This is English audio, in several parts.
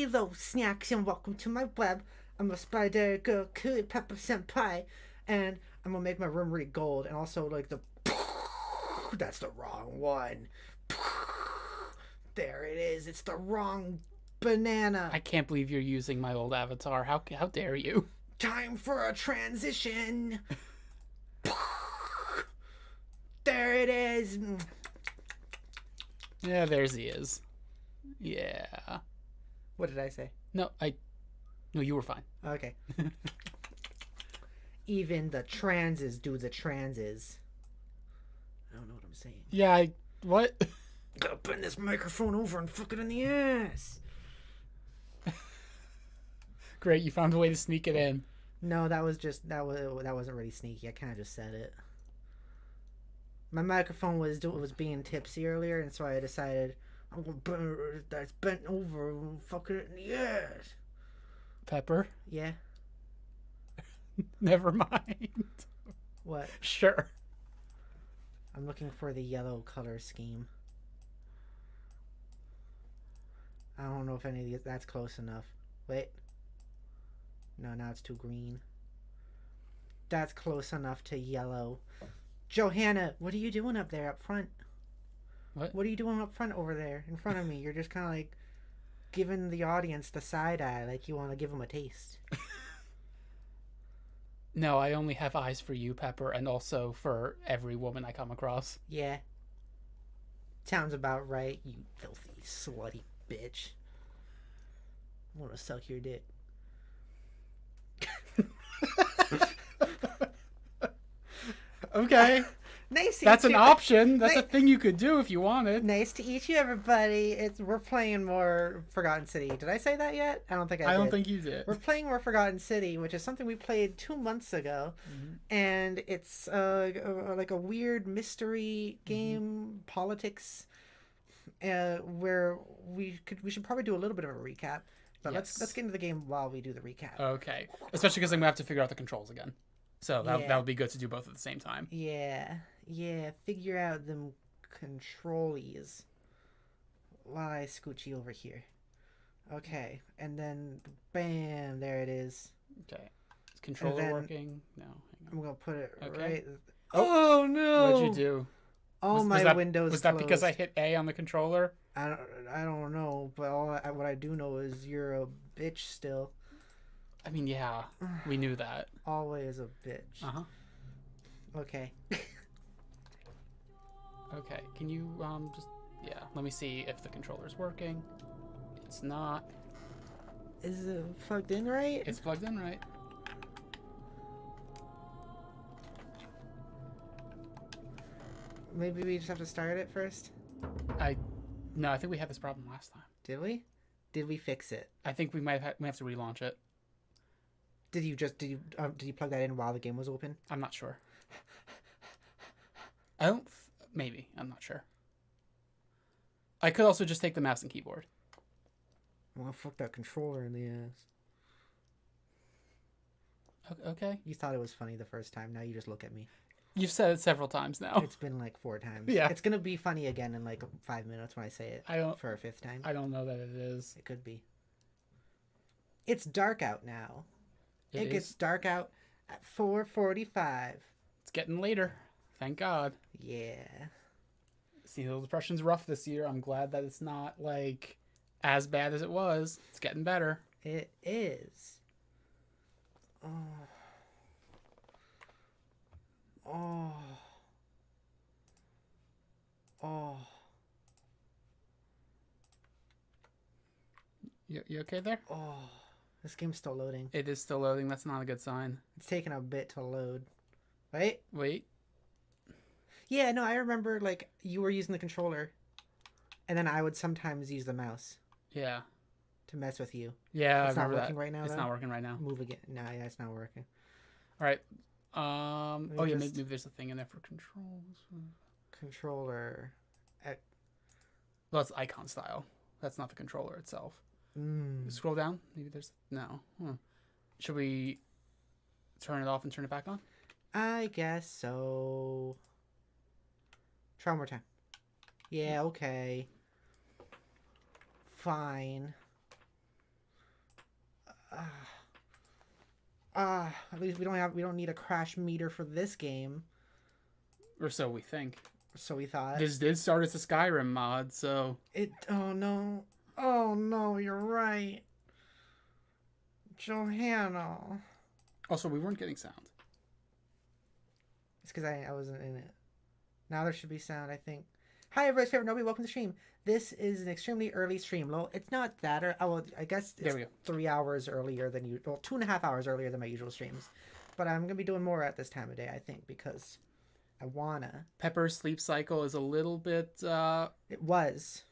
Hello, snacks, and welcome to my web. I'm a spider girl, Curly Pepper Senpai, and I'm gonna make my room really gold, and also like the. That's the wrong one. There it is. It's the wrong banana. I can't believe you're using my old avatar. How dare you? Time for a transition. There it is. Yeah, there's he is. Yeah. What did I say? No, you were fine. Okay. Even the transes do the transes. I don't know what I'm saying. Yeah, what? Gotta bend this microphone over and fuck it in the ass. Great, you found a way to sneak it in. No, that wasn't really sneaky. I kind of just said it. My microphone was being tipsy earlier, and so I decided I'm gonna burn that's bent over and fuck it in the ass. Pepper? Yeah. Never mind. What? Sure. I'm looking for the yellow color scheme. I don't know if any of these. That's close enough. Wait. No, now it's too green. That's close enough to yellow. Johanna, what are you doing up there up front? What? What are you doing up front over there in front of me? You're just kind of like giving the audience the side eye, like you want to give them a taste. No, I only have eyes for you, Pepper, and also for every woman I come across. Yeah. Sounds about right, you filthy, slutty bitch. I want to suck your dick. Okay. Nice. That's an option. That's a thing you could do if you wanted. Nice to eat you, everybody. We're playing more Forgotten City. Did I say that yet? I don't think I did. I don't think you did. We're playing more Forgotten City, which is something we played 2 months ago, and it's like a weird mystery game, politics, where we should probably do a little bit of a recap. But Yes. let's get into the game while we do the recap. Okay. Especially because I'm going to have to figure out the controls again. So that would be good to do both at the same time. Yeah. Figure out them controlies while I scooch you over here. Okay, and then bam, there it is. Okay. Is controller working? No. Hang on. I'm gonna put it Okay. right. Oh no! What'd you do? All my windows. Was that closed. because I hit A on the controller? I don't know, but what I do know is you're a bitch still. I mean, yeah, we knew that. Always a bitch. Uh huh. Okay. Okay. Can you just let me see if the controller's working. It's not. Is it plugged in right? It's plugged in right. Maybe we just have to start it first. No, I think we had this problem last time. Did we? Did we fix it? I think we might have to relaunch it. Did you plug that in while the game was open? I'm not sure. I don't. Maybe I'm not sure. I could also just take the mouse and keyboard. Well, fuck that controller in the ass. Okay. You thought it was funny the first time. Now you just look at me. You've said it several times now. It's been like 4 times. Yeah. It's gonna be funny again in like 5 minutes when I say it. For a 5th time. I don't know that it is. It could be. It's dark out now. It gets dark out at 4:45. It's getting later. Thank God. Yeah. Seasonal depression's rough this year. I'm glad that it's not like as bad as it was. It's getting better. It is. Oh. Oh. Oh. You okay there? Oh. This game's still loading. It is still loading. That's not a good sign. It's taking a bit to load. Wait. Yeah, no, I remember like you were using the controller, and then I would sometimes use the mouse. Yeah. To mess with you. Yeah, it's not working right now. It's not working right now. Move again. No, yeah, it's not working. All right. Maybe there's a thing in there for controls. Controller. Well, it's icon style. That's not the controller itself. Scroll down. Maybe there's no. Should we turn it off and turn it back on? I guess so. Try one more time. Yeah, okay. Fine. At least we don't need a crash meter for this game. Or so we think. So we thought. This did start as a Skyrim mod, so... Oh no. Oh no, you're right. Johanna. Also, we weren't getting sound. It's because I wasn't in it. Now there should be sound, I think. Hi, everybody's favorite nobody. Welcome to the stream. This is an extremely early stream. Well, it's not that early. Well, I guess it's 3 hours earlier than you. Well, 2.5 hours earlier than my usual streams. But I'm gonna be doing more at this time of day, I think, because I wanna. Pepper's sleep cycle is a little bit. It was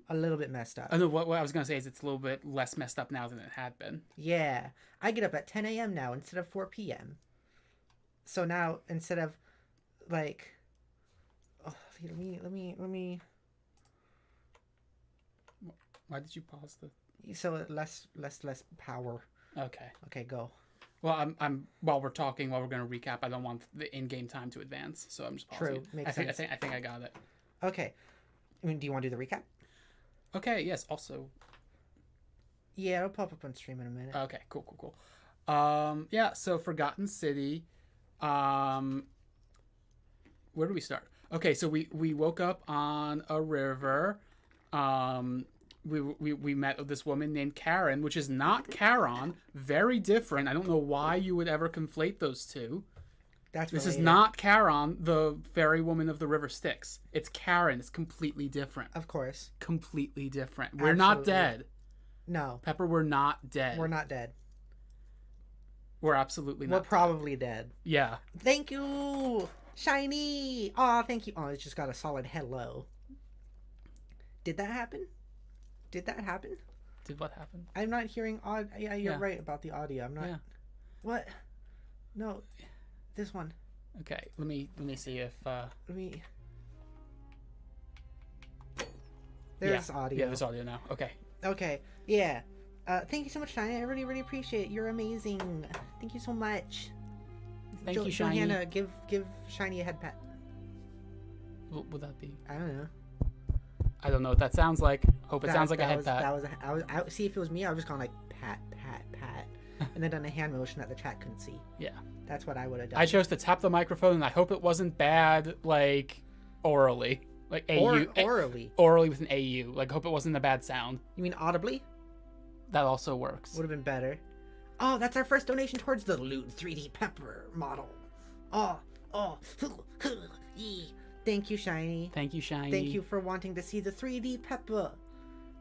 a little bit messed up. I know what I was gonna say is it's a little bit less messed up now than it had been. Yeah, I get up at 10 a.m. now instead of 4 p.m. So now instead of like. Oh, let me. Why did you pause the? So less power. Okay. Okay, go. Well, I'm while we're talking, while we're gonna recap, I don't want the in-game time to advance, so I'm just pausing. True. Makes sense. I think I got it. Okay. I mean, do you want to do the recap? Okay. Yes. Also. Yeah, it'll pop up on stream in a minute. Okay. Cool. Yeah. So Forgotten City. Where do we start? Okay, so we woke up on a river. We met this woman named Karen, which is not Charon. Very different. I don't know why you would ever conflate those two. This is not Charon, the fairy woman of the river Styx. It's Karen. It's completely different. Of course. Completely different. We're not dead. No. Pepper, we're not dead. We're not dead. We're absolutely not. We're probably dead. Yeah. Thank you, Shiny. Oh, thank you. Oh, it just got a solid hello. Did that happen? Did what happen? I'm not hearing odd. Yeah, you're right about the audio. I'm not. Yeah. What? No. This one. Okay, let me see if There's audio. Yeah, there's audio now. Okay. Yeah. Thank you so much, Shiny. I really, really appreciate it. You're amazing. Thank you so much. Thank you, Shiny. Johanna, give Shiny a head pat. What would that be? I don't know. I don't know what that sounds like. Hope it sounds like a head pat. I see, if it was me, I was just going like pat, pat, pat, and then done a hand motion that the chat couldn't see. Yeah. That's what I would have done. I chose to tap the microphone, and I hope it wasn't bad, like, orally. Like, AU. Orally. Orally with an AU. Like, hope it wasn't a bad sound. You mean audibly? That also works. Would have been better. Oh, that's our first donation towards the Loot 3D Pepper model. Thank you, Shiny. Thank you, Shiny. Thank you for wanting to see the 3D Pepper.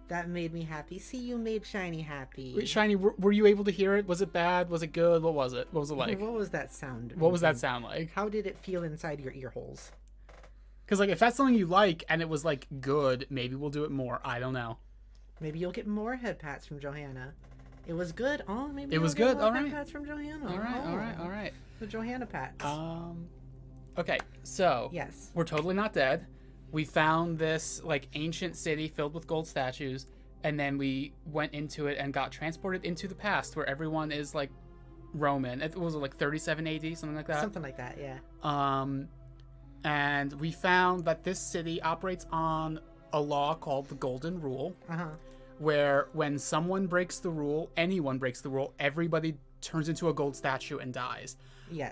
That made me happy. See, you made Shiny happy. Wait, Shiny, were you able to hear it? Was it bad? Was it good? What was it? What was it like? What was that sound? What was that sound like? How did it feel inside your ear holes? Because, like, if that's something you like and it was, like, good, maybe we'll do it more. I don't know. Maybe you'll get more head pats from Johanna. It was good. Oh, maybe it was good. All right. Head pats from Johanna. All right. The Johanna pats. Okay, so yes, we're totally not dead. We found this like ancient city filled with gold statues, and then we went into it and got transported into the past where everyone is like Roman. It was like 37 AD, something like that. Something like that, yeah. And we found that this city operates on a law called the Golden Rule, where when someone breaks the rule, anyone breaks the rule, everybody turns into a gold statue and dies. Yes.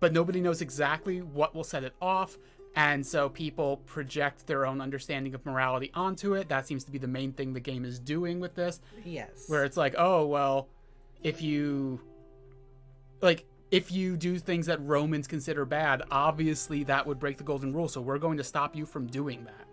But nobody knows exactly what will set it off, and so people project their own understanding of morality onto it. That seems to be the main thing the game is doing with this. Yes. Where it's like, oh, well, if you do things that Romans consider bad, obviously that would break the Golden Rule, so we're going to stop you from doing that.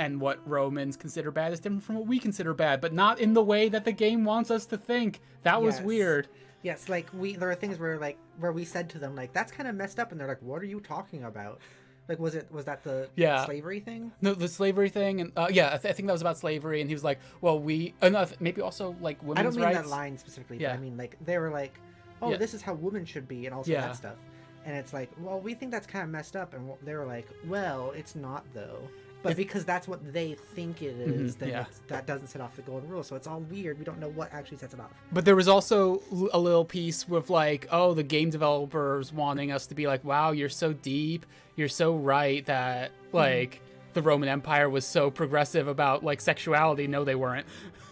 And what Romans consider bad is different from what we consider bad, but not in the way that the game wants us to think. That was weird. Yes, like there are things where we said to them like, that's kind of messed up, and they're like, what are you talking about? Like, was that the slavery thing? No, the slavery thing, and I think that was about slavery, and he was like, well, maybe also like women's rights. I don't mean that line specifically, but I mean like they were like, oh, this is how women should be, and also that stuff. And it's like, well, we think that's kind of messed up, and they were like, well, it's not though. But because that's what they think it is, then that doesn't set off the Golden Rule. So it's all weird. We don't know what actually sets it off. But there was also a little piece with like, oh, the game developers wanting us to be like, wow, you're so deep. You're so right that like the Roman Empire was so progressive about like sexuality. No, they weren't.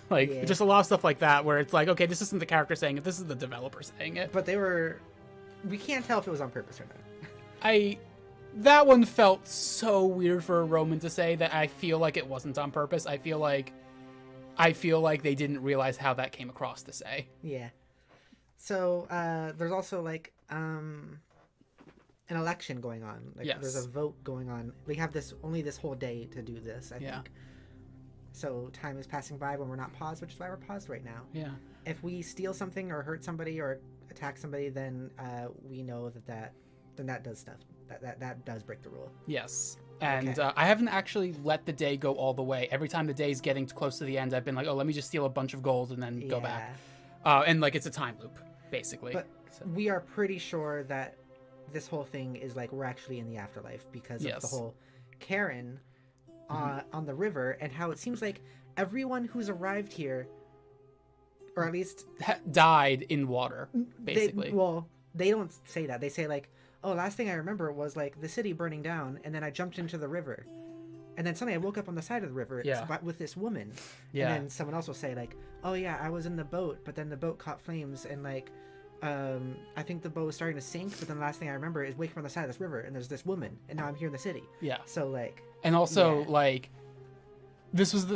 Like just a lot of stuff like that where it's like, okay, this isn't the character saying it, this is the developer saying it. But we can't tell if it was on purpose or not. That one felt so weird for a Roman to say that I feel like it wasn't on purpose. I feel like they didn't realize how that came across to say. Yeah. So there's also like an election going on. Like there's a vote going on. We have only this whole day to do this, I think. So time is passing by when we're not paused, which is why we're paused right now. Yeah. If we steal something or hurt somebody or attack somebody, then we know that does stuff. That does break the rule. Yes. And I haven't actually let the day go all the way. Every time the day's getting close to the end, I've been like, oh, let me just steal a bunch of gold and then go back. And like it's a time loop, basically. But we are pretty sure that this whole thing is like we're actually in the afterlife because of the whole Karen on the river and how it seems like everyone who's arrived here, or at least died in water, basically. They don't say that. They say like, oh, last thing I remember was like the city burning down, and then I jumped into the river, and then suddenly I woke up on the side of the river with this woman. And then someone else will say like, oh yeah, I was in the boat, but then the boat caught flames, and like I think the boat was starting to sink, but then the last thing I remember is waking up on the side of this river and there's this woman, and now I'm here in the city. Yeah. So like, and also like this was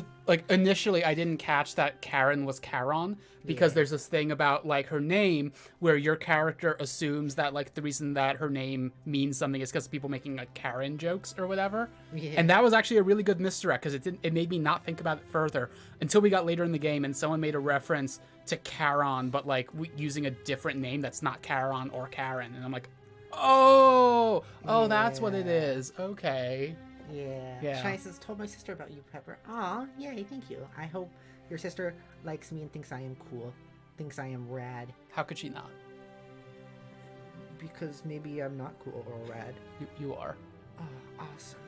initially I didn't catch that Karen was Charon because there's this thing about like her name where your character assumes that like the reason that her name means something is because people making like Karen jokes or whatever. And that was actually a really good misdirect because it made me not think about it further until we got later in the game and someone made a reference to Charon but like using a different name that's not Charon or Karen, and I'm like, oh that's what it is. Okay. Yeah. Shai says, told my sister about you, Pepper. Aw, yay, thank you. I hope your sister likes me and thinks I am cool. Thinks I am rad. How could she not? Because maybe I'm not cool or rad. You are. Oh, awesome.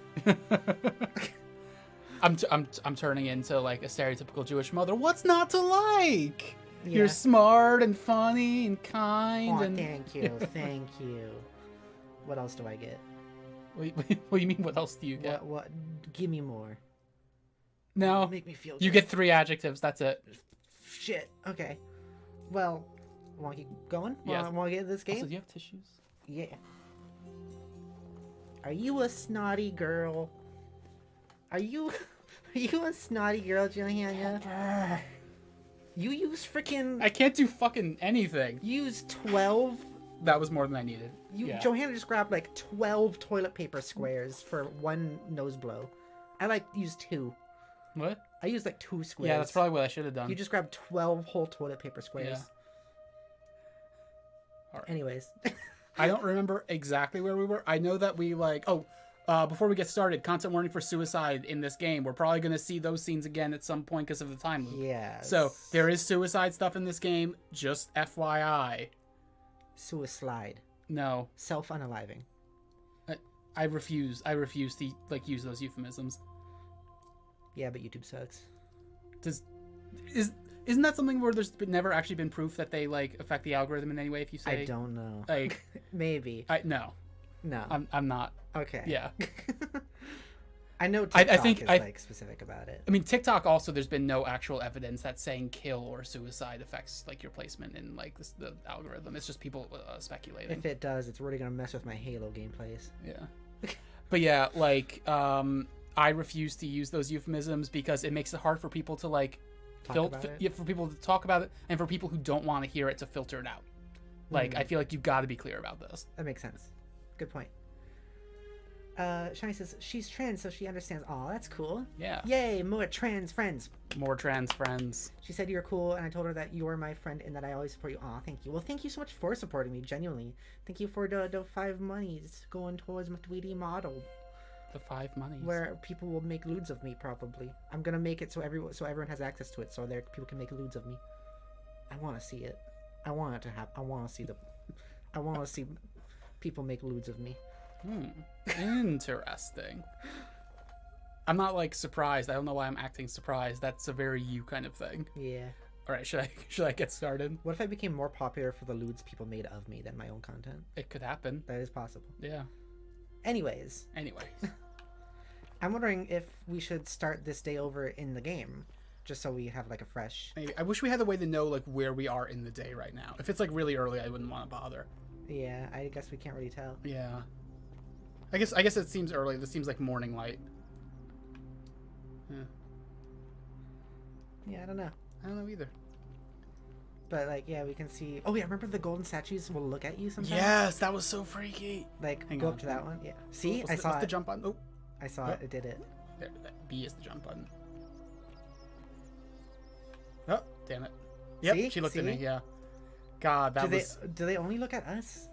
I'm turning into like a stereotypical Jewish mother. What's not to like? Yeah. You're smart and funny and kind. Oh, thank you. Thank you. What else do I get? What do you mean? What else do you get? What? Give me more. No. Make me feel good. You get 3 adjectives. That's it. Shit. Okay. Well, want to keep going? Yeah. Want to get into this game? Also, do you have tissues? Yeah. Are you a snotty girl? Are you a snotty girl, Johanna? You use freaking... I can't do fucking anything. You use 12... That was more than I needed. Johanna just grabbed like 12 toilet paper squares for 1 nose blow. I like used 2. What? I used like 2 squares. Yeah, that's probably what I should have done. You just grabbed 12 whole toilet paper squares. Yeah. All right. Anyways. I don't remember exactly where we were. I know that we like... before we get started, content warning for suicide in this game. We're probably going to see those scenes again at some point because of the time loop. Yeah. So there is suicide stuff in this game. Just FYI. Suicide. No. Self-unaliving. I refuse to like use those euphemisms. Yeah, but YouTube sucks. Isn't that something where there's never actually been proof that they like affect the algorithm in any way if you say? I don't know. Like maybe. No. I'm not. Okay. Yeah. I know TikTok is like specific about it. I mean, TikTok also, there's been no actual evidence that saying kill or suicide affects like your placement in like the algorithm. It's just people speculating. If it does, it's really gonna mess with my Halo gameplays. Yeah. But yeah, like I refuse to use those euphemisms because it makes it hard for people to like for people to talk about it and for people who don't want to hear it to filter it out. Like I feel like you've got to be clear about this. That makes sense. Good point. Shani says she's trans, so she understands. Oh, that's cool. Yeah. Yay, more trans friends. More trans friends. She said you're cool, and I told her that you are my friend and that I always support you. Aw, thank you. Well, thank you so much for supporting me, genuinely. Thank you for the 5 monies going towards my 3D model. The 5 monies. Where people will make lewds of me, probably. I'm gonna make it so everyone has access to it, so people can make lewds of me. I want to see it. I want it to happen. I want to see people make lewds of me. Interesting. I'm not like surprised. I don't know why I'm acting surprised. That's a very you kind of thing. Yeah. All right, should I get started? What if I became more popular for the lewds people made of me than my own content? It could happen. That is possible. Yeah. Anyways. I'm wondering if we should start this day over in the game, just so we have like a fresh. Maybe. I wish we had a way to know like where we are in the day right now. If it's like really early, I wouldn't want to bother. Yeah, I guess we can't really tell. Yeah. I guess it seems early. This seems like morning light. Yeah, I don't know. I don't know either. But like, yeah, we can see. Oh yeah, remember the golden statues will look at you sometimes. Yes, that was so freaky. Like, Hang go on. up to that one. Yeah. See, What's I saw the it. jump button? Oh, I saw it. It did it. there. That B is the jump button. Oh, damn it. Yep, See? she looked at See? me. Yeah. God, that was. Do they only look at us?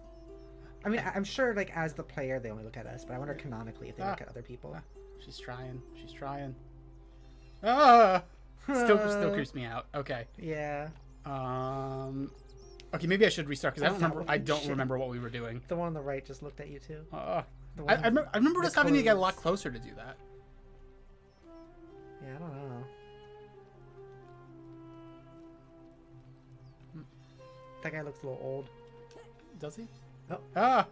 I mean, I'm sure like as the player they only look at us, but I wonder canonically if they look at other people. She's trying. She's trying. Ah. Still creeps me out. Okay. Yeah. Okay, maybe I should restart because I don't remember. I don't Shit. remember what we were doing. The one on the right just looked at you too. I The one remember the us having to get a lot clothes. closer to do that. Yeah, I don't know. That guy looks a little old. Does he? Oh. Ah.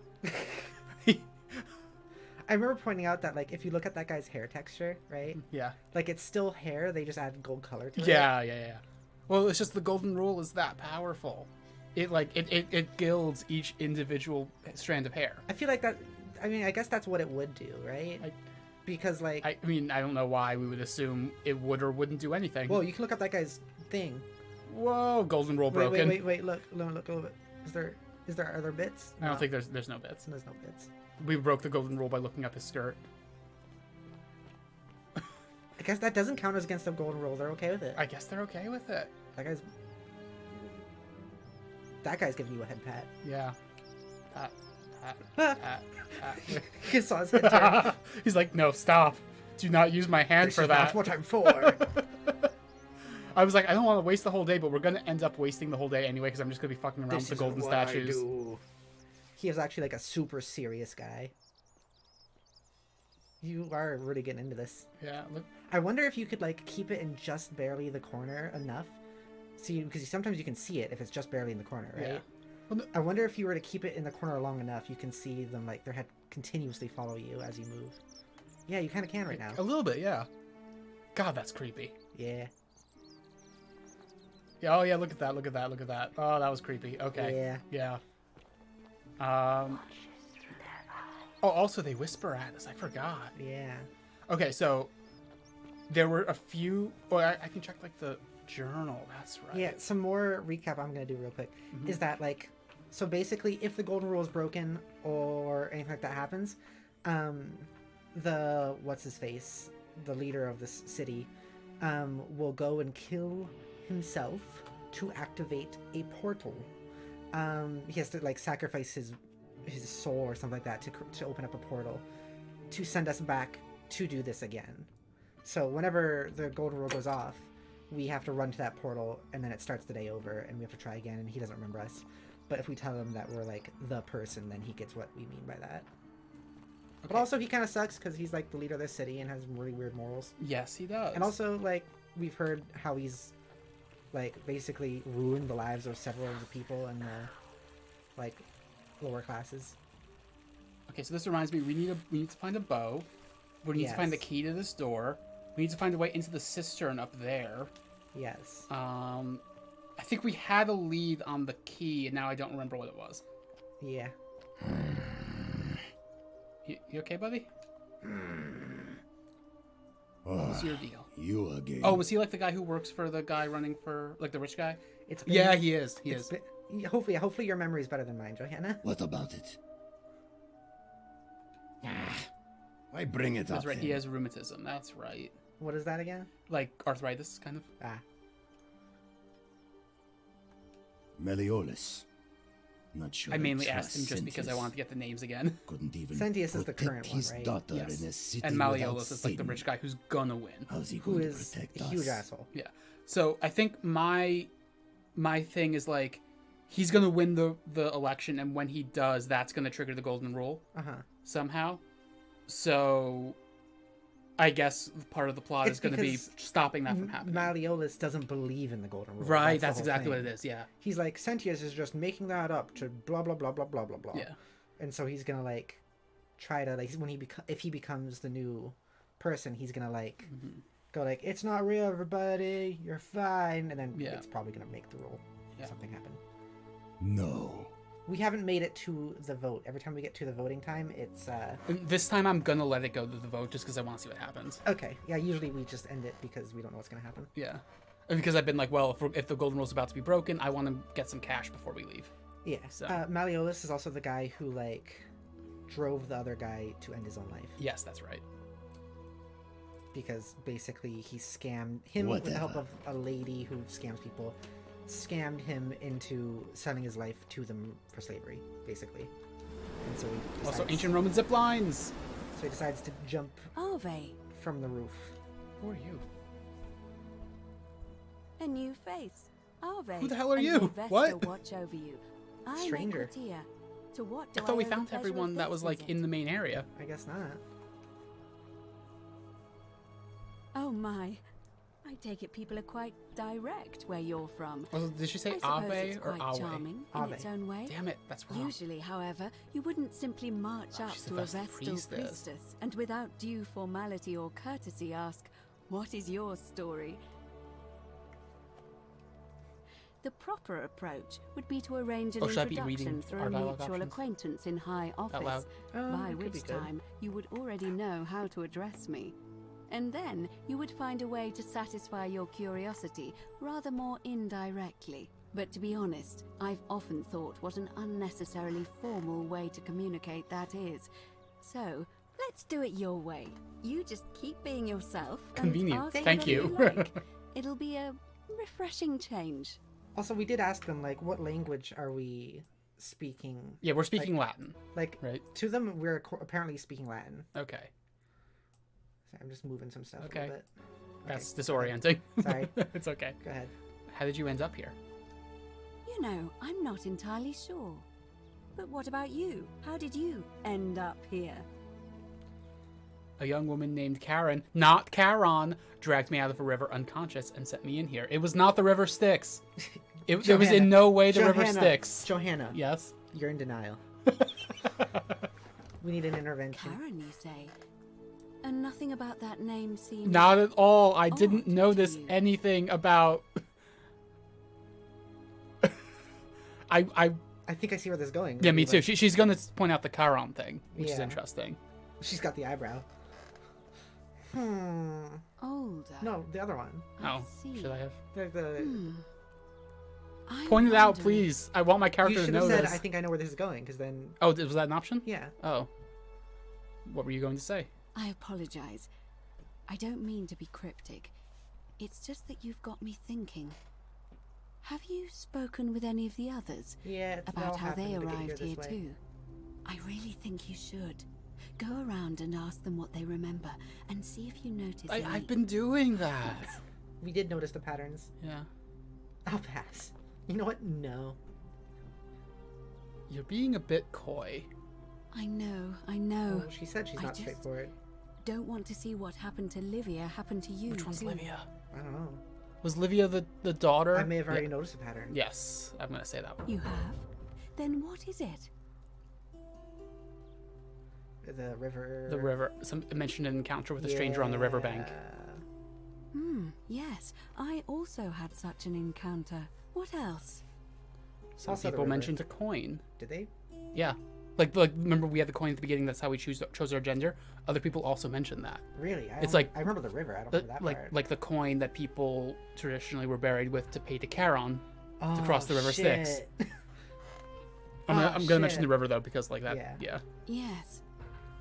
I remember pointing out that like if you look at that guy's hair texture, right? Yeah. Like it's still hair, they just add gold color to it. Yeah. Well, it's just the golden rule is that powerful. It gilds each individual strand of hair. I feel like that. I mean, I guess that's what it would do, right? Because like, I mean, I don't know why we would assume it would or wouldn't do anything. well, you can look up that guy's thing. Whoa, golden rule broken. Wait, look a little bit. Are there bits? I don't think there's no bits. There's no bits. We broke the golden rule by looking up his skirt. I guess that doesn't count as against the golden rule. They're okay with it. I guess they're okay with it. That guy's giving you a head pat. Yeah. Pat. He saw his head turn. He's like, no, stop. Do not use my hand for that. That's what I'm for. I was like, I don't want to waste the whole day, but we're going to end up wasting the whole day anyway because I'm just going to be fucking around with the golden statues. He is actually like a super serious guy. You are really getting into this. Yeah. Look. I wonder if you could like keep it in just barely the corner enough. See, because sometimes you can see it if it's just barely in the corner, right? Yeah. Well, I wonder if you were to keep it in the corner long enough, you can see them like their head continuously follow you as you move. Yeah, you kind of can right now. A little bit, yeah. God, that's creepy. Yeah. Yeah. Oh yeah, look at that. Look at that. Look at that. Oh, that was creepy. Okay. Yeah. Oh, also they whisper at us. I forgot. Yeah. Okay, so there were a few. Oh, I can check like the journal. That's right. Yeah. Some more recap I'm gonna do real quick is that like, so basically, if the golden rule is broken or anything like that happens, the what's his face, the leader of this city, will go and kill himself to activate a portal. He has to like sacrifice his soul or something like that to open up a portal to send us back to do this again. So whenever the golden rule goes off, we have to run to that portal and then it starts the day over and we have to try again and he doesn't remember us. But if we tell him that we're like the person, then he gets what we mean by that. Okay. But also he kind of sucks because he's like the leader of this city and has really weird morals. Yes, he does. And also like we've heard how he's like basically ruined the lives of several of the people in the like lower classes. Okay, so this reminds me, we need to find a bow. We need to find the key to this door. We need to find a way into the cistern up there. Yes. I think we had a lead on the key, and now I don't remember what it was. Yeah. You okay, buddy? What's your deal? You again. Oh, was he like the guy who works for the guy running for, like, the rich guy? It's been, Yeah, he is. He it's is. been- hopefully your memory is better than mine, Johanna. What about it? Why bring it up? That's right. then? He has rheumatism. That's right. What is that again? Like arthritis, kind of. Ah. Meliodas. Not sure. I mainly trust asked him just because I Sentius. wanted to get the names again. Couldn't even Sentius is the protect current one, his right? daughter Yes. in a city And without Malleolus is like the sin. rich guy who's gonna win. How's he Who going to is protect a us? huge asshole. Yeah. So I think my thing is like he's gonna win the election, and when he does, that's gonna trigger the golden rule Uh-huh. somehow. So I guess part of the plot It's is gonna be because stopping that from happening. Malleolus doesn't believe in the golden rule. Right. the That's whole exactly thing. what it is. Yeah. He's like, Sentius is just making that up to blah blah blah blah blah blah blah. Yeah. And so he's gonna like try to like when if he becomes the new person, he's gonna like go like, "It's not real, everybody. You're fine," and then it's probably gonna make the rule. Something happen. No. We haven't made it to the vote. Every time we get to the voting time, it's This time I'm gonna let it go to the vote just because I want to see what happens. okay. Yeah, usually we just end it because we don't know what's gonna happen. Yeah, because I've been like, well, if the golden rule's about to be broken, I want to get some cash before we leave. Yeah. So. Malleolus is also the guy who like drove the other guy to end his own life. Yes, that's right. Because basically he scammed him with the help of a lady who scams people, scammed him into selling his life to them for slavery, basically. And so he decides, Also, ancient Roman zip lines. So he decides to jump Ave, from the roof. Who are you? a new face. Ave, Who the hell are a you? new Vestal What? Watch over you. I'm Stranger. Equatia. To what do I thought we owe the found pleasure of everyone that this was like visit? in the main area. I guess not. Oh my. I take it people are quite direct where you're from. Also, did she say I suppose Ave it's or quite Awe? charming in Ave. its own way. Damn it, that's wrong. Usually, however, you wouldn't simply march up she's the to a Vestal Vestal priestess. priestess and without due formality or courtesy ask, "What is your story?" The proper approach would be to arrange an should I be reading introduction through our a dialogue mutual options? acquaintance in high loud? office, by It could be which good. time you would already know how to address me. And then you would find a way to satisfy your curiosity rather more indirectly. But to be honest, I've often thought what an unnecessarily formal way to communicate that is. So, let's do it your way. You just keep being yourself. Convenient. And ask Thank whatever you. like. It'll be a refreshing change. Also, we did ask them like, what language are we speaking? Yeah, we're speaking Latin, Like right? to them, we're apparently speaking Latin. Okay. Sorry, I'm just moving some stuff a Okay. little bit. That's Okay, disorienting. Sorry. It's okay. Go ahead. How did you end up here? You know, I'm not entirely sure. But what about you? How did you end up here? A young woman named Karen, not Charon, dragged me out of a river unconscious and sent me in here. It was not the river Styx. It was Johanna. in no way the river Johanna. Styx. Johanna, Yes. you're in denial. We need an intervention. Karen, you say? And nothing about that name seems... Not at all. I didn't to notice you. anything about... I I think I see where this is going. yeah, me Like, too. She's going to point out the Charon thing, which is Yeah. interesting. She's got the eyebrow. Older. No, the other one. Oh, see. should I have? The I'm Point it out, wondering- please. I want my you character to should know have said, this. I think I know where this is going, because then, Oh, was that an option? yeah. Oh. What were you going to say? I apologize. I don't mean to be cryptic. It's just that you've got me thinking. Have you spoken with any of the others Yeah, it all about how happened they to get arrived this here way. too? I really think you should. Go around and ask them what they remember and see if you notice any... I've been doing that. We did notice the patterns. Yeah. I'll pass. You know what? No. You're being a bit coy. I know, I know. Oh, she said she's I not just- straightforward. Don't want to see what happened to Livia happen to you Which one's too. Livia? I don't know. Was Livia the daughter? I may have already Yeah. noticed a pattern. Yes, I'm going to say that one. You have? Then what is it? The river. The river. Some mentioned an encounter with a stranger on the riverbank. Yes. I also had such an encounter. What else? Some Also the people river. mentioned a coin. Did they? Yeah. Like remember we had the coin at the beginning, that's how we chose our gender? Other people also mentioned that. Really? It's like- I remember the river. I don't The- remember that like part. like the coin that people traditionally were buried with to pay to Charon. Oh, cross the river Styx. shit. I'm gonna mention shit. the river though because like that Yeah. yeah. Yes.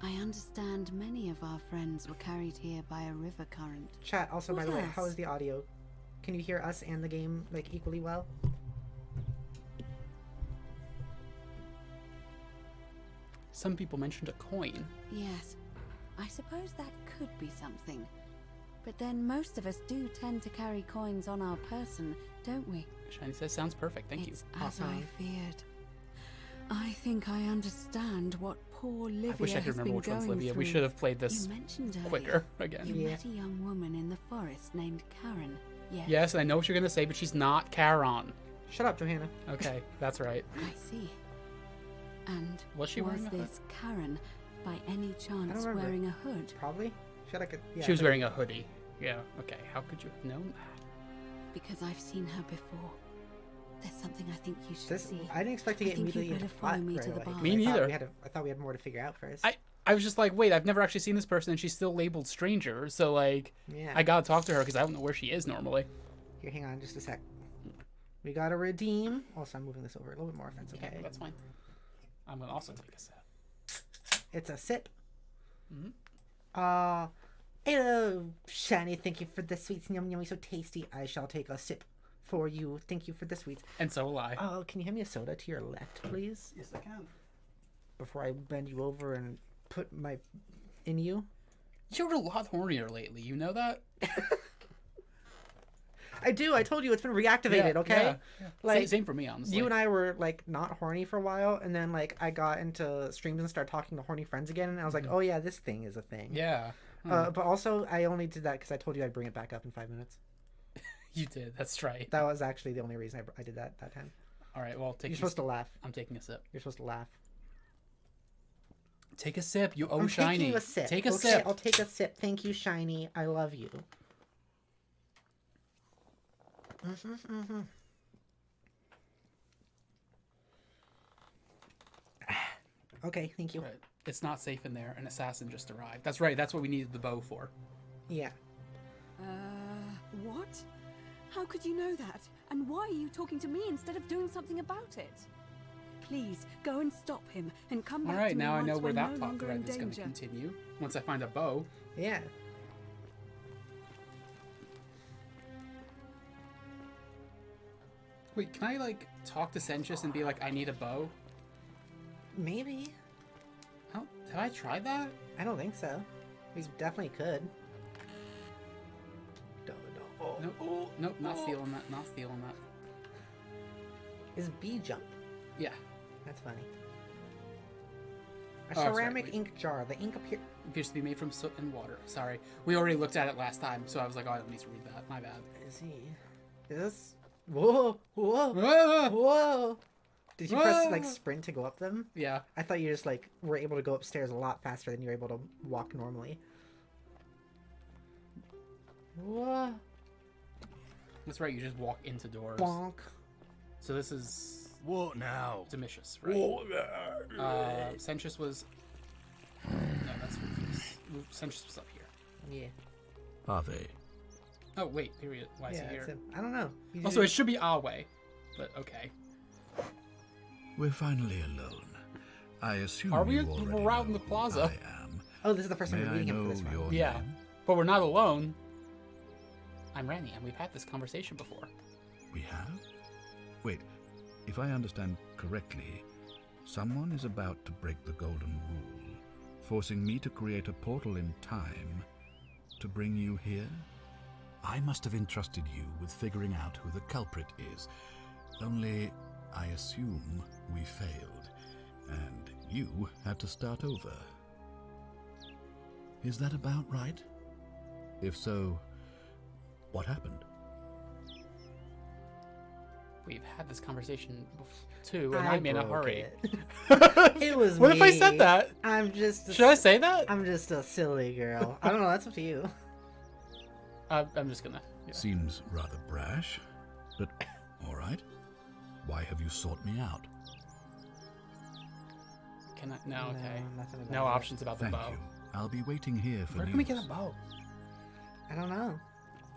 I understand many of our friends were carried here by a river current. Chat. Also, by What the way, else? how is the audio? Can you hear us and the game like equally well? Some people mentioned a coin. Yes. I suppose that could be something. But then most of us do tend to carry coins on our person, don't we? Shiny says sounds perfect, thank you. It's as I Awesome. feared. I think I understand what poor Livia I wish I could has remember been which one's going Livia. through. We should have played this You mentioned earlier quicker again. You Yeah. met a young woman in the forest named Karen. Yes. Yes, and I know what you're gonna say, but she's not Charon. Shut up, Johanna. Okay, that's right. I see. And Was she wearing a hood? this Karen by any chance remember. wearing a hood? Probably. She had like a, yeah, She was wearing a hoodie. Yeah, okay. How could you have known that? Because I've seen her before. There's something I think you should This, see. I didn't expect to I get think immediately you'd into better follow plot me right to the away. bar. Me neither. I thought we had more to figure out first. I was just like, wait, I've never actually seen this person, and she's still labeled stranger. So like, Yeah. I gotta talk to her because I don't know where she is normally. Here, hang on just a sec. We gotta redeem. Also, I'm moving this over a little bit more if that's okay. That's fine. I'm gonna also take a sip. It's a sip. Mhm. Hello, Shiny. Thank you for the sweets. Yum, yummy, so tasty. I shall take a sip for you. Thank you for the sweets. And so will I. Oh, can you hand me a soda to your left, please? Yes, I can. Before I bend you over and put my in you. You're a lot hornier lately. You know that? I do. I told you it's been reactivated. Okay. Yeah. Like Same for me, honestly. you and I were like not horny for a while, and then like I got into streams and started talking to horny friends again, and I was like, oh yeah, this thing is a thing. Yeah. But also, I only did that because I told you I'd bring it back up in 5 minutes. You did. That's right. That was actually the only reason I did that time. All right. Well, You're supposed to laugh. I'm taking a sip. You're supposed to laugh. Take a sip. You owe I'm Shiny. taking a sip. Take a Okay, sip. I'll take a sip. Thank you, Shiny. I love you. Okay, thank you. Right. It's not safe in there. An assassin just arrived. That's right. That's what we needed the bow for. Yeah. What? How could you know that? And why are you talking to me instead of doing something about it? Please, go and stop him and come back All to right. me Now I once know where we're that no plot longer in thread is going to danger. continue. Once I find a bow. Yeah. Wait, can I like talk to Senchus and be like, I need a bow? Maybe. How, have I tried that? I don't think so. We definitely could. Oh, Nope. Nope. Not feeling that. Not feeling that. Is B jump? Yeah. That's funny. A Oh, sorry, ceramic wait. ink jar. The ink appear. Appears to be made from soot and water. Sorry. We already looked at it last time, so I was like, oh, I don't need to read that. My bad. Is he? Is this? Whoa! Whoa! Ah! Whoa! Did you press Ah! like sprint to go up them? Yeah. I thought you just like were able to go upstairs a lot faster than you were able to walk normally. Whoa! That's right. You just walk into doors. Bonk. So this is What now? Demicious, right? Senchus was. No, that's Rufus. Senchus was up here. Yeah. Are they? Oh wait, here he is. Why is Yeah. he It's here? him. I don't know. He's Also, it usually- should be Awe, but okay. We're finally alone. I assume Are we? you already We're out in know the who plaza. I am. Oh, this is the first time May we're I meeting him know for this round. your Yeah. name? But we're not alone. I'm Ranny, and we've had this conversation before. We have? Wait, if I understand correctly, someone is about to break the golden rule, forcing me to create a portal in time to bring you here? I must have entrusted you with figuring out who the culprit is. Only, I assume we failed, and you had to start over. Is that about right? If so, what happened? We've had this conversation too, and I'm in a broke hurry. It. It was What if I me. said that? I'm just. Should I say that? I'm just a silly girl. I don't know. That's up to you. I'm just gonna. Yeah. Seems rather brash, but all right. Why have you sought me out? Can I? No, okay. nothing about No it. options about the Thank bow. you. I'll be waiting here for Where news. can we get a bow? I don't know.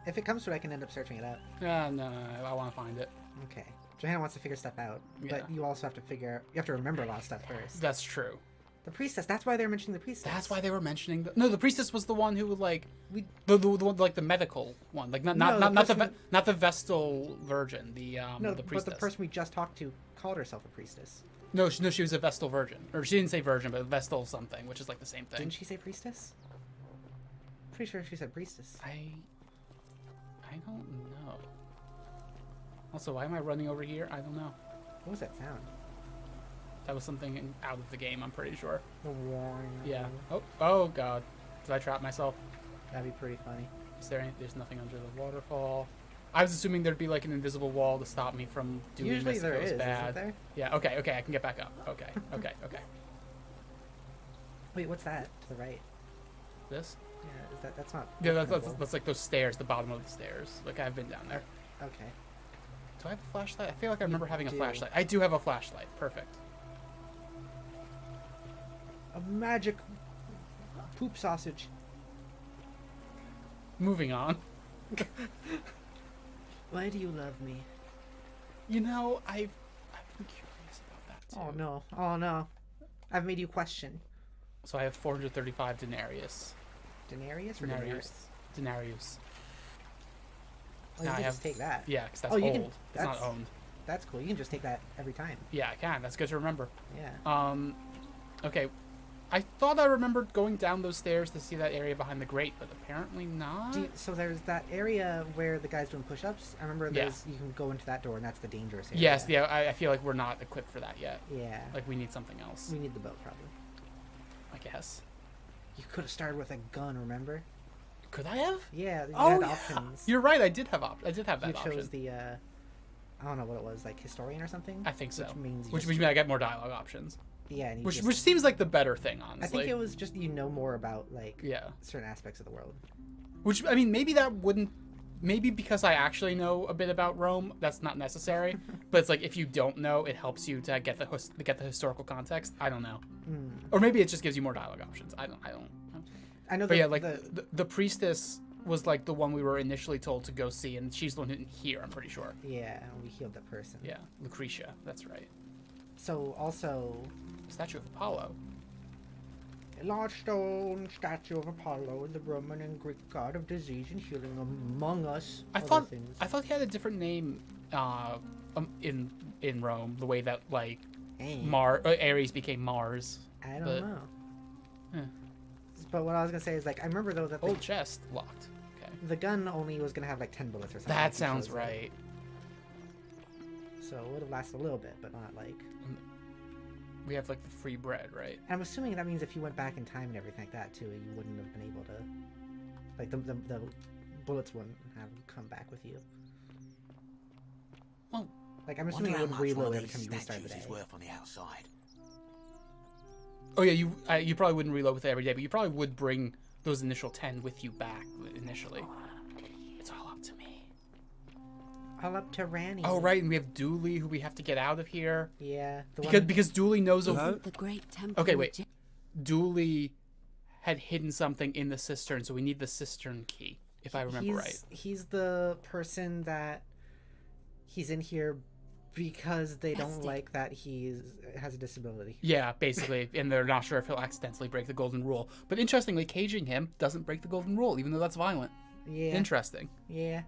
If it comes to it, I can end up searching it out. No. I want to find it. Okay. Johanna wants to figure stuff out, Yeah. but you also have to figure. You have to remember a lot of stuff first. That's true. The priestess. That's why they're mentioning the priestess. That's why they were mentioning. The priestess was the one who would like We. the one like the medical one, like not No, not the the person- not the Vestal Virgin, the No, the but priestess. the person we just talked to called herself a priestess. No, she was a Vestal Virgin, or she didn't say Virgin, but Vestal something, which is like the same thing. Didn't she say priestess? Pretty sure she said priestess. I don't know. Also, why am I running over here? I don't know. What was that sound? That was something out of the game, I'm pretty sure. Yeah. Yeah. Oh god. Did I trap myself? That'd be pretty funny. There's nothing under the waterfall. I was assuming there'd be like an invisible wall to stop me from doing Usually this there if it was is, bad. isn't there? Yeah, okay, I can get back up. Okay. Wait, what's that to the right? This? That's not. Yeah, openable. that's like those stairs, the bottom of the stairs. Like I've been down there. Okay. Do I have a flashlight? I feel like I remember having a do. flashlight. I do have a flashlight. Perfect. A magic poop sausage. Moving on. Why do you love me? You know, I've been curious about that too. Oh no! Oh no! I've made you question. So I have 435 denarius. Denarius or Denarius. Denarius? Denarius. Oh, you Now can I just take that. Yeah, because that's Oh, you old. can- It's that's- not owned. That's cool. You can just take that every time. Yeah, I can. That's good to remember. Yeah. Okay. I thought I remembered going down those stairs to see that area behind the grate, but apparently not. So there's that area where the guy's doing push-ups. I remember Yeah. you can go into that door, and that's the dangerous area. Yes, yeah, I feel like we're not equipped for that yet. Yeah. Like, we need something else, We need the boat, probably. I guess. You could have started with a gun, remember? Could I have? Yeah, you Oh, had yeah. options. You're right, I did have that You chose option. the, I don't know what it was, like historian or something? I think so. Which means you Which just- means I get more dialogue options. Yeah, and you Which just- seems like the better thing, honestly. I think it was just you know more about, like, Yeah. certain aspects of the world. Which, I mean, maybe that wouldn't... Maybe because I actually know a bit about Rome, that's not necessary. But it's like, if you don't know, it helps you to get the historical context. I don't know. Mm. Or maybe it just gives you more dialogue options. I don't know. I know But yeah, like, the the priestess was, like, the one we were initially told to go see, and she's the one who didn't hear, I'm pretty sure. yeah, we healed that person. Yeah, Lucretia, that's right. So also, Statue of Apollo. a large stone statue of Apollo, the Roman and Greek god of disease and healing, among us. I other thought things. he had a different name in Rome, the way that, like, Eh, Ares became Mars. I don't but- know. Yeah. But what I was gonna say is, like, I remember though that Old chest locked. Okay. the gun only was gonna have like 10 bullets or something. That he sounds chose, right. So it would have lasted a little bit, but not like. We have, like, the free bread, right? And I'm assuming that means if you went back in time and everything like that too, you wouldn't have been able to, like, the bullets wouldn't have come back with you. Well, Like, I'm Wonder assuming it how would much reload one of every time these you restart the statues day. is worth on the outside. oh yeah, you probably wouldn't reload with it every day, but you probably would bring those initial 10 with you back initially. It's all up to me. All up to Ranny. Oh right, and we have Dooley, who we have to get out of here Yeah. The because Dooley knows of. Hello? The great temple. Okay, of wait. Dooley had hidden something in the cistern, so we need the cistern key, if I remember right. He's the person that he's in here because they don't Bestie. like that he has a disability. Yeah, basically, and they're not sure if he'll accidentally break the golden rule. But interestingly, caging him doesn't break the golden rule, even though that's violent. Yeah. Interesting. Yeah.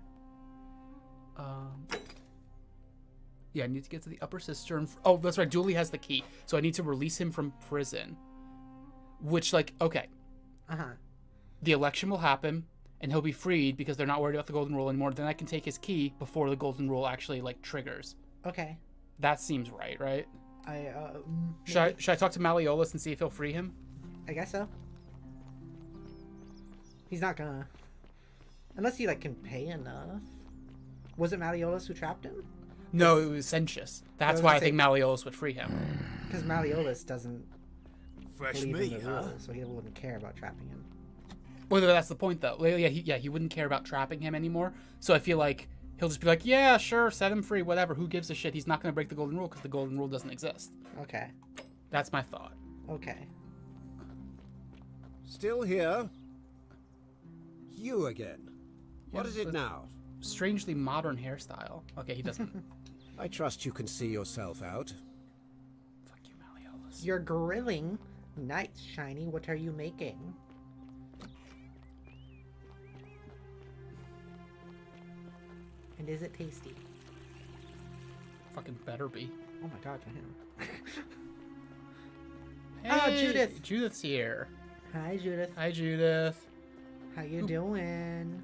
Yeah, I need to get to the upper cistern. Oh, that's right. Dooley has the key, so I need to release him from prison. Which, like, okay, Uh-huh. the election will happen, and he'll be freed because they're not worried about the golden rule anymore. Then I can take his key before the golden rule actually, like, triggers. Okay. That seems right, right? Maybe. Should I talk to Malleolus and see if he'll free him? I guess so. He's not gonna. Unless he, like, can pay enough. Was it Malleolus who trapped him? No, it was Sentius. That's was why gonna I think say- Malleolus would free him. Because Malleolus doesn't Fresh believe meat, in the huh? rules, so he wouldn't care about trapping him. Well, that's the point, though. Well, yeah, he wouldn't care about trapping him anymore. So I feel like he'll just be like, yeah, sure, set him free, whatever. Who gives a shit? He's not going to break the golden rule because the golden rule doesn't exist. Okay. That's my thought. Okay. Still here? You again. What Yeah, is it but- now? Strangely modern hairstyle. Okay, he doesn't. I trust you can see yourself out. Fuck you, Malleolus. You're grilling. Nice, Shiny. What are you making? And is it tasty? Fucking better be. Oh my god, to him. Hey, Judith. Judith's here. Hi, Judith. Hi, Judith. How you doing?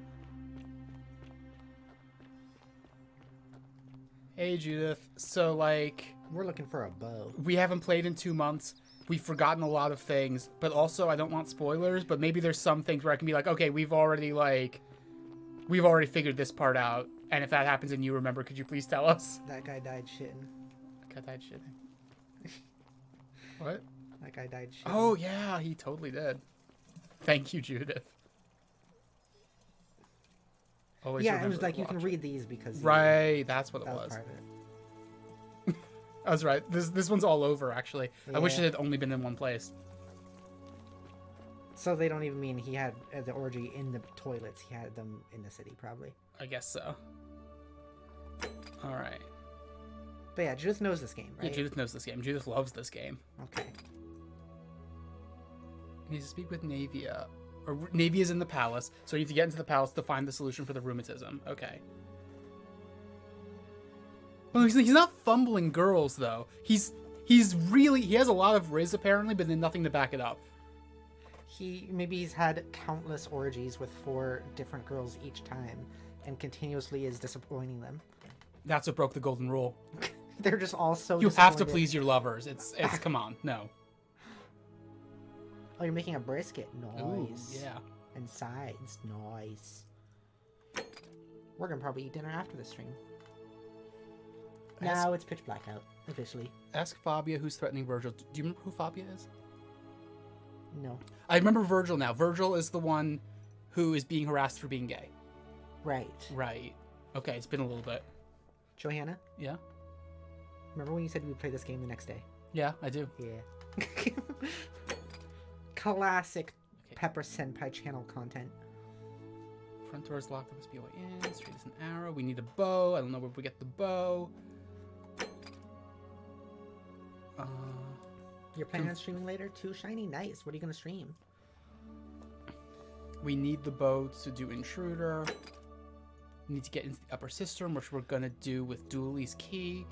Hey, Judith. So, like, We're looking for a bow. we haven't played in 2 months. We've forgotten a lot of things, but also I don't want spoilers, but maybe there's some things where I can be like, okay, we've already figured this part out. And if that happens and you remember, could you please tell us? That guy died shitting. That guy died shitting. What? That guy died shitting. Oh, yeah, he totally did. Thank you, Judith. always Yeah, it remember was like to you can watch read these because Right, that's what it that was. part of it. I was right. This one's all over, actually. I wish Yeah. it had only been in one place. So they don't even mean he had the orgy in the toilets. He had them in the city, probably. I guess so. All right. But yeah, Judith knows this game, Yeah, right? Judith knows this game. Judith loves this game. Okay. You need to speak with Navia. Or Navia's in the palace, so you need to get into the palace to find the solution for the rheumatism. Okay. Well, he's not fumbling girls, though. He has a lot of riz, apparently, but then nothing to back it up. Maybe he's had countless orgies with 4 different girls each time, and continuously is disappointing them. That's what broke the golden rule. They're just all so You have to disappointed. please your lovers. It's come on, no. Oh, you're making a brisket. Nice. Ooh, yeah. And sides. Nice. We're gonna probably eat dinner after the stream. Now it's pitch black out, officially. Ask Fabia who's threatening Virgil. Do you remember who Fabia is? No. I remember Virgil now. Virgil is the one who is being harassed for being gay. Right. Right. Okay, it's been a little bit. Johanna, Yeah? remember when you said we would play this game the next day? Yeah, I do. Yeah. Classic Okay. Pepper Senpai channel content. Front door is locked. There must be a way in. Straight as an arrow. We need a bow. I don't know where we get the bow. You're planning on streaming later too? Shiny, nice. What are you gonna stream? We need the bow to do intruder. We need to get into the upper cistern, which we're gonna do with Dooley's key.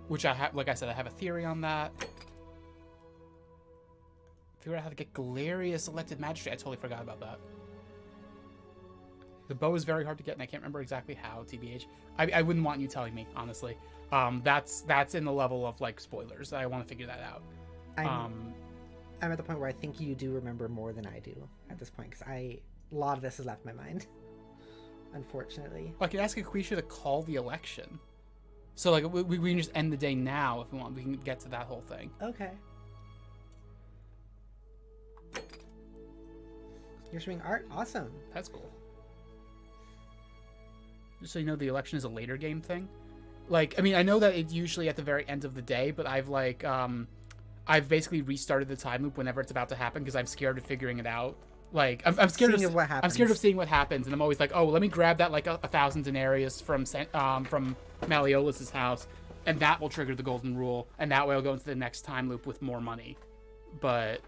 Which I have, like I said, I have a theory on that. Figure out how to get Galerius elected magistrate. I totally forgot about that. The bow is very hard to get, and I can't remember exactly how, TBH. I wouldn't want you telling me, honestly. That's in the level of, like, spoilers. I want to figure that out. I'm at the point where I think you do remember more than I do at this point, because a lot of this has left my mind, unfortunately. I can ask Aquisha to call the election. So, like, we can just end the day now if we want. We can get to that whole thing. Okay. You're streaming art? Awesome. That's cool. Just so you know, the election is a later game thing. Like, I mean, I know that it's usually at the very end of the day, but I've, like, I've basically restarted the time loop whenever it's about to happen because I'm scared of figuring it out. Like, I'm scared of what happens. I'm scared of seeing what happens, and I'm always like, oh, let me grab that, like, 1,000 denarius from Malleolus's house, and that will trigger the golden rule, and that way I'll go into the next time loop with more money. But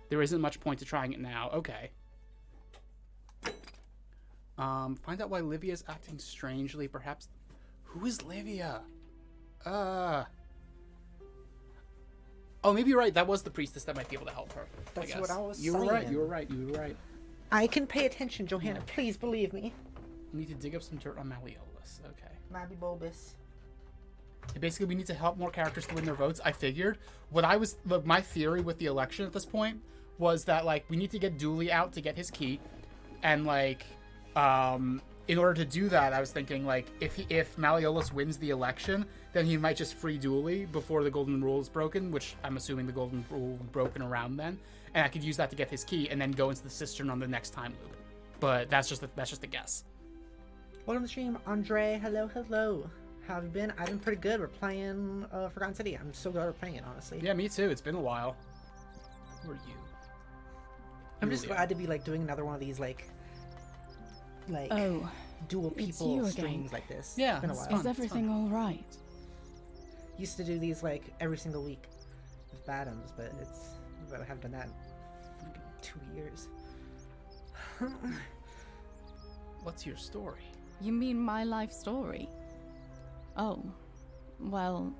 there isn't much point to trying it now. Okay. Find out why Livia's acting strangely. Perhaps. Who is Livia? Oh, maybe you're right. That was the priestess that might be able to help her. That's I what guess. I was You were saying. right. You were right. You were right. I can pay attention, Johanna. Please believe me. We need to dig up some dirt on Malleolus. Okay. Mabby Bulbous. Basically, we need to help more characters to win their votes. I figured my theory with the election at this point was that, like, we need to get Dooley out to get his key, and, like, in order to do that, I was thinking, like, if Malleolus wins the election, then he might just free Dooley before the golden rule is broken, which I'm assuming the golden rule will be broken around then, and I could use that to get his key and then go into the cistern on the next time loop. But that's just a guess. Welcome to the stream, Andre. Hello, hello. How have you been? I've been pretty good. We're playing Forgotten City. I'm so glad we're playing it, honestly. Yeah, me too. It's been a while. Who are you? I'm just glad to be, like, doing another one of these, like oh, dual it's people you streams again. like this. Yeah, It's been a it's while. fun. is everything all right? Used to do these, like, every single week with Badams, but I haven't done that in 2 years. What's your story? You mean my life story? Oh, well,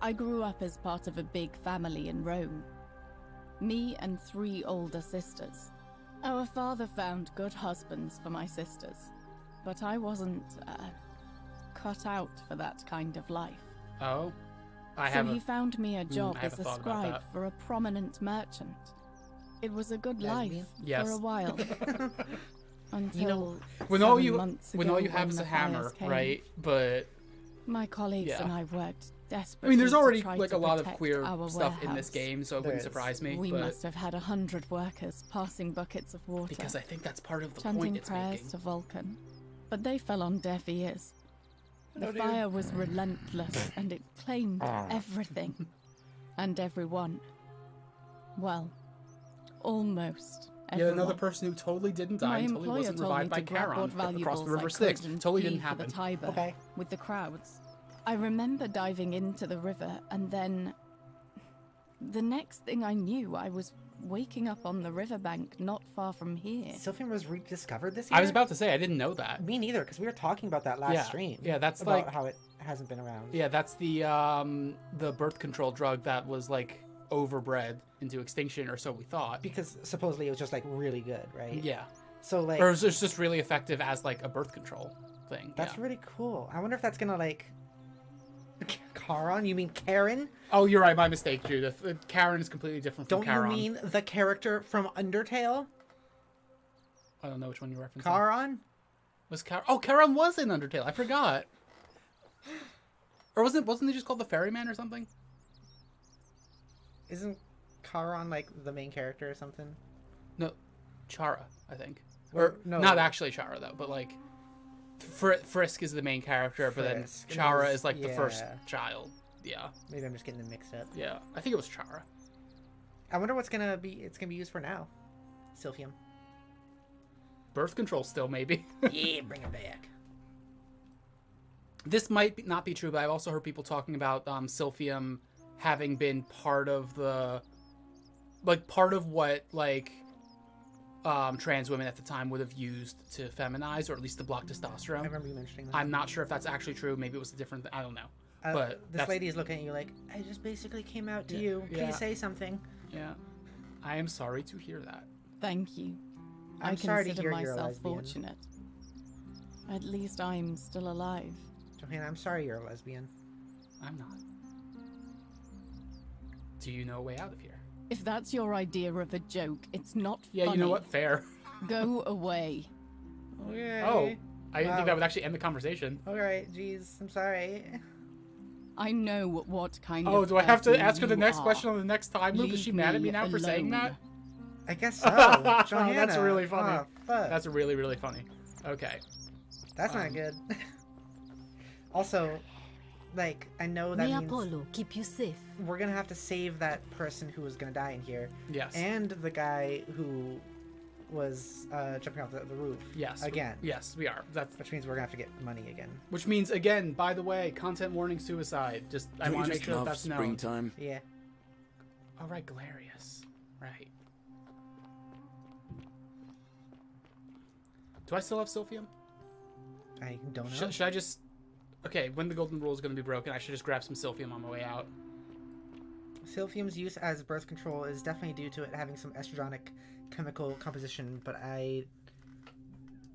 I grew up as part of a big family in Rome. Me and 3 older sisters. Our father found good husbands for my sisters, but I wasn't cut out for that kind of life. Oh, He found me a job I have as a a thought about scribe that. for a prominent merchant. It was a good Lesbian? life Yes. for a while. Until when all 7 you months when all ago you have is when a the hammer, fires came. right? But My colleagues Yeah. and I worked I desperately. mean, there's to already try like to a lot of protect queer our stuff in this warehouse. game, so it There wouldn't is. surprise me. We but must have had 100 workers passing buckets of water, because I think that's part of the chanting point it's prayers making. to Vulcan. But they fell on deaf ears. The Oh, dear. fire was relentless, and it claimed everything and everyone. Well, almost Yeah, everyone. another person who totally didn't die My and totally employer wasn't told me revived by to grab what Charon across valuables the River I Styx. could and Totally flee didn't for the happen. Tiber Okay. with the crowds. I remember diving into the river, and then the next thing I knew, I was waking up on the riverbank not far from here. Sylphium was rediscovered this year? I was about to say, I didn't know that. Me neither, because we were talking about that last Yeah. stream. Yeah, that's about like- how it hasn't been around. Yeah, that's the birth control drug that was like overbred into extinction, or so we thought. Because supposedly it was just like really good, right? Yeah. So like Or it was just really effective as like a birth control thing. that's yeah. really cool. I wonder if that's gonna like Charon? You mean Karen? Oh, you're right. My mistake, Judith. Karen is completely different from Don't Charon. you mean the character from Undertale? I don't know which one you're referencing. Charon? Was Charon? Oh, Charon was in Undertale. I forgot. Or wasn't he just called the Ferryman or something? Isn't Charon like the main character or something? No, Chara, I think. Or- Or no. not actually Chara though, but like Frisk is the main character, but then Frisk, and Chara there's- is like the first yeah. child. Yeah, Maybe I'm just getting them mixed up. yeah. I think it was Chara. I wonder what's gonna be used for now. Sylphium. Birth control still maybe. Yeah, bring it back. This might not be true, but I've also heard people talking about Sylphium having been part of the, like, part of what, like, trans women at the time would have used to feminize, or at least to block I testosterone. remember you mentioning that. I'm not sure if that's actually true. Maybe it was a different thing. I don't know. But this that's- lady is looking at you like, I just basically came out to Yeah, you. Please yeah. say something. Yeah. I am sorry to hear that. Thank you. I'm I sorry to consider hear you're a myself lesbian. fortunate. At least I'm still alive. Johanna, I'm sorry you're a lesbian. I'm not. Do you know a way out of here? If that's your idea of a joke, it's not Yeah, funny. you know what? Fair. Go away. Okay. Oh, I didn't Wow. think that would actually end the conversation. Alright, jeez. I'm sorry. I know what kind Oh, of do I have to person ask her the you next are. question on the next time loop? Is she Leave mad at me me now for saying alone. that? I guess so. Johanna. That's really funny. Oh, fuck. That's really, really funny. Okay. That's not good. Also, like, I know that May means Apollo keep you safe. we're gonna have to save that person who was gonna die in here. Yes. And the guy who was jumping off the roof. Yes. Again. Yes, we are. That's Which means we're gonna have to get money again. which means again. By the way, content warning: suicide. Just I Don't you want to make just sure that love that's known. springtime? Yeah. All right, Galerius. Right. Do I still have Sylphium? I don't know. Should I just? Okay, when the golden rule is going to be broken, I should just grab some Sylphium on my way out. Sylphium's use as birth control is definitely due to it having some estrogenic chemical composition, but I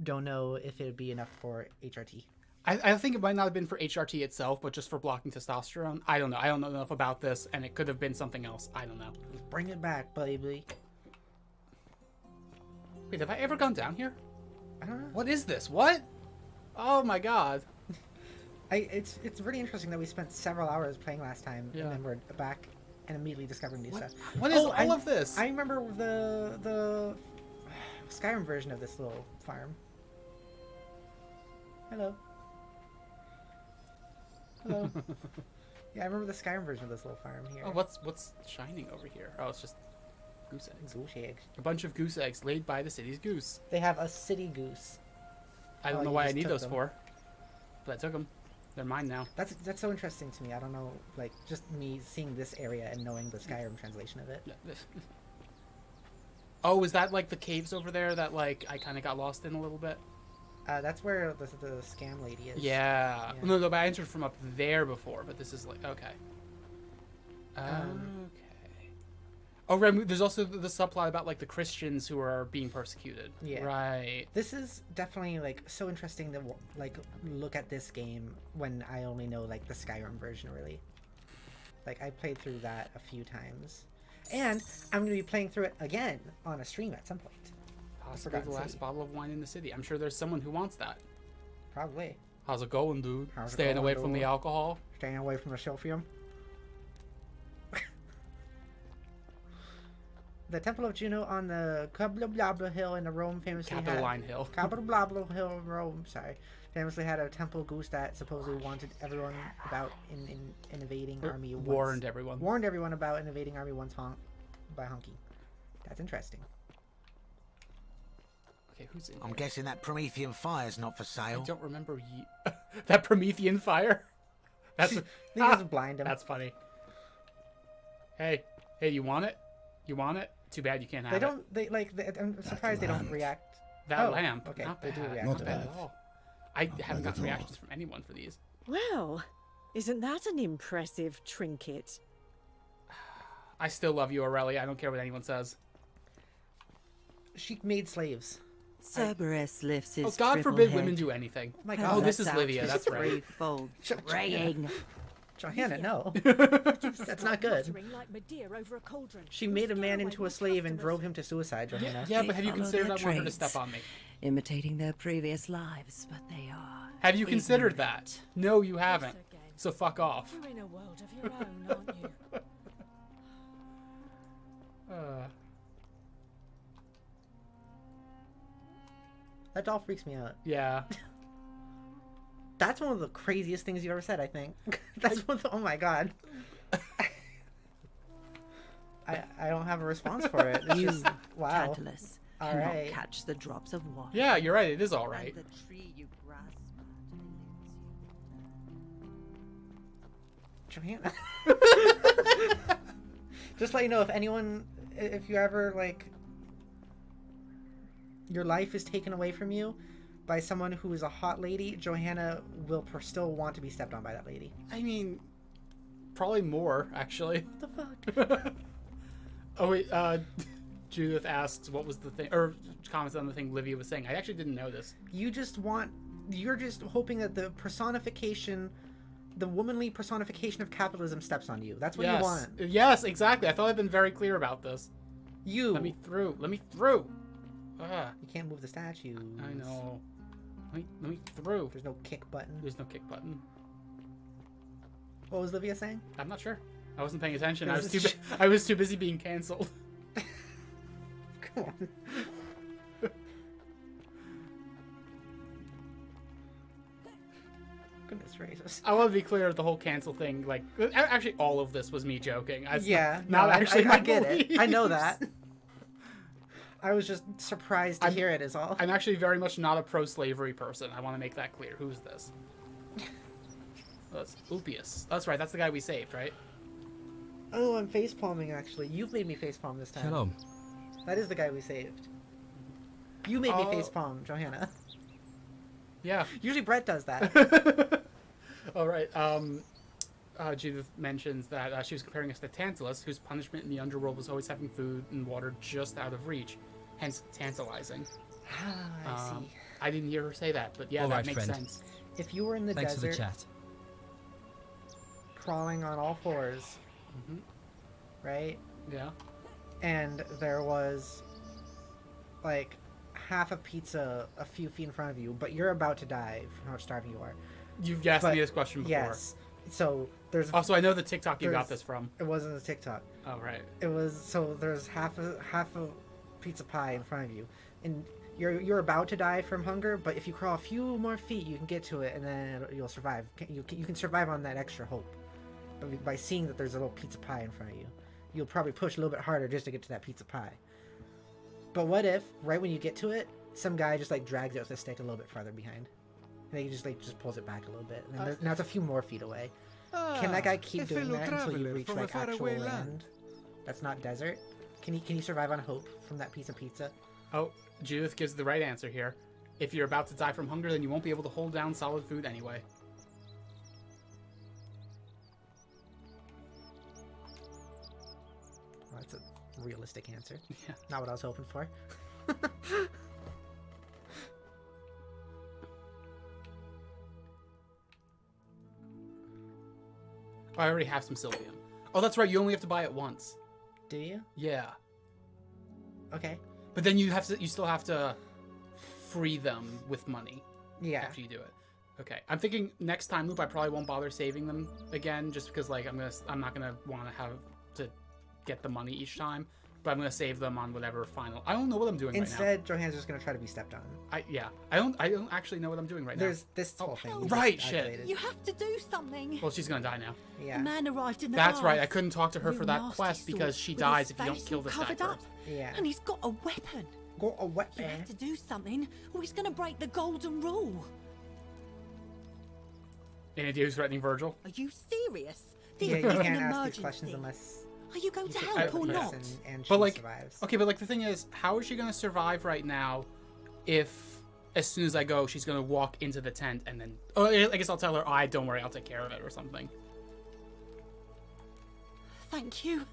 don't know if it would be enough for HRT. I think it might not have been for HRT itself, but just for blocking testosterone. I don't know. I don't know enough about this, and it could have been something else. I don't know. Let's bring it back, baby. Wait, have I ever gone down here? I don't know. What is this? What? Oh my god. It's really interesting that we spent several hours playing last time, Yeah. and then we're back and immediately discovering new What, stuff. what is Oh, all of this? I remember the Skyrim version of this little farm. Hello. Hello. Yeah, I remember the Skyrim version of this little farm here. Oh, what's shining over here? Oh, it's just goose eggs. Goose eggs. A bunch of goose eggs laid by the city's goose. They have a city goose. I don't Oh, know you why I just need took those them. for, but I took them. They're mine now. That's so interesting to me. I don't know, like, just me seeing this area and knowing the Skyrim translation of it. Oh, is that like the caves over there that like I kind of got lost in a little bit? That's where the scam lady is. Yeah. Yeah. No, but I entered from up there before, but this is like okay. Um, Okay. Oh, right. There's also the subplot about like the Christians who are being persecuted. Yeah. Right. This is definitely like so interesting to like look at this game when I only know like the Skyrim version really. Like I played through that a few times, and I'm gonna be playing through it again on a stream at some point. Possibly Forgotten the last City. bottle of wine in the city. I'm sure there's someone who wants that. Probably. How's it going, dude? How's it Staying going, away from the dude? alcohol? Staying away from the silphium. The Temple of Juno on the Cabla Hill in the Rome famously Capitoline Hill. Cabla Hill in Rome, sorry. Famously had a temple goose that supposedly wanted everyone about in invading army once. Warned everyone. Warned everyone about an invading army once by Honky. That's interesting. Okay, who's in I'm here? guessing that Promethean fire's not for I sale. don't remember that Promethean fire. That's They just blind him. that's funny. Hey, you want it? You want it? Too bad you can't have They it. don't. They like. I'm surprised they don't lamp. react. That Oh, lamp. okay, Not they bad. do react Not to bad it. at all. I haven't bad gotten at all. reactions from anyone for these. Well, isn't that an impressive trinket? I still love you, Aurelia. I don't care what anyone says. She made slaves. Cerberus lifts his Oh, God shriveled forbid head women do anything. My and God. Oh, this lets is out Livia. his That's right. threefold braying. Johanna, no. That's not good. Muttering like Medea over a cauldron. She You'll made a scare man away into a my slave and customers. drove him to suicide, Johanna. Yeah, but have you They follow considered I their want her to traits, step on me? imitating their previous lives, but they are. Have you considered that? ignorant. No, you haven't. Yes, again. So fuck off. You're in a world of your own, aren't you? That doll freaks me out. Yeah. That's one of the craziest things you ever said, I think. That's one of the, oh my God. I don't have a response for it. It's You, just, wow. Tantalus, All cannot right. catch the drops of water. Yeah, you're right. It is all And right. the tree you grasp at eludes you. Johanna. Just let you know, if you ever, like, your life is taken away from you by someone who is a hot lady, Johanna will still want to be stepped on by that lady. I mean, probably more, actually. What the fuck? Oh, wait. Judith asks what was the thing, or comments on the thing Livia was saying. I actually didn't know this. You're just hoping that the womanly personification of capitalism steps on you. That's what you want. Yes, exactly. I thought I'd been very clear about this. You. Let me through. Let me through. You can't move the statues. I know. Let me through. There's no kick button. There's no kick button. What was Livia saying? I'm not sure. I wasn't paying attention. It I was was I was too busy being canceled. Come on. Goodness gracious. I want to be clear of the whole cancel thing. Like, actually, all of this was me joking. Yeah, not no, actually. I my get it. I know beliefs. that. I was just surprised to hear it. Is all. I'm actually very much not a pro-slavery person. I want to make that clear. Who's this? That's Upius. That's right. That's the guy we saved, right? Oh, I'm face palming. Actually, you've made me face palm this time. Shalom. That is the guy we saved. You made me Oh. face palm, Johanna. Yeah. Usually Brett does that. All right. Judith mentions that she was comparing us to Tantalus, whose punishment in the underworld was always having food and water just out of reach, hence tantalizing. I see. I didn't hear her say that, but yeah, All that right, makes friend. sense. If you were in the Thanks for the desert, chat. crawling on all fours, Mhm. right? Yeah. And there was like half a pizza a few feet in front of you, but you're about to die from how starving you are. You've asked But- me this question before. Yes. So there's Also, I know the TikTok you got There's- this from. it wasn't a TikTok. Oh, right. It was so there's half a pizza pie in front of you, and you're about to die from hunger. But if you crawl a few more feet, you can get to it, and then you'll survive. You can survive on that extra hope. But by seeing that there's a little pizza pie in front of you, you'll probably push a little bit harder just to get to that pizza pie. But what if right when you get to it, some guy just like drags it with a stick a little bit farther behind, and then he just pulls it back a little bit, and then now it's a few more feet away. Can that guy keep doing that until you reach like actual land? That's not desert. Can you survive on hope from that piece of pizza? Oh, Judith gives the right answer here. If you're about to die from hunger, then you won't be able to hold down solid food anyway. Well, that's a realistic answer. Yeah. Not what I was hoping for. I already have some Sylvium. Oh, that's right. You only have to buy it once. Do you? Yeah. Okay. But then you still have to free them with money Yeah. after you do it. Okay, I'm thinking next time loop I probably won't bother saving them again, just because like I'm not gonna want to have to get the money each time, but I'm gonna save them on whatever final. I don't know what I'm doing Instead, Johanna's just gonna try to be stepped on. right now. I don't actually know what I'm doing right now. There's this whole thing. we right, just shit. activated. You have to do something. Well, she's gonna die now. Yeah. A man arrived in the That's right. I bath. couldn't talk to her Real for that nasty quest because sort, she with dies his if you don't face kill all this guy covered up. first. Yeah. And he's got a weapon. Go a You weapon. have to do something, or he's going to break the golden rule. Any idea who's threatening Virgil? Are you serious? This Yeah, is you an can't ask these emergency. questions unless Are you going you to take help the or not? person and she But like, survives. okay, but like the thing is, how is she gonna survive right now if as soon as I go, she's gonna walk into the tent and then? Oh, I guess I'll tell her, "Oh, don't worry, I'll take care of it" or something. Thank you.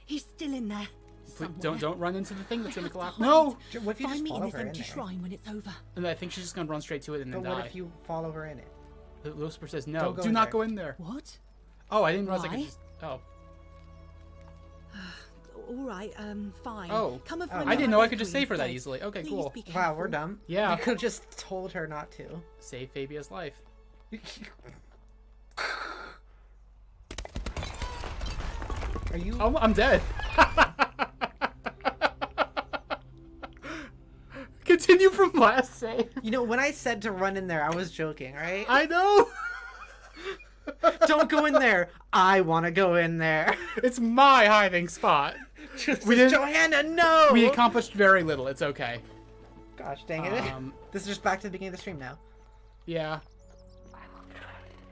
He's still in there. Please, somewhere. don't run into the thing that's gonna I have to collapse. hide. No! What if you Find just me in follow this her in empty there? shrine when it's over. And I think she's just gonna run straight to it and then But die. what if you follow her in it? Lucifer says no. Don't go Do in not there. go in there. What? Oh, I didn't realize I Why? could just. Oh. All right, fine. Oh. Come and Oh. find I me didn't at know my I could just bakery save her that instead. easily. Okay, Please cool. be Wow, careful. we're dumb. Yeah. We could have just told her not to. Save Fabia's life. Are you? Oh, I'm dead. Continue from last save. You know, when I said to run in there, I was joking, right? I know. Don't go in there. I want to go in there. It's my hiding spot. We didn't- Johanna, no. We accomplished very little. It's okay. Gosh dang it. This is just back to the beginning of the stream now. Yeah.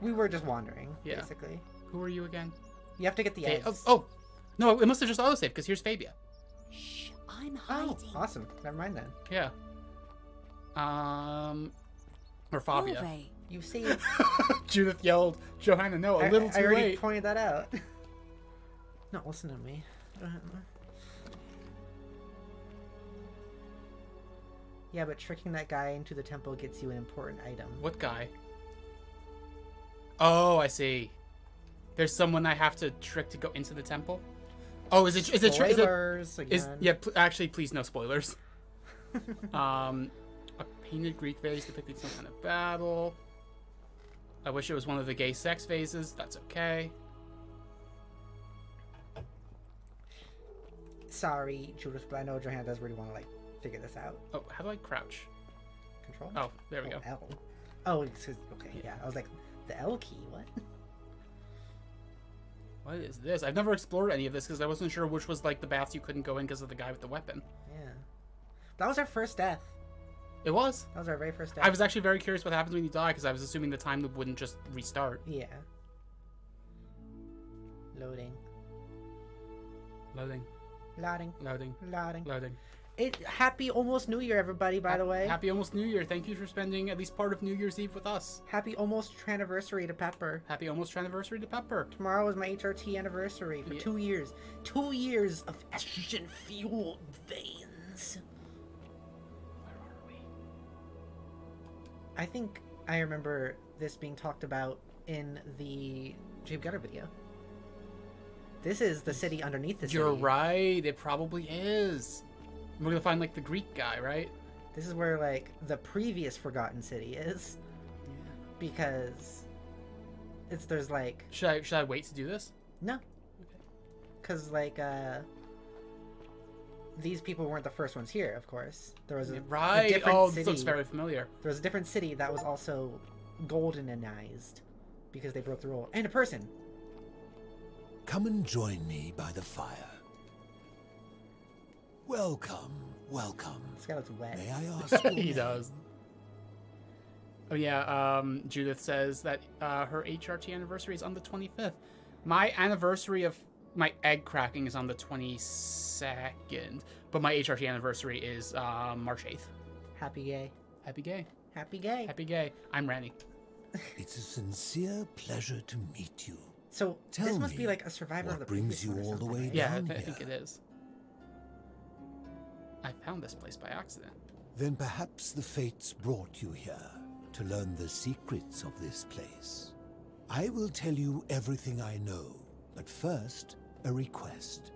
We were just wandering, Yeah. basically. Who are you again? You have to get the eggs. Oh, no, it must have just autosaved because here's Fabia. Shh, I'm Oh, hiding. awesome. Never mind then. Yeah. Or Fabia. Ove. You see, Judith yelled, Johanna, no, a little I too already late. pointed that out. No, listen to me. Yeah, but tricking that guy into the temple gets you an important item. What guy? Oh, I see. There's someone I have to trick to go into the temple. Oh, is it? Spoilers Is again. yeah? Actually, please no spoilers. A painted Greek vase depicting some kind of battle. I wish it was one of the gay sex vases. That's okay. Sorry, Judith, but I know Johanna does really want to figure this out. Oh, how do I crouch? Control. Oh, there we go. L. Oh, it's okay. Yeah, I was like, the L key. What? What is this? I've never explored any of this because I wasn't sure which was the baths you couldn't go in because of the guy with the weapon. Yeah, that was our first death. It was. That was our very first death. I was actually very curious what happens when you die because I was assuming the time loop wouldn't just restart. Yeah. Loading. Loading. Loading. Loading. Loading. Loading. Happy almost New Year, everybody, by the way. Happy almost New Year. Thank you for spending at least part of New Year's Eve with us. Happy almost anniversary to Pepper. Happy almost anniversary to Pepper. Tomorrow is my HRT anniversary for 2 years. 2 years of estrogen-fueled veins. Where are we? I think I remember this being talked about in the Jabe Gutter video. This is the city underneath the city. You're right. It probably is. We're gonna find the Greek guy, right? This is where the previous Forgotten City is. Because there's Should I wait to do this? no. Because these people weren't the first ones here, of course. There was a different Oh, city. this looks very familiar. There was a different city that was also goldenized because they broke the rule. And a person. Come and join me by the fire. Welcome, welcome. This guy looks wet. May I ask your He name? does. Oh yeah, Judith says that her HRT anniversary is on the 25th. My anniversary of my egg cracking is on the 22nd, but my HRT anniversary is March 8th. Happy gay. Happy gay. Happy gay. Happy gay. I'm Randy. It's a sincere pleasure to meet you. So Tell this must be me, a survivor what of the brings previous you one or all the something, way right? Yeah, down I think here? it is. I found this place by accident. Then perhaps the fates brought you here to learn the secrets of this place. I will tell you everything I know, but first, a request.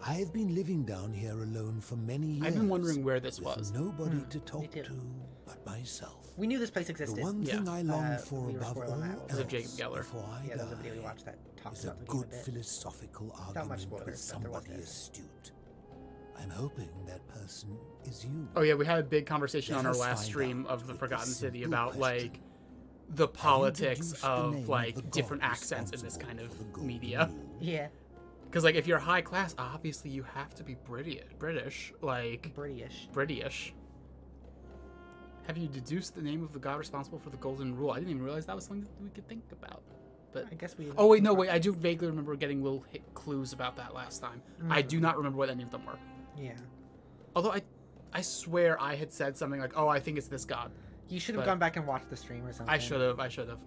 I've been living down here alone for many years. I've been wondering where this with was. nobody to me talk too. to but myself. We knew this place existed. The one thing I long for we were above spoiled on all that. else Because of Jacob Geller. before I Yeah, there's a die video we watched that talks is a about the game a good bit. philosophical Not much argument spoilers, with but there was somebody this. astute. I'm hoping that person is you. Oh yeah, we had a big conversation Let on our us last find stream out of the with Forgotten this City simple about question. like the politics introduced the of name like of the different god accents in this kind of responsible for the media. golden rule. Yeah, Because like if you're high class, obviously you have to be British, like British. Have you deduced the name of the god responsible for the Golden Rule? I didn't even realize that was something that we could think about. But I guess we. oh wait, no wait, I do vaguely remember getting little clues about that last time. I do not remember what any of them were. Yeah. Although I swear I had said something like, "Oh, I think it's this god." You should have But- gone back and watched the stream or something. I should have.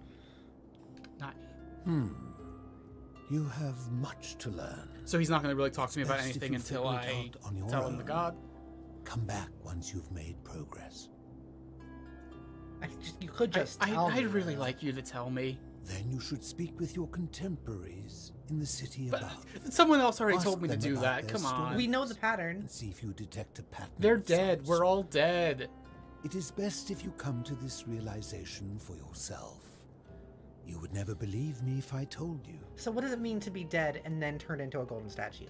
Not. You have much to learn. So he's not going to really talk to me about Best if anything you until figure it I out on your tell him the own. god. Come back once you've made progress. You could just. tell me. I'd really like you to tell me. Then you should speak with your contemporaries in the city But above. someone else already Ask told me to them do about that. their Come on. stories. We know the pattern. And see if you detect a pattern. They're of dead. some We're all sort. dead. It is best if you come to this realization for yourself. You would never believe me if I told you. So what does it mean to be dead and then turn into a golden statue?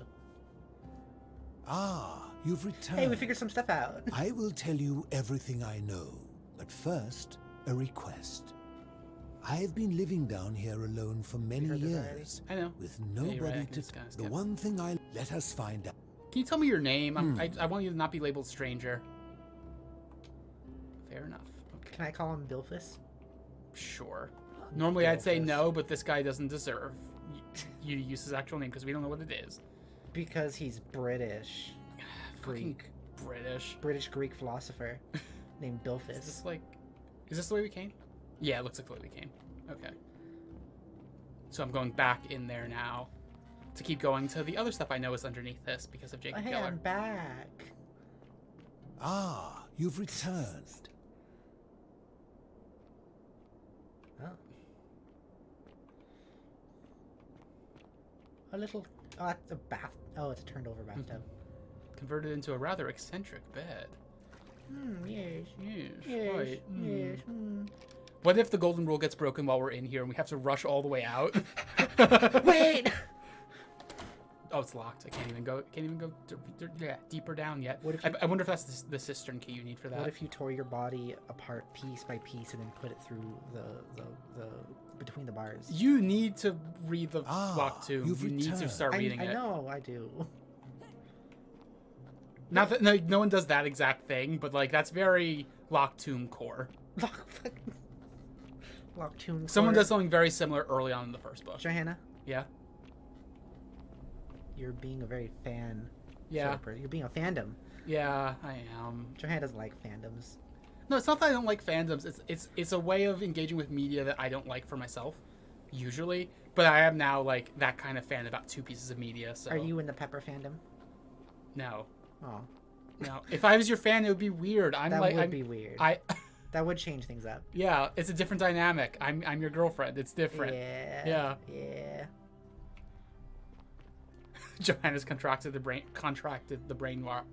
Ah, you've returned. Hey, we figured some stuff out. I will tell you everything I know, but first, a request. I've been living down here alone for many heard this already? years, I know. with you're right, I nobody can to. just kinda The skip. one thing I let us find out. Can you tell me your name? I want you to not be labeled stranger. Fair enough. Okay. Can I call him Bilphus? Sure. Normally I'd say Bilphus. no, but this guy doesn't deserve you to use his actual name because we don't know what it is. Because he's British. Fucking Greek. British. Greek philosopher named Is Bilphus. this like... Is this the way we came? Yeah, it looks like the way we came. Okay. So I'm going back in there now to keep going to the other stuff I know is underneath this because of Jacob Hey, Geller. I'm back. Ah, you've returned. Oh. A little. Oh, that's a bath. Oh, it's a turned over bathtub. Converted into a rather eccentric bed. Yes. Yes, Yes. right. Yes. What if the golden rule gets broken while we're in here and we have to rush all the way out? Wait! Oh, it's locked. I can't even go deeper down yet. What if I wonder if that's the cistern key you need for that. What if you tore your body apart piece by piece and then put it through the between the bars? You need to read the Ah, lock too. you've You need to returned. start reading I it. know, I do. Not that no one does that exact thing, but like that's very Lock Tomb core. Lock Tomb. Someone Core. does something very similar early on in the first book. Johanna, Yeah. you're being a very fan. Yeah. sort of person. You're being a fandom. Yeah, I am. Johanna doesn't like fandoms. No, it's not that I don't like fandoms. It's a way of engaging with media that I don't like for myself, usually. But I am now like that kind of fan about two pieces of media. So Are you in the Pepper fandom? No, Oh, no. If I was your fan, it would be weird. that would be weird. I That would change things up. yeah, it's a different dynamic. I'm your girlfriend. It's different. Yeah. Johanna's contracted the brain rot.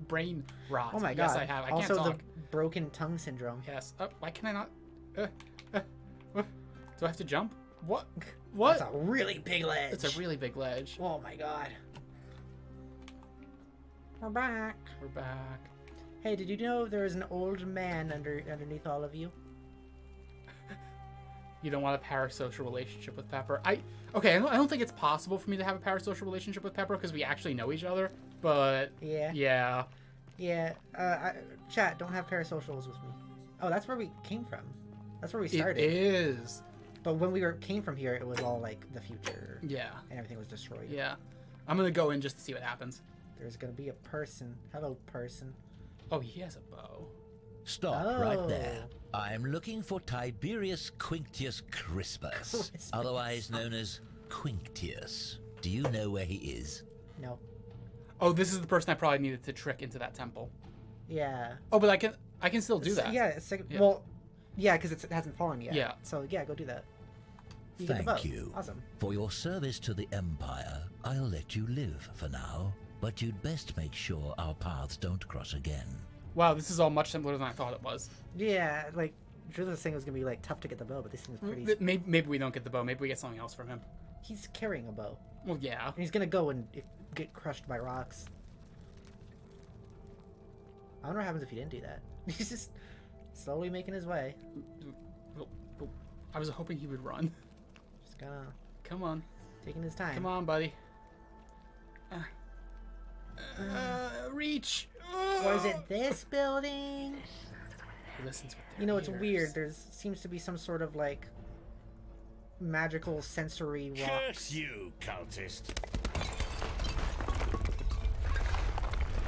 Oh my god. Yes, I have. I can't also, talk. the broken tongue syndrome. Yes. Why can I not? Do I have to jump? What? What? That's a really big ledge. It's a really big ledge. Oh my god. We're back. We're back. Hey, did you know there is an old man underneath all of you? You don't want a parasocial relationship with Pepper. I don't think it's possible for me to have a parasocial relationship with Pepper because we actually know each other. But Yeah. Chat, don't have parasocials with me. Oh, that's where we came from. That's where we started. It is. But when came from here, it was all like the future. Yeah. And everything was destroyed. Yeah. I'm gonna go in just to see what happens. There's gonna be a person. Hello, person. Oh, he has a bow. Stop right there. I'm looking for Tiberius Quinctius Crispus, otherwise known as Quinctius. Do you know where he is? No. Oh, this is the person I probably needed to trick into that temple. Yeah. Oh, but I can still do that. Yeah. Well, yeah, because it hasn't fallen yet. Yeah. So yeah, go do that. You get the Thank bow. you. Awesome. For your service to the Empire, I'll let you live for now, but you'd best make sure our paths don't cross again. Wow, this is all much simpler than I thought it was. Yeah, like I'm sure this thing was gonna be like tough to get the bow, but this thing is pretty. Maybe we don't get the bow. Maybe we get something else from him. He's carrying a bow. Well, yeah. And he's gonna go and get crushed by rocks. I wonder what happens if he didn't do that. He's just slowly making his way. I was hoping he would run. Just gonna. Come on. Taking his time. Come on, buddy. Reach. Was it this building? He listens with their You know, it's ears. weird. There seems to be some sort of like magical sensory rocks. Curse you, cultist.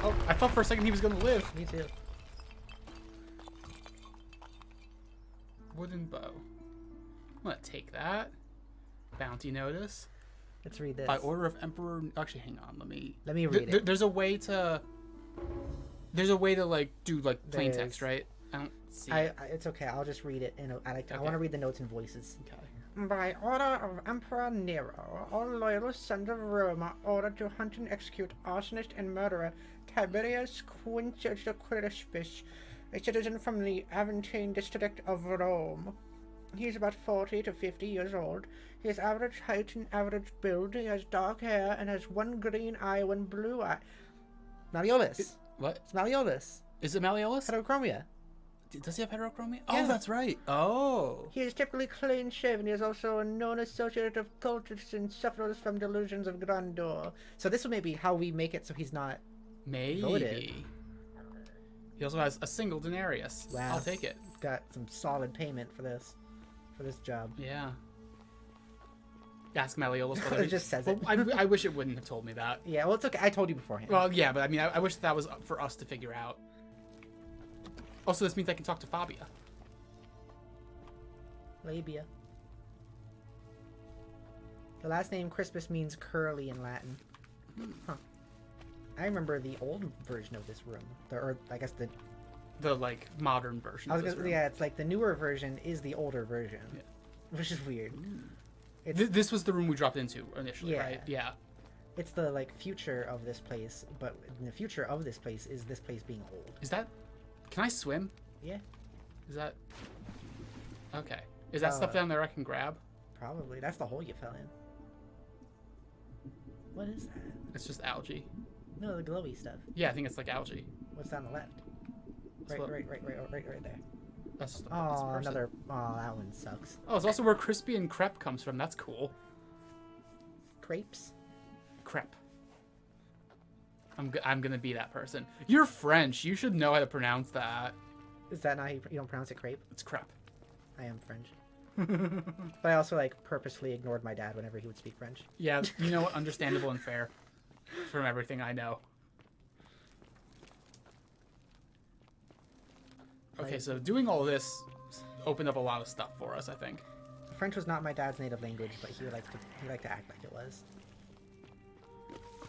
Oh, I thought for a second he was gonna live. Me too. Wooden bow. I'm gonna take that. Bounty notice. Let's read this. By order of Emperor. Actually, hang on. Let me read it. There's a way to. There's a way to like do like plain There text, is. right? I don't see. It's okay. I'll just read it. I Okay. want to read the notes in voices. Okay. By order of Emperor Nero, all loyal sons of Rome are ordered to hunt and execute arsonist and murderer Tiberius Quintius Crispus, a citizen from the Aventine district of Rome. He is about 40 to 50 years old. He has average height and average build. He has dark hair and has one green eye, one blue eye. Malleolus. What? It's Malleolus. Is it Malleolus? Heterochromia. Does he have heterochromia? Yeah. Oh, that's right. Oh. He is typically clean shaven. He is also a known associate of cultists and suffers from delusions of grandeur. So this will maybe how we make it so he's not Maybe. voted. He also has a single denarius. Wow. I'll take it. Got some solid payment for this job. Yeah. Ask Malleolus. It just says it. I wish it wouldn't have told me that. Yeah, well, it's okay. I told you beforehand. Well, yeah, but I mean, I wish that was for us to figure out. Also, this means I can talk to Fabia. Labia. The last name Crispus means curly in Latin. Huh. I remember the old version of this room. Or I guess the like modern version. Yeah, it's like the newer version is the older version, which is weird. This was the room we dropped into initially, Yeah. right? Yeah. It's the like future of this place, but in the future of this place is this place being old. Is that? Can I swim? Yeah. Is that? Okay. Is that stuff down there I can grab? Probably. That's the hole you fell in. What is that? It's just algae. No, the glowy stuff. Yeah, I think it's like algae. What's on the left? It's Right there. That's just Oh, another. Oh, that one sucks. Oh, it's also where crispy and crepe comes from. That's cool. Crepes? Crepe. I'm gonna be that person. You're French. You should know how to pronounce that. Is that not how you don't pronounce it? Crepe? It's crepe. I am French. But I also like purposely ignored my dad whenever he would speak French. Yeah, you know what? Understandable and fair. From everything I know. Okay, so doing all this opened up a lot of stuff for us, I think. French was not my dad's native language, but he liked to act like it was.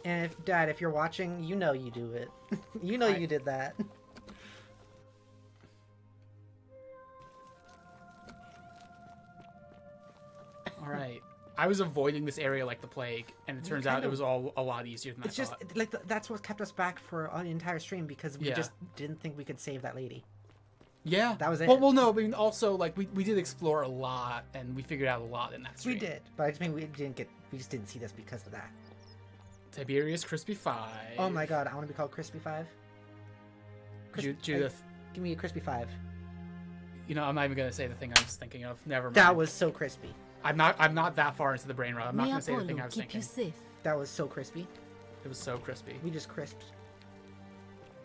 And Dad, if you're watching, you know you do it. You know you did that. All right. I was avoiding this area like the plague, and it turns out it was all a lot easier than I thought. It's just like that's what kept us back for an entire stream because we just didn't think we could save that lady. Yeah, that was it. Well, no, I mean, also like we did explore a lot, and we figured out a lot in that stream. We did, but I just mean we just didn't see this because of that. Tiberius Crispy 5. Oh my god, I want to be called Crispy 5. Judith. Give me a Crispy 5. You know, I'm not even gonna say the thing I was thinking of. Never mind. That was so crispy. I'm not that far into the brain rot. I'm not gonna say the thing I was thinking. That was so crispy. It was so crispy. We just crisped.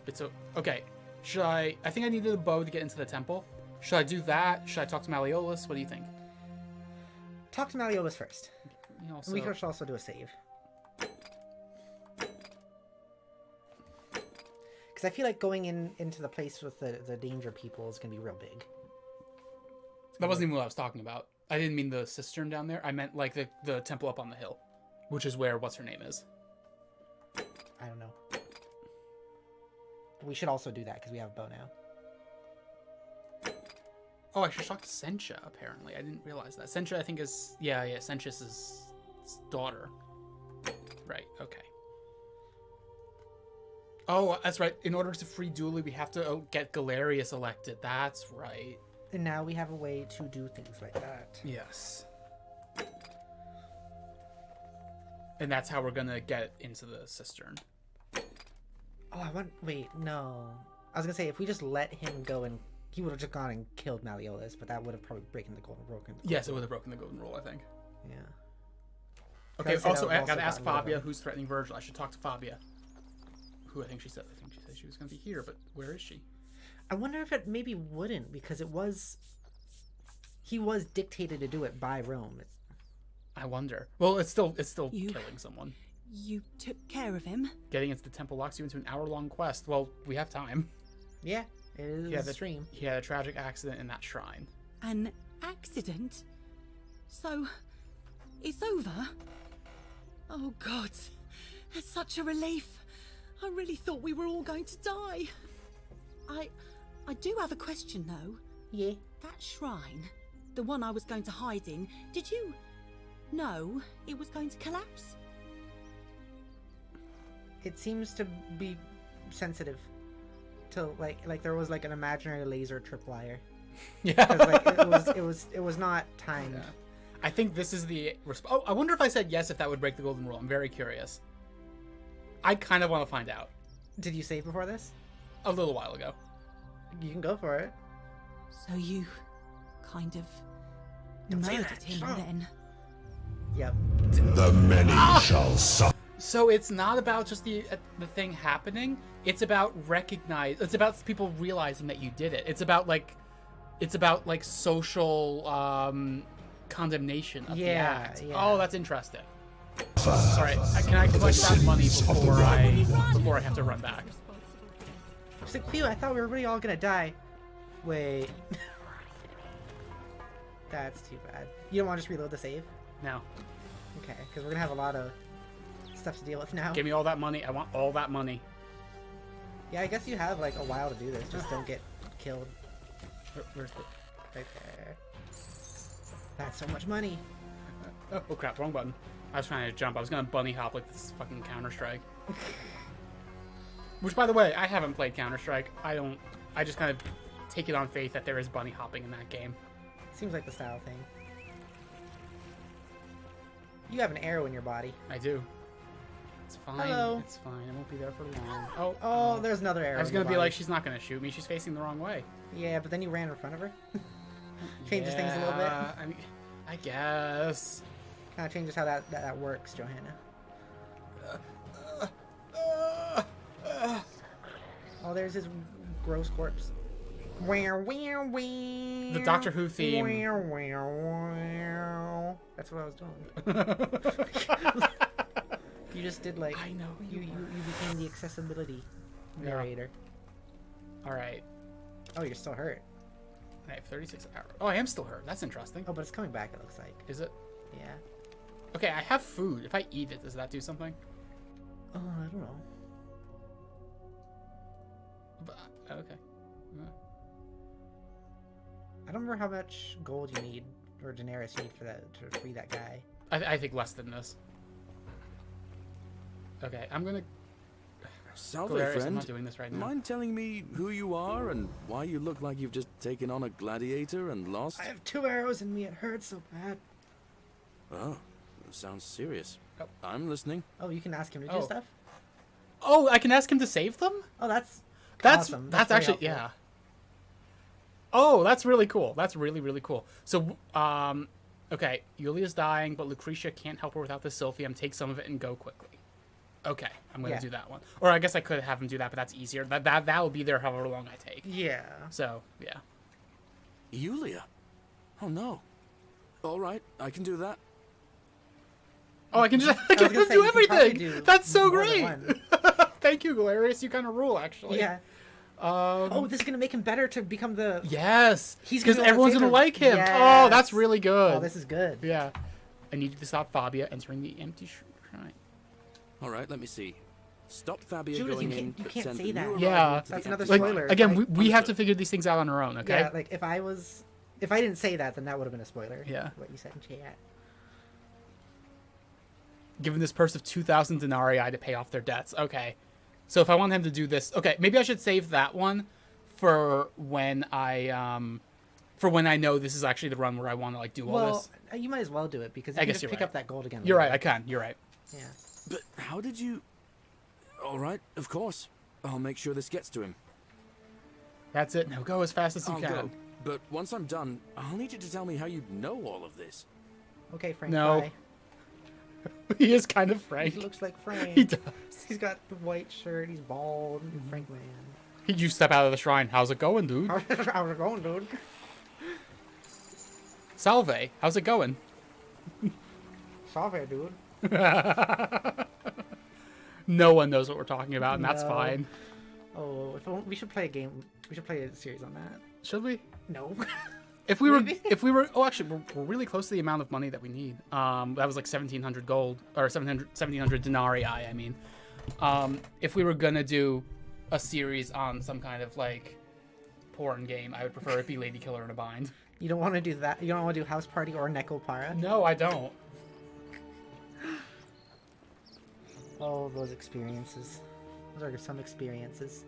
It's okay. Should I think I needed a bow to get into the temple. Should I do that? Should I talk to Malleolus? What do you think? Talk to Malleolus first. Also, we could also do a save. Because I feel like going into the place with the danger people is going to be real big. That wasn't even what I was talking about. I didn't mean the cistern down there. I meant like the temple up on the hill, which is where what's her name is. I don't know. We should also do that because we have a bow now. Oh, I should talk to Sencha, apparently. I didn't realize that. Sencha, I think, is... Yeah, Senchus' daughter. Right, okay. Oh, that's right. In order to free Dooley, we have to get Galerius elected. That's right. And now we have a way to do things like that. Yes. And that's how we're gonna get into the cistern. Oh, wait, no. I was gonna say, if we just let him go and... He would have just gone and killed Malleolus, but that would have probably broken the golden rule. Yes, it would have broken the golden rule, I think. Yeah. Okay, also, I gotta ask Fabia who's threatening Virgil. I should talk to Fabia. Who I think she said she was gonna be here, but where is she? I wonder if it maybe wouldn't, because he was dictated to do it by Rome. I wonder. Well, it's still killing someone. You took care of him? Getting into the temple locks you into an hour-long quest. Well, we have time. Yeah, it is a stream. He had a tragic accident in that shrine. An accident? So, it's over? Oh God, that's such a relief. I really thought we were all going to die. I do have a question though. Yeah? That shrine, the one I was going to hide in, did you know it was going to collapse? It seems to be sensitive to like there was like an imaginary laser tripwire. Yeah. Like it was not timed. Yeah. I think this is the oh, I wonder if I said yes if that would break the golden rule. I'm very curious. I kind of want to find out. Did you save before this? A little while ago. You can go for it. So you kind of murdered him then? Yep. The many shall suffer. So it's not about just the thing happening. It's about It's about people realizing that you did it. It's about like social condemnation of the act. Yeah. Oh, that's interesting. All right, can I collect that money before I have to run back? It's like, phew, I thought we were really all gonna die. Wait. That's too bad. You don't want to just reload the save? No. Okay, because we're gonna have a lot of stuff to deal with now. Give me all that money. I want all that money. Yeah, I guess you have like a while to do this. Just don't get killed. Where's the... Right there. That's so much money. Oh crap, wrong button. I was trying to jump. I was gonna bunny hop like this fucking Counter-Strike. Which, by the way, I haven't played Counter-Strike. I just kind of take it on faith that there is bunny hopping in that game. Seems like the style thing. You have an arrow in your body. I do. It's fine. Hello. It's fine. It won't be there for long. Oh, there's another arrow. I was gonna be like, she's not gonna shoot me. She's facing the wrong way. Yeah, but then you ran in front of her. Changes things a little bit. I mean, I guess. Kind of changes how that works, Johanna. Oh, there's his gross corpse. The Doctor Who theme. That's what I was doing. You just did like... I know. You became the accessibility narrator. All right. Oh, you're still hurt. I have 36 hours. Oh, I am still hurt. That's interesting. Oh, but it's coming back, it looks like. Is it? Yeah. Okay, I have food. If I eat it, does that do something? Oh, I don't know. But, okay. I don't remember how much gold you need, or Daenerys you need for that to free that guy. I think less than this. Okay, I'm gonna... Salve, Galerius, friend. I'm not doing this right now. Mind telling me who you are and why you look like you've just taken on a gladiator and lost? I have 2 arrows in me. It hurts so bad. Oh, sounds serious. Oh. I'm listening. Oh, you can ask him to do stuff? Oh, I can ask him to save them? Oh, that's awesome. That's very actually, helpful. yeah. Oh, that's really cool. That's really, really cool. So, okay, Yulia's dying, but Lucretia can't help her without the Silphium. Take some of it and go quickly. Okay, I'm going to do that one. Or I guess I could have him do that, but that's easier. That will be there however long I take. Yeah. So, yeah. Yulia? Oh, no. All right, I can do that. Oh, I can do everything. That's so great. Thank you, Galerius. You kind of rule, actually. Yeah. Oh, this is gonna make him better to become the... Yes. He's because everyone's gonna like him. Yes. Oh, that's really good. Oh, this is good. Yeah. I need you to stop Fabia entering the empty shrine. All right, let me see. Stop Fabia Judith, going you in. can't say that. Yeah. That's another like, spoiler. Again, we have to figure these things out on our own, okay? Yeah, like if I didn't say that, then that would have been a spoiler. Yeah. What you said in chat. Given this purse of 2,000 denarii to pay off their debts. Okay. So if I want him to do this... Okay, maybe I should save that one for when I... for when I know this is actually the run where I want to like do all this. Well, you might as well do it because you I can guess just you're pick right. up that gold again. You're later. right. I can. You're right. Yeah. But how did you... All right, of course. I'll make sure this gets to him. That's it. Now go as fast as you I'll can. go. But once I'm done, I'll need you to tell me how you know all of this. Okay, Frank. No. Bye. He is kind of Frank. He looks like Frank. He does. He's got the white shirt. He's bald. Frank man. You step out of the shrine. How's it going, dude? How's it going, dude? Salve. How's it going? Salve, dude. No one knows what we're talking about, and that's No. fine. Oh, we should play a game. We should play a series on that. Should we? No. If we were, oh, actually, we're really close to the amount of money that we need. That was like 1,700 gold, or 1,700 denarii, I mean. If we were gonna do a series on some kind of like porn game, I would prefer it be Lady Killer in a Bind. You don't want to do that. You don't want to do House Party or Necopara. No, I don't. Oh, those experiences. Those are some experiences.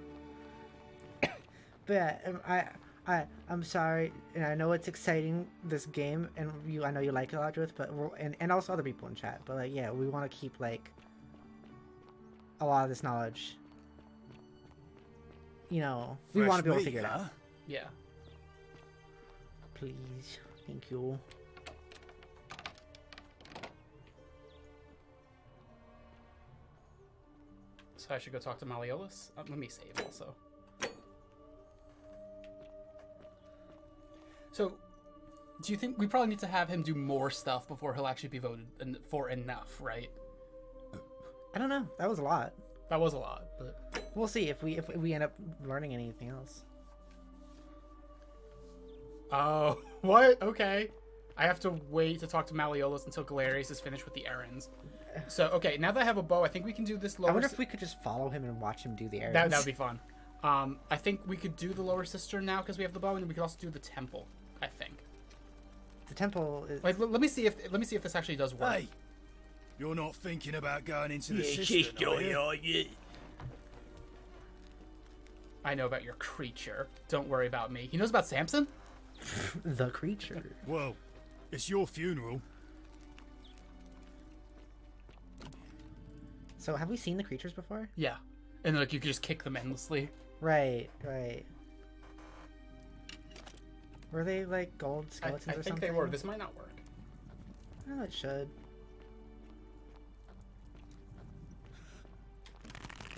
But I'm sorry, and I know it's exciting, this game, and I know you like it a lot, Judith, but and also other people in chat. But like, yeah, we want to keep like a lot of this knowledge. You know, we want to be able to figure it out. Yeah. Please, thank you. So I should go talk to Malleolus? Let me save also. So, do you think we probably need to have him do more stuff before he'll actually be voted for enough, right? I don't know. That was a lot. That was a lot, but we'll see if we end up learning anything else. Oh, what? Okay. I have to wait to talk to Malleolus until Galerius is finished with the errands. So, okay, now that I have a bow, I think we can do this lower... I wonder if we could just follow him and watch him do the errands. That would be fun. I think we could do the lower cistern now because we have the bow, and then we could also do the temple, I think. The temple is... Wait, let me see if this actually does work. Hey, you're not thinking about going into the cistern, are you? I know about your creature. Don't worry about me. He knows about Samson? The creature. Well, it's your funeral. So have we seen the creatures before? Yeah. And like you could just kick them endlessly. Right. Were they like gold skeletons or something? I think they were. This might not work. Oh, it should.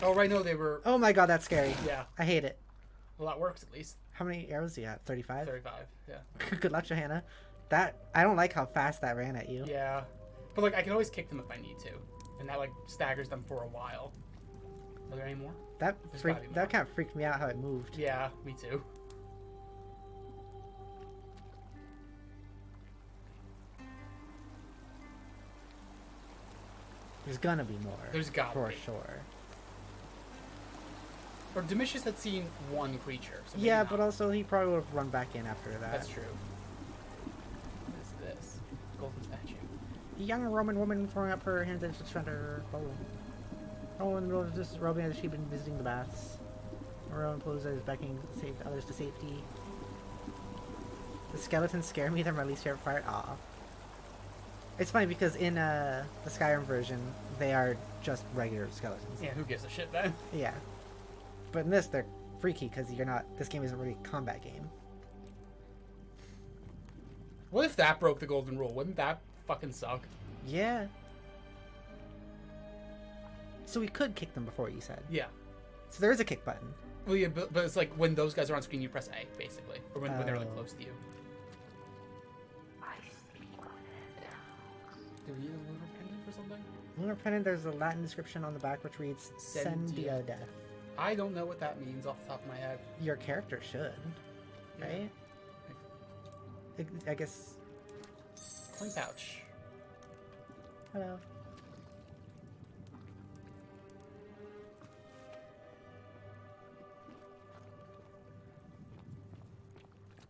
Oh, right, no, they were... Oh my god, that's scary. Yeah. I hate it. Well, that works at least. How many arrows do you have? 35? 35, yeah. Good luck, Johanna. I don't like how fast that ran at you. Yeah. But like, I can always kick them if I need to. And that like staggers them for a while. Are there any more? That kind of freaked me out how it moved. Yeah, me too. There's gonna be more. There's gotta for be. sure. Or Domitius had seen one creature. So Yeah, not. but also he probably would have run back in after that. That's true. What is this? Golden statue. A young Roman woman throwing up her hands at the center. Oh, in the middle of this Roman as she'd been visiting the baths. Roman poses as beckoning others to safety. The skeletons scare me. They're my least favorite part. Aw. It's funny because in the Skyrim version, they are just regular skeletons. Yeah, who gives a shit then? Yeah. But in this, they're freaky because you're not. This game isn't really a combat game. What if that broke the golden rule? Wouldn't that fucking suck? Yeah. So we could kick them before, you said. Yeah. So there is a kick button. Well, yeah, but it's like when those guys are on screen, you press A, basically, or when they're like close to you. Do we need a lunar pendant for something? Lunar pendant. There's a Latin description on the back which reads "Sendia Death." I don't know what that means off the top of my head. Your character should, right? I guess. Coin pouch. Hello.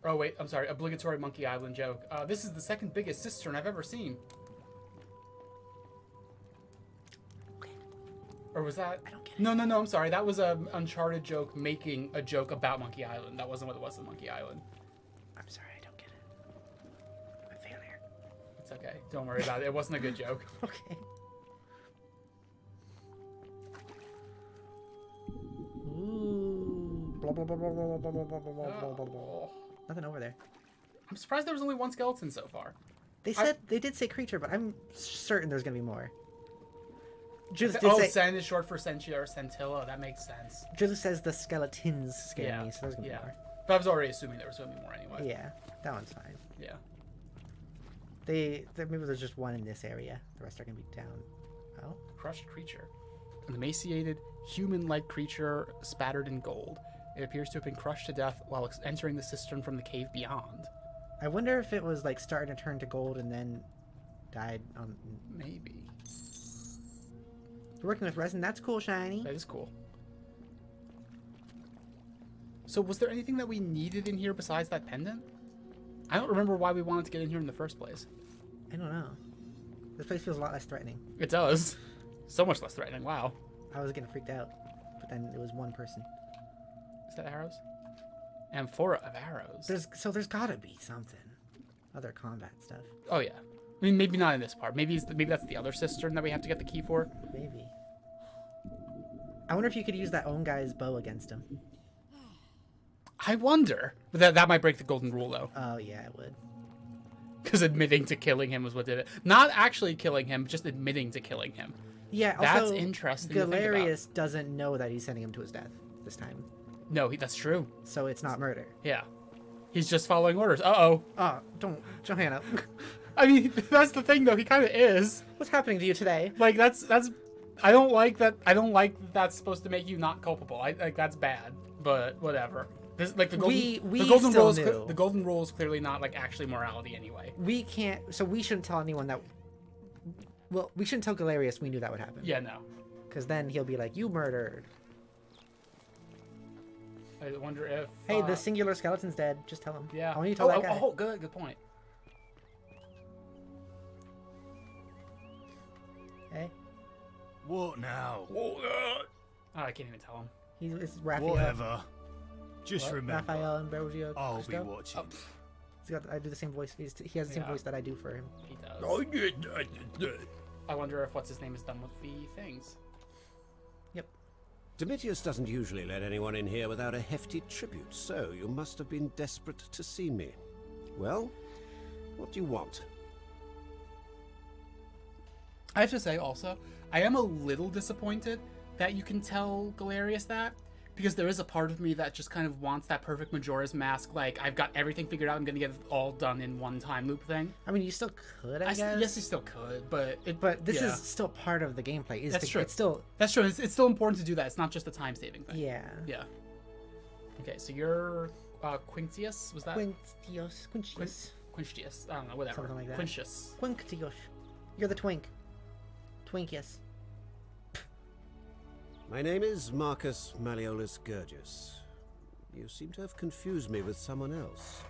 Oh wait, I'm sorry. Obligatory Monkey Island joke. This is the second biggest cistern I've ever seen. Or was that? I don't get it. No, I'm sorry. That was an Uncharted joke making a joke about Monkey Island. That wasn't what it was in Monkey Island. I'm sorry, I don't get It's okay. Don't worry about it. It wasn't a good joke. Okay. Ooh. Blah, blah, blah, blah, blah, blah, blah, blah, blah, blah, blah. Nothing over there. I'm surprised there was only one skeleton so far. They did say creature, but I'm certain there's gonna be more. Sen is short for Sentia or Scintilla. That makes sense. Jules says the skeletons scare me, so there's gonna be more. But I was already assuming there was gonna be more anyway. Yeah, that one's fine. Yeah. Maybe there's just one in this area. The rest are gonna be down. Oh. Crushed creature. An emaciated, human-like creature spattered in gold. It appears to have been crushed to death while entering the cistern from the cave beyond. I wonder if it was like starting to turn to gold and then died on. Maybe. We're working with resin. That's cool, shiny. That is cool. So was there anything that we needed in here besides that pendant? I don't remember why we wanted to get in here in the first place. I don't know. This place feels a lot less threatening. It does. So much less threatening. Wow. I was getting freaked out, but then it was one person. Is that arrows? Amphora of arrows. There's gotta be something. Other combat stuff. Oh yeah. I mean, maybe not in this part. Maybe that's the other cistern that we have to get the key for. Maybe. I wonder if you could use that own guy's bow against him. I wonder. But that might break the golden rule, though. Oh yeah, it would. Because admitting to killing him was what did it. Not actually killing him, just admitting to killing him. Yeah, that's also, interesting. Galerius doesn't know that he's sending him to his death this time. No, that's true. So it's not murder. Yeah. He's just following orders. Uh-oh. Oh, don't Johanna. I mean, that's the thing, though. He kind of is. What's happening to you today? Like, that's... I don't like that. I don't like that that's supposed to make you not culpable. Like, that's bad. But whatever. This, like, the golden rule is clearly not, like, actually morality anyway. We can't... So we shouldn't tell anyone that... Well, we shouldn't tell Galerius we knew that would happen. Yeah, no. Because then he'll be like, you murdered. I wonder if... Hey, the singular skeleton's dead. Just tell him. Yeah. I want you to tell that guy. Oh, good point. Hey? What now? Oh, I can't even tell him. It's Raphael. Whatever. Just remember. Raphael and Ambrosio. I'll be watching. I do the same voice. He has the same voice that I do for him. He does. I wonder if what's his name is done with the things. Yep. Domitius doesn't usually let anyone in here without a hefty tribute, so you must have been desperate to see me. Well, what do you want? I have to say also, I am a little disappointed that you can tell Galerius that, because there is a part of me that just kind of wants that perfect Majora's Mask, like, I've got everything figured out, I'm gonna get it all done in one time loop thing. I mean, you still could, I guess. Yes, you still could, but... this is still part of the gameplay. That's true. It's still... That's true. It's still important to do that. It's not just a time-saving thing. Yeah. Yeah. Okay, so you're Quinctius, was that? Quinctius. Quinctius. I don't know, whatever. Something like that. Quinctius. Quinctius. You're the twink. Twinkius. My name is Marcus Malleolus Gurgis. You seem to have confused me with someone else.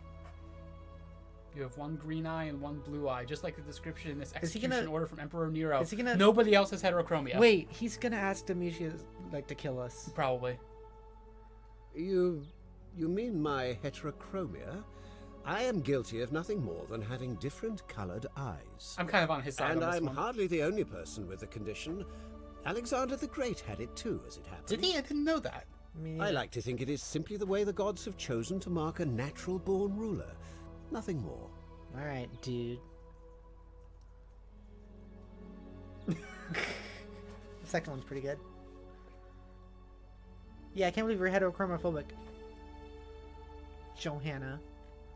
You have one green eye and one blue eye, just like the description in this execution gonna, order from Emperor Nero. Is he gonna... Nobody else has heterochromia. Wait, he's gonna ask Domitius, like, to kill us. Probably. You mean my heterochromia? I am guilty of nothing more than having different colored eyes. I'm kind of on his side and on this I'm one. hardly the only person with the condition. Alexander the Great had it too, as it happened. Did he? I didn't know that. I like to think it is simply the way the gods have chosen to mark a natural-born ruler. Nothing more. All right, dude. The second one's pretty good. Yeah, I can't believe you're heterochromophobic. Johanna.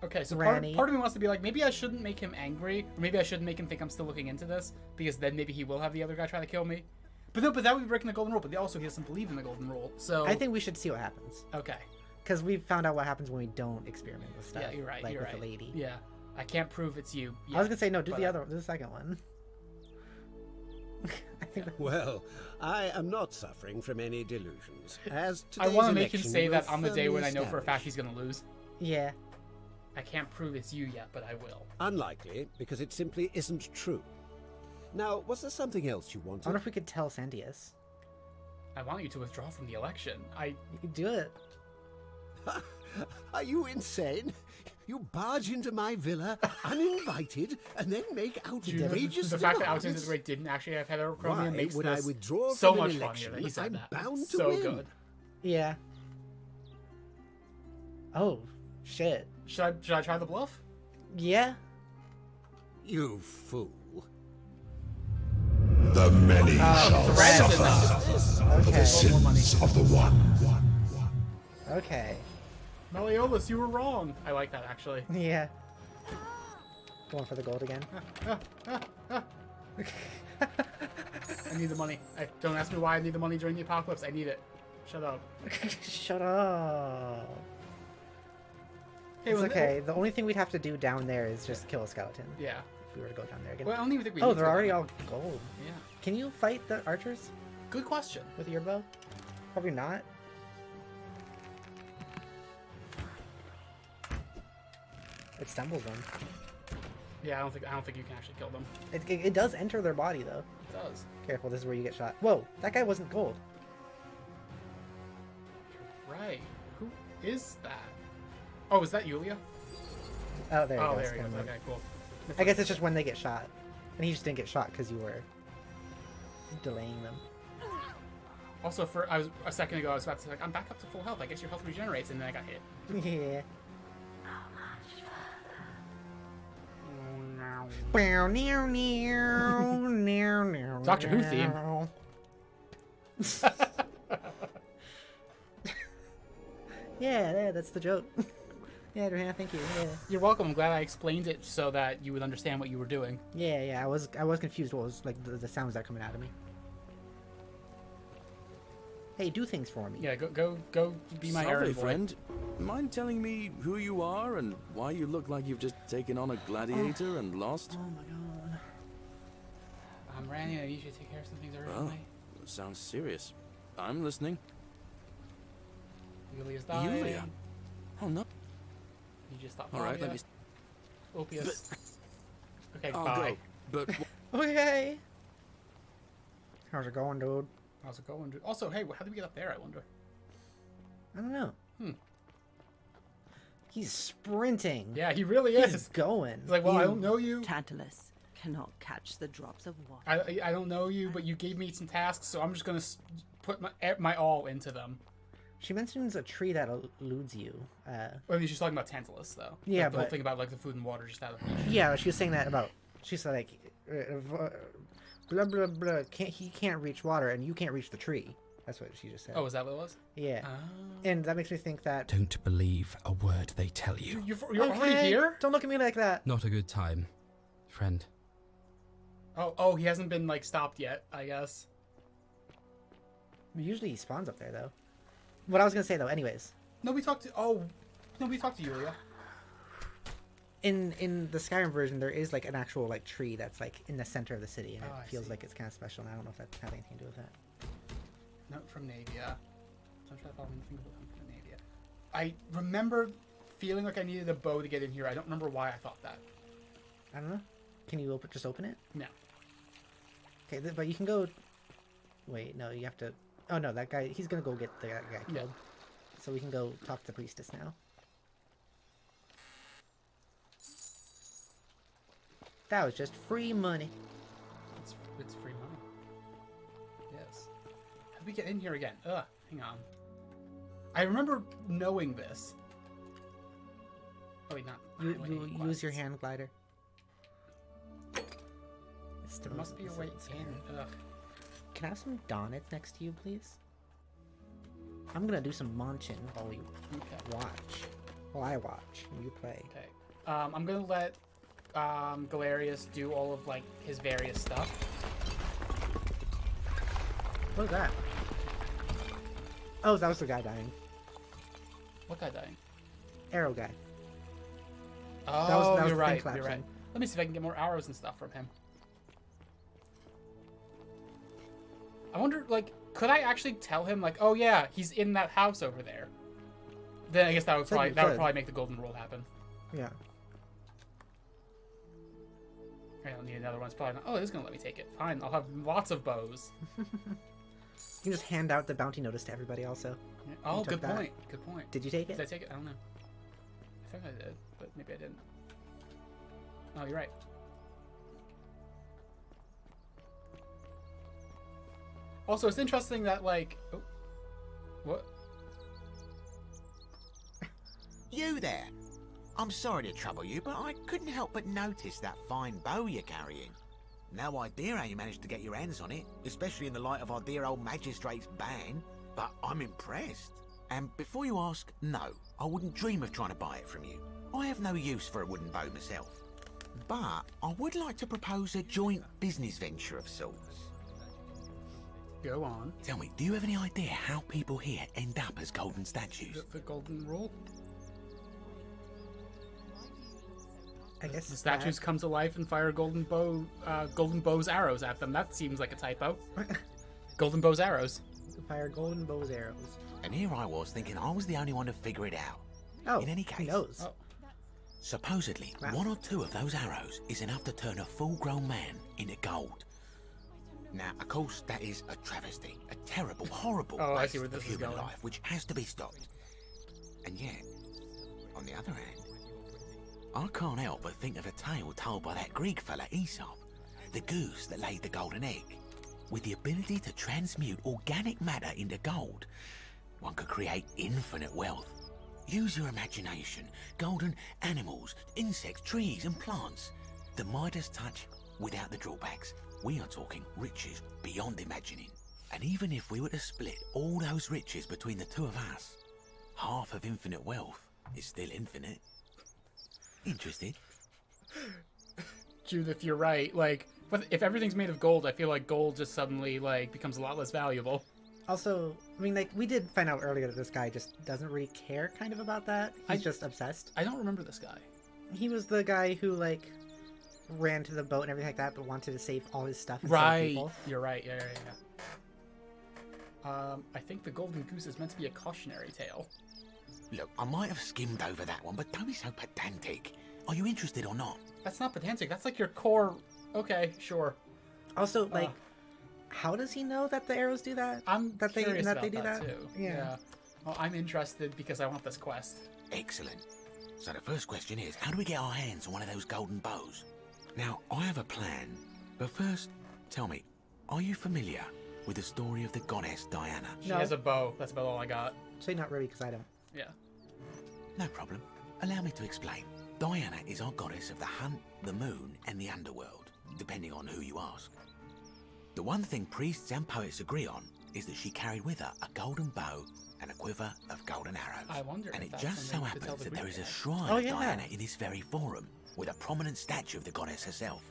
Okay, so part of me wants to be like, maybe I shouldn't make him angry, or maybe I shouldn't make him think I'm still looking into this, because then maybe he will have the other guy try to kill me. But no, but that would be breaking the golden rule, but also he doesn't believe in the golden rule, so... I think we should see what happens. Okay. Because we found out what happens when we don't experiment with stuff. Yeah, you're right, like you're with right. the lady. Yeah. I can't prove it's you yet, I was going to say, no, do the second one. I think Well, I am not suffering from any delusions. As I want to make him election say will that on the day firmly when I know for a establish. fact he's going to lose. Yeah. I can't prove it's you yet, but I will. Unlikely, because it simply isn't true. Now, was there something else you wanted? I wonder if we could tell Sandius. I want you to withdraw from the election. You can do it. Are you insane? You barge into my villa uninvited and then make outrageous The fact that demands? Alexander the Great didn't actually have heterochromia Why makes would this I withdraw so from an much election? funnier that he said I'm that. bound to so win. good. Yeah. Oh, shit. Should I try the bluff? Yeah. You fool. The many shall suffer for Okay. the sins of the one. Okay. Malleolus, you were wrong. I like that, actually. Yeah. Going for the gold again. I need the money. Don't ask me why I need the money during the apocalypse. I need it. Shut up. Shut up. Hey, It's when okay. The only thing we'd have to do down there is just kill a skeleton. Yeah. If we were to go down there again. Well, I don't even think we Oh, need to they're go already down all gold. Yeah. Can you fight the archers Good question. with your bow? Probably not. It stumbles them. Yeah, I don't think you can actually kill them. It does enter their body though. It does. Careful, this is where you get shot. Whoa, that guy wasn't gold. Right. Who is that? Oh, is that Yulia? Oh, there he Oh, goes. there he goes. Never mind. Okay, cool. I guess it's just when they get shot. And he just didn't get shot because you were delaying them. Also, a second ago, I was about to say, like, I'm back up to full health. I guess your health regenerates, and then I got hit. Yeah. Doctor Who theme. Yeah, that's the joke. Yeah, Adriana, thank you. Yeah. You're welcome. I'm glad I explained it so that you would understand what you were doing. Yeah, I was confused what was like the sounds that are coming out of me. Hey, do things for me. Yeah, go be my Sorry, errand boy. friend. Mind telling me who you are and why you look like you've just taken on a gladiator and lost? Oh my god. I'm Randy. I usually take care of some things Well, urgently. sounds serious. I'm listening. Yulia's dying. Yulia? Oh no. You just thought. All right, let me. Opius. Okay, I'll bye. go. But Okay. How's it going, dude? How's it going, dude? Also, hey, how did we get up there? I wonder. I don't know. Hmm. He's sprinting. Yeah, he really is. He's going. He's like, well, I don't know you. Tantalus cannot catch the drops of water. I don't know you, but you gave me some tasks, so I'm just gonna put my all into them. She mentions a tree that eludes you. I mean, she's talking about Tantalus, though. Yeah, like, the whole but thing about like the food and water just out of reach. yeah, she was saying that about. She said like, blah blah blah. He can't reach water, and you can't reach the tree. That's what she just said. Oh, is that what it was? Yeah. Oh. And that makes me think that. Don't believe a word they tell you. You're already here? Don't look at me like that. Not a good time, friend. Oh, he hasn't been like stopped yet, I guess. Usually he spawns up there though. What I was gonna say though, anyways. Nobody talked to Yulia. In the Skyrim version, there is like an actual like tree that's like in the center of the city, and I it feels see. like it's kind of special. And I don't know if that has anything to do with that. Note from Navia. Don't try to follow anything from Navia. I remember feeling like I needed a bow to get in here. I don't remember why I thought that. I don't know. Can you just open it? No. Okay, but you can go. Wait, no, you have to. Oh no, that guy. He's gonna go get the guy killed. Yeah. So we can go talk to the priestess now. That was just free money. It's free money. Yes. How do we get in here again? Ugh, hang on. I remember knowing this. Oh wait, not. You use your hand glider. There must be a way in. Ugh. Can I have some donuts next to you, please? I'm gonna do some munching while we watch. While I watch and you play. Okay. I'm gonna let Galerius do all of like his various stuff. What was that? Oh, that was the guy dying. What guy dying? Arrow guy. Oh, that was you're the thing right. You're collapsing. right. Let me see if I can get more arrows and stuff from him. I wonder, like, could I actually tell him, like, oh yeah, he's in that house over there? Then I guess that would probably make the golden rule happen. Yeah. I don't need another one. It's probably not. Oh, it is gonna let me take it. Fine, I'll have lots of bows. You can just hand out the bounty notice to everybody also. Oh, You took good that. point. Good point. Did you take it? Did I take it? I don't know. think I did, but maybe I didn't. Oh, you're right. Also, it's interesting that, like... Oh, what? You there! I'm sorry to trouble you, but I couldn't help but notice that fine bow you're carrying. No idea how you managed to get your hands on it, especially in the light of our dear old magistrate's ban, but I'm impressed. And before you ask, no, I wouldn't dream of trying to buy it from you. I have no use for a wooden bow myself. But I would like to propose a joint business venture of sorts. Go on. Tell me, do you have any idea how people here end up as golden statues? The golden rule? I guess the statues come to life and fire golden bow's arrows at them. That seems like a typo. Golden bow's arrows. Fire golden bow's arrows. And here I was thinking I was the only one to figure it out. Oh, in any case, he knows. Oh. Supposedly, one or two of those arrows is enough to turn a full-grown man into gold. Now, of course, that is a travesty, a terrible, horrible waste of human life, which has to be stopped. And yet, on the other hand, I can't help but think of a tale told by that Greek fella Aesop, the goose that laid the golden egg. With the ability to transmute organic matter into gold, one could create infinite wealth. Use your imagination. Golden animals, insects, trees and plants. The Midas touch without the drawbacks. We are talking riches beyond imagining. And even if we were to split all those riches between the two of us, half of infinite wealth is still infinite. Interested? Judith, you're right. Like, if everything's made of gold, I feel like gold just suddenly, like, becomes a lot less valuable. Also, I mean, like, we did find out earlier that this guy just doesn't really care kind of about that. He's just obsessed. I don't remember this guy. He was the guy who, like, ran to the boat and everything like that, but wanted to save all his stuff and right. save people. You're right. Yeah. I think the Golden Goose is meant to be a cautionary tale. Look, I might have skimmed over that one, but don't be so pedantic. Are you interested or not? That's not pedantic. That's like your core... Okay, sure. Also, like, how does he know that the arrows do that? I'm curious about they do that too. Yeah. Well, I'm interested because I want this quest. Excellent. So the first question is, how do we get our hands on one of those golden bows? Now, I have a plan, but first, tell me, are you familiar with the story of the goddess Diana? She has a bow. That's about all I got. Say not really, because I don't. Yeah. No problem. Allow me to explain. Diana is our goddess of the hunt, the moon, and the underworld, depending on who you ask. The one thing priests and poets agree on is that she carried with her a golden bow and a quiver of golden arrows. I wonder and if it that's just so something to happens tell the that there is a Greek shrine of Diana in this very forum, with a prominent statue of the goddess herself.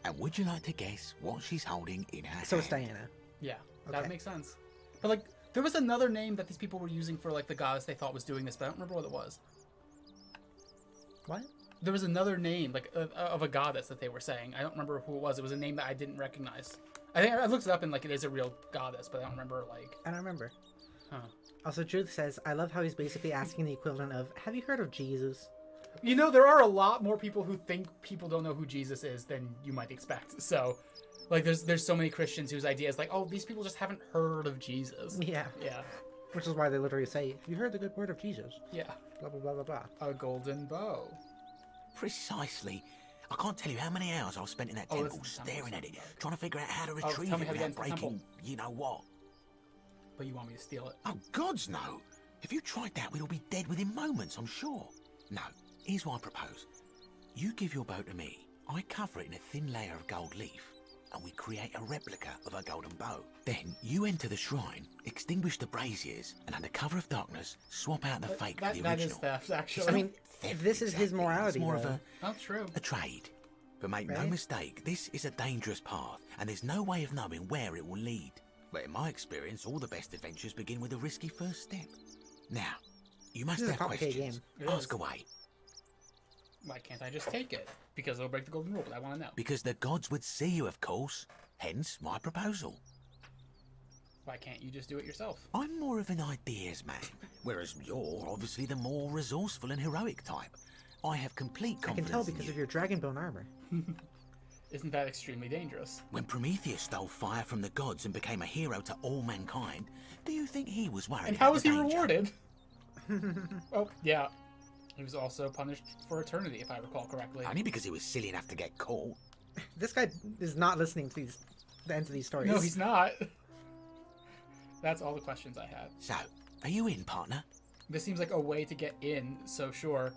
And would you like to guess what she's holding in her hand? So it's Diana. Yeah, that makes sense. But, like, there was another name that these people were using for, like, the goddess they thought was doing this, but I don't remember what it was. What? There was another name, like, of a goddess that they were saying. I don't remember who it was. It was a name that I didn't recognize. I think I looked it up and, like, it is a real goddess, but I don't remember, like... I don't remember. Huh. Also, Judith says, I love how he's basically asking the equivalent of, have you heard of Jesus? You know, there are a lot more people who think people don't know who Jesus is than you might expect. So, like, there's so many Christians whose idea is like, oh, these people just haven't heard of Jesus. Yeah. Yeah. Which is why they literally say, you heard the good word of Jesus. Yeah. Blah, blah, blah, blah, blah. A golden bow. Precisely. I can't tell you how many hours I've spent in that temple staring at it, trying to figure out how to retrieve it without breaking you-know-what. But you want me to steal it? Oh, gods no. If you tried that, we'd all be dead within moments, I'm sure. No, here's what I propose. You give your bow to me, I cover it in a thin layer of gold leaf, and we create a replica of a golden bow. Then you enter the shrine, extinguish the braziers, and under cover of darkness, swap out the fake for the original. That is theft, actually. I mean, this is his morality. It's more of a... That's true. A trade. But make no mistake, this is a dangerous path, and there's no way of knowing where it will lead. But in my experience, all the best adventures begin with a risky first step. Now, you must have questions. Ask away. Why can't I just take it? Because it'll break the golden rule, but I want to know. Because the gods would see you, of course. Hence, my proposal. Why can't you just do it yourself? I'm more of an ideas man, whereas you're obviously the more resourceful and heroic type. I have complete confidence. I can tell because of your dragonbone armor. Isn't that extremely dangerous? When Prometheus stole fire from the gods and became a hero to all mankind, do you think he was worried? And how was he rewarded? Oh, yeah. He was also punished for eternity, if I recall correctly. Only because he was silly enough to get caught. This guy is not listening to the ends of these stories. No, he's not. That's all the questions I had. So, are you in, partner? This seems like a way to get in, so sure.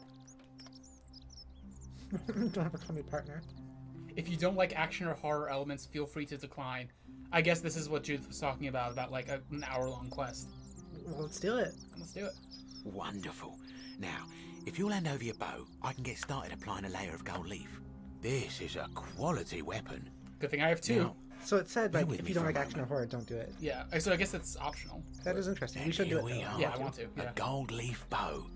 Don't have to call me partner. If you don't like action or horror elements, feel free to decline. I guess this is what Judith was talking about like an hour-long quest. Well, let's do it. Let's do it. Wonderful. Now, if you'll hand over your bow, I can get started applying a layer of gold leaf. This is a quality weapon. Good thing I have two. Now, so it said, like, if you don't like action or horror, don't do it. Yeah, so I guess it's optional. That is interesting. You should do it, though. Yeah, I want to. Yeah. A gold leaf bow.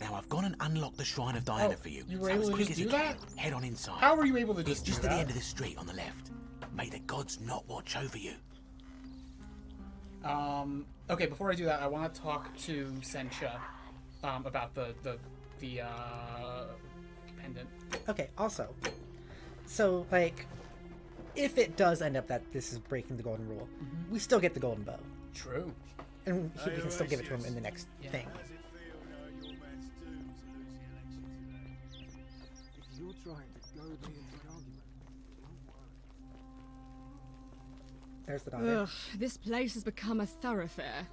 Now I've gone and unlocked the Shrine of Diana for you. You were able to just do that? Head on inside. How were you able to It's just just do at that? the end of the street on the left. May the gods not watch over you. Okay, before I do that, I want to talk to Sencha about the pendant. Okay, also, so, like, if it does end up that this is breaking the golden rule, we still get the golden bow. True. And we can still give it to him in the next thing. You're trying to go me into an argument. There's the daughter. Ugh, this place has become a thoroughfare.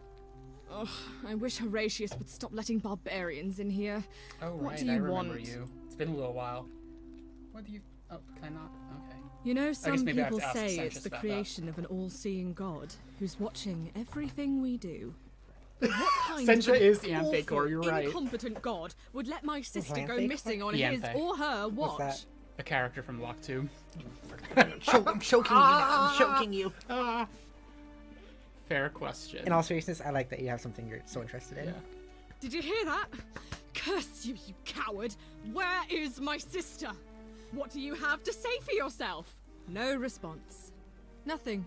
Ugh, I wish Horatius would stop letting barbarians in here. Oh, What right, do you I remember want? you. It's been a little while. What do you... Oh, can I not? Okay. You know, I some guess maybe I have people to ask say Senchus it's the about creation of an all-seeing god who's watching everything we do. But what kind Sencha of is the awful, Anthacor, you're right. incompetent god would let my sister go Anthacor? missing on The his Anthe. or her watch? that? A character from Lock 2. I'm choking you now. I'm choking you. Fair question. In all seriousness, I like that you have something you're so interested in. Yeah. Did you hear that? Curse you, you coward! Where is my sister? What do you have to say for yourself? No response. Nothing.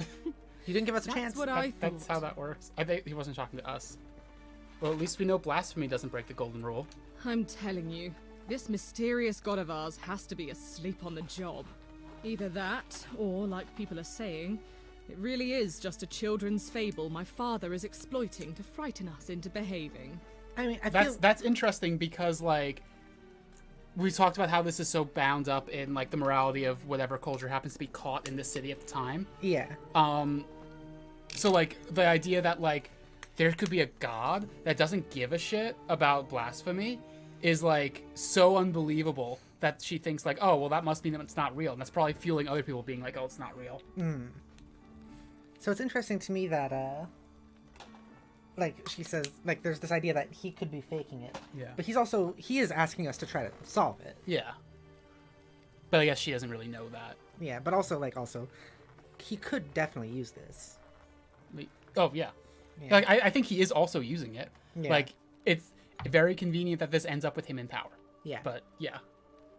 You didn't give us a That's chance. what I thought. That's how that works. I think he wasn't talking to us. Well, at least we know blasphemy doesn't break the golden rule. I'm telling you, this mysterious god of ours has to be asleep on the job. Either that, or, like people are saying, it really is just a children's fable my father is exploiting to frighten us into behaving. I mean, That's interesting because, like, we talked about how this is so bound up in, like, the morality of whatever culture happens to be caught in the city at the time. Yeah. So, like, the idea that, like, there could be a god that doesn't give a shit about blasphemy is, like, so unbelievable that she thinks, like, oh, well, that must mean that it's not real. And that's probably fueling other people being like, oh, it's not real. So it's interesting to me that, like, she says, like, there's this idea that he could be faking it. Yeah. But he is asking us to try to solve it. Yeah. But I guess she doesn't really know that. Yeah, but also, he could definitely use this. Oh, yeah. Yeah. Like, I think he is also using it. Yeah. Like, it's very convenient that this ends up with him in power. Yeah. But, yeah.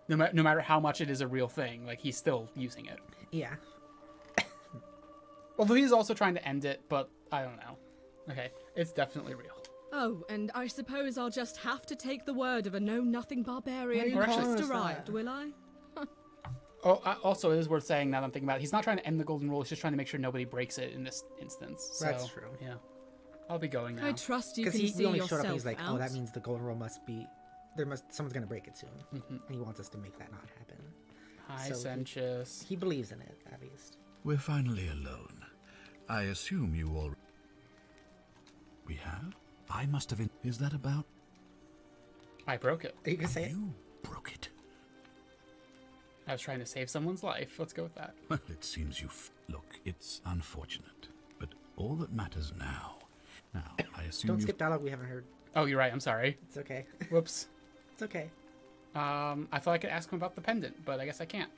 No matter how much it is a real thing, like, he's still using it. Yeah. Although he's also trying to end it, but I don't know. Okay, it's definitely real. Oh, and I suppose I'll just have to take the word of a know-nothing barbarian Why are who you calling just us arrived, that? will I? Oh, also, it is worth saying now that I'm thinking about it, he's not trying to end the golden rule, he's just trying to make sure nobody breaks it in this instance. So, That's true. Yeah. I'll be going now. I trust you can Because see he only yourself showed up and he's like, out. oh, that means the golden rule must be... someone's going to break it soon. And he wants us to make that not happen. Hi, Senchus. He believes in it, at least. We're finally alone. I assume you all... We have? I must have... Is that about... I broke it. Are you going to say it? You broke it. I was trying to save someone's life. Let's go with that. Well, it seems you've... Look, it's unfortunate. But all that matters now... Now, I assume Don't skip dialogue we haven't heard. Oh, you're right. I'm sorry. It's okay. Whoops. It's okay. I thought I could ask him about the pendant, but I guess I can't.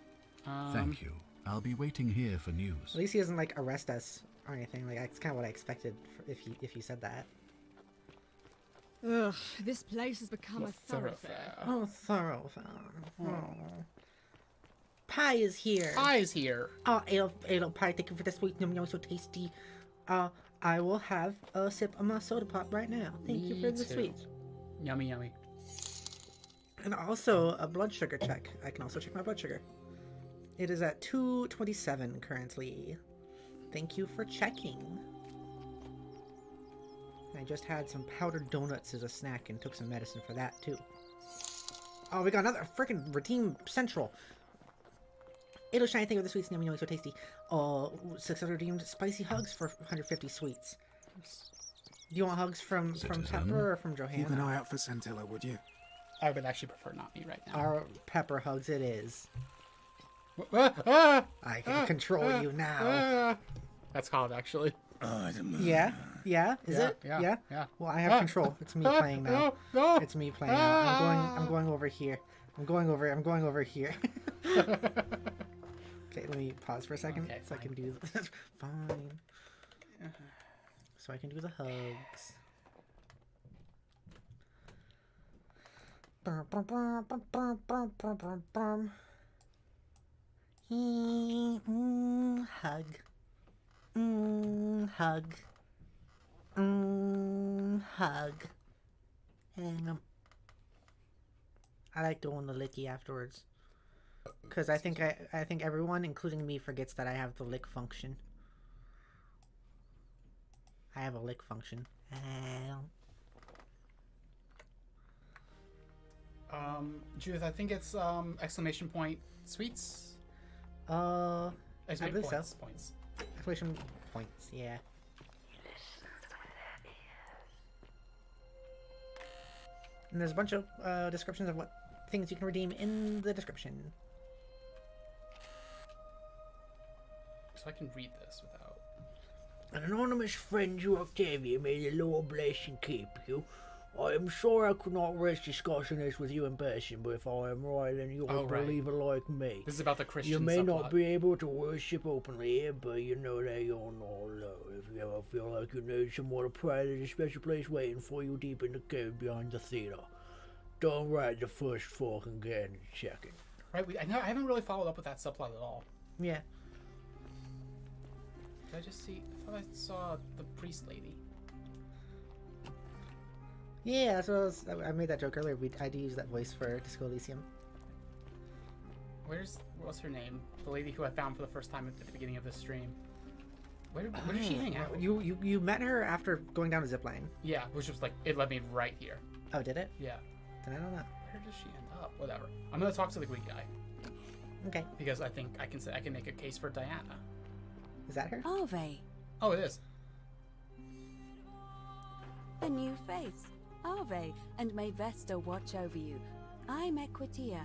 Thank you. I'll be waiting here for news. At least he doesn't, like, arrest us or anything. Like, that's kind of what I expected if he said that. Ugh, this place has become a thoroughfare. Oh, thoroughfare. Oh. Pie is here. Pie is here. Oh, ale pie, thank you for the sweet yum, so tasty. I will have a sip of my soda pop right now. Thank you for the sweet. Yummy, yummy. And also a blood sugar check. I can also check my blood sugar. It is at 227 currently. Thank you for checking. I just had some powdered donuts as a snack and took some medicine for that, too. Oh, we got another freaking Redeem Central. It'll shine thing with the sweets, nyummy, so tasty. 600 redeemed spicy hugs for 150 sweets. Do you want hugs from Pepper or from Johanna? Keep an eye out for Centilla, would you? I would actually prefer not me right now. Our Pepper hugs it is. I can control you now. That's hard, actually. Yeah? Yeah? Is it? Yeah. Well, I have control. It's me playing now. No. It's me playing now. I'm going over here. I'm going over here. Okay, let me pause for a second so I can do this. Fine. So I can do the hugs. Hug. Hug. Hug. And I like doing the licky afterwards. Because I think everyone, including me, forgets that I have the lick function. I have a lick function. Judith, I think it's exclamation point sweets. Exclamation points. Exclamation points, yeah. And there's a bunch of descriptions of what things you can redeem in the description. So I can read this without... An anonymous friend to Octavia, may the Lord bless and keep you. I am sure I could not rest discussing this with you in person, but if I am right, then you are a believer like me. This is about the Christian You may subplot. not be able to worship openly here, but you know that you're not alone. If you ever feel like you need somewhere to pray, there's a special place waiting for you deep in the cave behind the theater. Don't write the first fork and get in the second. Right, I haven't really followed up with that subplot at all. Yeah. Did I just see... I thought I saw the priest lady. Yeah, so I made that joke earlier. I do use that voice for Disco Elysium. What's her name? The lady who I found for the first time at the beginning of this stream. Where did she hang out? You met her after going down a zipline. Yeah, which was like, it led me right here. Oh, did it? Yeah. Then I don't know. Where does she end up? Whatever. I'm gonna talk to the Greek guy. Okay. Because I think I can make a case for Diana. Is that her? Ave. Oh, it is. A new face. Ave, and may Vesta watch over you. I'm Equitia.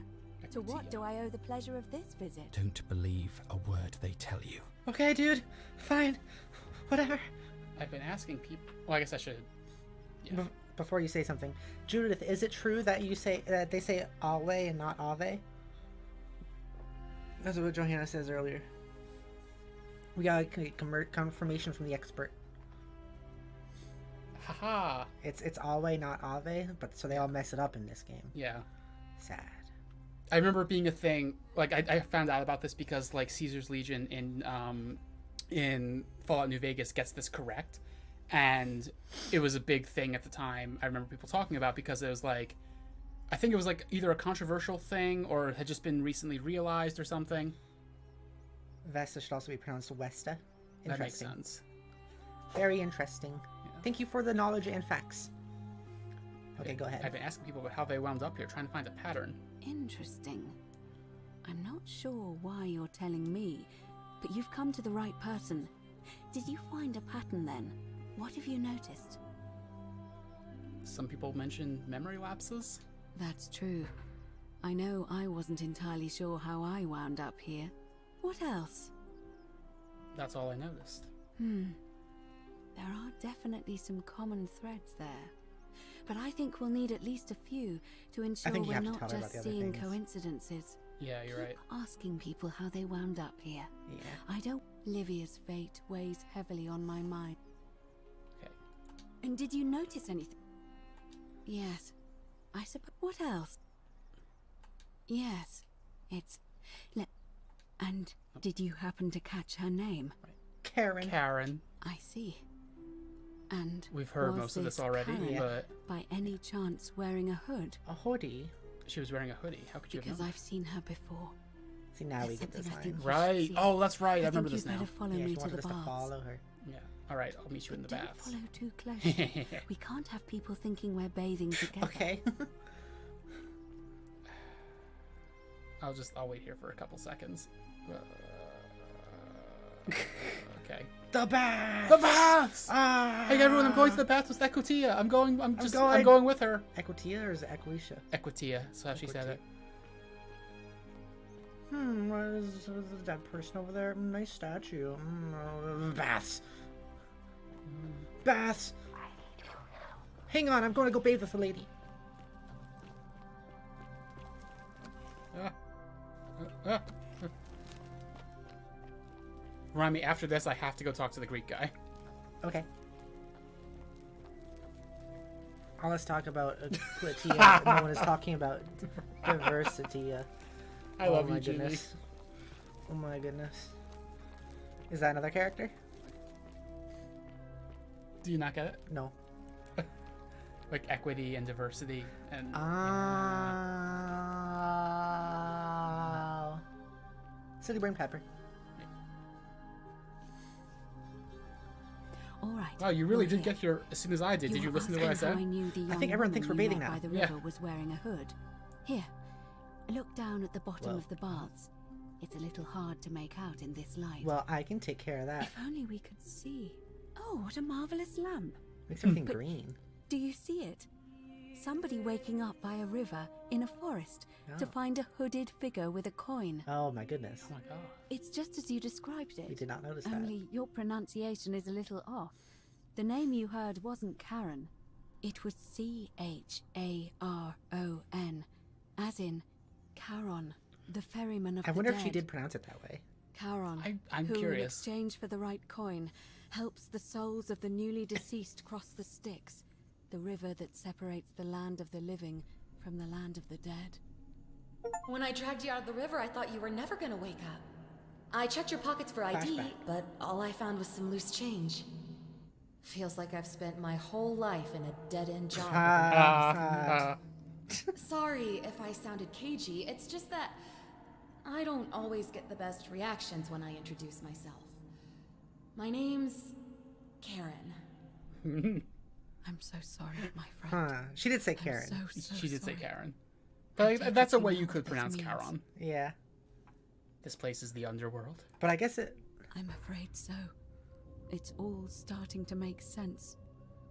To what do I owe the pleasure of this visit? Don't believe a word they tell you. Okay, dude. Fine. Whatever. I've been asking people... Well, I guess I should... Yeah. Before you say something, Judith, is it true that they say Ave and not Ave? That's what Johanna says earlier. We got confirmation from the expert. Haha. It's Ave, not Ave, but so they all mess it up in this game. Yeah. Sad. I remember it being a thing. Like I found out about this because like Caesar's Legion in Fallout New Vegas gets this correct, and it was a big thing at the time. I remember people talking about because it was like, I think it was like either a controversial thing or it had just been recently realized or something. Vesta should also be pronounced Westa. That makes sense. Very interesting. Yeah. Thank you for the knowledge and facts. Okay, go ahead. I've been asking people about how they wound up here, trying to find a pattern. Interesting. I'm not sure why you're telling me, but you've come to the right person. Did you find a pattern then? What have you noticed? Some people mention memory lapses. That's true. I know I wasn't entirely sure how I wound up here. What else? That's all I noticed. There are definitely some common threads there. But I think we'll need at least a few to ensure we're not just seeing coincidences. Yeah, you're right. Keep asking people how they wound up here. Yeah. I don't... Livia's fate weighs heavily on my mind. Okay. And did you notice anything? Yes. I suppose... What else? Yes. It's... And did you happen to catch her name? Karen. Karen. I see. And we've heard most of this already, but by any chance wearing a hood? A hoodie? She was wearing a hoodie. How could you have known? Because I've seen her before. See, now we get this line. Right. Oh, that's right. I remember this now. Follow me to the to baths. follow her. Yeah. All right. I'll meet you in the Don't baths. follow too closely. We can't have people thinking we're bathing together. Okay. I'll wait here for a couple seconds. Okay. The baths. The baths. Ah. Hey everyone, I'm going to the baths with Equitia. I'm going with her. Equitia or is it Equitia? Equitia. That's how she said it. What is that person over there? Nice statue. Baths. Baths. Hang on, I'm going to go bathe with the lady. Remind me, after this, I have to go talk to the Greek guy. Okay. All let's talk about Equitia. No one is talking about diversity. I love you, goodness. Oh my goodness. Is that another character? Do you not get it? No. Like equity and diversity and. City Brain Pepper. All right. Wow, you really did get here as soon as I did. Did you listen to what I said? I think everyone thinks we're bathing now. By the river was wearing a hood. Here, look down at the bottom of the baths. It's a little hard to make out in this light. Well, I can take care of that. If only we could see. Oh, what a marvelous lamp. Makes everything green. Do you see it? Somebody waking up by a river in a forest to find a hooded figure with a coin. Oh my goodness. Oh my god. It's just as you described it. We did not notice that. Only your pronunciation is a little off. The name you heard wasn't Karen. It was Charon, as in Charon, the ferryman of the dead. I wonder if she did pronounce it that way. Charon, I'm who curious. in exchange for the right coin, helps the souls of the newly deceased cross the Styx, the river that separates the land of the living from the land of the dead. When I dragged you out of the river, I thought you were never gonna wake up. I checked your pockets for ID, but all I found was some loose change. Feels like I've spent my whole life in a dead-end job. Sorry if I sounded cagey, it's just that I don't always get the best reactions when I introduce myself. My name's Karen. I'm so sorry, my friend. She did say Karen. She did say Karen. But that's a way you could pronounce Charon. Yeah. This place is the underworld. But I guess it... I'm afraid so. It's all starting to make sense.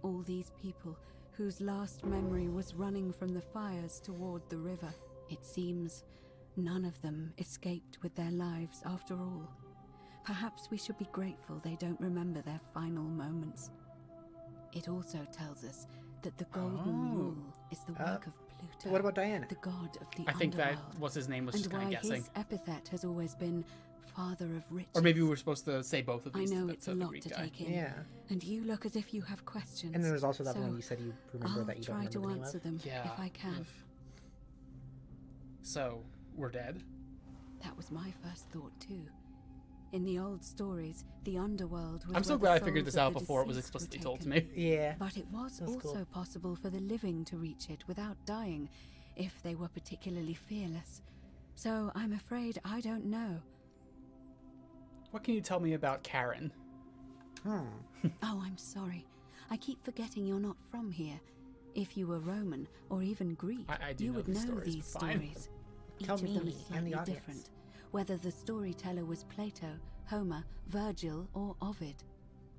All these people whose last memory was running from the fires toward the river. It seems none of them escaped with their lives after all. Perhaps we should be grateful they don't remember their final moments. It also tells us that the Golden Rule is the work of Pluto. What about Diana? The god of the I think that underworld, what's his name was just kind of guessing. And why his epithet has always been Father of Riches. Or maybe we were supposed to say both of these. I know to it's a the lot Greek to guy. take in. Yeah. And you look as if you have questions. And then there's also that so one you said you remember that you don't remember I'll try to the name answer of. them Yeah. if I can. So, we're dead? That was my first thought too. In the old stories, the underworld was I'm so where glad I the figured souls this of out the before it was deceased were explicitly told to taken. me. Yeah. But it was That's also cool. possible for the living to reach it without dying, if they were particularly fearless. So I'm afraid I don't know. What can you tell me about Karen? Oh, I'm sorry. I keep forgetting you're not from here. If you were Roman or even Greek, I do you know would these know stories, these but fine. stories. Each Tell of them me is and slightly the audience. different, whether the storyteller was Plato, Homer, Virgil, or Ovid.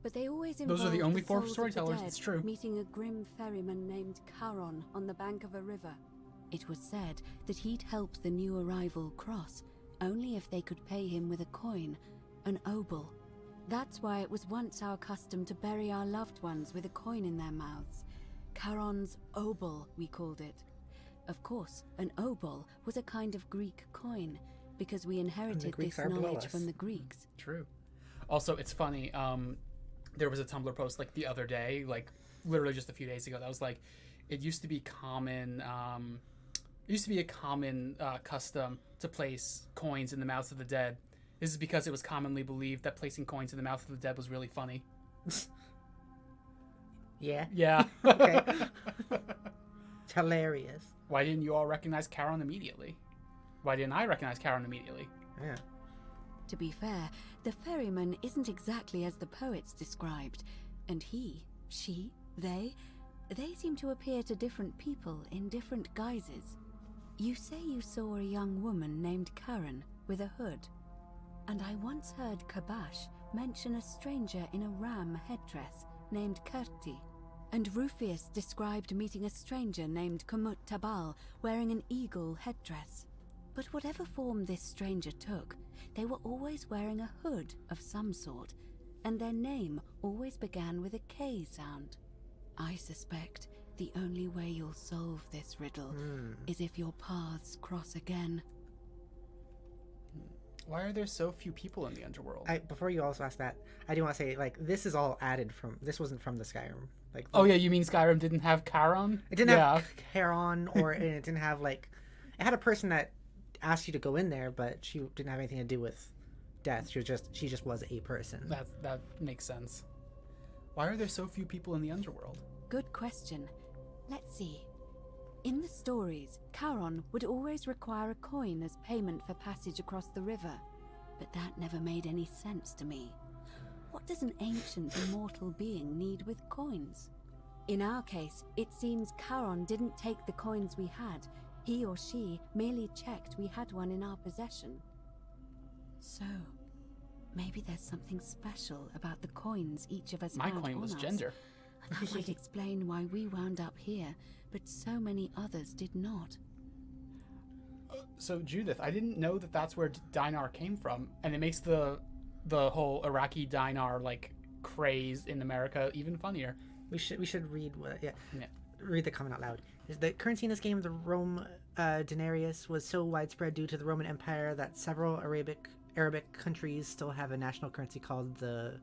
But they always involved Those are the only four souls of the storytellers, dead it's true. meeting a grim ferryman named Charon on the bank of a river. It was said that he'd help the new arrival cross, only if they could pay him with a coin, an obol. That's why it was once our custom to bury our loved ones with a coin in their mouths. Charon's obol, we called it. Of course, an obol was a kind of Greek coin, because we inherited Greeks this are below knowledge us. from the Greeks. True. Also, it's funny. There was a Tumblr post like the other day, like literally just a few days ago. That was like, it used to be common. It used to be a common custom to place coins in the mouths of the dead. This is because it was commonly believed that placing coins in the mouth of the dead was really funny. Yeah. Yeah. Okay. It's hilarious. Why didn't you all recognize Charon immediately? Why didn't I recognize Charon immediately? Yeah. To be fair, the ferryman isn't exactly as the poets described, and he, she, they seem to appear to different people in different guises. You say you saw a young woman named Karen with a hood, and I once heard Kabash mention a stranger in a ram headdress named Kerti, and Rufius described meeting a stranger named Kumut Tabal wearing an eagle headdress. But whatever form this stranger took, they were always wearing a hood of some sort, and their name always began with a K sound. I suspect the only way you'll solve this riddle is if your paths cross again. Why are there so few people in the underworld? Before you also ask that, I do want to say, like, this is all added from... This wasn't from the Skyrim. Like, oh, yeah, you mean Skyrim didn't have Charon? It didn't have Charon, or it didn't have, like... It had a person that asked you to go in there, but she didn't have anything to do with death. She just was a person. That makes sense. Why are there so few people in the underworld? Good question. Let's see. In the stories, Charon would always require a coin as payment for passage across the river, but that never made any sense to me. What does an ancient immortal being need with coins? In our case, it seems Charon didn't take the coins we had. He or she merely checked we had one in our possession. So, maybe there's something special about the coins each of us had on us. My coin was gender. That might explain why we wound up here, but so many others did not. So, Judith, I didn't know that that's where dinar came from, and it makes the whole Iraqi dinar, like, craze in America even funnier. We should read what... Yeah. Read the comment out loud. The currency in this game, the Rome denarius, was so widespread due to the Roman Empire that several Arabic countries still have a national currency called the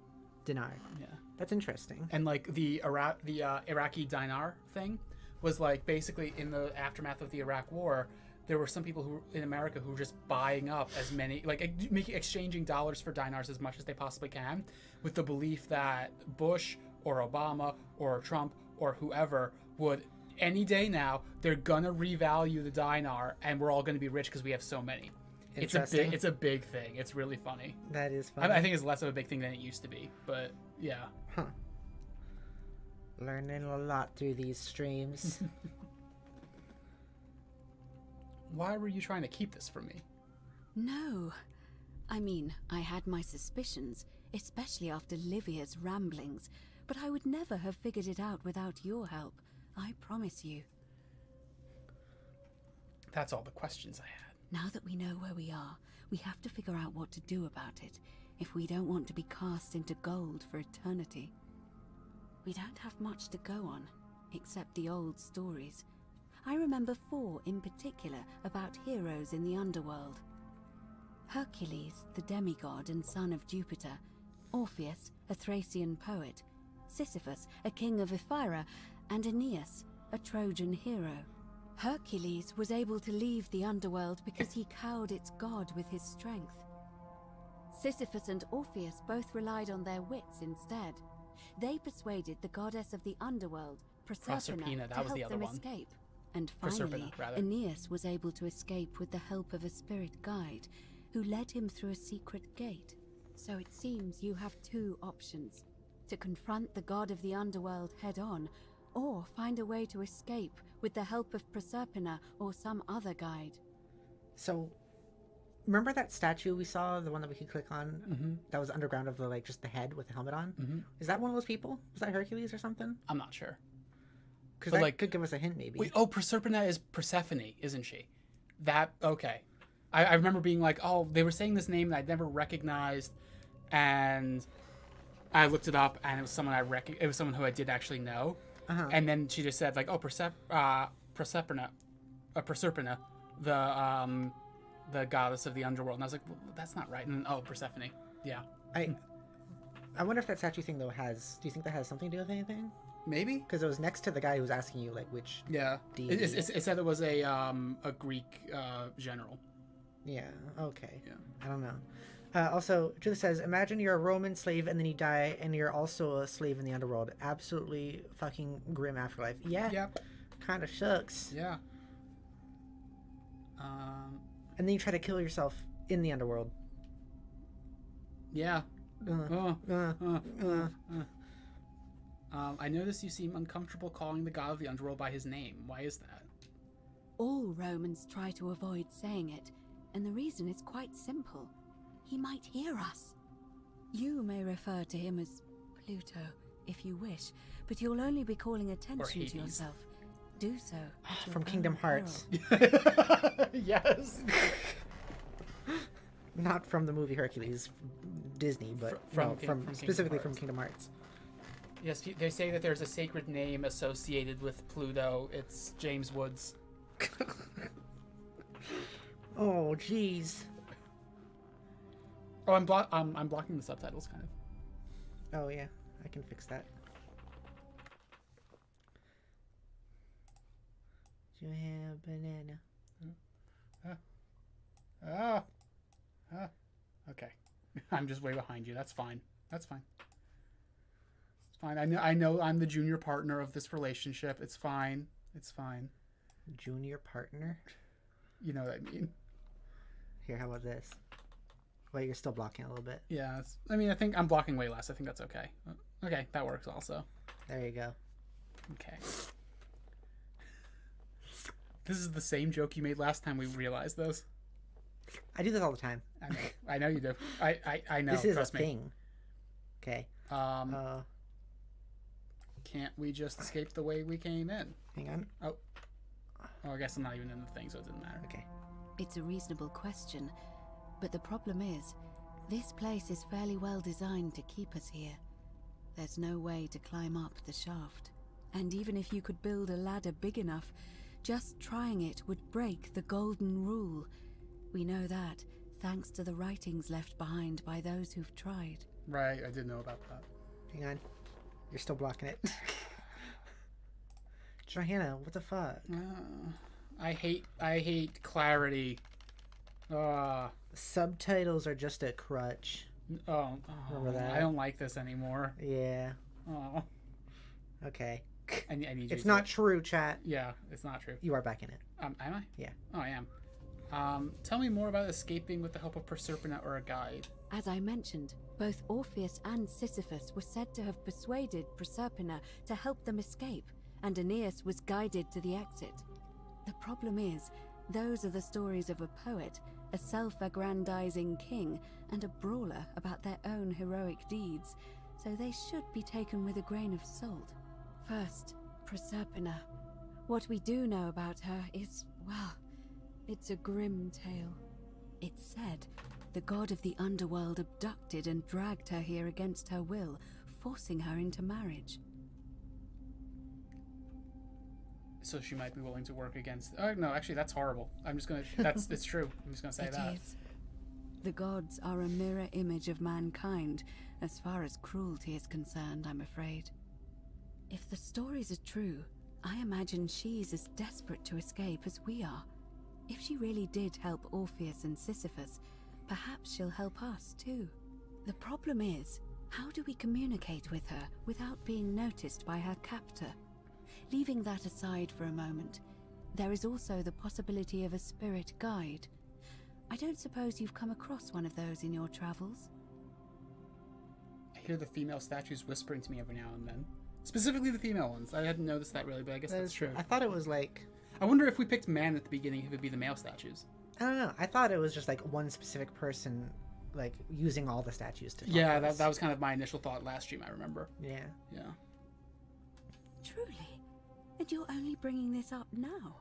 dinar. Yeah, that's interesting. And like the Iraqi dinar thing was like basically in the aftermath of the Iraq War, there were some people who in America who were just buying up as many, like exchanging dollars for dinars as much as they possibly can, with the belief that Bush or Obama or Trump or whoever would, any day now, they're gonna revalue the dinar and we're all gonna be rich because we have so many. It's a big thing. It's really funny. That is funny. I think it's less of a big thing than it used to be, but yeah. Huh. Learning a lot through these streams. Why were you trying to keep this from me? No. I mean, I had my suspicions, especially after Livia's ramblings, but I would never have figured it out without your help. I promise you. That's all the questions I had. Now that we know where we are, we have to figure out what to do about it, if we don't want to be cast into gold for eternity. We don't have much to go on, except the old stories. I remember 4 in particular about heroes in the underworld. Hercules, the demigod and son of Jupiter, Orpheus, a Thracian poet, Sisyphus, a king of Ephyra, and Aeneas, a Trojan hero. Hercules was able to leave the underworld because he cowed its god with his strength. Sisyphus and Orpheus both relied on their wits instead. They persuaded the goddess of the underworld, Proserpina, to help them escape. And finally, Aeneas was able to escape with the help of a spirit guide, who led him through a secret gate. So it seems you have 2 options: to confront the god of the underworld head-on, or find a way to escape with the help of Proserpina or some other guide. So, remember that statue we saw, the one that we could click on, that was underground of the, like, just the head with the helmet on? Is that one of those people? Was that Hercules or something? I'm not sure. Because that could give us a hint, maybe. Wait, Proserpina is Persephone, isn't she? Okay. I remember being like, oh, they were saying this name that I'd never recognized, and I looked it up, and it was someone it was someone who I did actually know. And then she just said, like, oh, Proserpina, the goddess of the underworld. And I was like, well, that's not right. And then, Persephone. Yeah. I wonder if that statue thing, though, do you think that has something to do with anything? Maybe. Because it was next to the guy who was asking you, like, which deity. It said it was a Greek general. Yeah, okay. Yeah. I don't know. Also, Judith says, imagine you're a Roman slave and then you die and you're also a slave in the underworld. Absolutely fucking grim afterlife. Yeah. Yep. Kind of sucks. Yeah. And then you try to kill yourself in the underworld. Yeah. I notice you seem uncomfortable calling the god of the underworld by his name. Why is that? All Romans try to avoid saying it, and the reason is quite simple. He might hear us. You may refer to him as Pluto, if you wish, but you'll only be calling attention to yourself. Do so. From Kingdom Hearts. Yes. Not from the movie Hercules, Disney, but specifically from Kingdom Hearts. Yes, they say that there's a sacred name associated with Pluto. It's James Woods. Oh, jeez. Oh, I'm blocking the subtitles, kind of. Oh yeah, I can fix that. Do you have banana? Okay. I'm just way behind you. That's fine. That's fine. It's fine. I know I'm the junior partner of this relationship. It's fine. It's fine. Junior partner? You know what I mean. Here, how about this? Wait, you're still blocking a little bit. Yeah, I think I'm blocking way less. I think that's okay. Okay, that works also. There you go. Okay. This is the same joke you made last time we realized those. I do this all the time. I know you do. I know. This is trust a me. thing. Okay. Can't we just escape the way we came in? Hang on. Oh, I guess I'm not even in the thing, so it doesn't matter. Okay. It's a reasonable question, but the problem is, this place is fairly well designed to keep us here. There's no way to climb up the shaft. And even if you could build a ladder big enough, just trying it would break the golden rule. We know that, thanks to the writings left behind by those who've tried. Right, I did know about that. Hang on. You're still blocking it. Johanna, what the fuck? I hate clarity. Subtitles are just a crutch. Remember that? I don't like this anymore. Yeah. Oh. Okay. I need you. It's not true, chat. Yeah, it's not true. You are back in it. Am I? Yeah. Oh, I am. Tell me more about escaping with the help of Proserpina or a guide. As I mentioned, both Orpheus and Sisyphus were said to have persuaded Proserpina to help them escape, and Aeneas was guided to the exit. The problem is, those are the stories of a poet, a self-aggrandizing king, and a brawler about their own heroic deeds, so they should be taken with a grain of salt. First, Proserpina. What we do know about her is, well, it's a grim tale. It's said the god of the underworld abducted and dragged her here against her will, forcing her into marriage. So she might be willing to work against... Oh, no, actually, that's horrible. I'm just gonna... It's true. I'm just gonna say that. It is. The gods are a mirror image of mankind, as far as cruelty is concerned, I'm afraid. If the stories are true, I imagine she's as desperate to escape as we are. If she really did help Orpheus and Sisyphus, perhaps she'll help us too. The problem is, how do we communicate with her without being noticed by her captor? Leaving that aside for a moment, there is also the possibility of a spirit guide. I don't suppose you've come across one of those in your travels? I hear the female statues whispering to me every now and then. Specifically the female ones. I hadn't noticed that really, but I guess that's true. I thought it was like... I wonder if we picked man at the beginning, if it would be the male statues. I don't know. I thought it was just like one specific person, like using all the statues to talk Yeah, to us. that was kind of my initial thought last stream, I remember. Yeah. Yeah. Truly? And you're only bringing this up now?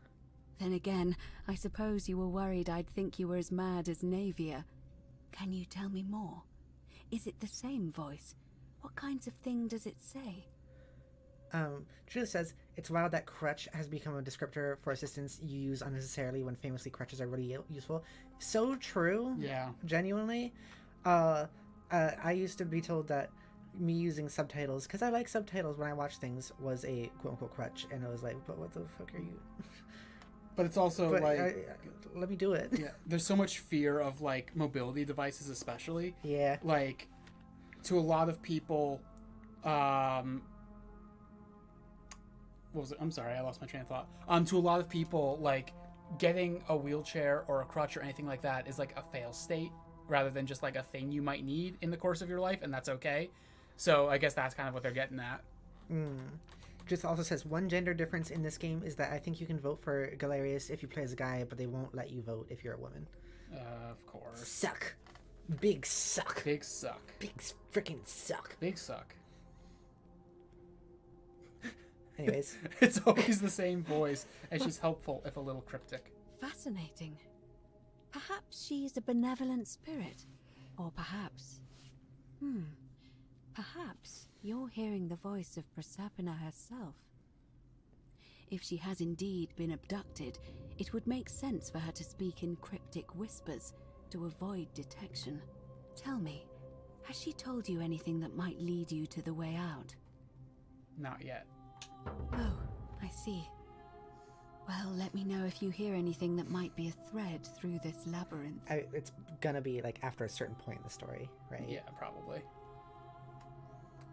Then again, I suppose you were worried I'd think you were as mad as Navia. Can you tell me more? Is it the same voice? What kinds of thing does it say? Julia says, it's wild that crutch has become a descriptor for assistance you use unnecessarily when famously crutches are really useful. So true. Yeah. Genuinely. I used to be told that me using subtitles, because I like subtitles when I watch things, was a quote-unquote crutch, and I was like, but what the fuck are you... But it's also let me do it. Yeah, there's so much fear of like mobility devices, especially. Yeah. Like, to a lot of people, what was it? I'm sorry, I lost my train of thought. To a lot of people, like, getting a wheelchair or a crutch or anything like that is like a fail state rather than just like a thing you might need in the course of your life, and that's okay. So I guess that's kind of what they're getting at. Just also says one gender difference in this game is that I think you can vote for Galerius if you play as a guy, but they won't let you vote if you're a woman. Of course. Suck. Big suck. Big suck. Big freaking suck. Big suck. Anyways. It's always the same voice, and she's helpful if a little cryptic. Fascinating. Perhaps she's a benevolent spirit. Or perhaps... Perhaps you're hearing the voice of Proserpina herself. If she has indeed been abducted, it would make sense for her to speak in cryptic whispers to avoid detection. Tell me, has she told you anything that might lead you to the way out? Not yet. Oh, I see. Well, let me know if you hear anything that might be a thread through this labyrinth. It's gonna be like after a certain point in the story, right? Yeah, probably.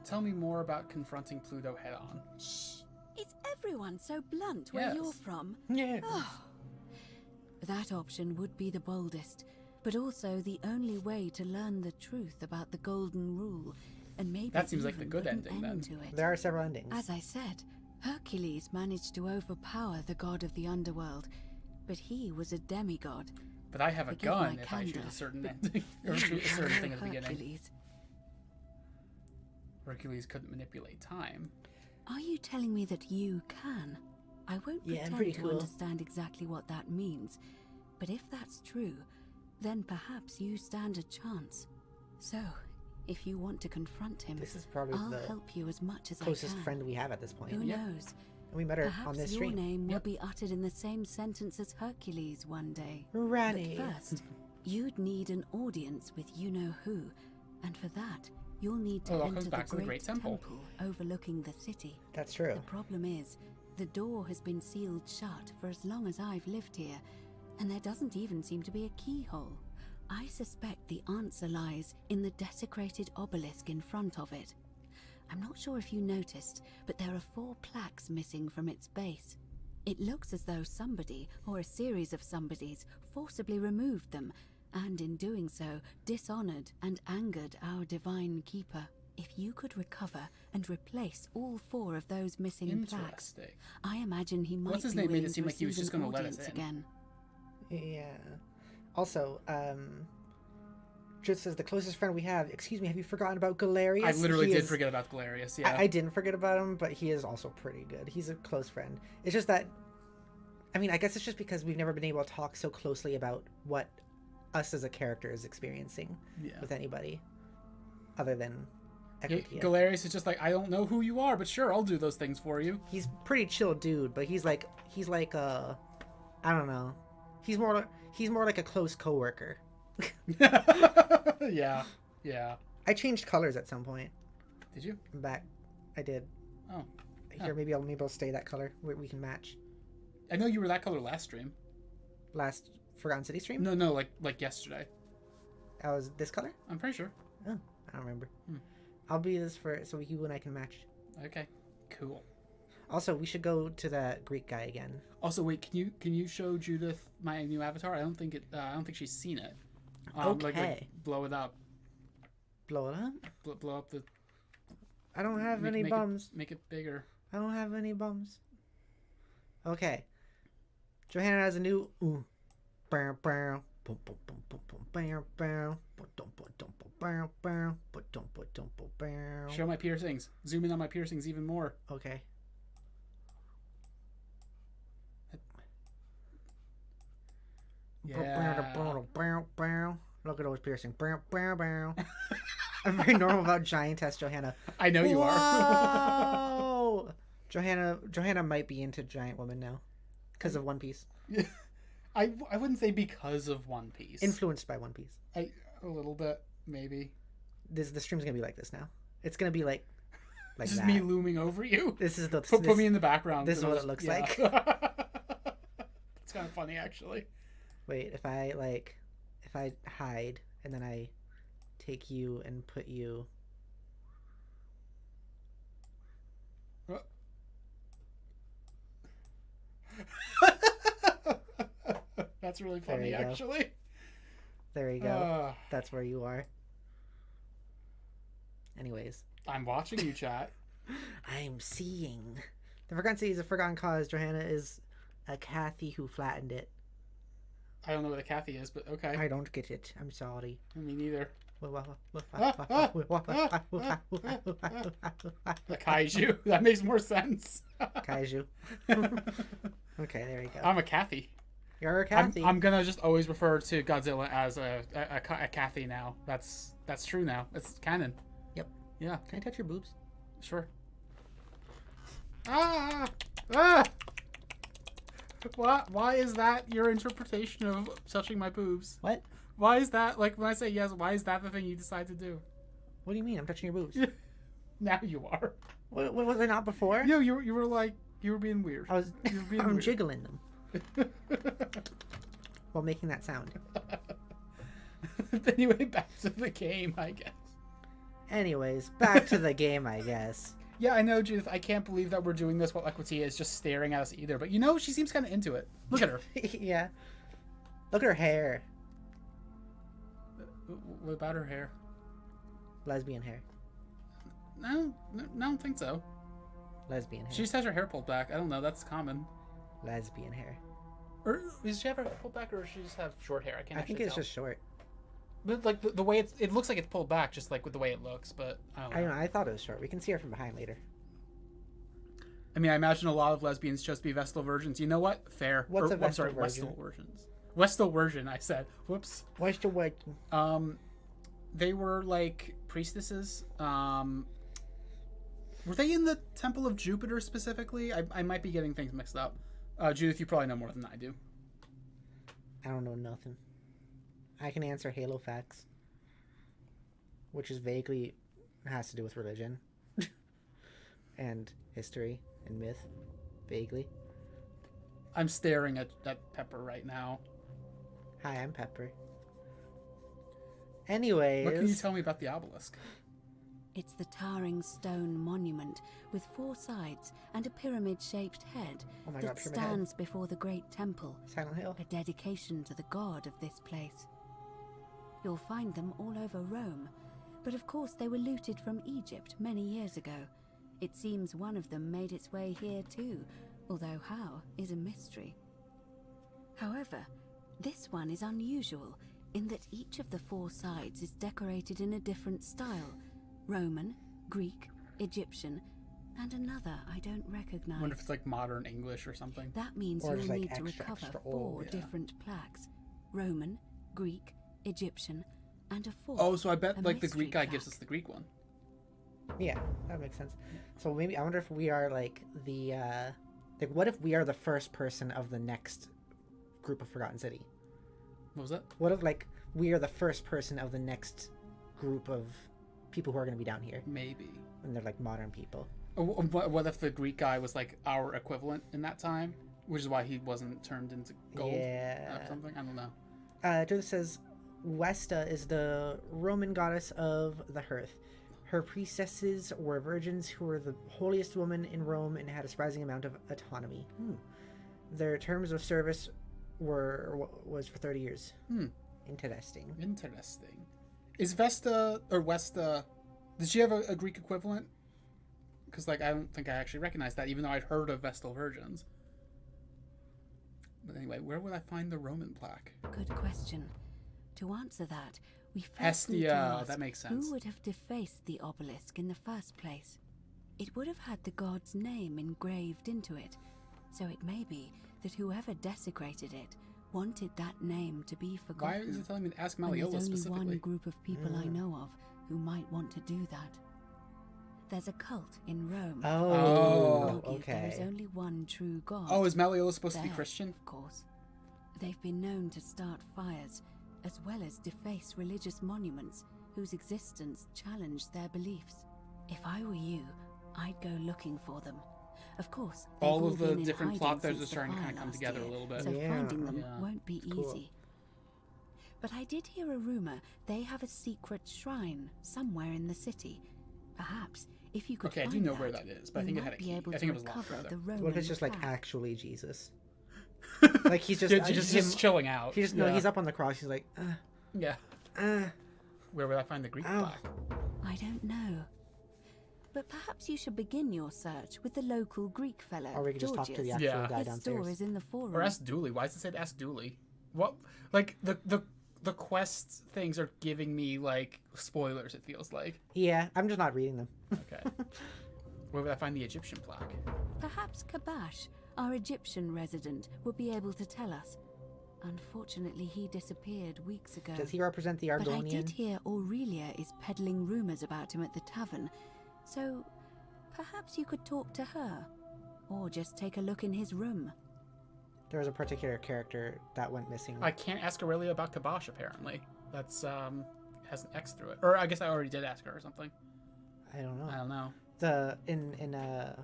Tell me more about confronting Pluto head-on. Shh! Is everyone so blunt where you're from? Yeah. Oh. That option would be the boldest, but also the only way to learn the truth about the Golden Rule, and maybe that seems like the good end ending then. To it. There are several endings. As I said, Hercules managed to overpower the god of the underworld, but he was a demigod. But I have a Forgive gun my if I shoot candor, a certain ending or shoot a certain thing at the beginning. Hercules. Hercules couldn't manipulate time. Are you telling me that you can? I won't pretend to understand exactly what that means, but if that's true, then perhaps you stand a chance. So, if you want to confront him, this is probably I'll the help you as much as closest I can. friend we have at this point. Who knows? And we met her Perhaps on this your stream. name will be uttered in the same sentence as Hercules one day. Rani. But first, you'd need an audience with you-know-who, and for that, you'll need to enter the great temple overlooking the city. That's true. The problem is, the door has been sealed shut for as long as I've lived here, and there doesn't even seem to be a keyhole. I suspect the answer lies in the desecrated obelisk in front of it. I'm not sure if you noticed, but there are 4 plaques missing from its base. It looks as though somebody, or a series of somebodies, forcibly removed them, and in doing so, dishonored and angered our divine keeper. If you could recover and replace all 4 of those missing plaques, I imagine he might What's his be name made willing it seem to like he was receive just an going to let us audience in. again. Yeah. Also, just as the closest friend we have, excuse me, have you forgotten about Galerius? I literally did forget about Galerius, yeah. I didn't forget about him, but he is also pretty good. He's a close friend. It's just that, I mean, I guess it's just because we've never been able to talk so closely about what us as a character is experiencing with anybody other than Equitia. Galerius is just like, I don't know who you are, but sure, I'll do those things for you. He's pretty chill dude, but he's like I don't know. He's more like a close coworker. Yeah. I changed colors at some point. Did you? I'm back. I did. Oh. Here, maybe I'll stay that color. We can match. I know you were that color last stream. Last Forgotten City stream? No, like yesterday. I was this color? I'm pretty sure. Oh, I don't remember. I'll be this so you and I can match. Okay, cool. Also, we should go to that Greek guy again. Also, wait, can you show Judith my new avatar? I don't think she's seen it. Okay. Like, blow it up. Blow it up? Blow up the... I don't have any bums. Make it bigger. I don't have any bums. Okay. Johanna has a new... Show my piercings. Zoom in on my piercings even more. Okay. Yeah. Look at those piercings. I'm very normal about giantess Johanna. I know you are. Johanna might be into giant woman now because of One Piece. I wouldn't say because of One Piece. Influenced by One Piece. A little bit, maybe. The stream's gonna be like this now. It's gonna be like this is that. me looming over you. This is the put me in the background. This is what it looks like. It's kind of funny actually. Wait, if I hide and then I take you and put you. That's really funny, actually. There you go. That's where you are. Anyways. I'm watching you, chat. I'm seeing. The Forgotten City is a forgotten cause. Johanna is a Kathy who flattened it. I don't know what a Kathy is, but okay. I don't get it. I'm sorry. Me neither. A kaiju. That makes more sense. Kaiju. Okay, there you go. I'm a Kathy. You're a Kathy. I'm gonna just always refer to Godzilla as a Kathy now. That's true now. It's canon. Yep. Yeah. Can I touch your boobs? Sure. Why is that your interpretation of touching my boobs? What? Why is that, like, when I say yes, why is that the thing you decide to do? What do you mean? I'm touching your boobs. Now you are. What was I not before? No, you were like, you were being weird. I'm weird. Jiggling them. While making that sound. Anyway, back to the game, I guess. Anyways, back to the game, I guess. Yeah, I know, Judith. I can't believe that we're doing this while Equity is just staring at us either. But, you know, she seems kind of into it. Look at her. Yeah. Look at her hair. What about her hair? Lesbian hair. No, I don't think so. Lesbian hair. She just has her hair pulled back. I don't know. That's common. Lesbian hair. Or does she have her hair pulled back, or does she just have short hair? I think it's just short. But like the way it looks like it's pulled back, just like with the way it looks. But I don't know. I thought it was short. We can see her from behind later. I mean, I imagine a lot of lesbians just be Vestal virgins. You know what? Fair. What's a Vestal virgin? Westal virgins. Westal virgin, I said. Whoops. Westal virgin. They were like priestesses. Were they in the Temple of Jupiter specifically? I might be getting things mixed up. Judith, you probably know more than I do. I don't know nothing. I can answer Halo facts, which is vaguely has to do with religion and history and myth, vaguely. I'm staring at Pepper right now. Hi, I'm Pepper. Anyways, what can you tell me about the obelisk? It's the towering stone monument with 4 sides and a pyramid-shaped head that stands before the great temple. Silent Hill. A dedication to the god of this place. You'll find them all over Rome, but of course they were looted from Egypt many years ago. It seems one of them made its way here too, although how is a mystery. However, this one is unusual in that each of the 4 sides is decorated in a different style. Roman, Greek, Egyptian, and another I don't recognize. I wonder if it's like modern English or something. That means you'll need to recover 4 different plaques. Roman, Greek, Egyptian, and a 4th. Oh, so I bet like the Greek guy gives us the Greek one. Yeah, that makes sense. So maybe I wonder if we are like the like what if we are the first person of the next group of Forgotten City? What was that? What if like we are the first person of the next group of people who are going to be down here? Maybe. And they're like modern people. What if the Greek guy was like our equivalent in that time, which is why he wasn't turned into gold? Yeah. Or something. I don't know. Judith says Vesta is the Roman goddess of the hearth. Her priestesses were virgins who were the holiest women in Rome and had a surprising amount of autonomy. Their terms of service was for 30 years. Interesting. Is Vesta or Westa? Did she have a Greek equivalent? Because like I don't think I actually recognize that, even though I'd heard of Vestal virgins. But anyway, where would I find the Roman plaque? Good question. To answer that, we first Hestia, need to ask that makes sense. who would have defaced the obelisk in the first place. It would have had the god's name engraved into it, so it may be that whoever desecrated it wanted that name to be forgotten. Why is it telling me to ask And Malleolus there's only specifically? one group of people I know of who might want to do that. There's a cult in Rome. Oh, who argue okay. There is only one true god. Oh, is Malleolus supposed to be There, Christian? Of course. They've been known to start fires, as well as deface religious monuments whose existence challenged their beliefs. If I were you, I'd go looking for them. Of course, all of the different plot threads are starting to kind of come together a little bit. So finding them won't be Cool. easy. But I did hear a rumor they have a secret shrine somewhere in the city. Perhaps if you could Okay, I find do know where that is, but I think it had a key. I think it was locked, rather. What if it's just like actually Jesus? Like he's just just chilling out. He just no, he's up on the cross. He's like, yeah. Where would I find the Greek plaque? I don't know. But perhaps you should begin your search with the local Greek fellow, or we could just talk to the actual guy downstairs. His store is in the forum. Or ask Dooley. Why does it say ask Dooley? What? Like the quest things are giving me like spoilers. It feels like. Yeah, I'm just not reading them. Okay. Where would I find the Egyptian plaque? Perhaps Kabash, our Egyptian resident, will be able to tell us. Unfortunately, he disappeared weeks ago. Does he represent the Argonian? But I did hear Aurelia is peddling rumors about him at the tavern. So, perhaps you could talk to her. Or just take a look in his room. There was a particular character that went missing. I can't ask Aurelia about Kabash, apparently. That's, has an X through it. Or I guess I already did ask her or something. I don't know. I don't know. In the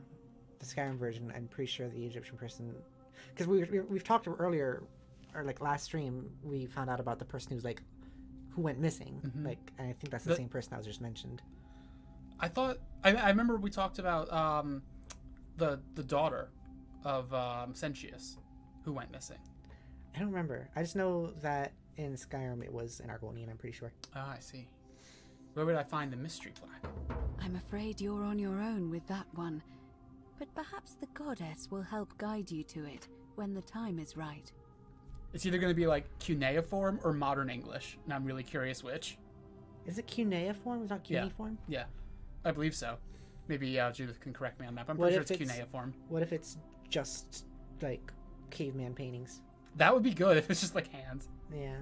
Skyrim version, I'm pretty sure the Egyptian person... Because we've talked earlier... Or like last stream, we found out about the person who's like, who went missing. Like, and I think that's the same person that was just mentioned. I thought I remember we talked about the daughter of Sentius, who went missing. I don't remember. I just know that in Skyrim it was an Argonian. I'm pretty sure. Ah, I see. Where would I find the mystery plaque? I'm afraid you're on your own with that one, but perhaps the goddess will help guide you to it when the time is right. It's either going to be like cuneiform or modern English, and I'm really curious which. Is it cuneiform? Is it not cuneiform? Yeah, I believe so. Maybe Judith can correct me on that, but I'm pretty sure it's cuneiform. What if it's just like caveman paintings? That would be good if it's just like hands. Yeah.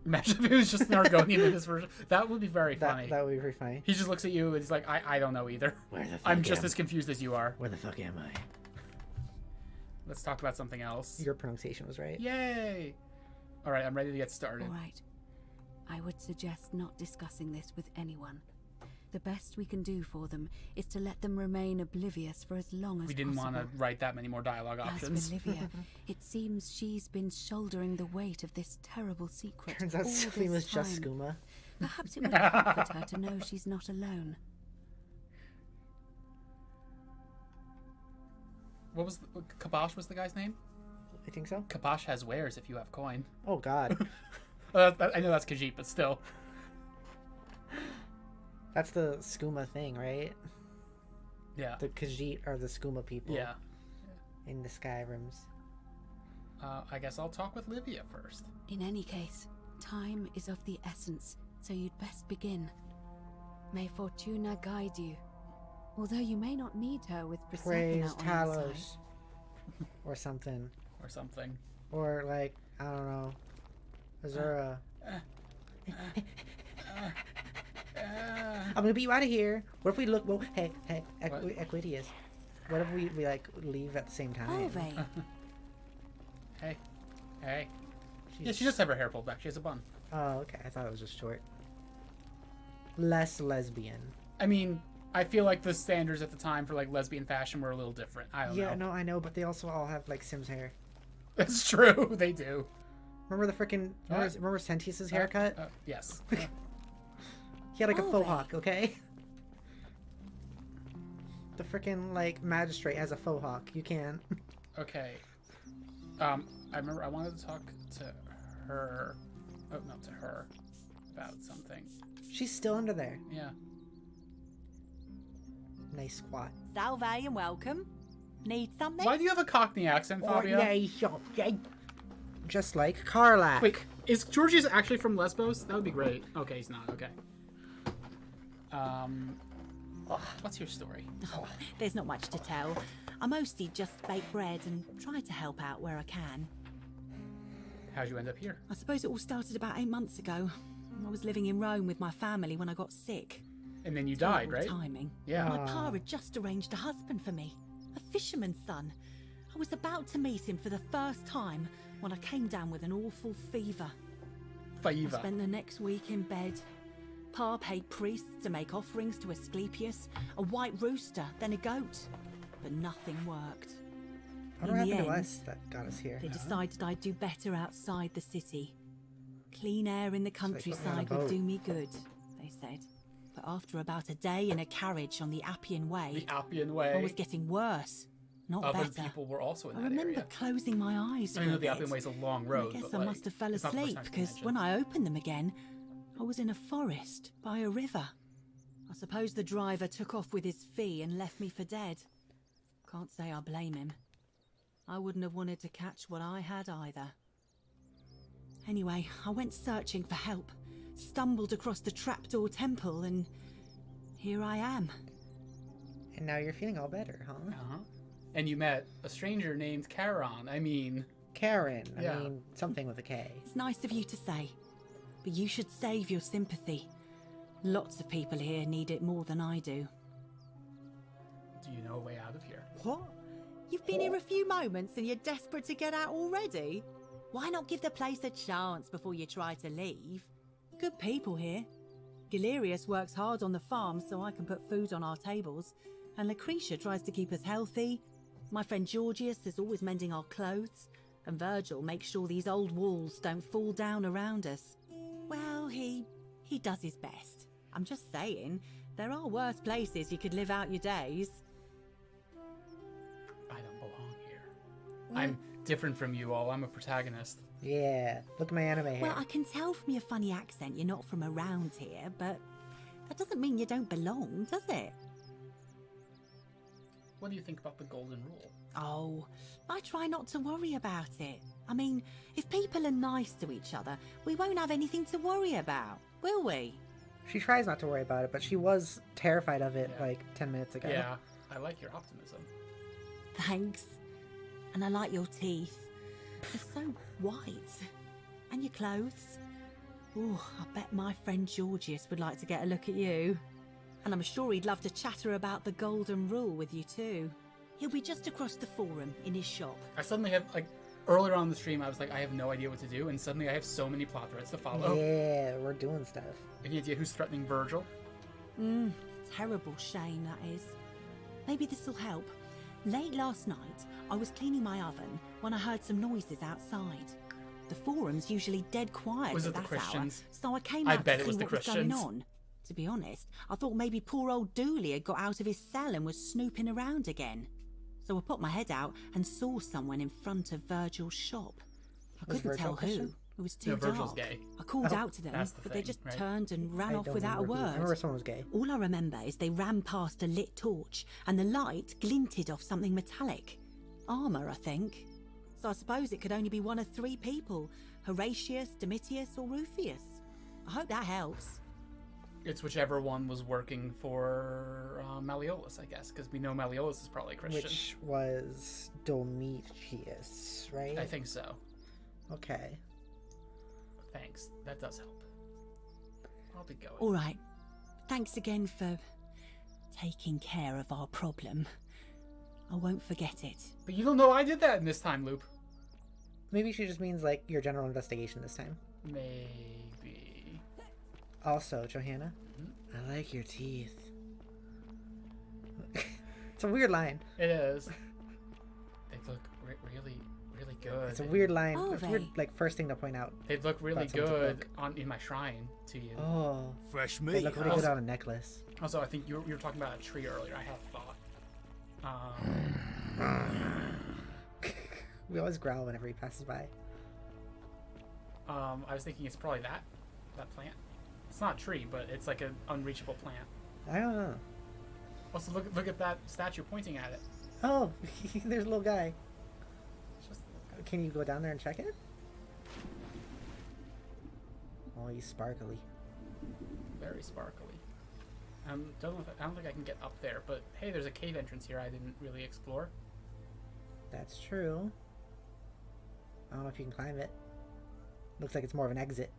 Imagine if it was just an Argonian in this version. That would be very funny. That would be very funny. He just looks at you and he's like, I don't know either. Where the fuck I'm just as confused as you are. Where the fuck am I? Let's talk about something else. Your pronunciation was right. Yay! All right, I'm ready to get started. All right. I would suggest not discussing this with anyone. The best we can do for them is to let them remain oblivious for as long as possible. We didn't want to write that many more dialogue options. As for Livia, it seems she's been shouldering the weight of this terrible secret. Turns out Sophie was just skooma. Perhaps it would comfort her to know she's not alone. What was Kabash was the guy's name? I think so. Kabash has wares if you have coin. Oh God. I know that's Khajiit, but still. That's the skooma thing, right? Yeah. The Khajiit are the skooma people. Yeah. In the Skyrims. I guess I'll talk with Livia first. In any case, time is of the essence, so you'd best begin. May Fortuna guide you. Although you may not need her with Praise Persephone on your Talos. side. Or something. Or something. Or like, I don't know. Azura. I'm gonna beat you out of here. What if we look? Well, hey, Equidius. What if we like leave at the same time? Hey. Yeah, she just have her hair pulled back. She has a bun. Oh, okay. I thought it was just short. Less lesbian. I mean, I feel like the standards at the time for like lesbian fashion were a little different. I don't know. Yeah, no, I know, but they also all have like Sims hair. That's true. They do. Remember the freaking? Remember Sentius's haircut? Yes. He had like a faux hawk. Okay. The freaking like magistrate has a faux hawk. You can. Okay. I remember I wanted to talk to her. Oh no, to her about something. She's still under there. Yeah. Nice squat. Salve and welcome. Need something? Why do you have a Cockney accent, Fabia? Just like Karlak. Wait, is Georgius actually from Lesbos? That would be great. Okay, he's not. Okay. What's your story? Oh, there's not much to tell. I mostly just bake bread and try to help out where I can. How'd you end up here? I suppose it all started about 8 months ago. I was living in Rome with my family when I got sick. And then you died, right? Timing. Yeah. My pa had just arranged a husband for me. A fisherman's son. I was about to meet him for the first time when I came down with an awful fever. I spent the next week in bed. Pa paid priests to make offerings to Asclepius, a white rooster, then a goat. But nothing worked. What happened to us that got us here? They decided I'd do better outside the city. Clean air in the countryside would do me good, they said. But after about a day in a carriage on the Appian Way... The Appian Way. I was getting worse. Not other better. people were also in I that remember area. closing my eyes. I know the Alpine Way's a long road. I guess but, I must have fell it's not the first asleep time she because mentioned. when I opened them again, I was in a forest by a river. I suppose the driver took off with his fee and left me for dead. Can't say I blame him. I wouldn't have wanted to catch what I had either. Anyway, I went searching for help, stumbled across the trapdoor temple, and here I am. And now you're feeling all better, huh? Uh-huh. And you met a stranger named Karen. Karen. Yeah. I mean, something with a K. It's nice of you to say, but you should save your sympathy. Lots of people here need it more than I do. Do you know a way out of here? What? You've been here a few moments and you're desperate to get out already? Why not give the place a chance before you try to leave? Good people here. Galerius works hard on the farm so I can put food on our tables, and Lucretia tries to keep us healthy. My friend Georgius is always mending our clothes, and Virgil makes sure these old walls don't fall down around us. Well, he does his best. I'm just saying, there are worse places you could live out your days. I don't belong here. I'm different from you all. I'm a protagonist. Yeah, look at my anime hair. Well, I can tell from your funny accent you're not from around here, but that doesn't mean you don't belong, does it? What do you think about the golden rule? Oh, I try not to worry about it. I mean, if people are nice to each other, we won't have anything to worry about, will we? She tries not to worry about it, but she was terrified of it like 10 minutes ago. Yeah, I like your optimism. Thanks. And I like your teeth. They're so white. And your clothes. Oh, I bet my friend Georgius would like to get a look at you. And I'm sure he'd love to chatter about the golden rule with you too. He'll be just across the forum in his shop. I suddenly have, earlier on the stream, I was like, I have no idea what to do, and suddenly I have so many plot threads to follow. Yeah, we're doing stuff. Any idea who's threatening Virgil? Terrible shame, that is. Maybe this'll help. Late last night, I was cleaning my oven when I heard some noises outside. The forum's usually dead quiet Was at it the that Christians? hour, so I came I out bet to it was see the what was going Christians. on. To be honest, I thought maybe poor old Dooley had got out of his cell and was snooping around again. So I put my head out and saw someone in front of Virgil's shop. I Was couldn't tell Virgil who. Christian? It was too No, dark. Virgil's gay. I called Oh, out to them, that's the but they thing, just right? turned and ran I off don't without a remember who- I word. remember someone was gay. All I remember is they ran past a lit torch and the light glinted off something metallic. Armour, I think. So I suppose it could only be one of three people. Horatius, Domitius or Rufius. I hope that helps. It's whichever one was working for Malleolus, I guess, because we know Malleolus is probably Christian. Which was Domitius, right? I think so. Okay. Thanks. That does help. I'll be going. All right. Thanks again for taking care of our problem. I won't forget it. But you don't know I did that in this time loop. Maybe she just means like your general investigation this time. Maybe. Also, Johanna, I like your teeth. It's a weird line. It is. They look really, really good. It's a weird line. Oh, It's a weird, like, first thing to point out. They look really about someone's good book. in my shrine to you. Oh. Fresh They meat. look really good on a necklace. Also, I think you were talking about a tree earlier. I had a thought. We always growl whenever he passes by. I was thinking it's probably that plant. It's not a tree, but it's like an unreachable plant. I don't know. Also, look at that statue pointing at it. Oh, there's a little guy. It's just a little guy. Can you go down there and check it? Oh, he's sparkly. Very sparkly. I don't think I can get up there, but hey, there's a cave entrance here I didn't really explore. That's true. I don't know if you can climb it. Looks like it's more of an exit.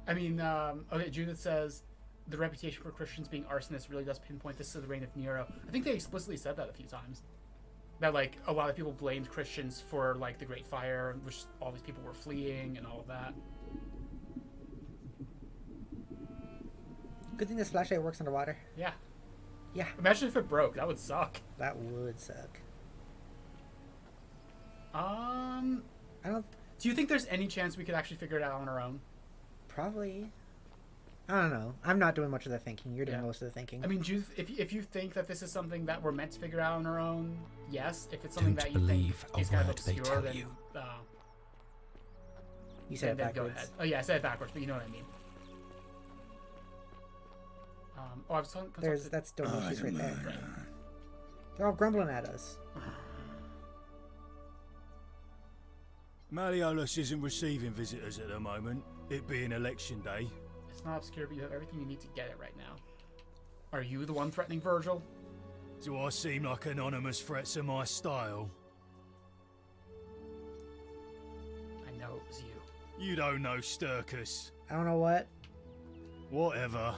I mean, okay, Judith says, the reputation for Christians being arsonists really does pinpoint this to the reign of Nero. I think they explicitly said that a few times. That, like, a lot of people blamed Christians for, like, the Great Fire, which all these people were fleeing and all of that. Good thing this flashlight works underwater. Yeah. Yeah. Imagine if it broke. That would suck. That would suck. I don't... Do you think there's any chance we could actually figure it out on our own? Probably. I don't know. I'm not doing much of the thinking. You're doing most of the thinking. I mean, if you think that this is something that we're meant to figure out on our own, yes. If it's something that you think is kind of obscure, then you said it backwards. Go ahead. Oh yeah, I said it backwards, but you know what I mean. I was talking. That's Donishi's right there. Right. They're all grumbling at us. Malleolus isn't receiving visitors at the moment, it being election day. It's not obscure, but you have everything you need to get it right now. Are you the one threatening Virgil? Do I seem like anonymous threats are my style? I know it was you. You don't know Sturkus. I don't know what. Whatever.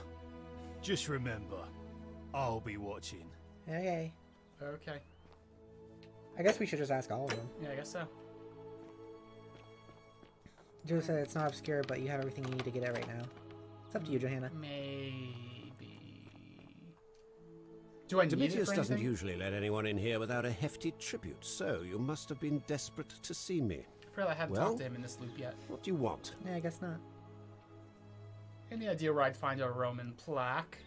Just remember, I'll be watching. Okay. Okay. I guess we should just ask all of them. Yeah, I guess so. Joe said it's not obscure, but you have everything you need to get it right now. It's up to you, Johanna. Maybe. Do I need Domitius it for doesn't anything? usually let anyone in here without a hefty tribute, so you must have been desperate to see me. I feel I haven't talked to him in this loop yet. What do you want? Yeah, I guess not. Any idea where I'd find a Roman plaque?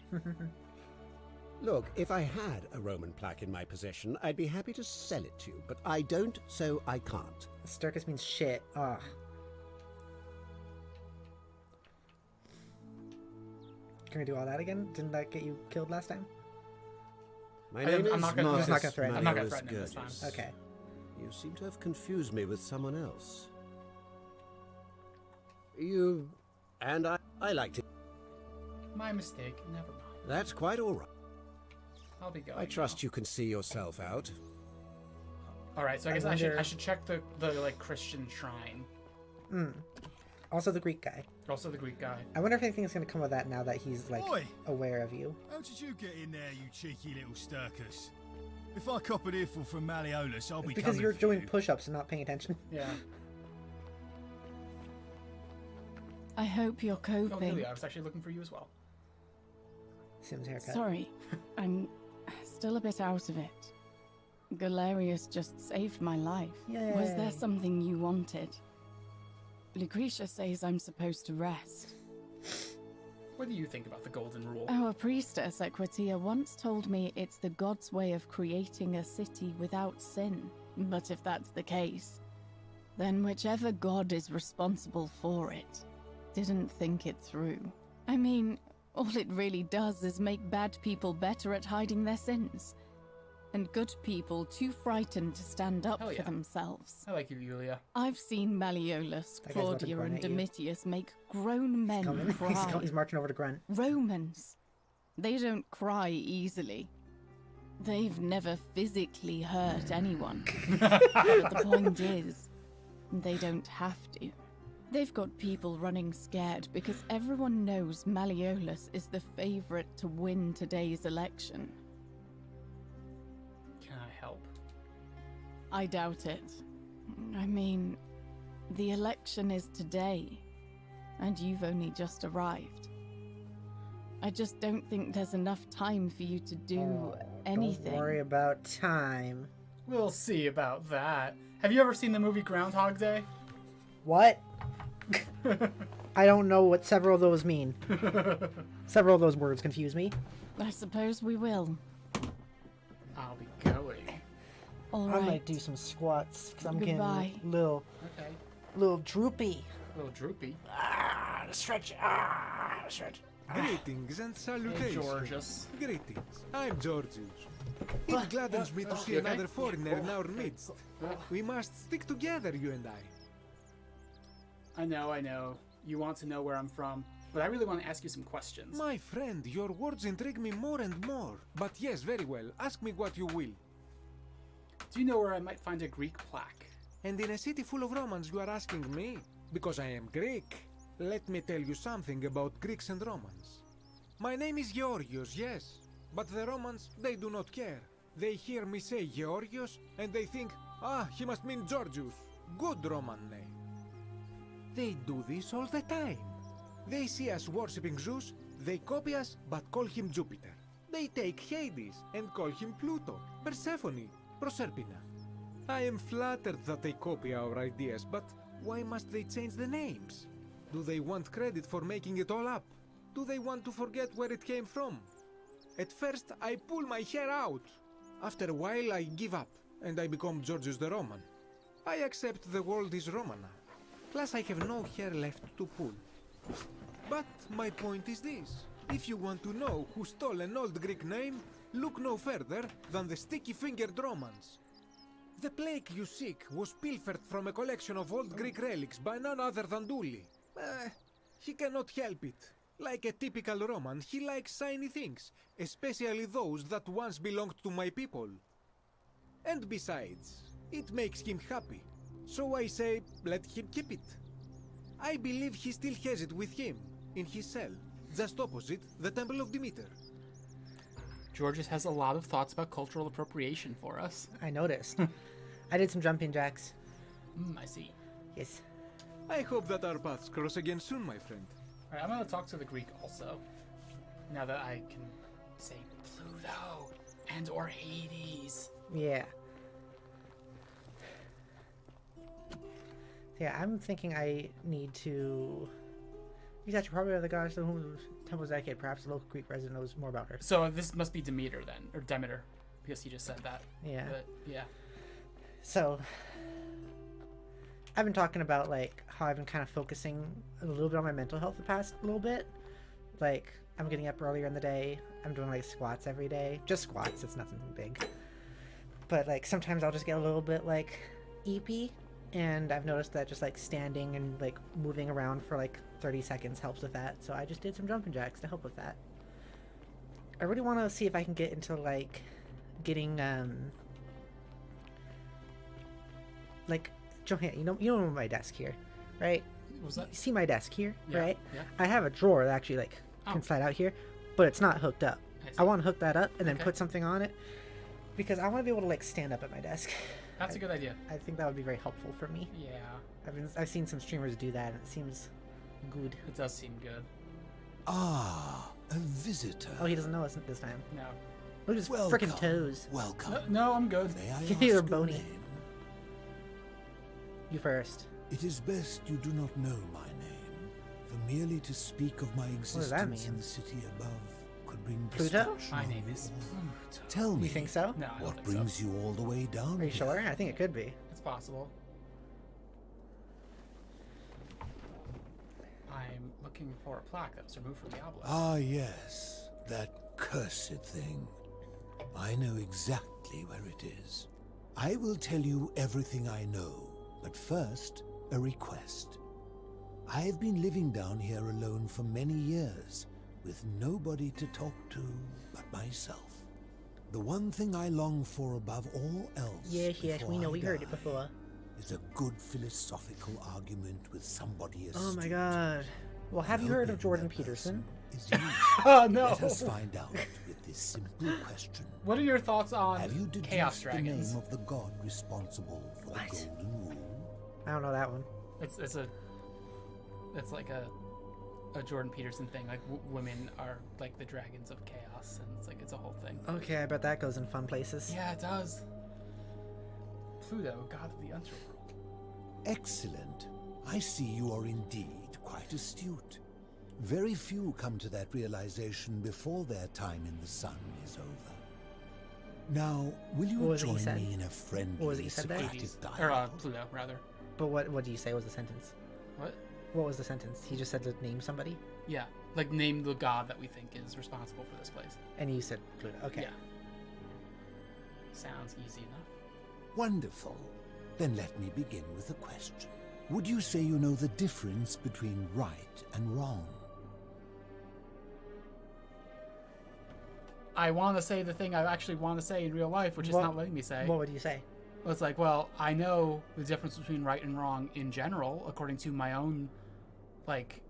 Look, if I had a Roman plaque in my possession, I'd be happy to sell it to you, but I don't, so I can't. Sturkus means shit. Ugh. Can we do all that again? Didn't that get you killed last time? My name is Marcus not gonna threaten. I'm not gonna threaten him this Gurgis. time. Okay. You seem to have confused me with someone else. You... and I liked it. My mistake. Never mind. That's quite all right. I'll be going. I trust you can see yourself out. All right, so I guess I should check the like Christian shrine. Also the Greek guy. Also the Greek guy. I wonder if anything's gonna come of that now that he's like aware of you. How did you get in there, you cheeky little Sturkus? If I cop an earful from Malleolus, I'll be Because coming you're for doing you. push-ups and not paying attention. Yeah. I hope you're Oh, coping. Julia, I was actually looking for you as well. Sim's haircut. Sorry, I'm still a bit out of it. Galerius just saved my life. Yay. Was there something you wanted? Lucretia says I'm supposed to rest. What do you think about the Golden Rule? Our priestess at Quatia once told me it's the god's way of creating a city without sin. But if that's the case, then whichever god is responsible for it didn't think it through. I mean, all it really does is make bad people better at hiding their sins, and good people too frightened to stand up for themselves. I like you, Julia. I've seen Malleolus, That guy's about to Claudia, grunt and at you. Domitius make grown men cry. He's marching over to Grunt. Romans. They don't cry easily. They've never physically hurt anyone. But the point is, they don't have to. They've got people running scared because everyone knows Malleolus is the favorite to win today's election. Can I help? I doubt it. I mean, the election is today, and you've only just arrived. I just don't think there's enough time for you to do anything. Don't worry about time. We'll see about that. Have you ever seen the movie Groundhog Day? What? I don't know what several of those mean. Several of those words confuse me. I suppose we will. I'll be going. All I right. might do some squats because I'm Goodbye. getting little droopy. A little droopy. Stretch. Stretch. Greetings and salutations. Georgius. Greetings. I'm Georgius. It gladdens me to see another foreigner in our midst. We must stick together, you and I. I know. You want to know where I'm from, but I really want to ask you some questions. My friend, your words intrigue me more and more. But yes, very well. Ask me what you will. Do you know where I might find a Greek plaque? And in a city full of Romans, you are asking me? Because I am Greek. Let me tell you something about Greeks and Romans. My name is Georgios, yes. But the Romans, they do not care. They hear me say Georgios, and they think, he must mean Georgius. Good Roman name. They do this all the time. They see us worshipping Zeus, they copy us, but call him Jupiter. They take Hades and call him Pluto, Persephone, Proserpina. I am flattered that they copy our ideas, but why must they change the names? Do they want credit for making it all up? do they want to forget where it came from? At first, I pull my hair out. After a while, I give up, and I become Georgius the Roman. I accept the world is Roman now. Plus, I have no hair left to pull. But my point is this. If you want to know who stole an old Greek name, look no further than the sticky-fingered Romans. The plague you seek was pilfered from a collection of old Greek relics by none other than Dully. He cannot help it. Like a typical Roman, he likes shiny things, especially those that once belonged to my people. And besides, it makes him happy. So I say, let him keep it. I believe he still has it with him, in his cell, just opposite the Temple of Demeter. Georges has a lot of thoughts about cultural appropriation for us. I noticed. I did some jumping jacks. I see. Yes. I hope that our paths cross again soon, my friend. Alright, I'm gonna talk to the Greek also. Now that I can say Pluto and or Hades. Yeah. Yeah, I'm thinking I need to... These actually probably are the gods to whom temples dedicate. Perhaps the local Greek resident knows more about her. So this must be Demeter then, or Demeter, because he just said that. Yeah. But, yeah. So, I've been talking about like how I've been kind of focusing a little bit on my mental health the past little bit. Like, I'm getting up earlier in the day. I'm doing like squats every day. Just squats. It's nothing big. But like sometimes I'll just get a little bit like EP. And I've noticed that just like standing and like moving around for like 30 seconds helps with that. So I just did some jumping jacks to help with that. I really want to see if I can get into like getting like Johann, you know my desk here, right? What was that? You see my desk here, Yeah, right? yeah. I have a drawer that actually like can slide out here, but it's not hooked up. I want to hook that up and then put something on it because I want to be able to like stand up at my desk. That's a good idea. I think that would be very helpful for me. Yeah. I've seen some streamers do that, and it seems good. It does seem good. Ah, a visitor. Oh, he doesn't know us this time. No. Look at his freaking toes. Welcome. No, I'm good. May I You're ask bony. your name? You first. It is best you do not know my name, for merely to speak of my does that existence in mean? the city above could bring Pluto? destruction My on name you is all. Pluto. Tell me, You think so? No, I don't what think brings so. you all the way down Are you here? sure? I think it could be. It's possible. I'm looking for a plaque that was removed from the obelisk. Ah, yes, that cursed thing. I know exactly where it is. I will tell you everything I know, but first, a request. I've been living down here alone for many years, with nobody to talk to but myself. The one thing I long for above all else Yes, we before know. I We heard it die before. is a good philosophical argument with somebody astute. Oh my god. Well, have you heard of Jordan Peterson? Is you. Oh no! Let us find out with this simple question. What are your thoughts on Have you deduced Chaos the Dragons? name of the god responsible for the Golden Rule? I don't know that one. It's like a Jordan Peterson thing. Like women are like the dragons of chaos, and it's a whole thing. Okay, I bet that goes in fun places. Yeah, it does. Pluto, god of the underworld. Excellent. I see you are indeed quite astute. Very few come to that realization before their time in the sun is over. Now, will What you was it you join said? me in a What was friendly it you said there? Socratic Or dialogue? Pluto, rather. But what do you say was the sentence? What? What was the sentence? He just said to name somebody? Yeah, like name the god that we think is responsible for this place. And you said Pluto. Okay. Yeah. Sounds easy enough. Wonderful. Then let me begin with a question. Would you say you know the difference between right and wrong? I want to say the thing I actually want to say in real life, which is not letting me say. What would you say? Well, it's like, well, I know the difference between right and wrong in general, according to my own, like,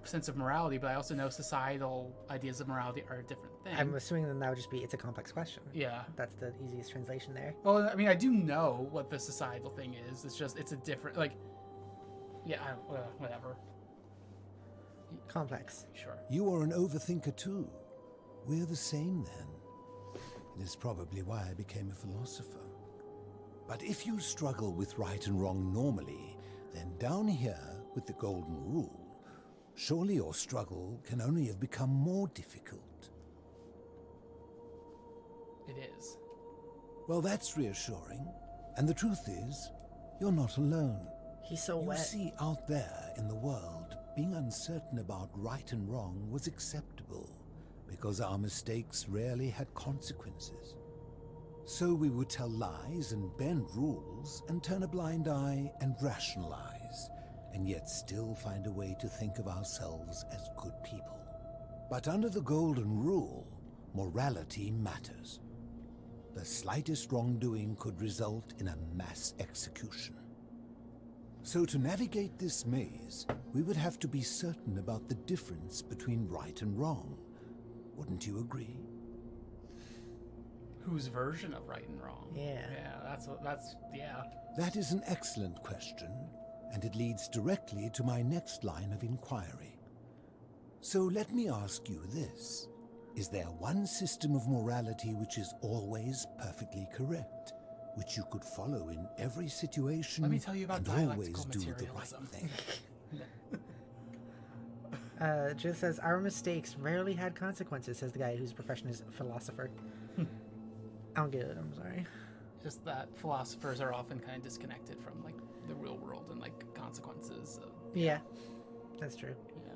sense of morality, but I also know societal ideas of morality are a different thing. I'm assuming then that would just be, it's a complex question. Yeah. That's the easiest translation there. Well, I mean, I do know what the societal thing is. It's just, it's a different, like, yeah, whatever. Complex. Sure. You are an overthinker too. We're the same then. It is probably why I became a philosopher. But if you struggle with right and wrong normally, then down here with the Golden Rule, Surely your struggle can only have become more difficult. It is. Well, that's reassuring. And the truth is, you're not alone. He's so wet. You see, out there in the world, being uncertain about right and wrong was acceptable, because our mistakes rarely had consequences. So we would tell lies and bend rules and turn a blind eye and rationalize, and yet still find a way to think of ourselves as good people. But under the Golden Rule, morality matters. The slightest wrongdoing could result in a mass execution. So to navigate this maze, we would have to be certain about the difference between right and wrong. Wouldn't you agree? Whose version of right and wrong? Yeah. Yeah. That is an excellent question, and it leads directly to my next line of inquiry. So let me ask you this. Is there one system of morality which is always perfectly correct, which you could follow in every situation? Let me tell you about and always dialectical do the right materialism. thing? Judith says, our mistakes rarely had consequences, says the guy whose profession is philosopher. I don't get it, I'm sorry. Just that philosophers are often kind of disconnected from like the real world and like consequences. Yeah, that's true. Yeah.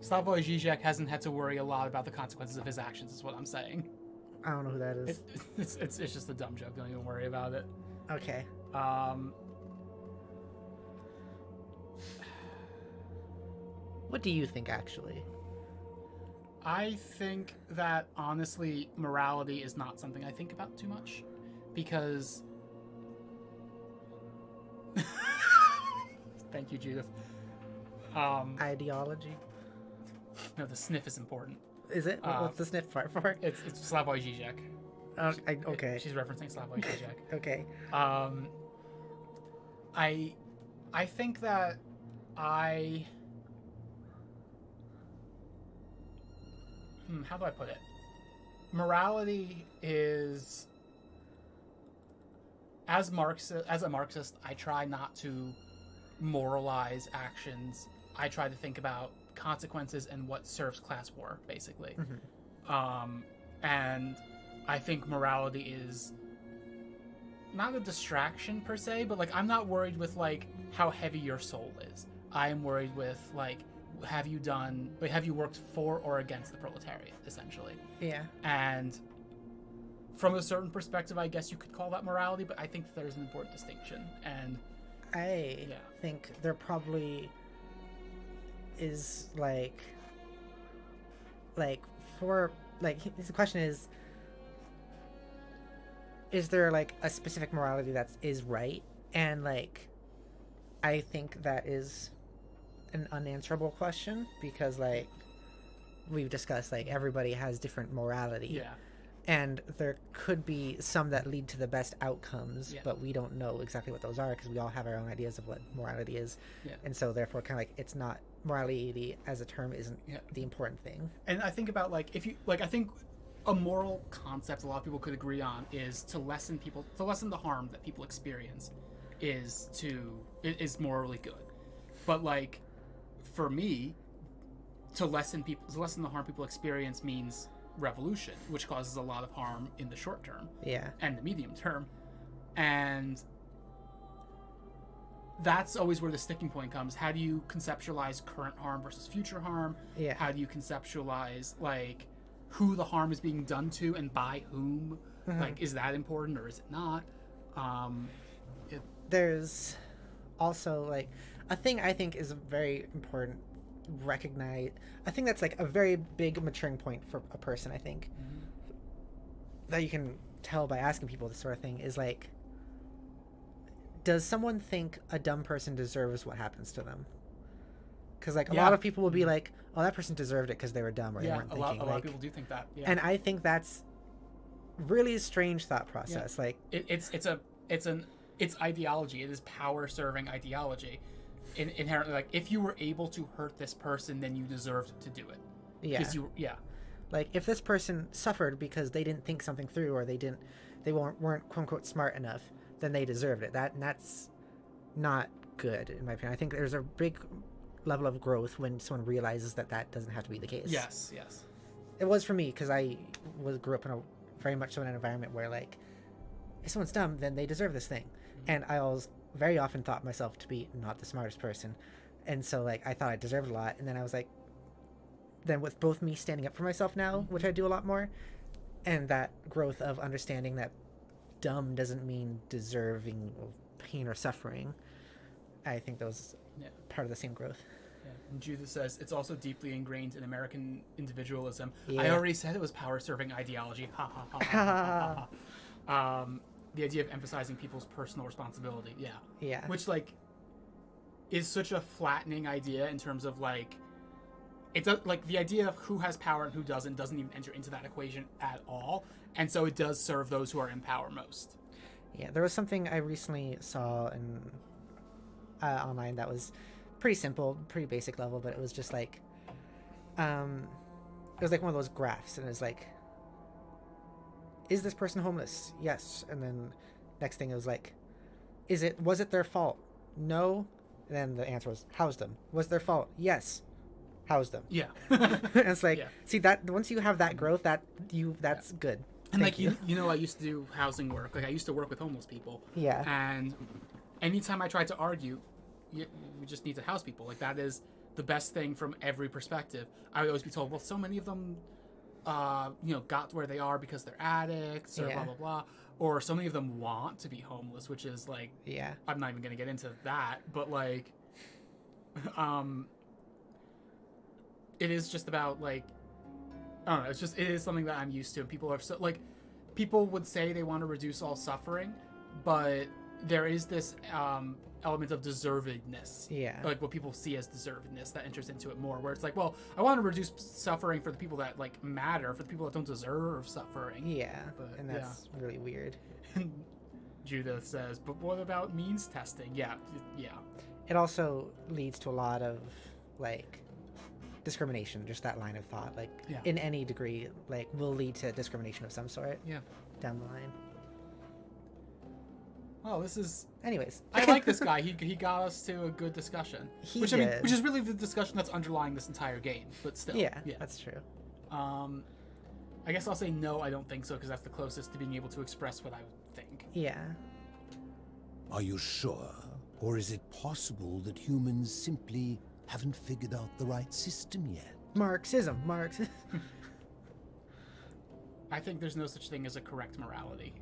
Slavoj Žižek hasn't had to worry a lot about the consequences of his actions, is what I'm saying. I don't know who that is. It's just a dumb joke. Don't even worry about it. Okay. What do you think, actually? I think that, honestly, morality is not something I think about too much. Because... Thank you, Judith. Ideology? No, the sniff is important. Is it? What's the sniff part for? It's Slavoj Žižek. Okay. She's referencing Slavoj Žižek. Okay. I think that how do I put it? Morality is, as a Marxist, I try not to moralize actions. I try to think about consequences and what serves class war, basically. Mm-hmm. And I think morality is not a distraction per se, but like I'm not worried with like how heavy your soul is. I am worried with like have you worked for or against the proletariat, essentially. Yeah. And from a certain perspective, I guess you could call that morality, but I think that there's an important distinction. And I think there probably is the question is there like a specific morality that is right? And like I think that is an unanswerable question, because like we've discussed, like everybody has different morality. Yeah. And there could be some that lead to the best outcomes, but we don't know exactly what those are because we all have our own ideas of what morality is. Yeah. And so therefore kind of like it's not, morality as a term isn't the important thing. And I think about like, if you like, I think a moral concept a lot of people could agree on is to lessen the harm that people experience is morally good. But like for me, to lessen the harm people experience means revolution, which causes a lot of harm in the short term and the medium term. And that's always where the sticking point comes. How do you conceptualize current harm versus future harm? How do you conceptualize like who the harm is being done to and by whom? Mm-hmm. Like, is that important or is it not? There's also like a thing I think is very important. Recognize, I think that's like a very big maturing point for a person. I think that you can tell by asking people this sort of thing is like, does someone think a dumb person deserves what happens to them? Because like a lot of people will be like, oh, that person deserved it because they were dumb or they weren't thinking. A lot of people do think that. And I think that's really a strange thought process. Like it's ideology. It is power serving ideology. Inherently, like if you were able to hurt this person, then you deserved to do it. Like if this person suffered because they didn't think something through or they weren't quote unquote smart enough, then they deserved it. That's not good in my opinion. I think there's a big level of growth when someone realizes that that doesn't have to be the case. Yes, yes. It was for me because I grew up in a very much so in an environment where like if someone's dumb, then they deserve this thing, and I always very often thought myself to be not the smartest person, and so like I thought I deserved a lot, and then I was like, then with both me standing up for myself now, which I do a lot more, and that growth of understanding that dumb doesn't mean deserving of pain or suffering, I think that was part of the same growth. Yeah. And Judith says it's also deeply ingrained in American individualism. Yeah. I already said it was power-serving ideology. Ha ha ha ha ha. The idea of emphasizing people's personal responsibility. Yeah. Yeah. Which like is such a flattening idea in terms of like it's like the idea of who has power and who doesn't even enter into that equation at all, and so it does serve those who are in power most. Yeah, there was something I recently saw in online that was pretty simple, pretty basic level, but it was just like it was like one of those graphs, and it was like, is this person homeless? Yes. And then next thing it was like, was it their fault? No. And then the answer was, house them. Was it their fault? Yes. House them. Yeah. It's like, see that once you have that growth, that's good. And like you know, I used to do housing work. Like I used to work with homeless people. Yeah. And anytime I tried to argue, we just need to house people. Like that is the best thing from every perspective. I would always be told, well, so many of them, got where they are because they're addicts or blah blah blah, or so many of them want to be homeless, which is like, I'm not even gonna get into that, but like, it is just about like, I don't know. It is something that I'm used to. And people are so like, people would say they want to reduce all suffering, but there is this element of deservedness. Yeah. Like what people see as deservedness that enters into it more, where it's like, well, I want to reduce suffering for the people that like matter, for the people that don't deserve suffering. Yeah. And that's really weird. And Judith says, but what about means testing? Yeah. It also leads to a lot of like discrimination, just that line of thought, like in any degree, like will lead to discrimination of some sort down the line. Oh, this is... Anyways. I like this guy. He got us to a good discussion. Which is really the discussion that's underlying this entire game, but still. Yeah, that's true. I guess I'll say no, I don't think so, because that's the closest to being able to express what I would think. Yeah. Are you sure? Or is it possible that humans simply haven't figured out the right system yet? Marxism. I think there's no such thing as a correct morality.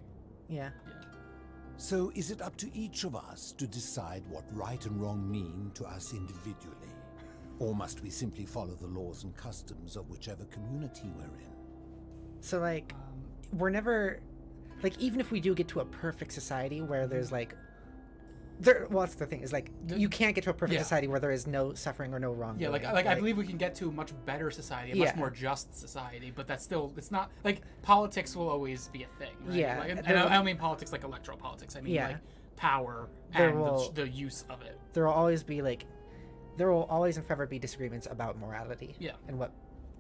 Yeah. So is it up to each of us to decide what right and wrong mean to us individually? Or must we simply follow the laws and customs of whichever community we're in? So like, we're never, like, even if we do get to a perfect society where there's like, well, that's the thing, is like, you can't get to a perfect society where there is no suffering or no wrongdoing. Yeah, like I believe we can get to a much better society, a much more just society, but that's still, it's not, like, politics will always be a thing, right? Yeah. Like, and I don't mean politics like electoral politics, I mean like power and the use of it. There will always be like, there will always and forever be disagreements about morality. Yeah. And what,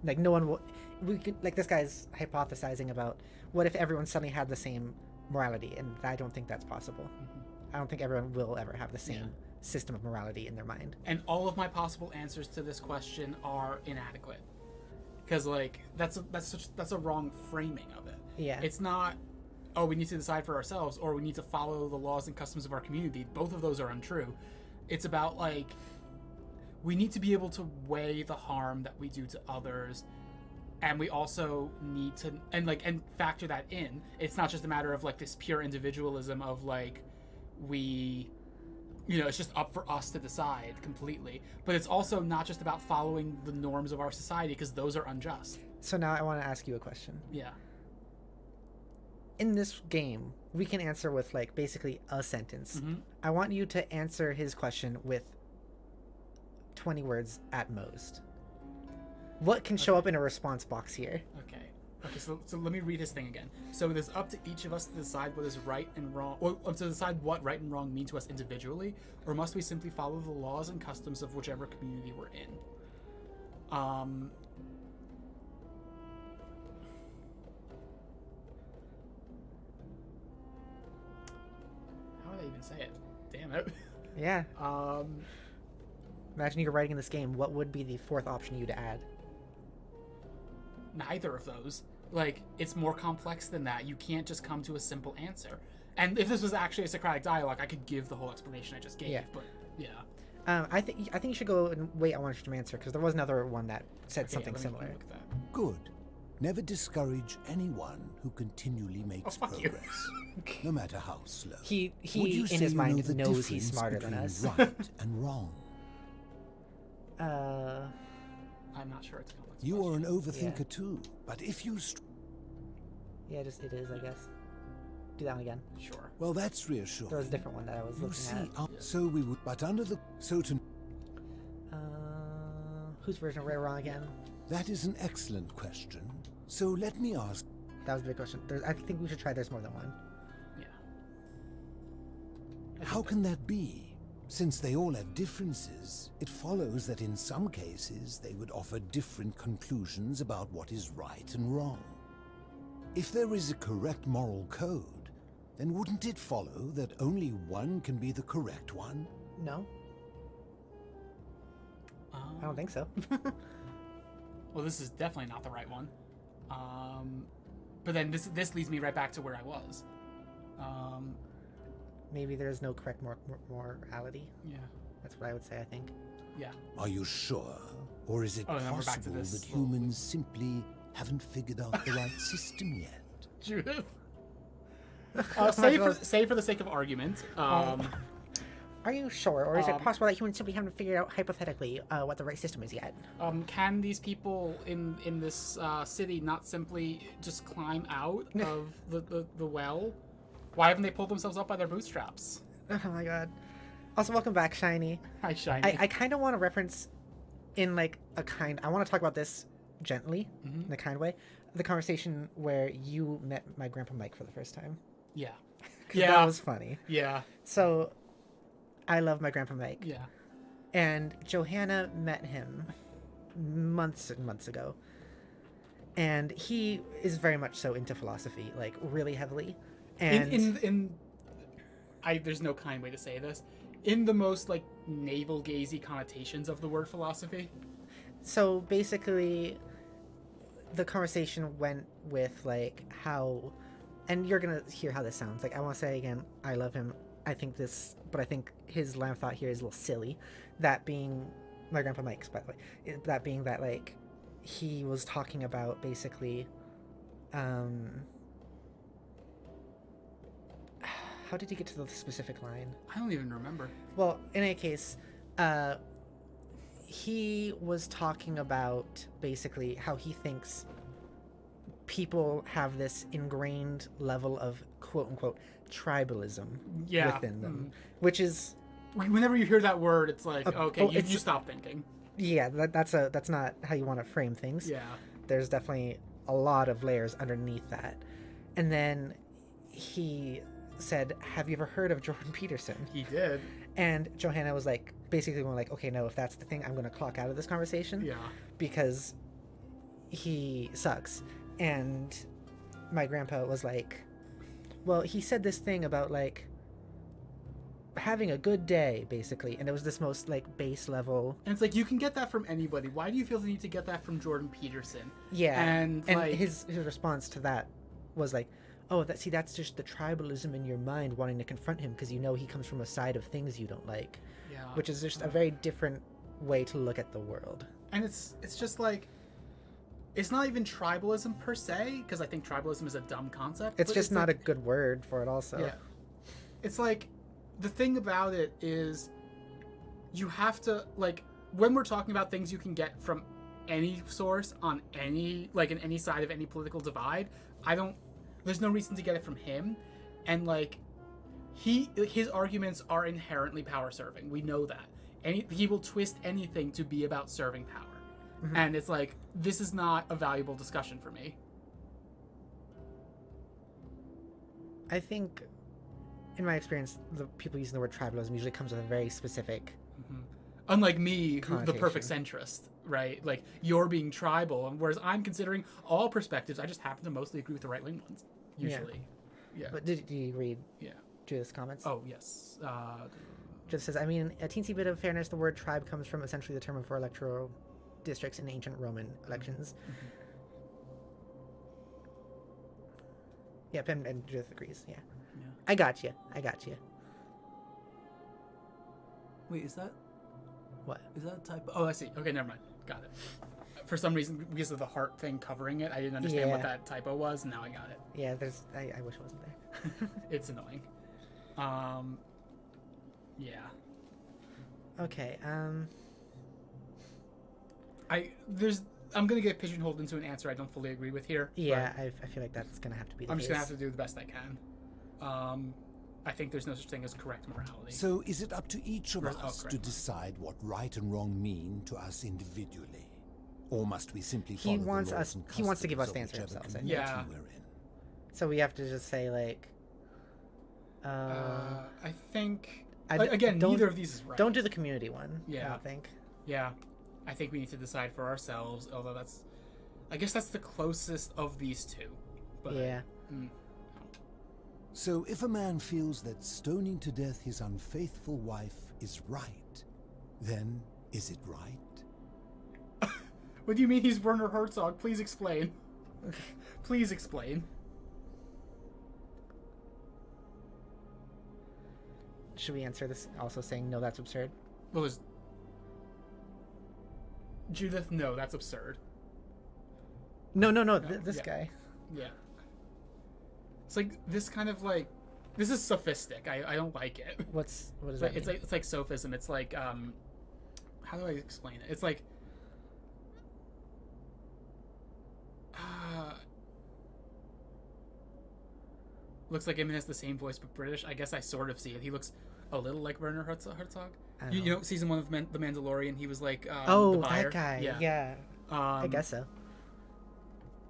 like, no one will, we could, like, this guy's hypothesizing about what if everyone suddenly had the same morality, and I don't think that's possible. Mm-hmm. I don't think everyone will ever have the same system of morality in their mind. And all of my possible answers to this question are inadequate, because like that's a wrong framing of it. Yeah. It's not, oh, we need to decide for ourselves, or we need to follow the laws and customs of our community. Both of those are untrue. It's about like, we need to be able to weigh the harm that we do to others, and we also need to and factor that in. It's not just a matter of like this pure individualism of like, it's just up for us to decide completely, but it's also not just about following the norms of our society, because those are unjust. So now I want to ask you a question. Yeah. In this game, we can answer with like basically a sentence. Mm-hmm. I want you to answer his question with 20 words at most. What can show up in a response box here? Okay, so let me read his thing again. So it is up to each of us to decide what is right and wrong, or to decide what right and wrong mean to us individually, or must we simply follow the laws and customs of whichever community we're in? How would I even say it? Damn it. Yeah. Imagine you're writing this game. What would be the fourth option you'd add? Neither of those. Like, it's more complex than that. You can't just come to a simple answer. And if this was actually a Socratic dialogue, I could give the whole explanation I just gave. Yeah. But yeah. I think you should go and wait. I want you to answer because there was another one that said something similar. Good. Never discourage anyone who continually makes progress, no matter how slow. He in his mind knows he's smarter than us. Right and wrong. I'm not sure it's complex. You are an overthinker too, but if you... Yeah, it is, I guess. Do that one again. Sure. Well, that's reassuring. There was a different one that I was looking at. So we would... But under the... So to... Whose version of right or wrong again? That is an excellent question. So let me ask... That was the big question. I think we should try there's more than one. Yeah. How can that be? Since they all have differences, it follows that in some cases they would offer different conclusions about what is right and wrong. If there is a correct moral code, then wouldn't it follow that only one can be the correct one? No. I don't think so. Well, this is definitely not the right one. But then this leads me right back to where I was. Maybe there's no correct morality. Yeah. That's what I would say, I think. Yeah. Are you sure? Or is it possible that humans simply haven't figured out the right system yet? Judith? Say for the sake of argument. Are you sure? Or is it possible that humans simply haven't figured out hypothetically what the right system is yet? Can these people in this city not simply just climb out of the well? Why haven't they pulled themselves up by their bootstraps? Oh my god. Also, welcome back, Shiny. Hi, Shiny. I kind of want to reference in like I want to talk about this gently, in a kind way. The conversation where you met my Grandpa Mike for the first time. Yeah. Yeah. That was funny. Yeah. So, I love my Grandpa Mike. Yeah. And Johanna met him months and months ago. And he is very much so into philosophy, like really heavily. And there's no kind way to say this. In the most like navel-gazy connotations of the word philosophy. So basically, the conversation went with like how, and you're gonna hear how this sounds. Like I want to say again, I love him. I think his line of thought here is a little silly. That being my Grandpa Mike's, by the way. That being that like he was talking about basically, how did he get to the specific line? I don't even remember. Well, in any case, he was talking about basically how he thinks people have this ingrained level of quote-unquote tribalism within them, which is... Whenever you hear that word, it's like, okay, you stop thinking. Yeah, that's not how you want to frame things. Yeah. There's definitely a lot of layers underneath that. And then he said, have you ever heard of Jordan Peterson? He did. And Johanna was like, basically going like, okay, no, if that's the thing, I'm going to clock out of this conversation. Yeah. Because he sucks. And my grandpa was like, well, he said this thing about like having a good day, basically. And it was this most like base level. And it's like, you can get that from anybody. Why do you feel the need to get that from Jordan Peterson? Yeah. And like, his response to that was like, oh, that's just the tribalism in your mind wanting to confront him because you know he comes from a side of things you don't like. Yeah. Which is just a very different way to look at the world. And it's just like, it's not even tribalism per se, because I think tribalism is a dumb concept. It's just not a good word for it also. Yeah. It's like, the thing about it is, you have to, like, when we're talking about things you can get from any source on any, like, in any side of any political divide, there's no reason to get it from him. And, like, his arguments are inherently power-serving. We know that. He will twist anything to be about serving power. Mm-hmm. And it's like, this is not a valuable discussion for me. I think, in my experience, the people using the word tribalism usually comes with a very specific... Mm-hmm. Unlike me, the perfect centrist, right? Like, you're being tribal, and whereas I'm considering all perspectives, I just happen to mostly agree with the right-wing ones, usually. Yeah. But did you read Judith's comments? Oh, yes. just says, I mean, a teensy bit of fairness, the word tribe comes from essentially the term for electoral districts in ancient Roman elections. Yep, and Judith agrees, yeah. I got you. Wait, is that... What? Is that a typo? Oh, I see. Okay, never mind. Got it. For some reason, because of the heart thing covering it, I didn't understand what that typo was, and now I got it. Yeah, I wish it wasn't there. It's annoying. Yeah. Okay, I'm gonna get pigeonholed into an answer I don't fully agree with here. Yeah, I feel like that's gonna have to be the I'm case. just gonna have to do the best I can. I think there's no such thing as correct morality. So is it up to each of us to decide what right and wrong mean to us individually? Or must we simply follow the laws and customs he wants to give us the answer of whichever himself. community we're in? So we have to just say, like... I think... Again, neither of these is right. Don't do the community one, yeah. I don't think. Yeah. I think we need to decide for ourselves, although that's... I guess that's the closest of these two. But, yeah. So if a man feels that stoning to death his unfaithful wife is right, then is it right? What do you mean he's Werner Herzog? Please explain. Please explain. Should we answer this also saying, no, that's absurd? Well, there's... Judith, no, that's absurd. No, this guy. Yeah. It's like, this kind of like... This is sophistic. I don't like it. What does that mean? It's like sophism. It's like, how do I explain it? It's like... looks like him has the same voice but British. I guess I sort of see it. He looks a little like Werner Herzog. You know, season 1 of The Mandalorian, he was like the buyer. That guy. Yeah. I guess so.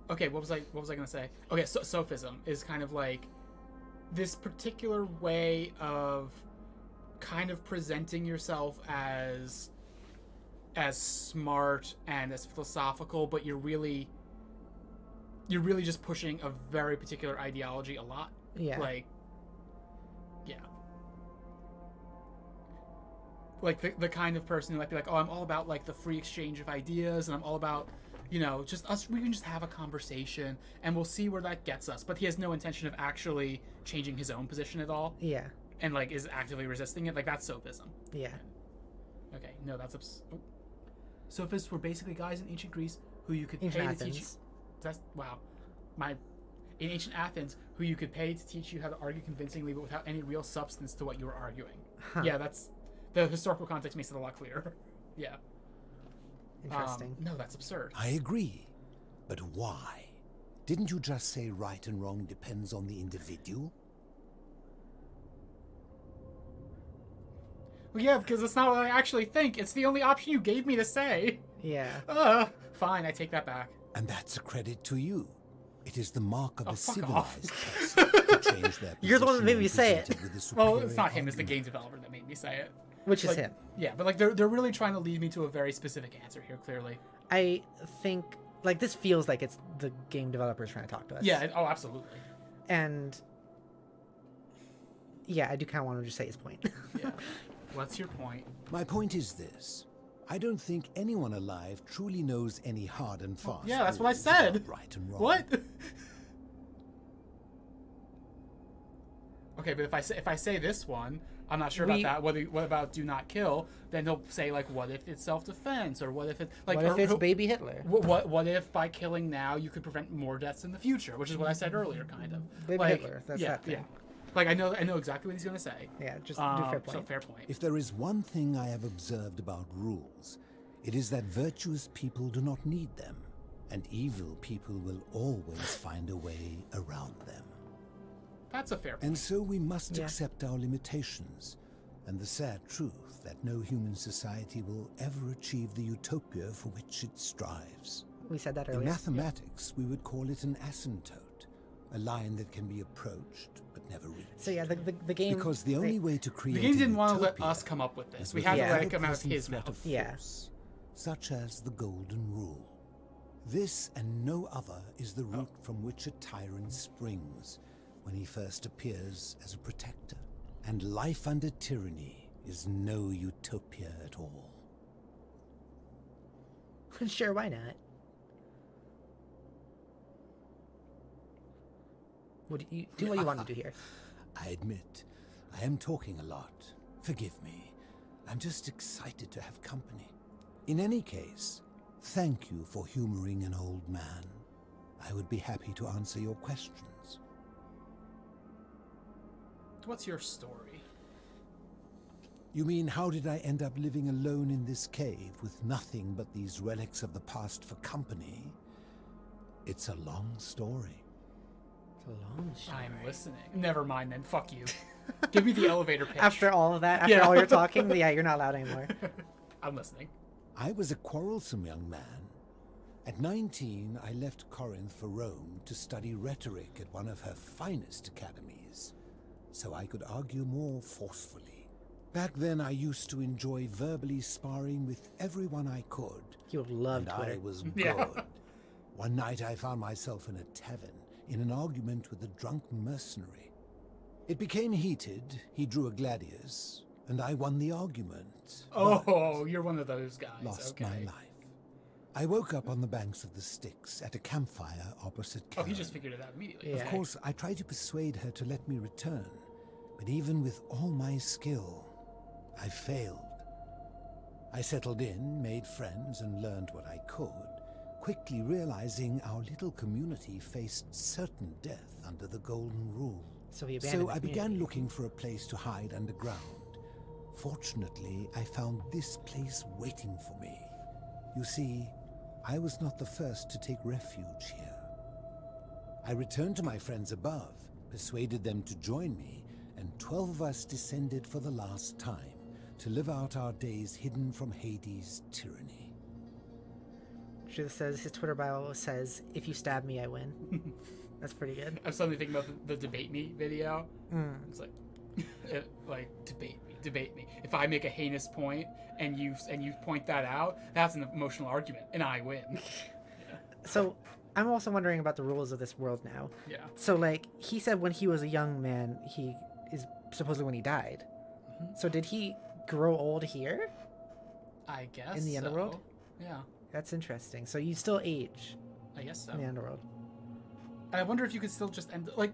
Okay, what was I gonna say? Okay, so sophism is kind of like this particular way of kind of presenting yourself as smart and as philosophical, but you're really just pushing a very particular ideology a lot. Yeah. Like, yeah. Like the kind of person who might be like, oh, I'm all about like the free exchange of ideas, and I'm all about, you know, just us, we can just have a conversation and we'll see where that gets us. But he has no intention of actually changing his own position at all. Yeah. And like is actively resisting it. Like, that's sophism. Yeah. Okay, no, that's sophists were basically guys in ancient Greece who you could pay to teach you. That's wow. In ancient Athens, who you could pay to teach you how to argue convincingly, but without any real substance to what you were arguing. Huh. Yeah, that's the historical context makes it a lot clearer. Yeah. Interesting. No, that's absurd. I agree, but why? Didn't you just say right and wrong depends on the individual? Well, yeah, because it's not what I actually think. It's the only option you gave me to say. Yeah. Fine, I take that back. And that's a credit to you. It is the mark of a fuck civilized person to change their You're the one that made me say it. Well, it's not him. It's the game developer that made me say it. Which is like, him. Yeah, but like they're really trying to lead me to a very specific answer here, clearly. I think like this feels like it's the game developers trying to talk to us. Yeah. Oh, absolutely. And yeah, I do kind of want to just say his point. Yeah. What's your point? My point is this. I don't think anyone alive truly knows any hard and fast. Yeah, that's what I said. Right and wrong. What? Okay, but if I say this one, I'm not sure about that. What about do not kill? Then they'll say like, what if it's self-defense, or what if it's like, what if it's baby Hitler? What if by killing now you could prevent more deaths in the future? Which is what I said earlier, kind of. Baby Hitler. That's that thing. Yeah. Like I know exactly what he's gonna say. Yeah, just do fair point. So fair point. If there is one thing I have observed about rules, it is that virtuous people do not need them, and evil people will always find a way around them. That's a fair point. And so we must accept our limitations, and the sad truth that no human society will ever achieve the utopia for which it strives. We said that earlier. In mathematics, we would call it an asymptote, a line that can be approached but never reached. So yeah, the game... Because the only way to create the game didn't want to let us come up with this. We had to let it come out of his mouth. Force, such as the Golden Rule. This and no other is the root from which a tyrant springs when he first appears as a protector. And life under tyranny is no utopia at all. Sure, why not? What do what you want to do here. I admit, I am talking a lot. Forgive me. I'm just excited to have company. In any case, thank you for humoring an old man. I would be happy to answer your questions. What's your story? You mean, how did I end up living alone in this cave with nothing but these relics of the past for company? It's a long story. It's a long story. I'm listening. Never mind then. Fuck you. Give me the elevator pitch. After all of that, after all your talking, yeah, you're not allowed anymore. I'm listening. I was a quarrelsome young man. At 19, I left Corinth for Rome to study rhetoric at one of her finest academies, so I could argue more forcefully. Back then, I used to enjoy verbally sparring with everyone I could. You loved Twitter. I was good. One night, I found myself in a tavern in an argument with a drunken mercenary. It became heated. He drew a gladius, and I won the argument. Oh, you're one of those guys. Lost my life. I woke up on the banks of the Styx at a campfire opposite Karen. Oh, he just figured it out immediately. Of course, I tried to persuade her to let me return, but even with all my skill, I failed. I settled in, made friends, and learned what I could, quickly realizing our little community faced certain death under the Golden Rule. So I began looking for a place to hide underground. Fortunately, I found this place waiting for me. You see, I was not the first to take refuge here. I returned to my friends above, persuaded them to join me, and 12 of us descended for the last time to live out our days hidden from Hades' tyranny. She says, his Twitter bio says, "If you stab me, I win." That's pretty good. I'm suddenly thinking about the debate me video. It's like, debate me. If I make a heinous point and you point that out, that's an emotional argument, and I win. So I'm also wondering about the rules of this world now. Yeah. So like he said, when he was a young man, he is supposedly when he died. So did he grow old here? I guess in the underworld. Yeah. That's interesting. So you still age. I guess so. In the underworld. And I wonder if you could still just end like.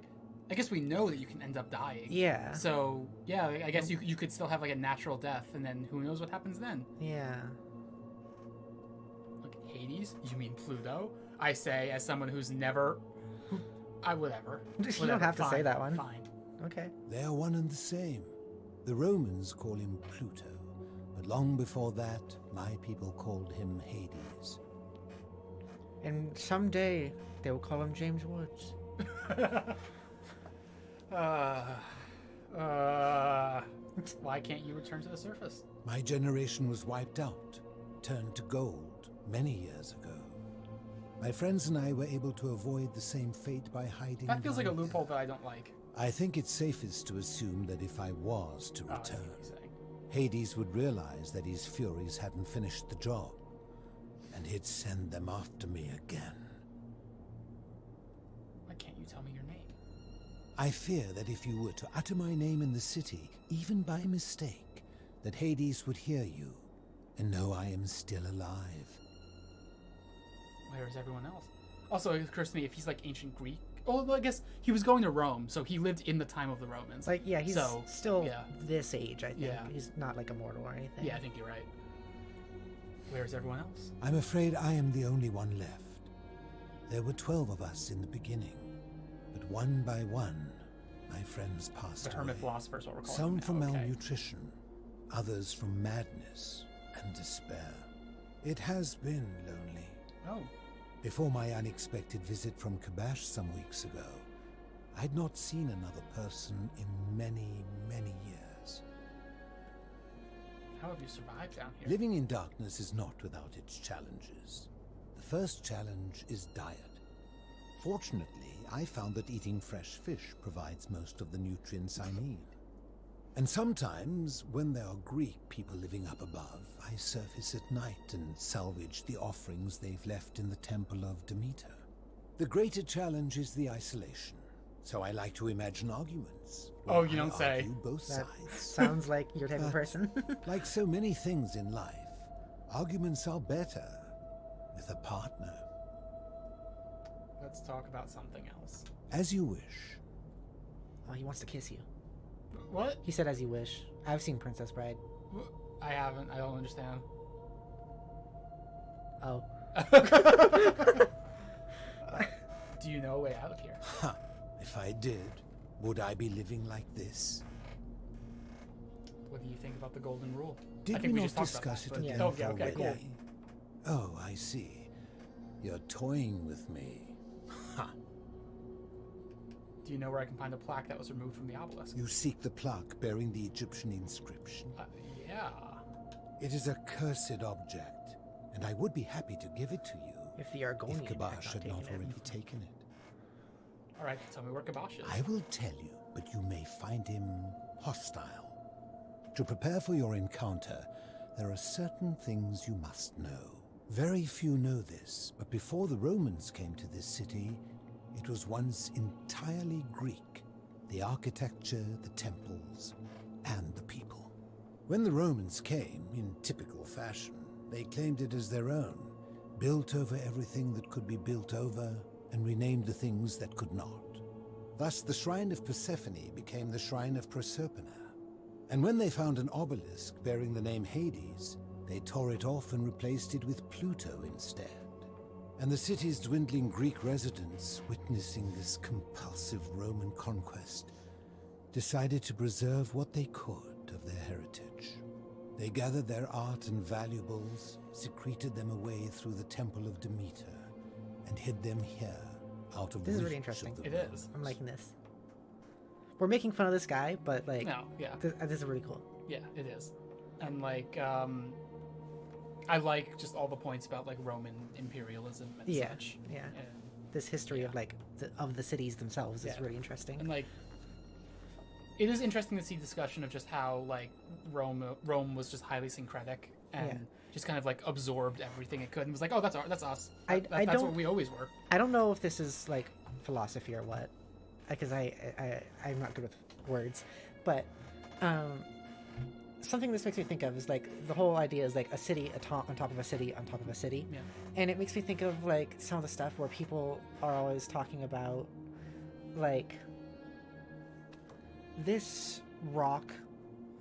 I guess we know that you can end up dying. Yeah. So yeah, I guess you could still have like a natural death, and then who knows what happens then? Yeah. Like Hades? You mean Pluto? I say as someone who's never. Whatever. You don't have to say that one. Fine. Okay. They are one and the same. The Romans call him Pluto, but long before that, my people called him Hades. And someday they will call him James Woods. Why can't you return to the surface? My generation was wiped out, turned to gold, many years ago. My friends and I were able to avoid the same fate by hiding. That feels like a loophole that I don't like. I think it's safest to assume that if I was to return, Hades would realize that his furies hadn't finished the job, and he'd send them after me again. Why can't you tell me your name? I fear that if you were to utter my name in the city, even by mistake, that Hades would hear you and know I am still alive. Where is everyone else? Also, it occurs to me if he's like ancient Greek. Oh, I guess he was going to Rome, so he lived in the time of the Romans. Like, yeah, he's still this age, I think. Yeah. He's not like immortal or anything. Yeah, I think you're right. Where's everyone else? I'm afraid I am the only one left. There were 12 of us in the beginning, but one by one, my friends passed away. The hermit philosopher is what we're calling Some him from now. Okay. malnutrition, others from madness and despair. It has been lonely. Oh. Before my unexpected visit from Kabash some weeks ago, I'd not seen another person in many, many years. How have you survived down here? Living in darkness is not without its challenges. The first challenge is diet. Fortunately, I found that eating fresh fish provides most of the nutrients I need. And sometimes, when there are Greek people living up above, I surface at night and salvage the offerings they've left in the temple of Demeter. The greater challenge is the isolation, so I like to imagine arguments, Oh, you don't say. Both That sides. sounds like your type of person. Like so many things in life, arguments are better with a partner. Let's talk about something else. As you wish. Oh, he wants to kiss you. What? He said, "As you wish." I've seen Princess Bride. I haven't. I don't understand. Oh. Do you know a way out of here? Huh. If I did, would I be living like this? What do you think about the golden rule? Did I think we we not just talked about discuss that, it but- again Oh, yeah, okay, cool. already? Oh, I see. You're toying with me. Ha! Do you know where I can find a plaque that was removed from the obelisk? You seek the plaque bearing the Egyptian inscription. Yeah. It is a cursed object, and I would be happy to give it to you if the Argonian if Kabash had not already taken it. All right, tell me where Kabash is. I will tell you, but you may find him hostile. To prepare for your encounter, there are certain things you must know. Very few know this, but before the Romans came to this city, it was once entirely Greek. The architecture, the temples, and the people. When the Romans came, in typical fashion, they claimed it as their own, built over everything that could be built over, and renamed the things that could not. Thus, the Shrine of Persephone became the Shrine of Proserpina. And when they found an obelisk bearing the name Hades, they tore it off and replaced it with Pluto instead. And the city's dwindling Greek residents, witnessing this compulsive Roman conquest, decided to preserve what they could of their heritage. They gathered their art and valuables, secreted them away through the Temple of Demeter, and hid them here, out of This is reach really interesting. of the It Romans. is. I'm liking this. We're making fun of this guy, but like, No, yeah. this is really cool. Yeah, it is. And like, I like just all the points about like Roman imperialism and such. Yeah. And, This history of like of the cities themselves is really interesting. and like, it is interesting to see discussion of just how like Rome was just highly syncretic and Yeah. just kind of like absorbed everything it could and was like, oh, that's us. I That's don't- what we always were. I don't know if this is like philosophy or what, because I'm not good with words, but something this makes me think of is like the whole idea is like a city on top of a city on top of a city, Yeah. and it makes me think of like some of the stuff where people are always talking about like this rock,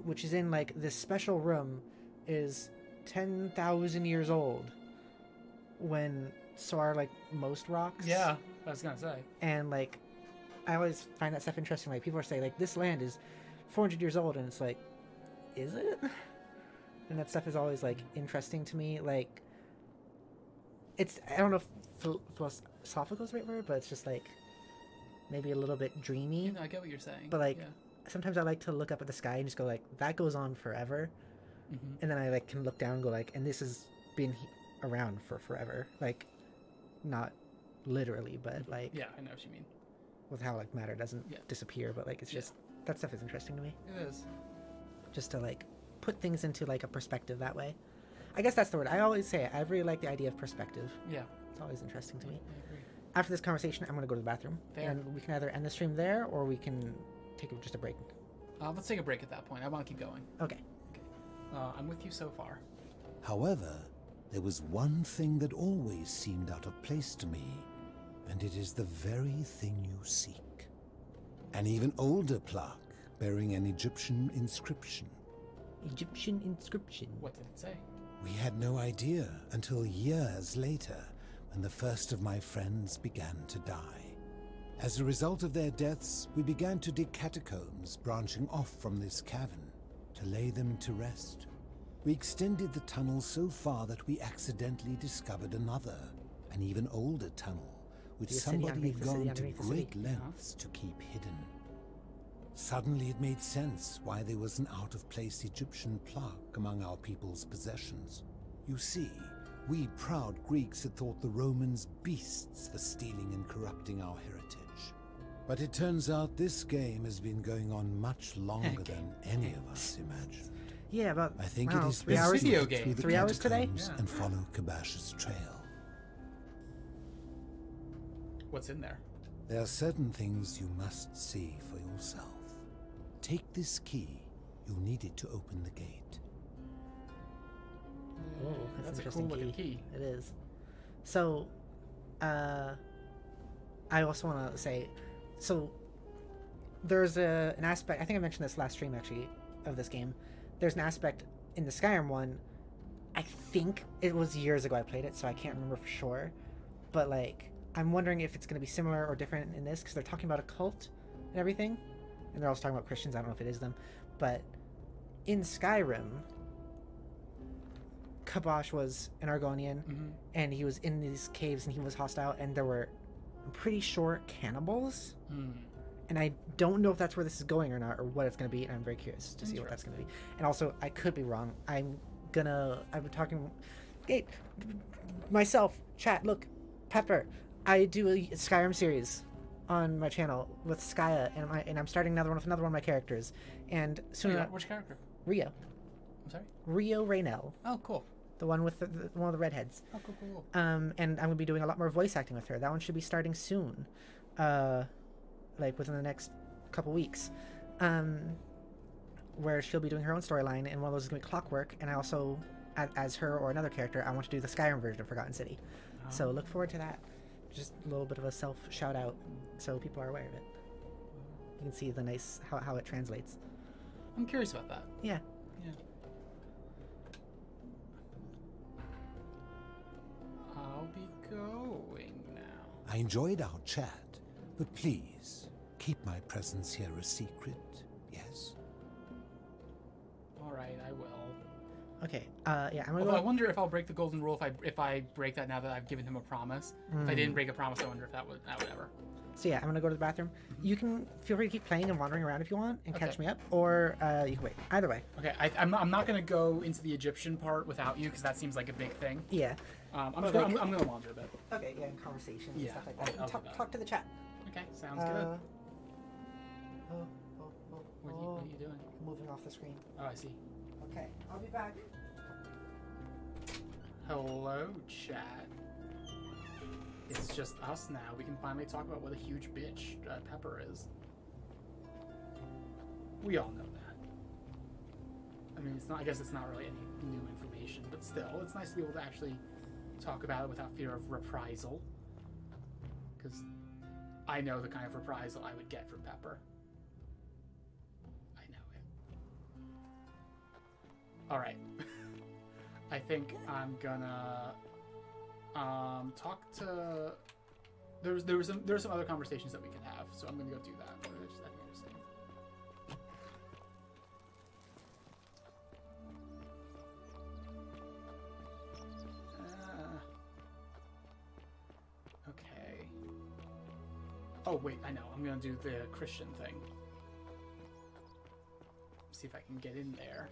which is in like this special room, is 10,000 years old, when so are like most rocks. Yeah, I was gonna say. And like, I always find that stuff interesting. Like people are saying like this land is 400 years old, and it's like, is it? And that stuff is always like interesting to me. Like, it's, I don't know if philosophical is the right word, but it's just like maybe a little bit dreamy. You know, I get what you're saying. But like, yeah. sometimes I like to look up at the sky and just go like, that goes on forever. Mhm. And then I like can look down and go like, and this has been around for forever. Like, not literally, but like, Yeah, I know what you mean. with how like matter doesn't disappear, but like it's just that stuff is interesting to me. It is. Just to like put things into like a perspective that way. I guess that's the word. I always say it. I really like the idea of perspective. Yeah. It's always interesting to me. I agree. After this conversation, I'm going to go to the bathroom. Fair. And we can either end the stream there or we can take just a break. Let's take a break at that point. I want to keep going. Okay. I'm with you so far. However, there was one thing that always seemed out of place to me, and it is the very thing you seek. An even older plaque bearing an Egyptian inscription. Egyptian inscription? What did it say? We had no idea until years later, when the first of my friends began to die. As a result of their deaths, we began to dig catacombs branching off from this cavern to lay them to rest. We extended the tunnel so far that we accidentally discovered another, an even older tunnel, which The city somebody underneath had the city gone to underneath the city. great lengths to keep hidden. Suddenly it made sense why there was an out-of-place Egyptian plaque among our people's possessions. You see, we proud Greeks had thought the Romans beasts for stealing and corrupting our heritage. But it turns out this game has been going on much longer than any of us imagined. Yeah, about I think wow, it is 3 best hours. to look through the 3 hours today. catacombs and follow Kabash's trail. What's in there? There are certain things you must see for yourself. Take this key. You'll need it to open the gate. Oh, that's an a interesting cool looking key. It is. So, I also want to say, so there's an aspect, I think I mentioned this last stream actually, of this game. There's an aspect in the Skyrim one, I think it was years ago I played it, so I can't remember for sure, but like, I'm wondering if it's going to be similar or different in this, because they're talking about a cult and everything, and they're also talking about Christians. I don't know if it is them, but in Skyrim, Kabosh was an Argonian, and he was in these caves, and he was hostile, and there were, I'm pretty sure, cannibals. And I don't know if that's where this is going or not, or what it's going to be, and I'm very curious to see what that's going to be. And also, I could be wrong. I've been talking, hey, myself, chat, look, Pepper, I do a Skyrim series on my channel with Skya, and I'm starting another one with another one of my characters. And soon, which character? Rio. I'm sorry? Rio Raynell. Oh, cool. The one with one of the redheads. Oh, cool. And I'm going to be doing a lot more voice acting with her. That one should be starting soon. Like within the next couple weeks, where she'll be doing her own storyline, and one of those is going to be Clockwork, and I also, as her or another character, I want to do the Skyrim version of Forgotten City. So look forward to that. Just a little bit of a self shout out so people are aware of it. You can see the nice, how it translates. I'm curious about that. Yeah. I'll be going now. I enjoyed our chat, but please, keep my presence here a secret, yes? Alright, I will. Okay, yeah, I'm gonna Although I wonder if I'll break the golden rule if I break that now that I've given him a promise. If I didn't break a promise, I wonder if that would ever. So yeah, I'm gonna go to the bathroom. You can feel free to keep playing and wandering around if you want and catch me up, or you can wait. Either way. Okay, I'm not gonna go into the Egyptian part without you because that seems like a big thing. Yeah. I'm gonna wander a bit. Okay, yeah, and conversations and stuff like that. I'll Talk to the chat. Okay, sounds good. What are you doing? Moving off the screen. Oh, I see. Okay, I'll be back. Hello, chat. It's just us now. We can finally talk about what a huge bitch Pepper is. We all know that. I mean, it's not. I guess it's not really any new information, but still, it's nice to be able to actually talk about it without fear of reprisal. Because I know the kind of reprisal I would get from Pepper. I know it. All right. I think I'm gonna talk to. There were some other conversations that we could have, so I'm gonna go do that. I think interesting. Okay. Oh wait, I know. I'm gonna do the Christian thing. See if I can get in there.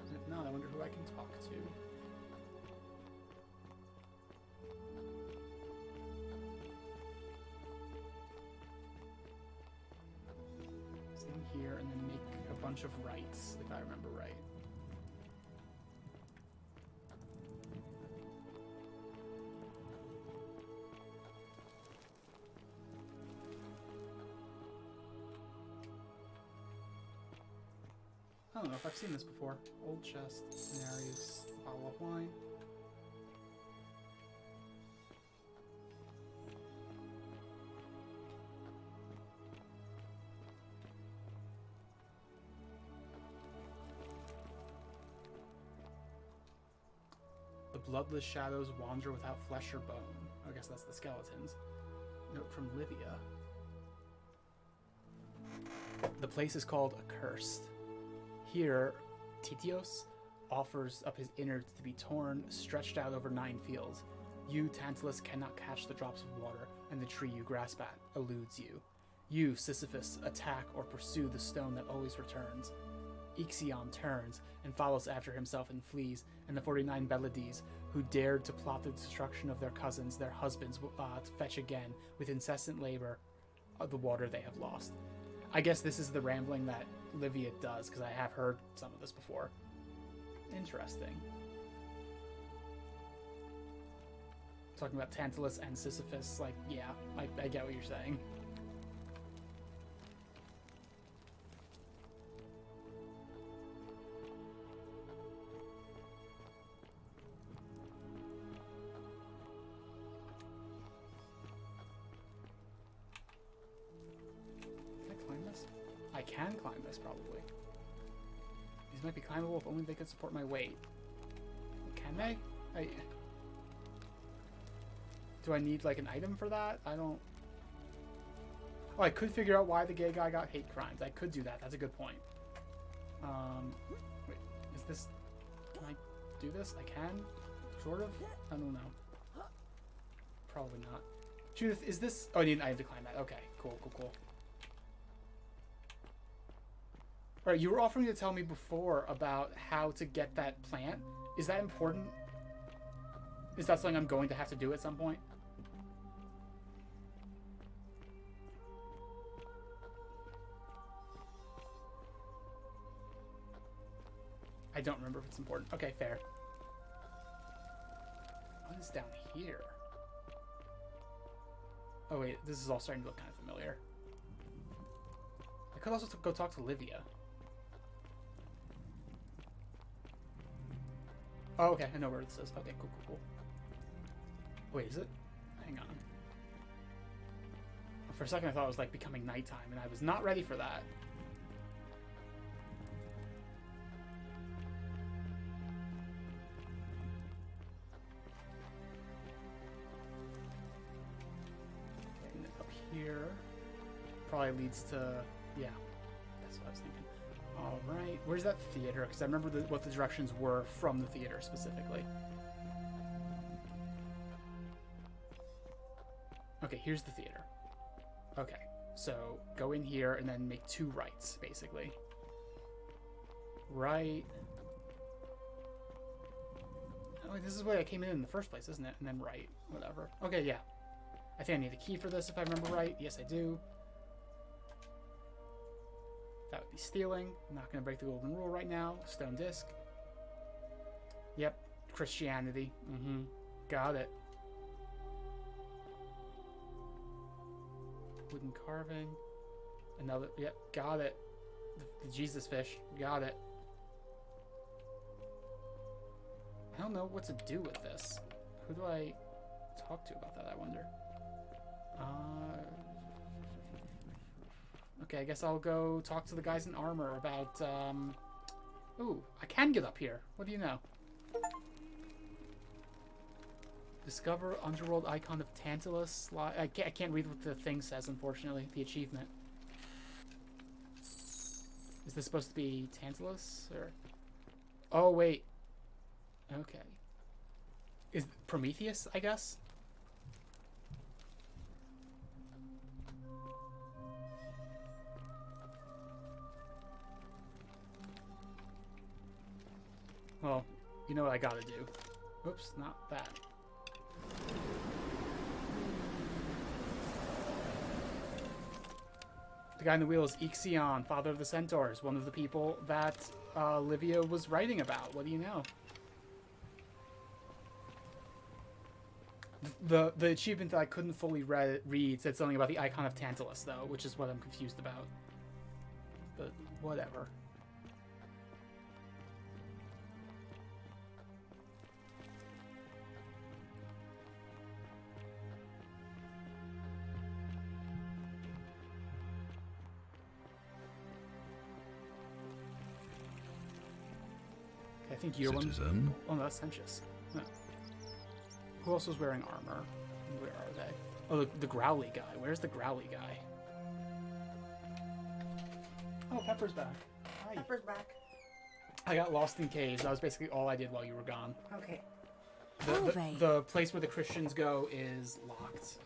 And if not, I wonder who I can talk to. Here and then make a bunch of rites, if I remember right. I don't know if I've seen this before. Old chest, scenarios, bottle of wine. The bloodless shadows wander without flesh or bone. I guess that's the skeletons. Note from Livia. The place is called Accursed. Here, Titios offers up his innards to be torn, stretched out over 9 fields. You, Tantalus, cannot catch the drops of water, and the tree you grasp at eludes you. You, Sisyphus, attack or pursue the stone that always returns. Ixion turns and follows after himself and flees, and the 49 Belades, who dared to plot the destruction of their cousins, their husbands, to fetch again, with incessant labor, of the water they have lost. I guess this is the rambling that Livia does, because I have heard some of this before. Interesting. Talking about Tantalus and Sisyphus, like, yeah, I get what you're saying. this, probably. These might be climbable if only they could support my weight. Can they? Do I need, like, an item for that? I don't... Oh, I could figure out why the gay guy got hate crimes. I could do that. That's a good point. Wait, is this... Can I do this? I can? Sort of? I don't know. Probably not. Judith, is this... Oh, I need an item to climb that. Okay, cool. Alright, you were offering to tell me before about how to get that plant. Is that important? Is that something I'm going to have to do at some point? I don't remember if it's important. Okay, fair. What is down here? Oh wait, this is all starting to look kind of familiar. I could also go talk to Livia. Oh, okay, I know where this is. Okay, cool. Wait, is it? Hang on. For a second I thought it was like becoming nighttime, and I was not ready for that. Here probably leads to, yeah, that's what I was thinking. All right, where's that theater? Because I remember what the directions were from the theater specifically. Okay, here's the theater. Okay, so go in here and then make 2 rights, basically. Right. Oh, this is where I came in the first place, isn't it? And then right, whatever. Okay, yeah. I think I need a key for this if I remember right. Yes, I do. That would be stealing. I'm not going to break the golden rule right now. Stone disc. Yep. Christianity. Got it. Wooden carving. Another. Yep. Got it. The Jesus fish. Got it. I don't know what to do with this. Who do I talk to about that, I wonder? Okay, I guess I'll go talk to the guys in armor about, Ooh, I can get up here. What do you know? Discover underworld icon of Tantalus. I can't read what the thing says, unfortunately. The achievement. Is this supposed to be Tantalus? Or... Oh, wait. Okay. Is Prometheus, I guess? Well, you know what I gotta do. Oops, not that. The guy in the wheel is Ixion, father of the Centaurs, one of the people that Livia was writing about. What do you know? The achievement that I couldn't fully read said something about the icon of Tantalus, though, which is what I'm confused about. But whatever. I think you're one. Oh, no, that's Sentius. No. Who else was wearing armor? Where are they? Oh, the growly guy. Where's the growly guy? Oh, Pepper's back. Hi. Pepper's back. I got lost in caves. That was basically all I did while you were gone. Okay. The place where the Christians go is locked.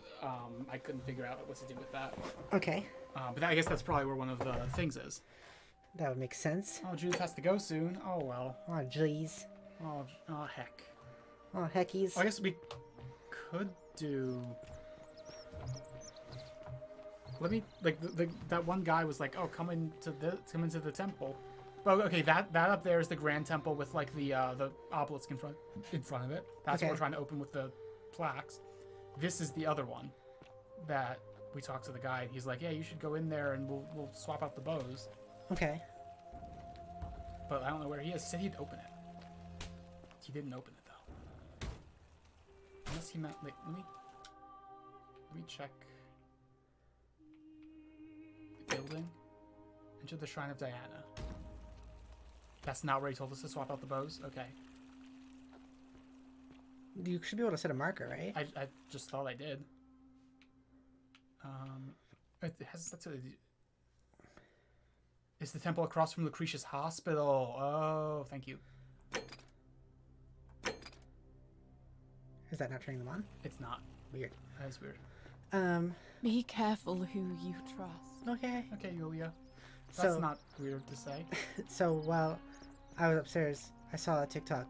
I couldn't figure out what to do with that. Okay. But I guess that's probably where one of the things is. That would make sense. Oh, Judith has to go soon. Oh, well. Oh, jeez. Oh, heck. Oh, heckies. I guess we could do... Let me... Like, that one guy was like, oh, come into the temple. Well, okay, that up there is the Grand Temple with, like, the obelisk in front of it. That's what we're trying to open with the plaques. This is the other one that we talked to the guy, and he's like, yeah, you should go in there, and we'll swap out the bows. Okay. But I don't know where he is. He said he'd open it. He didn't open it, though. Unless he meant... Wait, let me check the building Enter the Shrine of Diana. That's not where he told us to swap out the bows? Okay. You should be able to set a marker, right? I just thought I did. It has that's a, it's the temple across from Lucretia's hospital. Oh, thank you. Is that not turning them on? It's not. Weird. That is weird. Be careful who you trust. Okay. Okay, Yulia. That's not weird to say. So while I was upstairs, I saw a TikTok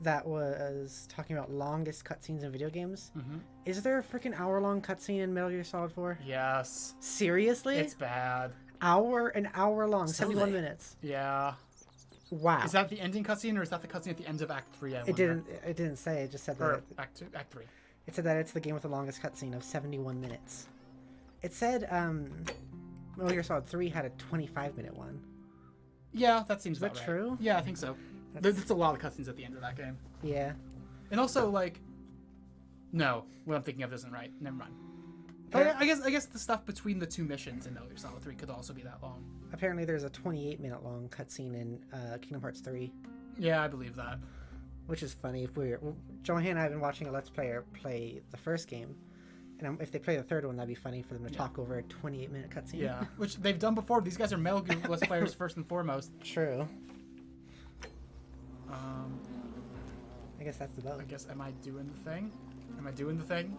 that was talking about longest cutscenes in video games. Mm-hmm. Is there a freaking hour-long cutscene in Metal Gear Solid 4? Yes. Seriously? It's bad. An hour long, 71 minutes. Yeah. Wow. Is that the ending cutscene, or is that the cutscene at the end of Act 3? It didn't say. It just said that. Act 2, Act 3. It said that it's the game with the longest cutscene of 71 minutes. It said Metal Gear Solid 3 had a 25-minute one. Yeah, that seems about right. True? Yeah, I think so. There's a lot of cutscenes at the end of that game. Yeah. And also, like, no, what I'm thinking of isn't right. Never mind. I guess the stuff between the two missions in Metal Gear Solid 3 could also be that long. Apparently, there's a 28-minute long cutscene in Kingdom Hearts 3. Yeah, I believe that. Which is funny. Johanna and I have been watching a Let's Player play the first game, and if they play the third one, that'd be funny for them to talk over a 28-minute cutscene. Yeah, which they've done before. These guys are Metal Gear Let's Players first and foremost. True. I guess that's the boat. I guess, am I doing the thing? Am I doing the thing?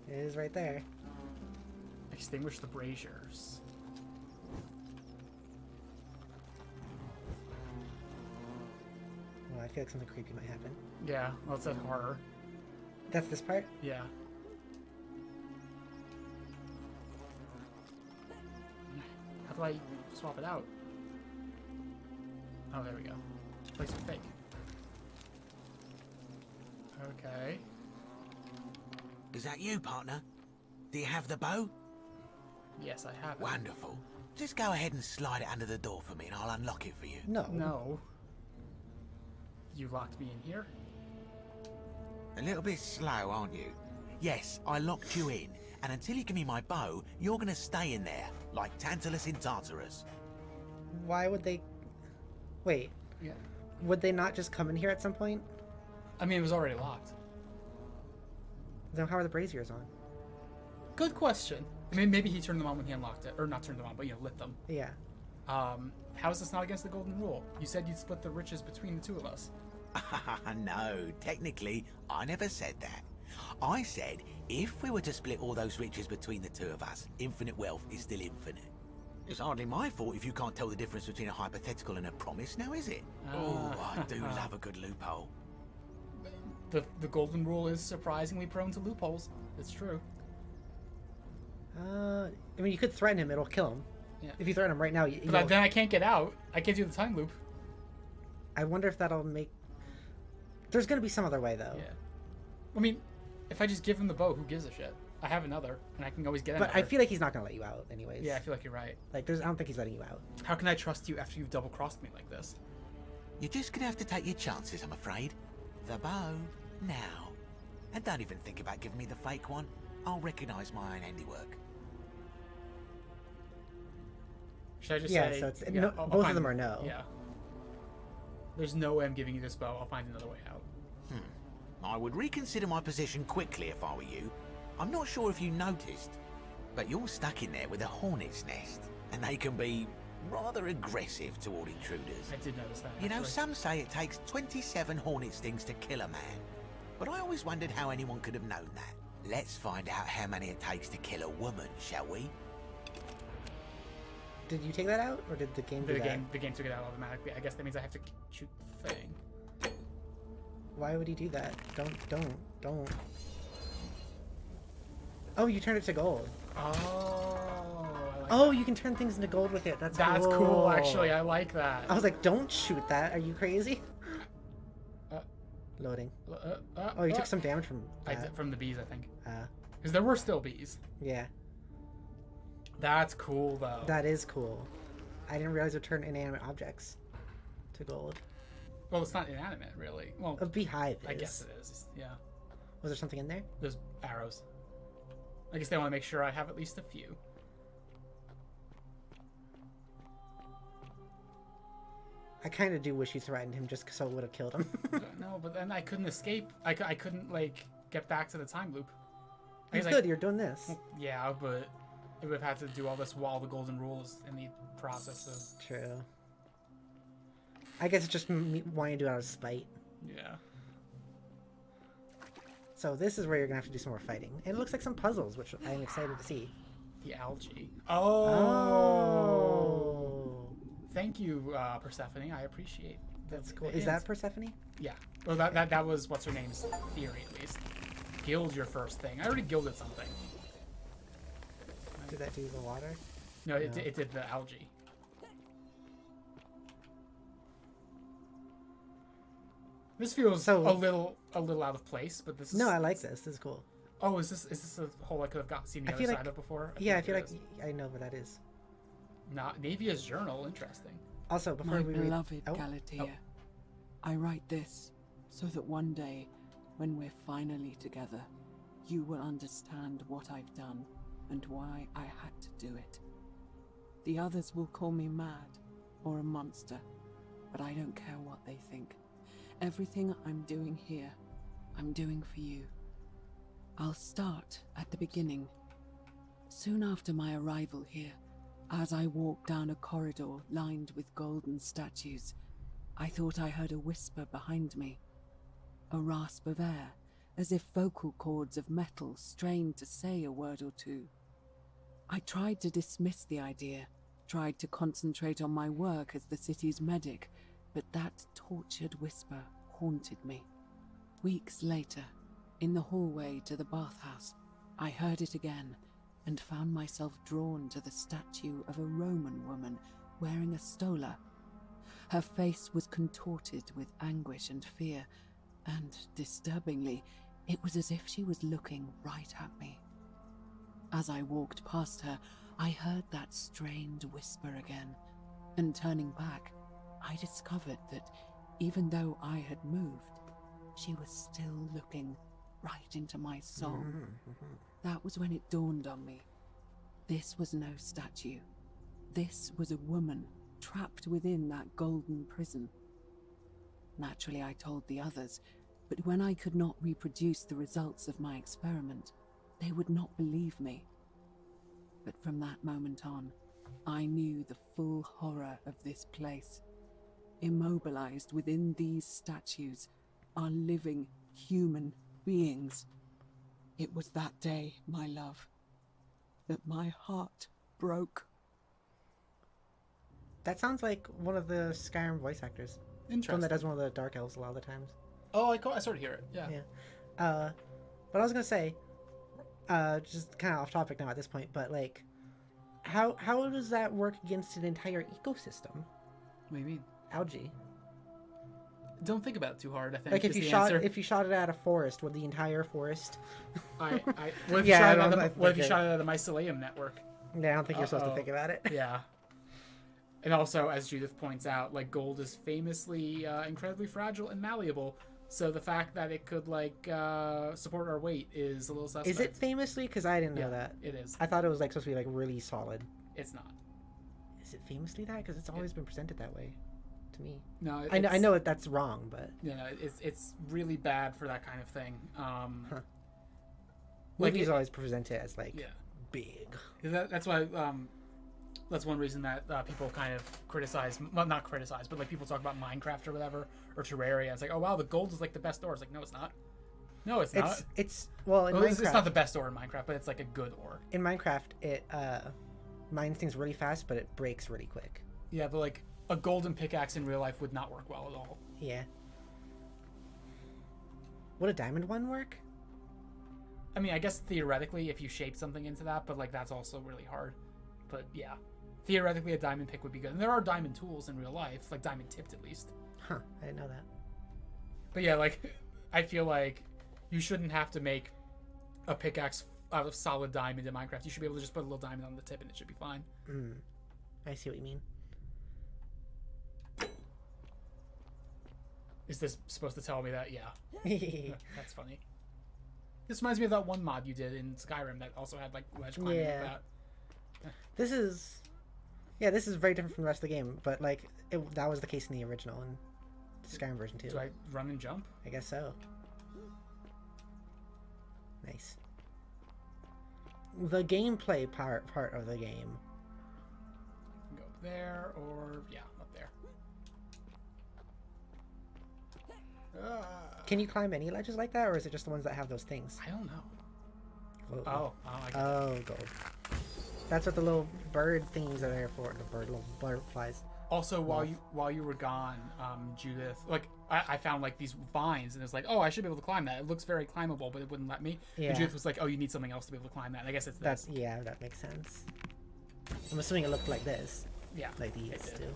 It is right there. Extinguish the braziers. Well, I feel like something creepy might happen. Yeah, well, it said horror. That's this part? Yeah. How do I swap it out? Oh, there we go. Place it fake. Okay. Is that you, partner? Do you have the bow? Yes, I have it. Wonderful. Just go ahead and slide it under the door for me and I'll unlock it for you. No. No. You locked me in here? A little bit slow, aren't you? Yes, I locked you in, and until you give me my bow, you're gonna stay in there, like Tantalus in Tartarus. Why would they... Wait. Yeah. Would they not just come in here at some point? I mean, it was already locked. Then how are the braziers on? Good question. I mean, maybe he turned them on when he unlocked it. Or not turned them on, but, lit them. Yeah. How is this not against the golden rule? You said you'd split the riches between the two of us. No, technically, I never said that. I said, if we were to split all those riches between the two of us, infinite wealth is still infinite. It's hardly my fault if you can't tell the difference between a hypothetical and a promise, now is it? Oh, I do love a good loophole. The golden rule is surprisingly prone to loopholes. It's true. I mean, you could threaten him; it'll kill him. Yeah. If you threaten him right now, but then I can't get out. I can't do the time loop. I wonder if that'll make. There's gonna be some other way, though. Yeah. I mean, if I just give him the bow, who gives a shit? I have another, and I can always get another. But I feel like he's not gonna let you out, anyways. Yeah, I feel like you're right. Like, I don't think he's letting you out. How can I trust you after you've double-crossed me like this? You're just gonna have to take your chances, I'm afraid. The bow, now. And don't even think about giving me the fake one. I'll recognise my own handiwork. Should I just say... Yeah, so it's, no, both of them are no. Yeah. There's no way I'm giving you this bow. I'll find another way out. I would reconsider my position quickly if I were you. I'm not sure if you noticed, but you're stuck in there with a hornet's nest, and they can be rather aggressive toward intruders. I did notice that, You know, actually. some say it takes 27 hornet stings to kill a man, but I always wondered how anyone could have known that. Let's find out how many it takes to kill a woman, shall we? Did you take that out, or did the game do that? The game took it out automatically. I guess that means I have to shoot the thing. Why would he do that? Don't. Oh, you turned it to gold. Oh. Oh, you can turn things into gold with it. That's cool, actually. I like that. I was like, don't shoot that. Are you crazy? Loading. Oh, you took some damage from I did, from the bees, I think. Because there were still bees. Yeah. That's cool, though. That is cool. I didn't realize it would turn inanimate objects to gold. Well, it's not inanimate, really. Well, a beehive is. I guess it is, yeah. Was there something in there? There's arrows. I guess they want to make sure I have at least a few. I kind of do wish you threatened him just so it would have killed him. No, but then I couldn't escape. I couldn't, like, get back to the time loop. It's good, you're doing this. Yeah, but it would have had to do all this while the golden rule is in the process of... True. I guess it's just me wanting to do it out of spite. Yeah. So this is where you're going to have to do some more fighting. And it looks like some puzzles, which I'm excited to see. The algae. Oh! Thank you, Persephone. I appreciate that. That's cool. Is that Persephone? Yeah. Well, that was what's her name's theory, at least. Gild your first thing. I already gilded something. Did that do the water? No, it did the algae. This feels a little out of place, but this is... No, I like this. This is cool. Oh, is this a hole I could have seen the other side of before? I feel like I know what that is. Not Navia's journal. Interesting. Also, before My we beloved Galatea, I write this so that one day, when we're finally together, you will understand what I've done and why I had to do it. The others will call me mad or a monster, but I don't care what they think. Everything I'm doing here, I'm doing for you. I'll start at the beginning. Soon after my arrival here, as I walked down a corridor lined with golden statues, I thought I heard a whisper behind me. A rasp of air, as if vocal cords of metal strained to say a word or two. I tried to dismiss the idea, tried to concentrate on my work as the city's medic, but that tortured whisper haunted me. Weeks later, in the hallway to the bathhouse, I heard it again and found myself drawn to the statue of a Roman woman wearing a stola. Her face was contorted with anguish and fear, and, disturbingly, it was as if she was looking right at me. As I walked past her, I heard that strained whisper again, and turning back, I discovered that even though I had moved, she was still looking right into my soul. That was when it dawned on me. This was no statue. This was a woman trapped within that golden prison. Naturally, I told the others, but when I could not reproduce the results of my experiment, they would not believe me. But from that moment on, I knew the full horror of this place. Immobilized within these statues are living human beings. It was that day, my love, that my heart broke. That sounds like one of the Skyrim voice actors. Interesting. One that does one of the dark elves a lot of the times. Oh, I sort of hear it. Yeah. But I was gonna say, just kind of off topic now at this point, but like, how does that work against an entire ecosystem? What do you mean? Algae. Don't think about it too hard. I think. Like if you shot it at a forest, would the entire forest? What if you shot it at the mycelium network? Yeah, I don't think you're supposed to think about it. Yeah. And also, as Judith points out, like gold is famously incredibly fragile and malleable. So the fact that it could like support our weight is a little suspect. Is it famously? Because I didn't know that. It is. I thought it was like supposed to be like really solid. It's not. Is it famously that? Because it's always been presented that way to me. No, I know that that's wrong, but it's really bad for that kind of thing. Movies always present it as like big. That's why. That's one reason that people kind of criticize, well, not criticize, but like people talk about Minecraft or whatever, or Terraria. It's like, oh wow, the gold is like the best ore. It's like, no, it's not. No, it's not. It's not the best ore in Minecraft, but it's like a good ore. In Minecraft, it mines things really fast, but it breaks really quick. Yeah, but like a golden pickaxe in real life would not work well at all. Yeah. Would a diamond one work? I mean, I guess theoretically, if you shape something into that, but like that's also really hard. But yeah. Theoretically, a diamond pick would be good. And there are diamond tools in real life, like diamond tipped at least. Huh, I didn't know that. But yeah, like, I feel like you shouldn't have to make a pickaxe out of solid diamond in Minecraft. You should be able to just put a little diamond on the tip and it should be fine. I see what you mean. Is this supposed to tell me that? Yeah. That's funny. This reminds me of that one mod you did in Skyrim that also had, like, ledge climbing like that. This is... Yeah, this is very different from the rest of the game, but like that was the case in the original and Skyrim version 2. Do I run and jump? I guess so. Nice. The gameplay part of the game. Go up there, or yeah, up there. Can you climb any ledges like that, or is it just the ones that have those things? I don't know. Whoa. Oh, gold. That's what the little bird thingies are there for. The little butterflies. Also, while you were gone, Judith, like I found like these vines, and it's like, oh, I should be able to climb that. It looks very climbable, but it wouldn't let me. Yeah. And Judith was like, oh, you need something else to be able to climb that. And I guess it's this. Yeah, that makes sense. I'm assuming it looked like this. Yeah, like these do.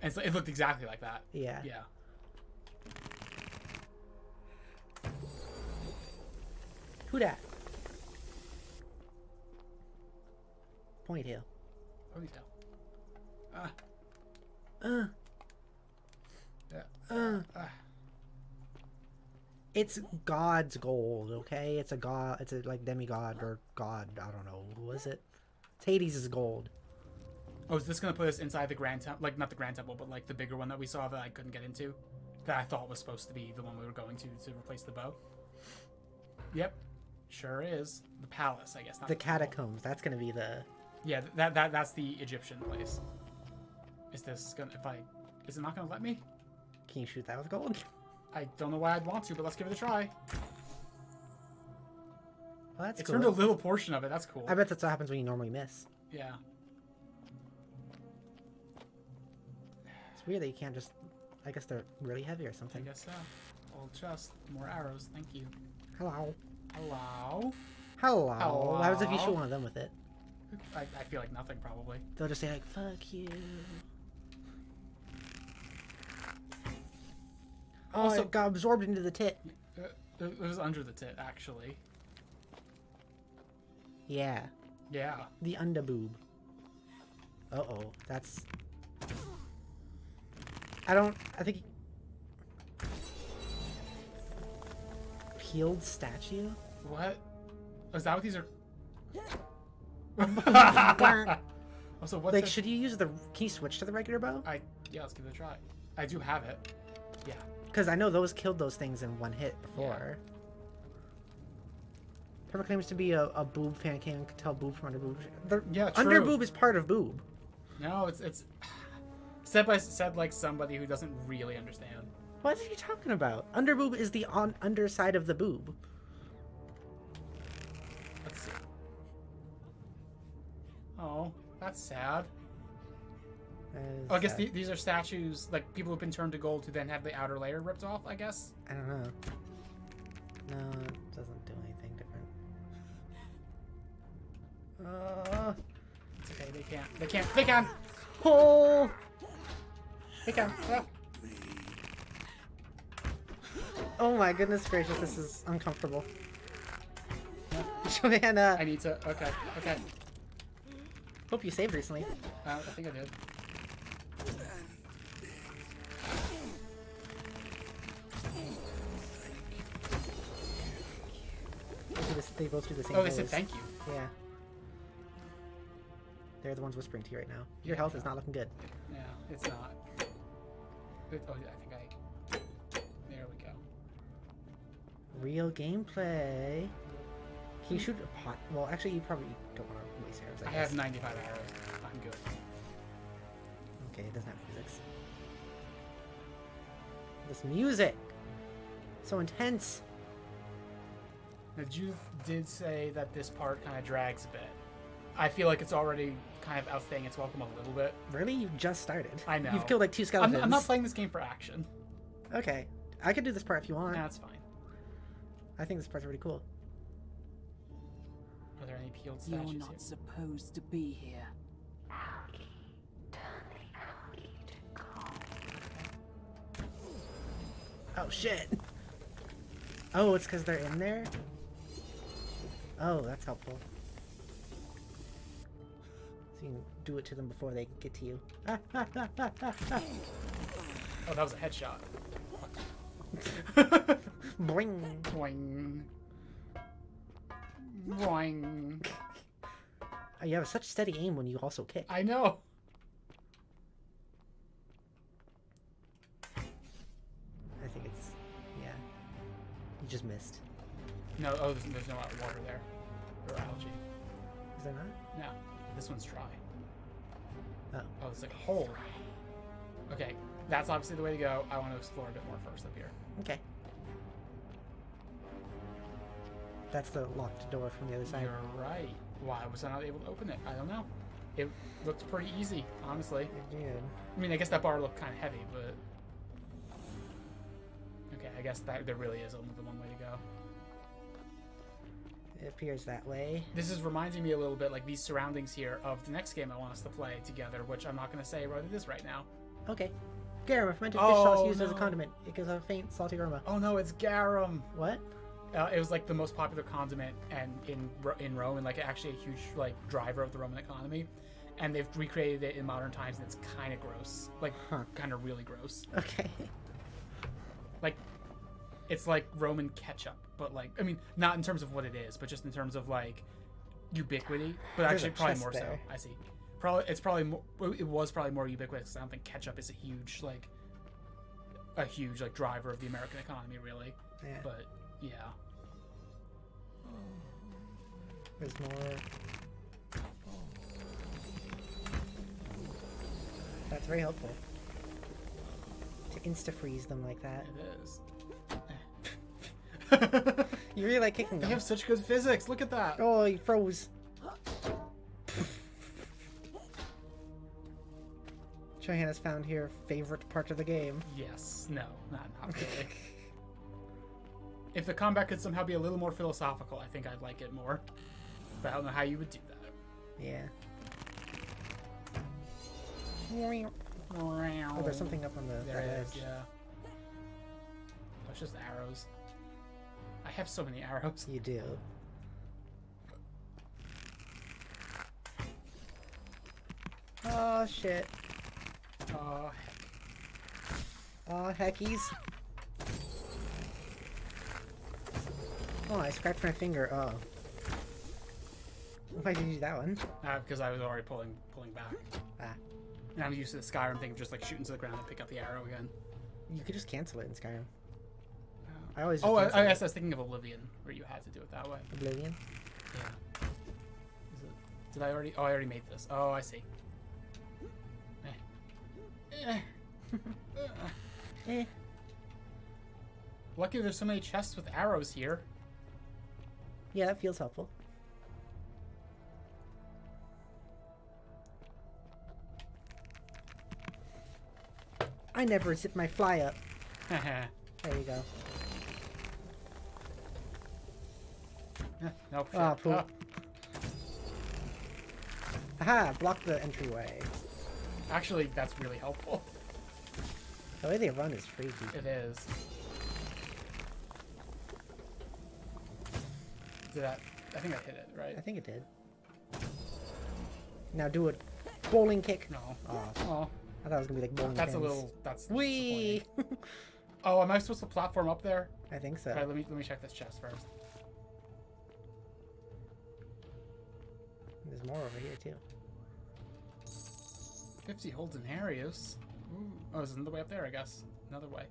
And it looked exactly like that. Yeah. Yeah. Who dat? Ponytail. It's God's gold, okay? It's a god. It's a like demigod or god. I don't know. Who was it? It's Hades' gold. Oh, is this gonna put us inside the Grand Temple? Like not the Grand Temple, but like the bigger one that we saw that I couldn't get into, that I thought was supposed to be the one we were going to replace the bow. Yep, sure is. The palace, I guess. Not the catacombs. That's gonna be the. Yeah, that's the Egyptian place. Is this gonna? Is it not gonna let me? Can you shoot that with gold? I don't know why I'd want to, but let's give it a try. Well, that's it cool. turned a little portion of it. That's cool. I bet that's what happens when you normally miss. Yeah. It's weird that you can't just. I guess they're really heavy or something. I guess so. Old chest, more arrows. Thank you. Hello. Hello. Hello. Hello. What happens if you shoot one of them with it? I feel like nothing, probably. They'll just say like, "Fuck you." Oh, also, it got absorbed into the tit. It was under the tit, actually. Yeah. Yeah. The underboob. Uh-oh. That's... I think... Peeled statue? What? Is that what these are... Also, what's like, should you use the... Can you switch to the regular bow? Yeah, let's give it a try. I do have it. Yeah. Because I know those killed those things in one hit before. Yeah. Pepper claims to be a boob fan. Can't tell boob from under boob. Yeah, true. Under boob is part of boob. No, it's said like somebody who doesn't really understand. What are you talking about? Under boob is the underside of the boob. Let's see. Oh, that's sad. Oh, I guess these are statues, like people who've been turned to gold to then have the outer layer ripped off, I guess? I don't know. No, it doesn't do anything different. It's okay, they can! Oh! They can. Oh my goodness gracious, this is uncomfortable. Joanna! I need to, okay. Hope you saved recently. I think I did. They both do the same. Oh, they said thank you. Yeah. They're the ones whispering to you right now. Your health is not looking good. Yeah, it's not. I think there we go. Real gameplay. Can you shoot a pot? Well, actually, you probably don't want to waste arrows. I have 95 arrows. I'm good. Okay, it doesn't have physics. This music! So intense! Now, Judith did say that this part kind of drags a bit. I feel like it's already kind of outstaying its welcome a little bit. Really? You just started. I know. You've killed like 2 skeletons. I'm not playing this game for action. Okay. I could do this part if you want. That's fine. I think this part's pretty cool. Are there any peeled statues You're not supposed to be here. Oh shit! Oh, it's because they're in there? Oh, that's helpful. So you can do it to them before they get to you. Oh, that was a headshot. Boing. Boing. Boing. You have such steady aim when you also kick. I know. I think it's... Yeah. You just missed. No, there's no water there. Or algae. Is there not? No. This one's dry. Oh. Oh, it's like a hole. Okay, that's obviously the way to go. I want to explore a bit more first up here. Okay. That's the locked door from the other side. You're right. Why was I not able to open it? I don't know. It looked pretty easy, honestly. It did. I mean, I guess that bar looked kind of heavy, but... Okay, I guess that there really is only the one way to go. It appears that way. This is reminding me a little bit, like, these surroundings here of the next game I want us to play together, which I'm not going to say what it is right now. Okay. Garum, a fermented fish sauce used as a condiment. It gives a faint, salty aroma. Oh no, it's garum! What? It was like the most popular condiment and in Rome, and like actually a huge like driver of the Roman economy. And they've recreated it in modern times, and it's kind of gross, like kind of really gross. Okay. Like, it's like Roman ketchup, but like, I mean, not in terms of what it is, but just in terms of like ubiquity. But There's actually, a probably chest more there. so. I see. Probably it's probably more. It was probably more ubiquitous. I don't think ketchup is a huge like driver of the American economy, really. Yeah. But yeah. There's more. That's very helpful. To insta-freeze them like that. It is. You really like kicking They them. have such good physics. Look at that. Oh, he froze. Johanna's found her favorite part of the game. Yes. No. Not really. If the combat could somehow be a little more philosophical, I think I'd like it more. But I don't know how you would do that. Yeah. Oh, there's something up on the There that it is, edge. yeah. Oh, it's just arrows. I have so many arrows. You do. Oh, shit. Oh, heck. Oh, heckies. Oh, I scratched my finger. Oh. Why did you do that one? Because I was already pulling back. Ah. And I'm used to the Skyrim thing of just like shooting to the ground and pick up the arrow again. You could just cancel it in Skyrim. I always. Oh, I cancel guess it. I was thinking of Oblivion, where you had to do it that way. Oblivion? Yeah. Did I already? Oh, I already made this. Oh, I see. Eh. Lucky there's so many chests with arrows here. Yeah, that feels helpful. I never zip my fly up. There you go. Nope. Ah, poop. Aha! Block the entryway. Actually, that's really helpful. The way they run is freaky. It is. Did that? I think I hit it, right? I think it did. Now do a bowling kick. No. Oh. I thought it was gonna be like bowling That's pins. a little. That's. Wee. Oh, am I supposed to platform up there? I think so. Okay, let me check this chest first. There's more over here too. 50 holds in Arius. Ooh. Oh, there's another way up there, I guess. Another way.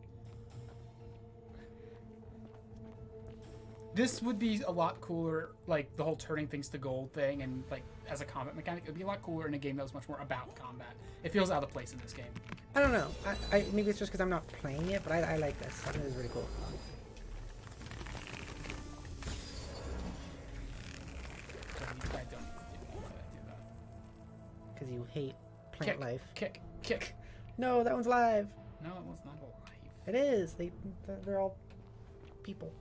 This would be a lot cooler, like the whole turning things to gold thing, and like as a combat mechanic, it would be a lot cooler in a game that was much more about combat. It feels out of place in this game. I don't know. I maybe it's just because I'm not playing it, but I like this. I think this is really cool. I don't do that. Because you hate plant life. Kick. No, that one's live. No, it was not alive. It is. They're all people.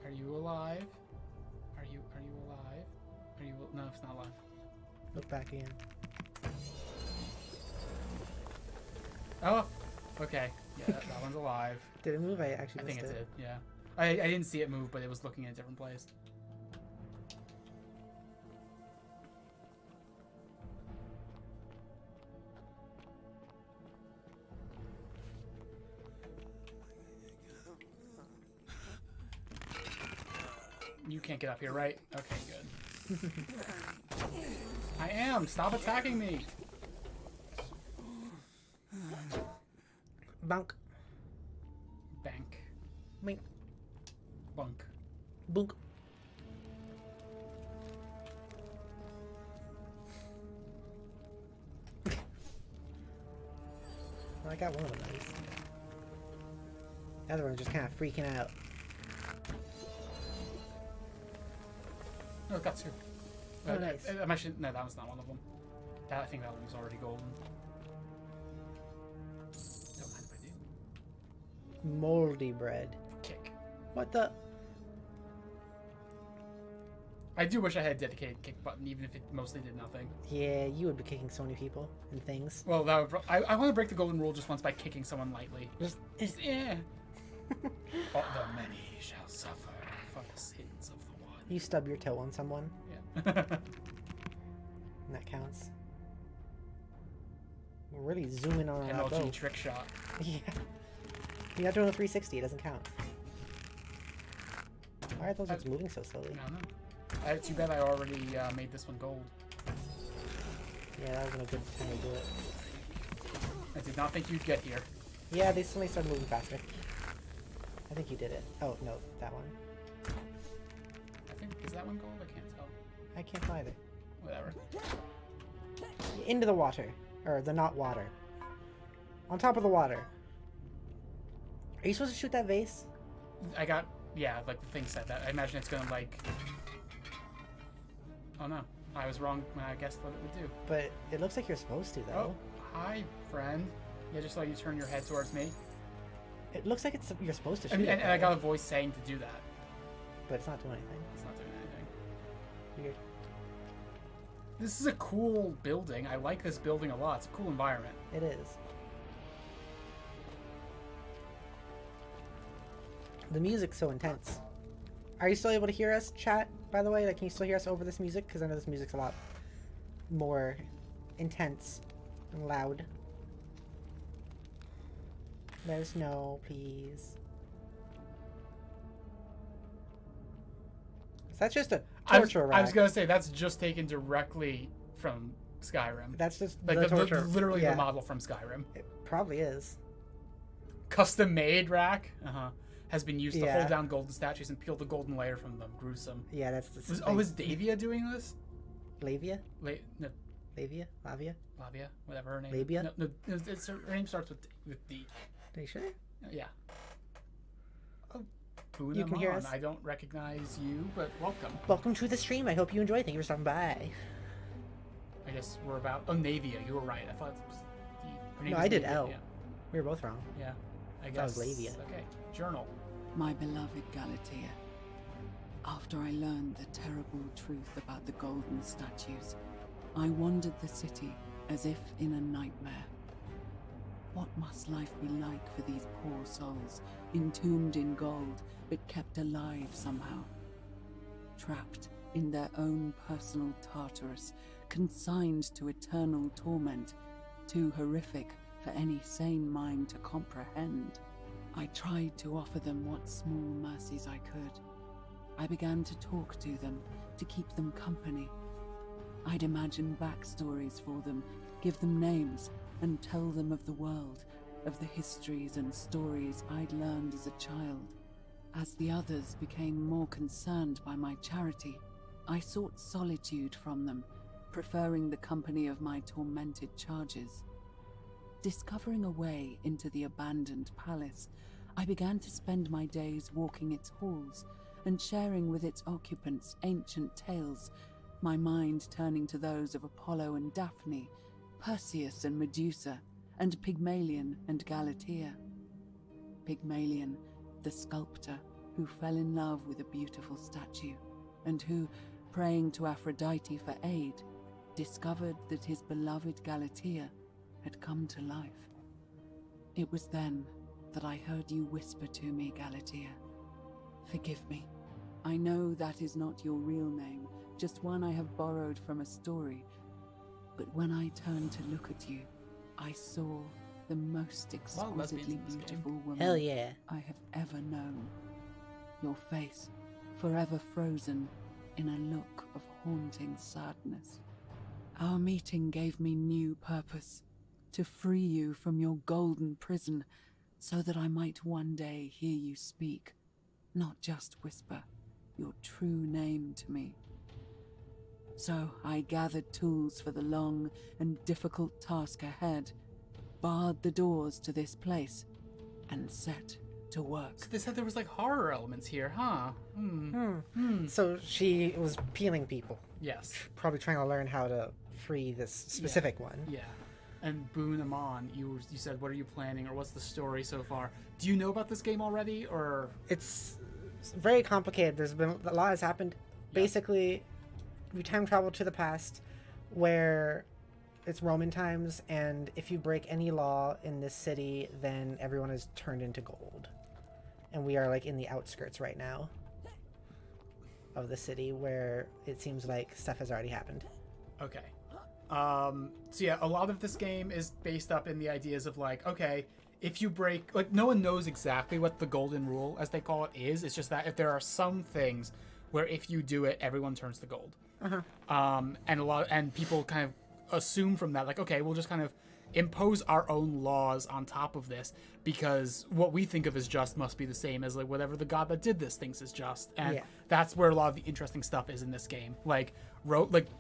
Are you alive? Are you alive? Are you? No, it's not alive. Look back again. Oh, okay. Yeah, that one's alive. Did it move? I actually think missed it did. Yeah. I didn't see it move, but it was looking in a different place. You can't get up here, right? Okay, good. I am. Stop attacking me. Bunk. Bank. Bink. Bunk. Bunk. Well, I got one of them at least. The other one's just kind of freaking out. No, got two. Oh, nice. I'm actually, no, that was not one of them. I think that one was already golden. Don't mind if I do. Moldy bread. Kick. What the? I do wish I had a dedicated kick button, even if it mostly did nothing. Yeah, you would be kicking so many people and things. Well, that would, I want to break the golden rule just once by kicking someone lightly. Just yeah. All the many shall suffer for the sins of the one. You stub your toe on someone. Yeah. And that counts. We're really zooming on our bow. MLG trick shot. Yeah. You're not doing a 360, it doesn't count. Why are those ones moving so slowly? I don't know. Too bad I already made this one gold. Yeah, that wasn't a good time to do it. I did not think you'd get here. Yeah, they suddenly started moving faster. I think you did it. Oh, no, that one. I think, is that one gold? I can't tell. I can't tell either. Whatever. Into the water. Or the not water. On top of the water. Are you supposed to shoot that vase? I got, yeah, like the thing said that. I imagine it's gonna like... Oh no, I was wrong when I guessed what it would do. But it looks like you're supposed to, though. Oh, hi, friend. Yeah, just so you turn your head towards me. It looks like you're supposed to shoot and I got a voice saying to do that. But it's not doing anything. It's not doing anything. Weird. This is a cool building. I like this building a lot. It's a cool environment. It is. The music's so intense. Are you still able to hear us, chat, by the way? Like, can you still hear us over this music? Because I know this music's a lot more intense and loud. Let us know, please. Is that just a torture rack? I was gonna say that's just taken directly from Skyrim. That's just like the torture. Literally yeah. the model from Skyrim. It probably is. Custom made rack. Has been used to Yeah. hold down golden statues and peel the golden layer from them. Gruesome. Yeah, that's the. Is Davia doing this? Lavia? No. Lavia? Lavia? Lavia? Whatever her name. Labia? No, her name starts with D. Are you sure? Yeah. Oh, you can hear us. I don't recognize you, but welcome. Welcome to the stream. I hope you enjoy. Thank you for stopping by. I guess we're about. Oh, Navia. You were right. I thought it was D. Her name No, was I did Navia. L. Yeah. We were both wrong. Yeah. I That guess. was Lavia. Okay. Journal. My beloved Galatea, after I learned the terrible truth about the golden statues, I wandered the city as if in a nightmare. What must life be like for these poor souls, entombed in gold, but kept alive somehow? Trapped in their own personal Tartarus, consigned to eternal torment, too horrific for any sane mind to comprehend. I tried to offer them what small mercies I could. I began to talk to them, to keep them company. I'd imagine backstories for them, give them names, and tell them of the world, of the histories and stories I'd learned as a child. As the others became more concerned by my charity, I sought solitude from them, preferring the company of my tormented charges. Discovering a way into the abandoned palace, I began to spend my days walking its halls and sharing with its occupants ancient tales, my mind turning to those of Apollo and Daphne, Perseus and Medusa, and Pygmalion and Galatea. Pygmalion, the sculptor who fell in love with a beautiful statue, and who, praying to Aphrodite for aid, discovered that his beloved Galatea had come to life. It was then that I heard you whisper to me, Galatea. Forgive me. I know that is not your real name, just one I have borrowed from a story. But when I turned to look at you, I saw the most exquisitely beautiful woman Hell yeah. I have ever known. Your face, forever frozen in a look of haunting sadness. Our meeting gave me new purpose. To free you from your golden prison, so that I might one day hear you speak, not just whisper your true name to me. So I gathered tools for the long and difficult task ahead, barred the doors to this place, and set to work. So they said there was like horror elements here, huh? So she was peeling people. Yes. Probably trying to learn how to free this specific one. Yeah. And Boone Amon, you said, what are you planning, or what's the story so far? Do you know about this game already, or...? It's very complicated. There's been a lot has happened. Yeah. Basically, we time travel to the past, where it's Roman times, and if you break any law in this city, then everyone is turned into gold. And we are like in the outskirts right now of the city, where it seems like stuff has already happened. Okay. So yeah, a lot of this game is based up in the ideas of like, okay, if you break, like, no one knows exactly what the golden rule, as they call it, is. It's just that if there are some things where if you do it, everyone turns to gold. And people kind of assume from that, like, okay, we'll just kind of impose our own laws on top of this, because what we think of as just must be the same as like whatever the god that did this thinks is just. And that's where a lot of the interesting stuff is in this game. Like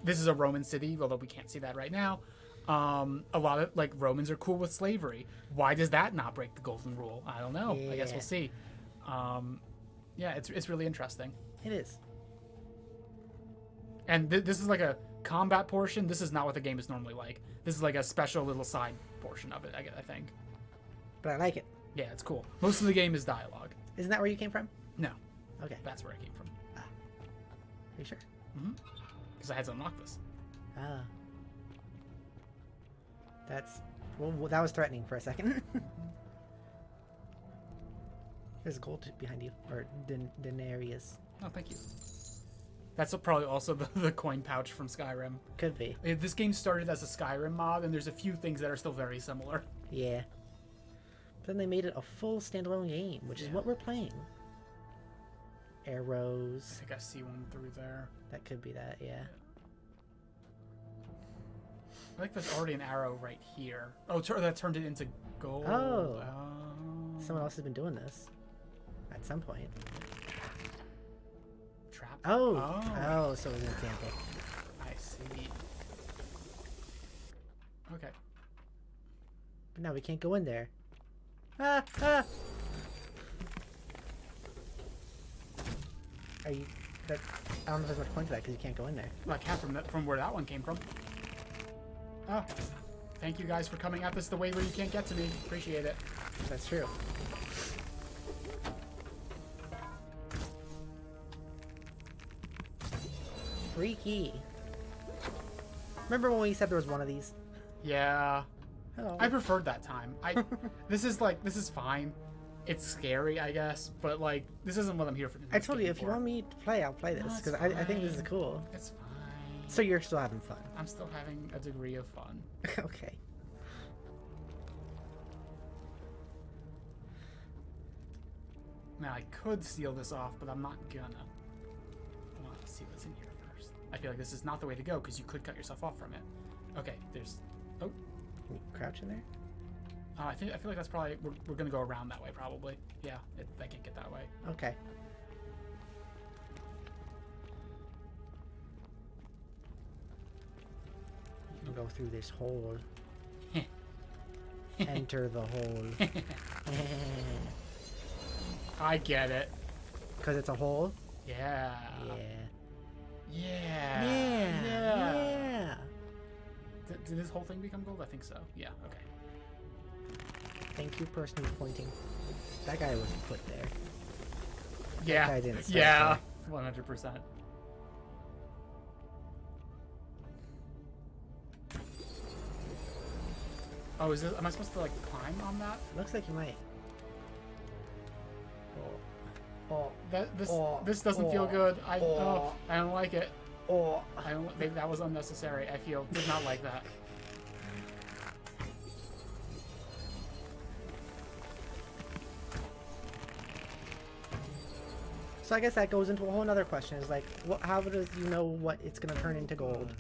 this is a Roman city, although we can't see that right now. A lot of like Romans are cool with slavery. Why does that not break the golden rule? I don't know. I guess we'll see. Yeah, it's really interesting. It is. And this is like a combat portion. This is not what the game is normally like. This is like a special little side portion of it, I think. But I like it. Yeah, it's cool. Most of the game is dialogue. Isn't that where you came from? No. Okay. That's where I came from. Are you sure? Mm-hmm. Because I had to unlock this. Ah. Well, that was threatening for a second. There's gold behind you. Or denarius. Oh, thank you. That's probably also the coin pouch from Skyrim. Could be. This game started as a Skyrim mod, and there's a few things that are still very similar. Yeah. But then they made it a full standalone game, which is what we're playing. Arrows. I think I see one through there. That could be that, yeah. I think there's already an arrow right here. Oh, that turned it into gold. Oh. Someone else has been doing this. At some point. Trap. Oh, so it was an example. I see. Okay. But now we can't go in there. Are you... I don't know if there's much point to that because you can't go in there. Well, I can't from where that one came from. Oh, thank you guys for coming at this the way where you can't get to me. Appreciate it. That's true. Free key. Remember when we said there was one of these? Yeah. Hello. I preferred that time. This is fine. It's scary, I guess, but like this isn't what I'm here for. I told you if you want me to play, I'll play this because I think this is cool. It's fine. So you're still having fun? I'm still having a degree of fun. Okay. Now I could seal this off, but I'm not gonna. I want to see what's in here first. I feel like this is not the way to go because you could cut yourself off from it. Okay, there's. Oh. Can you crouch in there? I feel like that's probably we're gonna go around that way probably. Yeah, I can't get that way. Okay. You can go through this hole. Enter the hole. I get it. Because it's a hole? Yeah. Yeah. Yeah. Did this whole thing become gold? I think so. Yeah, okay. Thank you, person who's pointing. That guy was put there. Yeah. That guy didn't start yeah. there. 100%. Oh, am I supposed to like climb on that? Looks like you might. This doesn't feel good. I don't like it. Maybe that was unnecessary. I did not like that. So I guess that goes into a whole other question. Is like, how does you know what it's gonna turn into gold?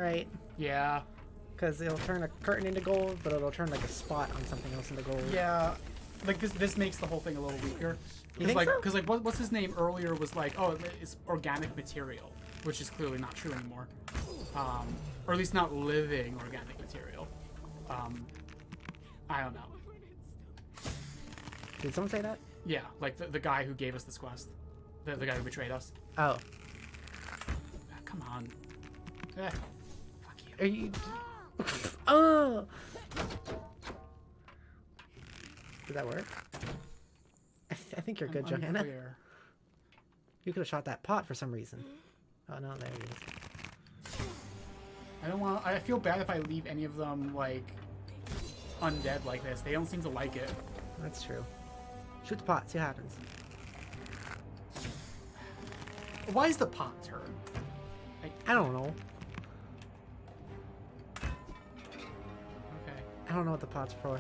right? Yeah. Because it'll turn a curtain into gold, but it'll turn like a spot on something else into gold. Yeah. Like this makes the whole thing a little weaker. You think so? Because what's his name earlier was like, oh, it's organic material, which is clearly not true anymore. Or at least not living organic material. I don't know. Did someone say that? Yeah, like the guy who gave us this quest. The guy who betrayed us. Oh. Come on. Fuck you. Are you... Oh! Did that work? I think you're good, Johanna. Unclear. You could have shot that pot for some reason. Oh no, there he is. I don't want. I feel bad if I leave any of them like undead like this. They don't seem to like it. That's true. Shoot the pot. See what happens. Why is the pot turn? I don't know. Okay. I don't know what the pot's for.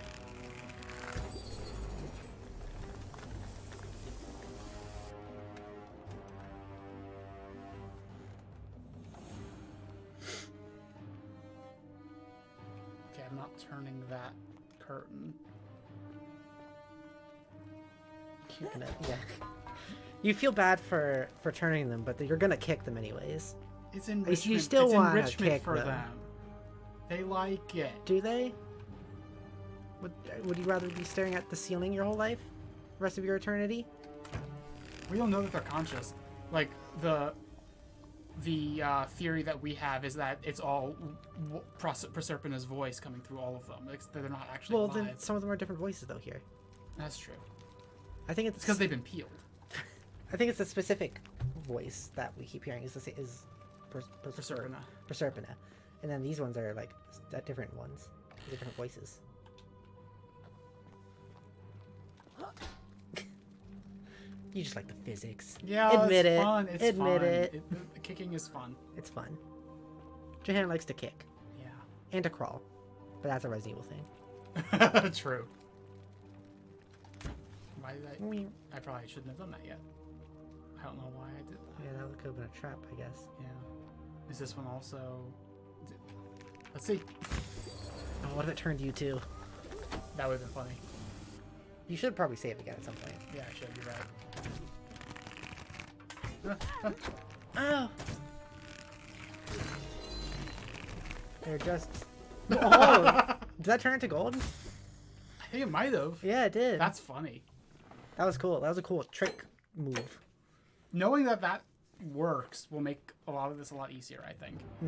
Okay, I'm not turning that curtain. Yeah. You feel bad for turning them, but you're gonna kick them anyways. It's enrichment. You still it's want to enrichment kick for them. They like it. Do they? Would you rather be staring at the ceiling your whole life, the rest of your eternity? We don't know that they're conscious. Like the theory that we have is that it's all Proserpina's voice coming through all of them. Like, they're not actually alive. Then some of them are different voices though here. That's true. I think it's because they've been peeled. I think it's a specific voice that we keep hearing. Is Proserpina. Proserpina, and then these ones are like different ones, different voices. You just like the physics. Yeah, admit it's it. Fun. It's admit fun. it. The kicking is fun. It's fun. Johanna likes to kick. Yeah. And to crawl, but that's a Resident Evil thing. True. Why did I probably shouldn't have done that yet. I don't know why I did that. Yeah, that could have been a trap, I guess. Yeah. Is this one also... Let's see. Oh, what if it turned you too? That would have been funny. You should probably save again at some point. Yeah, I should. You're right. Oh! They're just... Oh! Did that turn into gold? I think it might have. Yeah, it did. That's funny. That was cool. That was a cool trick move. Knowing that works will make a lot of this a lot easier, I think. Oh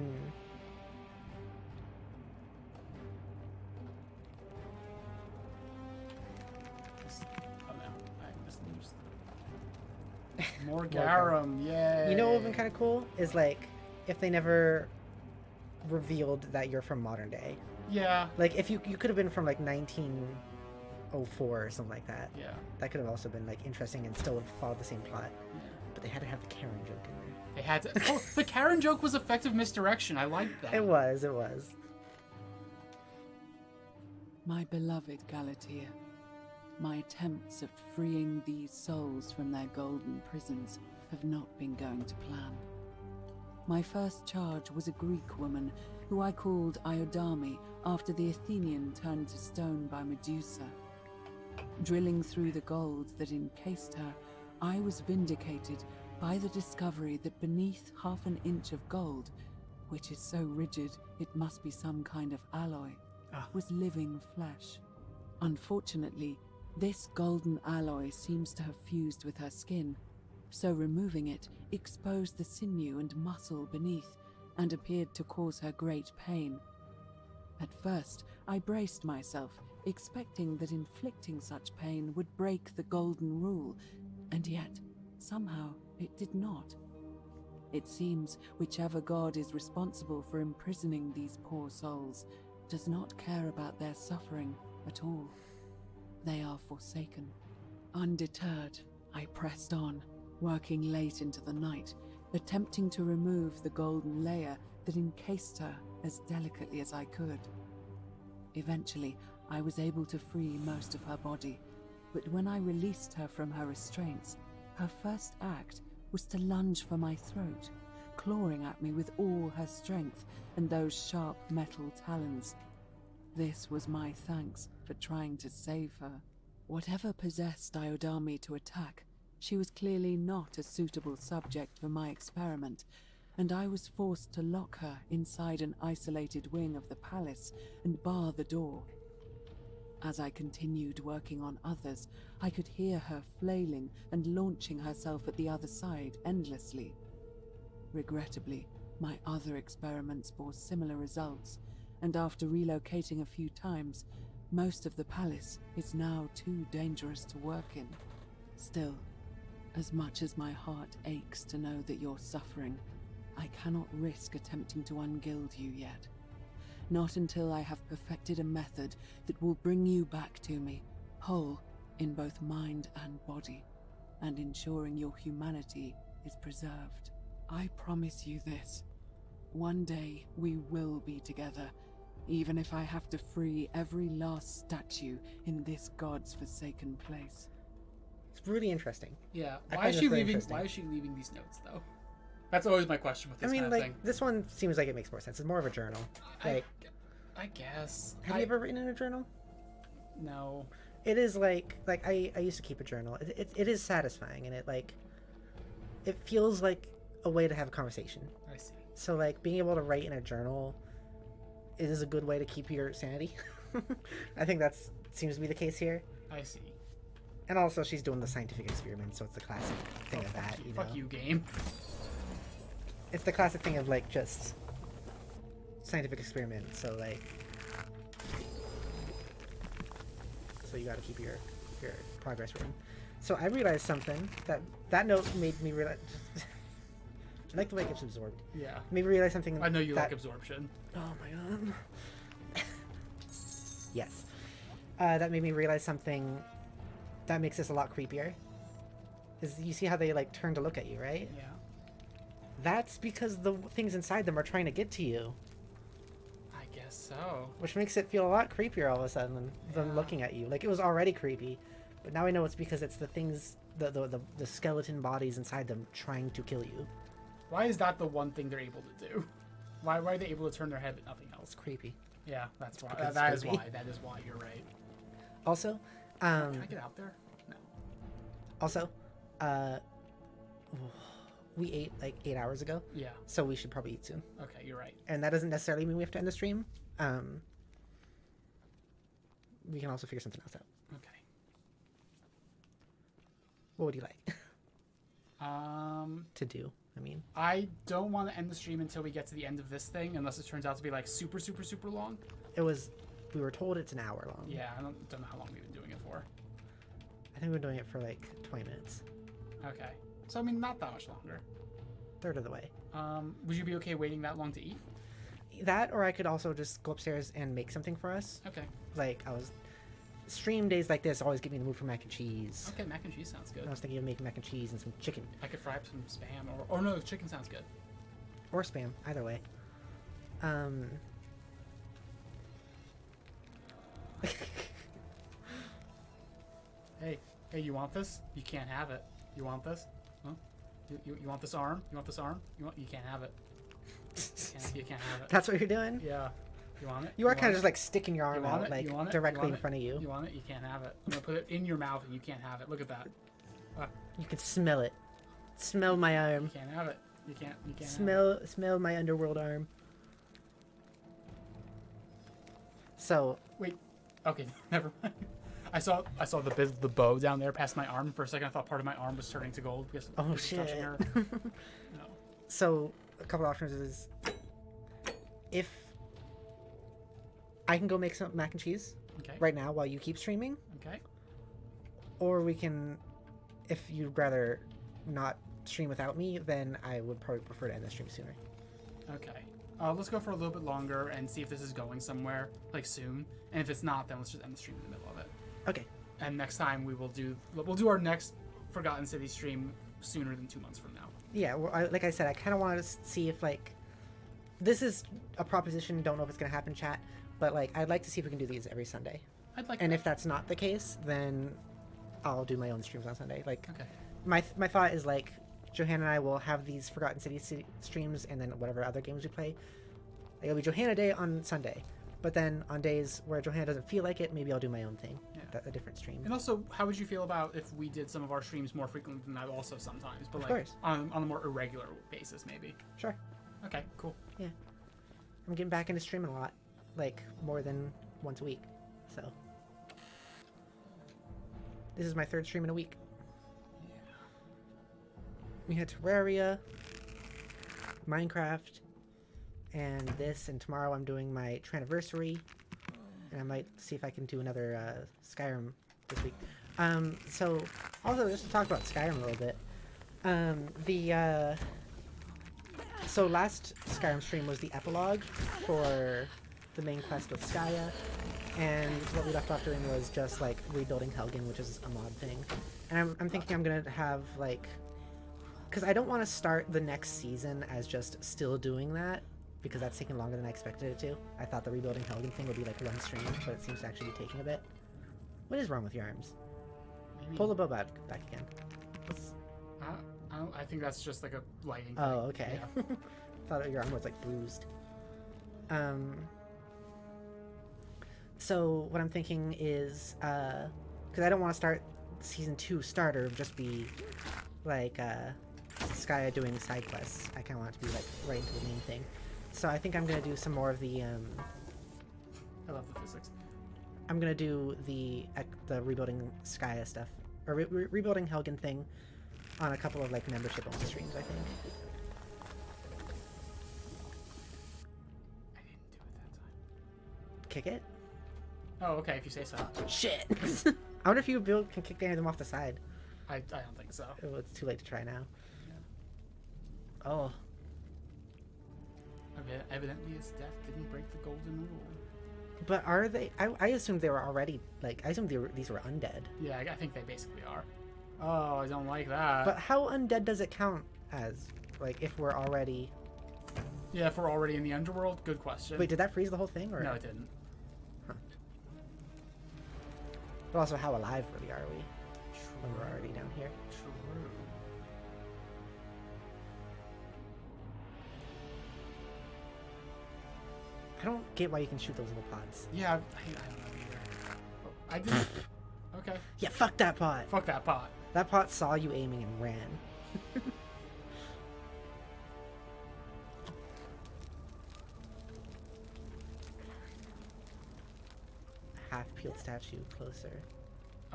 no, I missed More garum, yay! You know what would have been kind of cool? Is like, if they never revealed that you're from modern day. Yeah. Like, if you could have been from like 1904 or something like that. Yeah. That could have also been like interesting and still would have followed the same plot. Yeah. But they had to have the Karen joke in there. They had to. Oh, the Karen joke was effective misdirection. I liked that. It was. It was. My beloved Galatea, my attempts at freeing these souls from their golden prisons have not been going to plan. My first charge was a Greek woman who I called Iodame after the Athenian turned to stone by Medusa. Drilling through the gold that encased her, I was vindicated by the discovery that beneath half an inch of gold, which is so rigid it must be some kind of alloy, was living flesh. Unfortunately, this golden alloy seems to have fused with her skin, so removing it exposed the sinew and muscle beneath and appeared to cause her great pain. At first, I braced myself, expecting that inflicting such pain would break the golden rule, and yet, somehow, it did not. It seems whichever god is responsible for imprisoning these poor souls does not care about their suffering at all. They are forsaken. Undeterred, I pressed on, working late into the night, attempting to remove the golden layer that encased her as delicately as I could. Eventually, I was able to free most of her body, but when I released her from her restraints, her first act was to lunge for my throat, clawing at me with all her strength and those sharp metal talons. This was my thanks for trying to save her. Whatever possessed Iodami to attack, she was clearly not a suitable subject for my experiment, and I was forced to lock her inside an isolated wing of the palace and bar the door. As I continued working on others, I could hear her flailing and launching herself at the other side endlessly. Regrettably, my other experiments bore similar results, and after relocating a few times, most of the palace is now too dangerous to work in. Still, as much as my heart aches to know that you're suffering, I cannot risk attempting to ungild you yet. Not until I have perfected a method that will bring you back to me, whole in both mind and body, and ensuring your humanity is preserved. I promise you this. One day we will be together, even if I have to free every last statue in this god's forsaken place. It's really interesting. Yeah. Why is she leaving these notes though? That's always my question with this kind of thing. This one seems like it makes more sense. It's more of a journal. I guess. Have you ever written in a journal? No. It is like I used to keep a journal. It is satisfying, and it feels like a way to have a conversation. I see. So like being able to write in a journal is a good way to keep your sanity. I think that seems to be the case here. I see. And also she's doing the scientific experiment, so it's the classic thing of that. Fuck you, game. It's the classic thing of like just scientific experiment. So like, so you got to keep your progress written. So I realized something that note made me realize. I like the way it gets absorbed. Yeah. Made me realize something. I know you like absorption. Oh my god. Yes. That made me realize something that makes this a lot creepier. Is you see how they like turn to look at you, right? Yeah. That's because the things inside them are trying to get to you. I guess so. Which makes it feel a lot creepier all of a sudden than them looking at you. Like it was already creepy, but now I know it's because it's the things, the skeleton bodies inside them trying to kill you. Why is that the one thing they're able to do? Why are they able to turn their head but nothing else? It's creepy. Yeah, that's why. Because That is why. That is why. You're right. Also, can I get out there? No. Also, we ate like 8 hours ago. Yeah. So we should probably eat soon. Okay, you're right. And that doesn't necessarily mean we have to end the stream. We can also figure something else out. Okay. What would you like? To do. I mean, I don't want to end the stream until we get to the end of this thing, unless it turns out to be like super long. We were told it's an hour long. Yeah, I don't know how long we've been doing it for. I think we've been doing it for like 20 minutes. Okay. So, I mean, not that much longer. Third of the way. Would you be okay waiting that long to eat? That, or I could also just go upstairs and make something for us. Okay. Like, stream days like this always get me in the mood for mac and cheese. Okay, mac and cheese sounds good. I was thinking of making mac and cheese and some chicken. I could fry up some Spam, or no, chicken sounds good. Or Spam, either way. Hey, you want this? You can't have it. You want this? Huh? You want this arm? You want this arm? You can't have it. You can't have it. That's what you're doing? Yeah. You want it? You are kind of just like sticking your arm out, like directly in it? front of you. You want it? You can't have it. I'm gonna put it in your mouth and you can't have it. Look at that. You can smell it. Smell my arm. You can't have it. You can't. Smell my underworld arm. So wait. Okay, never mind. I saw the bow down there past my arm. For a second, I thought part of my arm was turning to gold because it was touching her. No. So a couple options is if I can go make some mac and cheese right now while you keep streaming. Okay. Or we can, if you'd rather not stream without me, then I would probably prefer to end the stream sooner. Okay. Let's go for a little bit longer and see if this is going somewhere like soon. And if it's not, then let's just end the stream in the middle of it. Okay. And next time we'll do our next Forgotten City stream sooner than 2 months from now. Yeah, well, like I said, I kind of wanted to see if like this is a proposition. Don't know if it's gonna happen, chat. But like, I'd like to see if we can do these every Sunday. I'd like. And that. if that's not the case, then I'll do my own streams on Sunday. Like, okay. My thought is like, Johanna and I will have these Forgotten City streams, and then whatever other games we play. It'll be Johanna Day on Sunday. But then on days where Johanna doesn't feel like it, maybe I'll do my own thing, a different stream. And also, how would you feel about if we did some of our streams more frequently than that also sometimes? But of like course. on a more irregular basis, maybe. Sure. Okay, cool. Yeah. I'm getting back into streaming a lot, like more than once a week. So this is my 3rd stream in a week. Yeah. We had Terraria, Minecraft, and this, and tomorrow I'm doing my Traniversary, and I might see if I can do another Skyrim this week. So also just to talk about Skyrim a little bit, so last Skyrim stream was the epilogue for the main quest with Skya, and what we left off doing was just like rebuilding Helgen, which is a mod thing. And I'm thinking I'm gonna have like, because I don't want to start the next season as just still doing that, because that's taking longer than I expected it to. I thought the rebuilding Helgen thing would be like one stream, but it seems to actually be taking a bit. What is wrong with your arms? Maybe. Pull the bow back again. I think that's just like a lighting thing. Oh, okay. Yeah. Thought your arm was like bruised. So what I'm thinking is, because I don't want to start season 2 starter, just be like Skya doing side quests. I kind of want it to be like right into the main thing. So I think I'm gonna do some more of the. I love the physics. I'm gonna do the rebuilding Skya stuff, or rebuilding Helgen thing, on a couple of like membership only streams. I think. I didn't do it that time. Kick it. Oh, okay. If you say so. Shit. I wonder if you can kick any of them off the side. I don't think so. Oh, it's too late to try now. Yeah. Oh. Evidently, his death didn't break the golden rule. But are they? I assumed they were already like. I assumed these were undead. Yeah, I think they basically are. Oh, I don't like that. But how undead does it count as? Like, if we're already. Yeah, if we're already in the underworld. Good question. Wait, did that freeze the whole thing, or no? It didn't. Huh. But also, how alive really are we? When we're already down here. True. I don't get why you can shoot those little pods. Yeah, I don't know either. Oh, I did. Okay. Yeah, fuck that pot. Fuck that pot. That pot saw you aiming and ran. Half-peeled statue closer.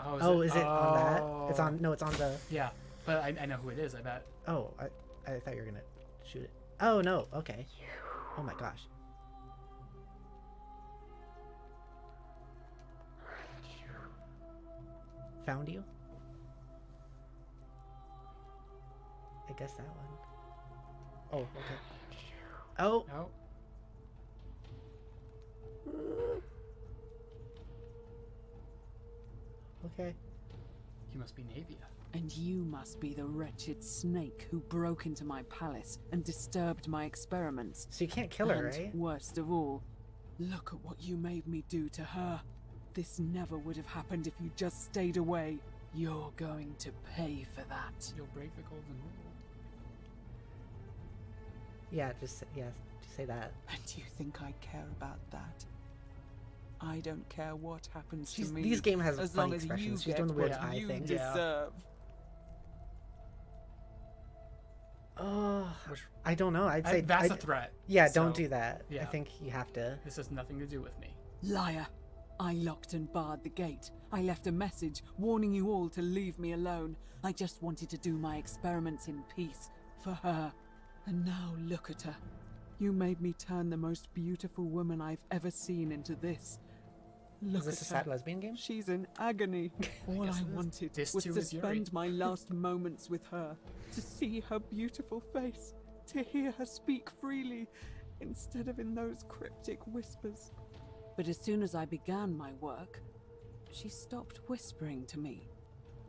Oh, is it on that? It's on. No, it's on the. Yeah, but I know who it is. I bet. Oh, I thought you were gonna shoot it. Oh no. Okay. Oh my gosh. Found you? I guess that one. Oh, okay. Oh. No. Okay. You must be Navia. And you must be the wretched snake who broke into my palace and disturbed my experiments. So you can't kill her, and right? Worst of all, look at what you made me do to her. This never would have happened if you just stayed away. You're going to pay for that. You'll break the golden rule. Yeah, just say that. And you think I care about that? I don't care what happens to me. These game has as funny long as expressions. you She's doing the weird get what eye you thing. deserve. Oh, I don't know. I'd say that's a threat. Yeah, so, don't do that. Yeah. I think you have to. This has nothing to do with me. Liar! I locked and barred the gate. I left a message warning you all to leave me alone. I just wanted to do my experiments in peace for her. And now look at her. You made me turn the most beautiful woman I've ever seen into this. Look Is this at a sad her. lesbian game? She's in agony. All I wanted was to spend my last moments with her, to see her beautiful face, to hear her speak freely, instead of in those cryptic whispers. But as soon as I began my work, she stopped whispering to me.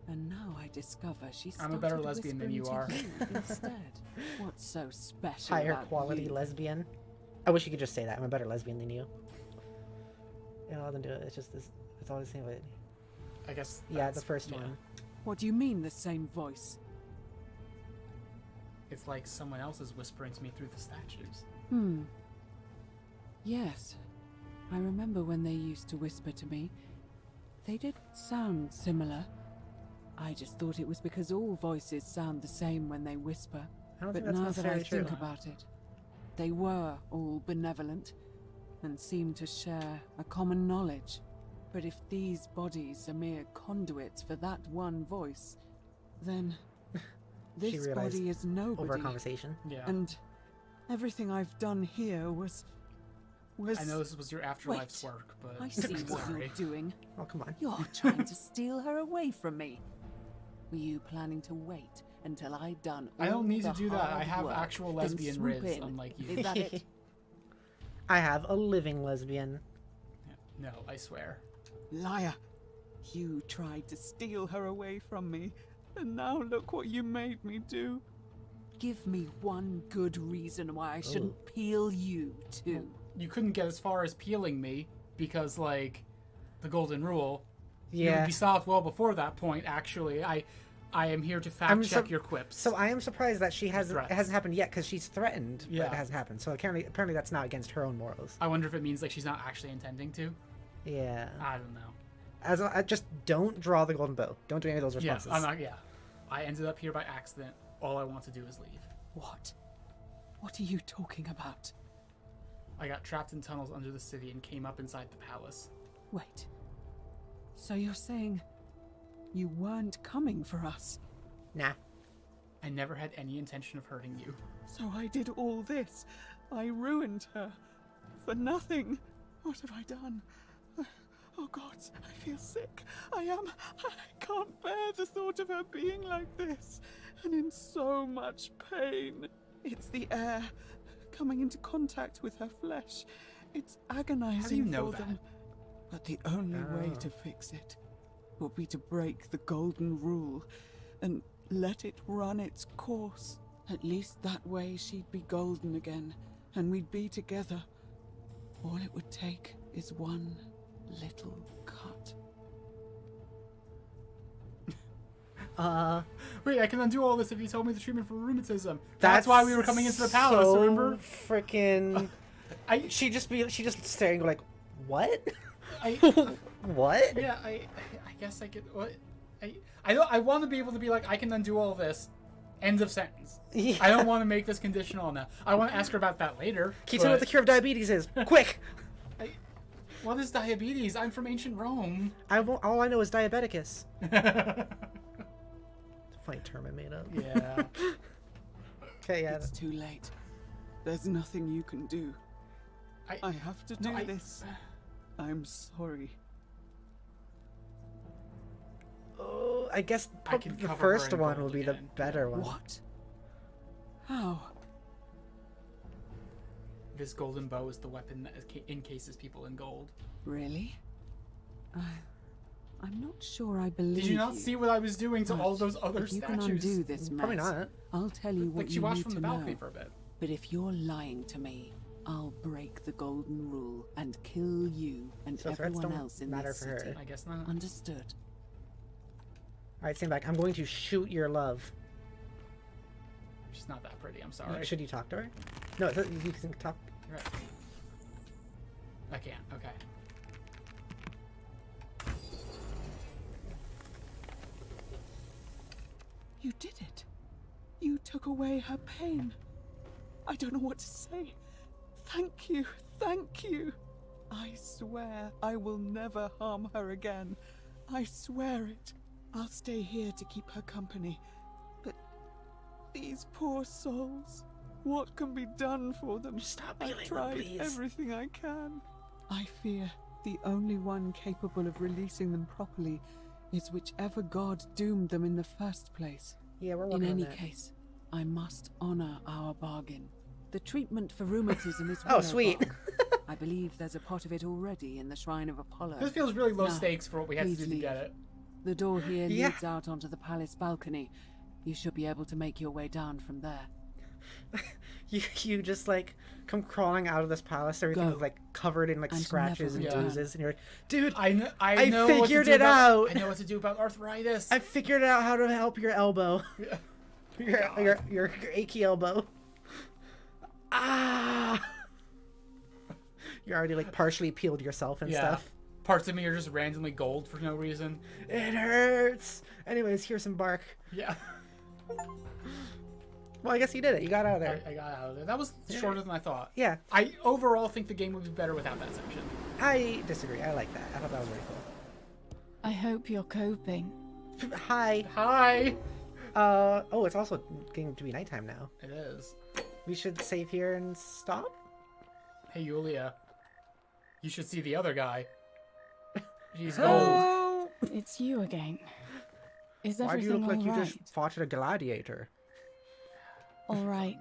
And now I discover she started I'm a better lesbian than you are. Instead. What's so special Higher about quality you? lesbian. I wish you could just say that. I'm a better lesbian than you. Yeah, I'll do it. It's just this. It's all the same. But I guess. Yeah, the first one. What do you mean the same voice? It's like someone else is whispering to me through the statues. Yes. I remember when they used to whisper to me. They did sound similar. I just thought it was because all voices sound the same when they whisper. But now that I think about it, they were all benevolent and seemed to share a common knowledge. But if these bodies are mere conduits for that one voice, then this body is nobody. Over a conversation. Yeah. And everything I've done here was... I know this was your afterlife's work, but... I see what you're doing. Oh, come on. You're trying to steal her away from me. Were you planning to wait until I'd done all I don't need the to do that. I have hard actual work, then lesbian swoop riz, in? unlike you. Is that it? I have a living lesbian. No, I swear. Liar. You tried to steal her away from me, and now look what you made me do. Give me one good reason why I shouldn't peel you, too. You couldn't get as far as peeling me, because, like, the golden rule. Yeah. You would be solved well before that point, actually. I am here to fact-check your quips. So I am surprised that it hasn't happened yet, because she's threatened, but it hasn't happened. So apparently that's not against her own morals. I wonder if it means, like, she's not actually intending to. Yeah. I don't know. I just don't draw the golden bow. Don't do any of those responses. I ended up here by accident. All I want to do is leave. What? What are you talking about? I got trapped in tunnels under the city and came up inside the palace. Wait. So you're saying you weren't coming for us? Nah. I never had any intention of hurting you. So I did all this. I ruined her. For nothing. What have I done? Oh God, I feel sick. I can't bear the thought of her being like this. And in so much pain. It's the air coming into contact with her flesh. It's agonizing. How do you know that? them. But the only way to fix it will be to break the golden rule and let it run its course. At least that way she'd be golden again, and we'd be together. All it would take is one little cut. Wait, I can undo all this if you told me the treatment for rheumatism. That's why we were coming into the palace, so remember? Freaking. She just staring and go like, what? What? Yeah, I guess I could. What? I want to be able to be like, I can undo all this. End of sentence. Yeah. I don't want to make this conditional now. I want to ask her about that later. Can you tell me what the cure of diabetes is? Quick! What is diabetes? I'm from ancient Rome. All I know is diabeticus. Funny term I made up. Yeah. Okay, yeah. It's too late. There's nothing you can do. I have to do this. I'm sorry. Oh, I guess the first one will be the better one. What? How? This golden bow is the weapon that encases people in gold. Really? I'm not sure I believe you. Did you not see what I was doing to all those other if you statues? can undo this mess, probably not. I'll tell you what she you watched need from to the balcony know. for a bit. But if you're lying to me, I'll break the golden rule and kill you and everyone else in this city. Her. I guess not. Understood. All right, stand back. I'm going to shoot your love. She's not that pretty. I'm sorry. Should you talk to her? No, you can talk. You're right. I can't. Okay. You did it. You took away her pain. I don't know what to say. Thank you. Thank you. I swear I will never harm her again. I swear it. I'll stay here to keep her company. But these poor souls, what can be done for them? Stop I've tried everything I can. I fear the only one capable of releasing them properly is whichever god doomed them in the first place. Yeah, we're working on that. In any case, I must honor our bargain. The treatment for rheumatism is sweet. I believe there's a pot of it already in the Shrine of Apollo. This feels really low stakes for what we had to do to get it. The door here leads out onto the palace balcony. You should be able to make your way down from there. You just like come crawling out of this palace. Everything's like covered in like scratches and bruises, and you're like, dude, I know figured it out. I know what to do about arthritis. I figured out how to help your elbow. your achy elbow. Ah! You're already like partially peeled yourself and stuff. Parts of me are just randomly gold for no reason. It hurts. Anyways, here's some bark. Yeah. Well, I guess you did it. You got out of there. I got out of there. That was shorter than I thought. Yeah. I overall think the game would be better without that section. I disagree. I like that. I thought that was really cool. I hope you're coping. Hi. Hi. Oh, it's also getting to be nighttime now. It is. We should save here and stop? Hey, Yulia. You should see the other guy. He's gold. Oh, it's you again. Is Why do you everything look like you all just fought a gladiator? All right.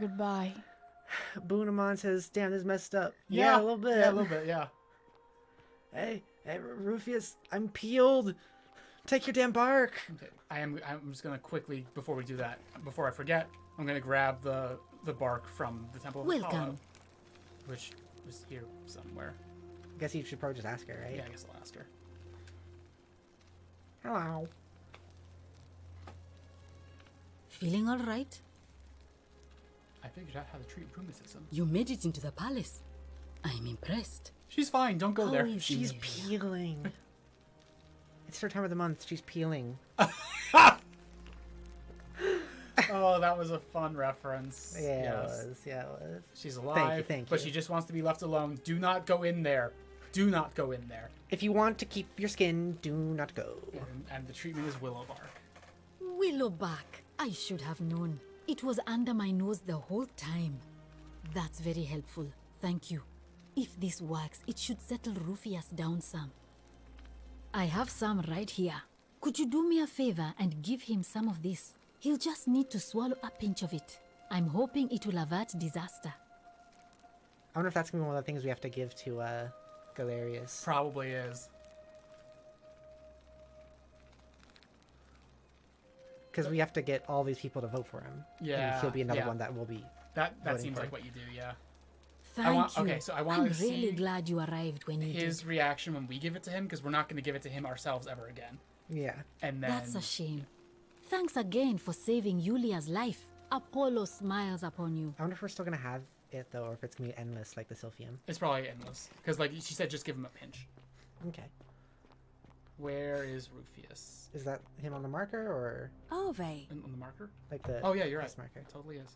Goodbye. Boonamon says, damn, this is messed up. Yeah, a little bit. Yeah, a little bit, yeah. Hey, Rufius, I'm peeled. Take your damn bark. Okay. I'm just gonna quickly, before we do that, before I forget, I'm gonna grab the bark from the Temple of Apollo. Welcome. Which was here somewhere. I guess you should probably just ask her, right? Yeah, I guess I'll ask her. Hello. Feeling all right? I figured out how to treat rheumatism. You made it into the palace. I'm impressed. She's fine. Don't go there. She's peeling. It's her time of the month. She's peeling. Oh, that was a fun reference. Yeah, yes. it was. Yeah, it was. She's alive. Thank you. But she just wants to be left alone. Do not go in there. Do not go in there. If you want to keep your skin, do not go. And the treatment is willow bark. Willowbark. I should have known. It was under my nose the whole time. That's very helpful. Thank you. If this works, it should settle Rufius down some. I have some right here. Could you do me a favor and give him some of this? He'll just need to swallow a pinch of it. I'm hoping it will avert disaster. I wonder if that's going to be one of the things we have to give to Galerius. Probably is. Because we have to get all these people to vote for him. Yeah. And he'll be another one that will be. That seems like what you do, yeah. Thank you. Okay, so I want to see. I'm really glad you arrived when you did. His reaction when we give it to him, because we're not going to give it to him ourselves ever again. Yeah. And then. That's a shame. Thanks again for saving Yulia's life. Apollo smiles upon you. I wonder if we're still going to have it, though, or if it's going to be endless like the Sylphium. It's probably endless. Because, like, she said just give him a pinch. Okay. Where is Rufius? Is that him on the marker, or? Ove. On the marker? Like the. Oh, yeah, you're right. Marker. It totally is.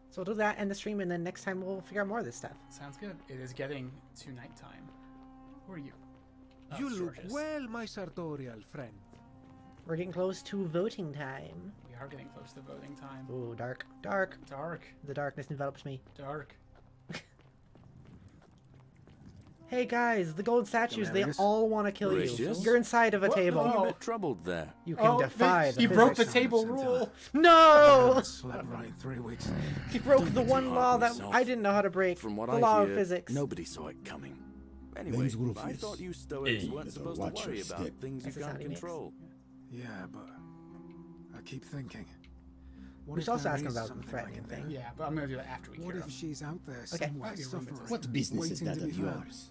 So we'll do that, end the stream, and then next time we'll figure out more of this stuff. Sounds good. It is getting to nighttime. Who are you? Oh, You look Georges. well, my sartorial friend. We're getting close to voting time. We are getting close to voting time. Ooh, dark. Dark. Dark. The darkness envelops me. Dark. Hey guys, the gold statues, they Galerius? all want to kill you. Gracious? You're inside of a What? table. You a bit troubled there. You can defy the He broke the physics. table rule. No! Slept right 3 weeks. He broke Don't the be one too law hard that on yourself. I didn't know how to break. From what the I law hear, of physics. nobody saw it coming. Anyway, When's I Rufius? thought you stoics Hey, weren't the supposed to Watcher worry about step. things you That's the can't sound he makes. control. Yeah, but I keep thinking. What We if should also there ask him is about something threatening like thing. that? Yeah, but I'm going to do that after we What cure if him. she's out there Okay. somewhere Why do you suffering? What business is waiting that to of be heard? yours?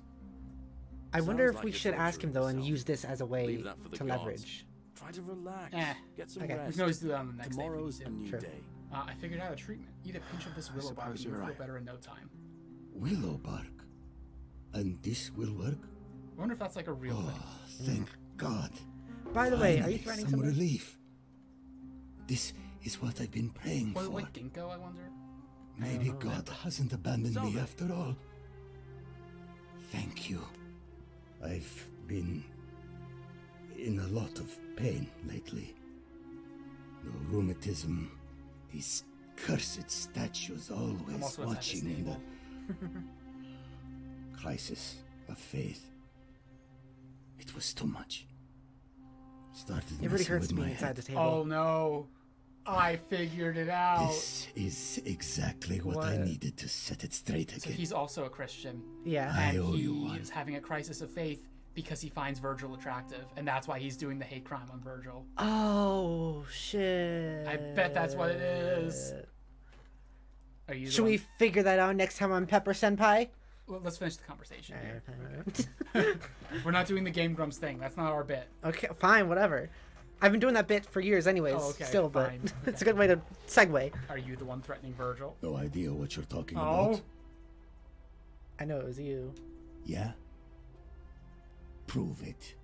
I wonder Sounds if like we you're should ask him, though, and torturing use this as a way Leave that for the to gods. leverage. Try to relax. Get some Okay. We rest. can always do that on the next Tomorrow's day. a new True. day. I figured out a treatment. Eat a pinch of this willow bark and suppose you'll you're feel right. better in no time. Willow bark. And this will work? I wonder if that's like a real thing. Thank God. By the way, are Finally, you threatening some someone? relief. This is what I've been praying Was it for. like ginkgo, I wonder? Maybe God hasn't abandoned me after all. Thank you. I've been in a lot of pain lately. The rheumatism, these cursed statues I'm always also inside this watching, and table. the crisis of faith. It was too much. Started It really messing hurts with me my inside head. the table. Oh no. I figured it out. This is exactly what I needed to set it straight So again. he's also a Christian. Yeah. I And owe he you one. is having a crisis of faith because he finds Virgil attractive. And that's why he's doing the hate crime on Virgil. Oh, shit. I bet that's what it is. Are you the Should we one- figure that out next time on Pepper Senpai? Well, let's finish the conversation here. We're not doing the Game Grumps thing. That's not our bit. Okay, fine, whatever. I've been doing that bit for years anyways, still, but it's a good way to segue. Are you the one threatening Virgil? No idea what you're talking about. I know it was you. Yeah? Prove it.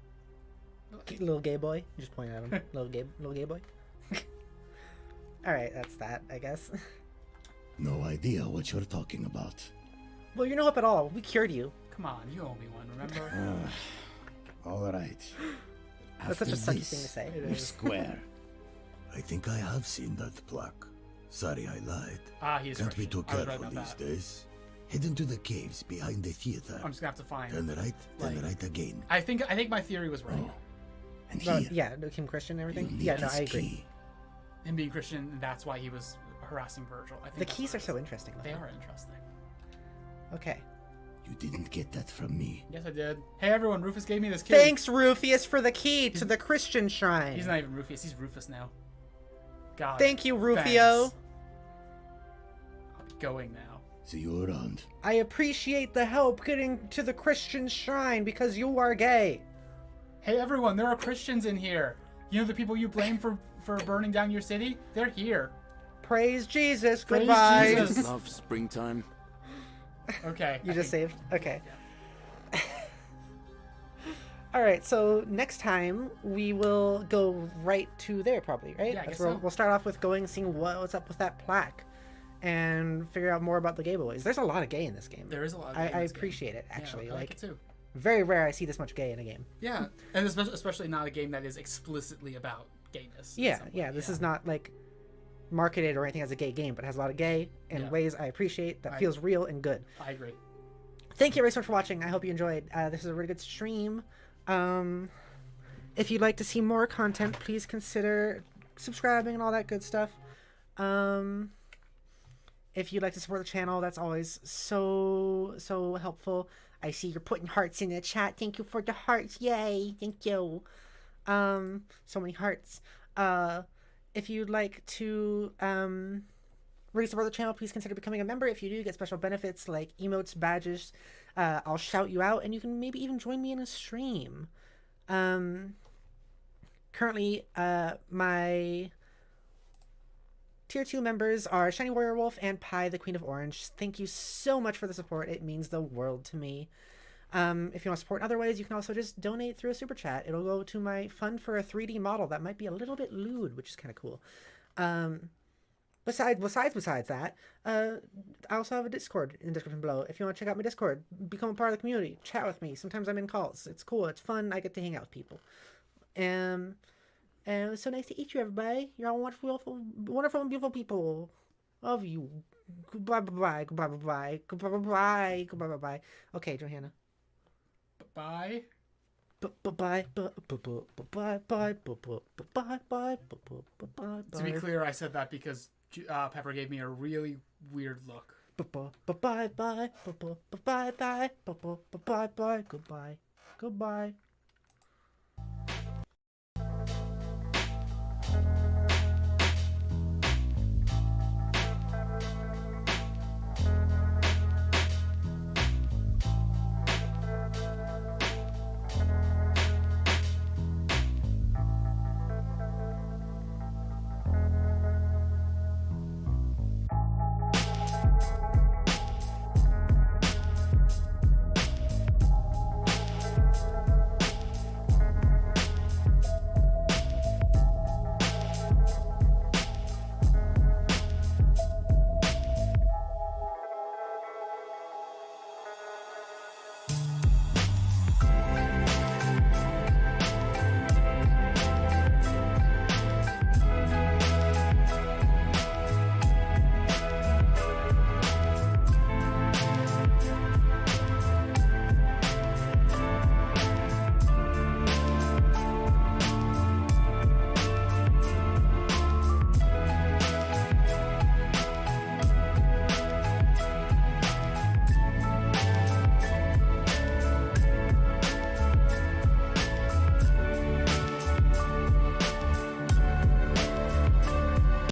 Little gay boy. You just point at him. little gay boy. Alright, that's that, I guess. No idea what you're talking about. Well, you know up at all. We cured you. Come on, you owe me one, remember? All right. That's such a sucky thing to say. We're square. I think I have seen that plaque. Sorry, I lied. He's Can't be too I was right careful about these that. days. Head into the caves behind the theater. I'm just gonna have to find. Turn right, turn right again. I think my theory was right. And here, yeah, him Christian and everything. Yeah, no, I agree. Key. Him being Christian, that's why he was harassing Virgil. I think The keys are so interesting. They are interesting. Okay. You didn't get that from me. Yes, I did. Hey, everyone, Rufus gave me this key. Thanks, Rufus, for the key to the Christian shrine. He's not even Rufus. He's Rufus now. God. Thank you, Rufio. Thanks. I'll be going now. See you around. I appreciate the help getting to the Christian shrine because you are gay. Hey, everyone, there are Christians in here. You know the people you blame for burning down your city? They're here. Praise Jesus. Praise Goodbye. Jesus. Love springtime. Okay. You just saved? Okay. Alright, so next time we will go right to there probably, right? Yeah, I guess so. We'll start off with going and seeing what's up with that plaque and figure out more about the gay boys. There's a lot of gay in this game. There is a lot of gay in I this appreciate it, actually. Yeah, I like it too. Very rare I see this much gay in a game. Yeah, and especially not a game that is explicitly about gayness. Yeah, this is not like marketed or anything as a gay game, but it has a lot of gay in ways I appreciate that feels real and good. I agree. Thank you very much for watching. I hope you enjoyed. This is a really good stream. If you'd like to see more content, please consider subscribing and all that good stuff. If you'd like to support the channel, that's always so helpful. I see you're putting hearts in the chat. Thank you for the hearts. Yay. Thank you. So many hearts. If you'd like to really support the channel, please consider becoming a member. If you do, you get special benefits like emotes, badges. I'll shout you out, and you can maybe even join me in a stream. Currently, my Tier 2 members are Shiny Warrior Wolf and Pie, the Queen of Orange. Thank you so much for the support. It means the world to me. If you want to support in other ways, you can also just donate through a super chat. It'll go to my fund for a 3D model that might be a little bit lewd, which is kind of cool. Besides that, I also have a Discord in the description below. If you want to check out my Discord, become a part of the community, chat with me. Sometimes I'm in calls. It's cool. It's fun. I get to hang out with people. And it's so nice to eat you, everybody. You're all wonderful, wonderful and beautiful people. Love you. Goodbye, bye, goodbye, bye, goodbye, bye, goodbye, bye, bye. Okay, Johanna. Bye. Bye. Bye. To be clear, I said that because Pepper gave me a really weird look. Bye. Goodbye.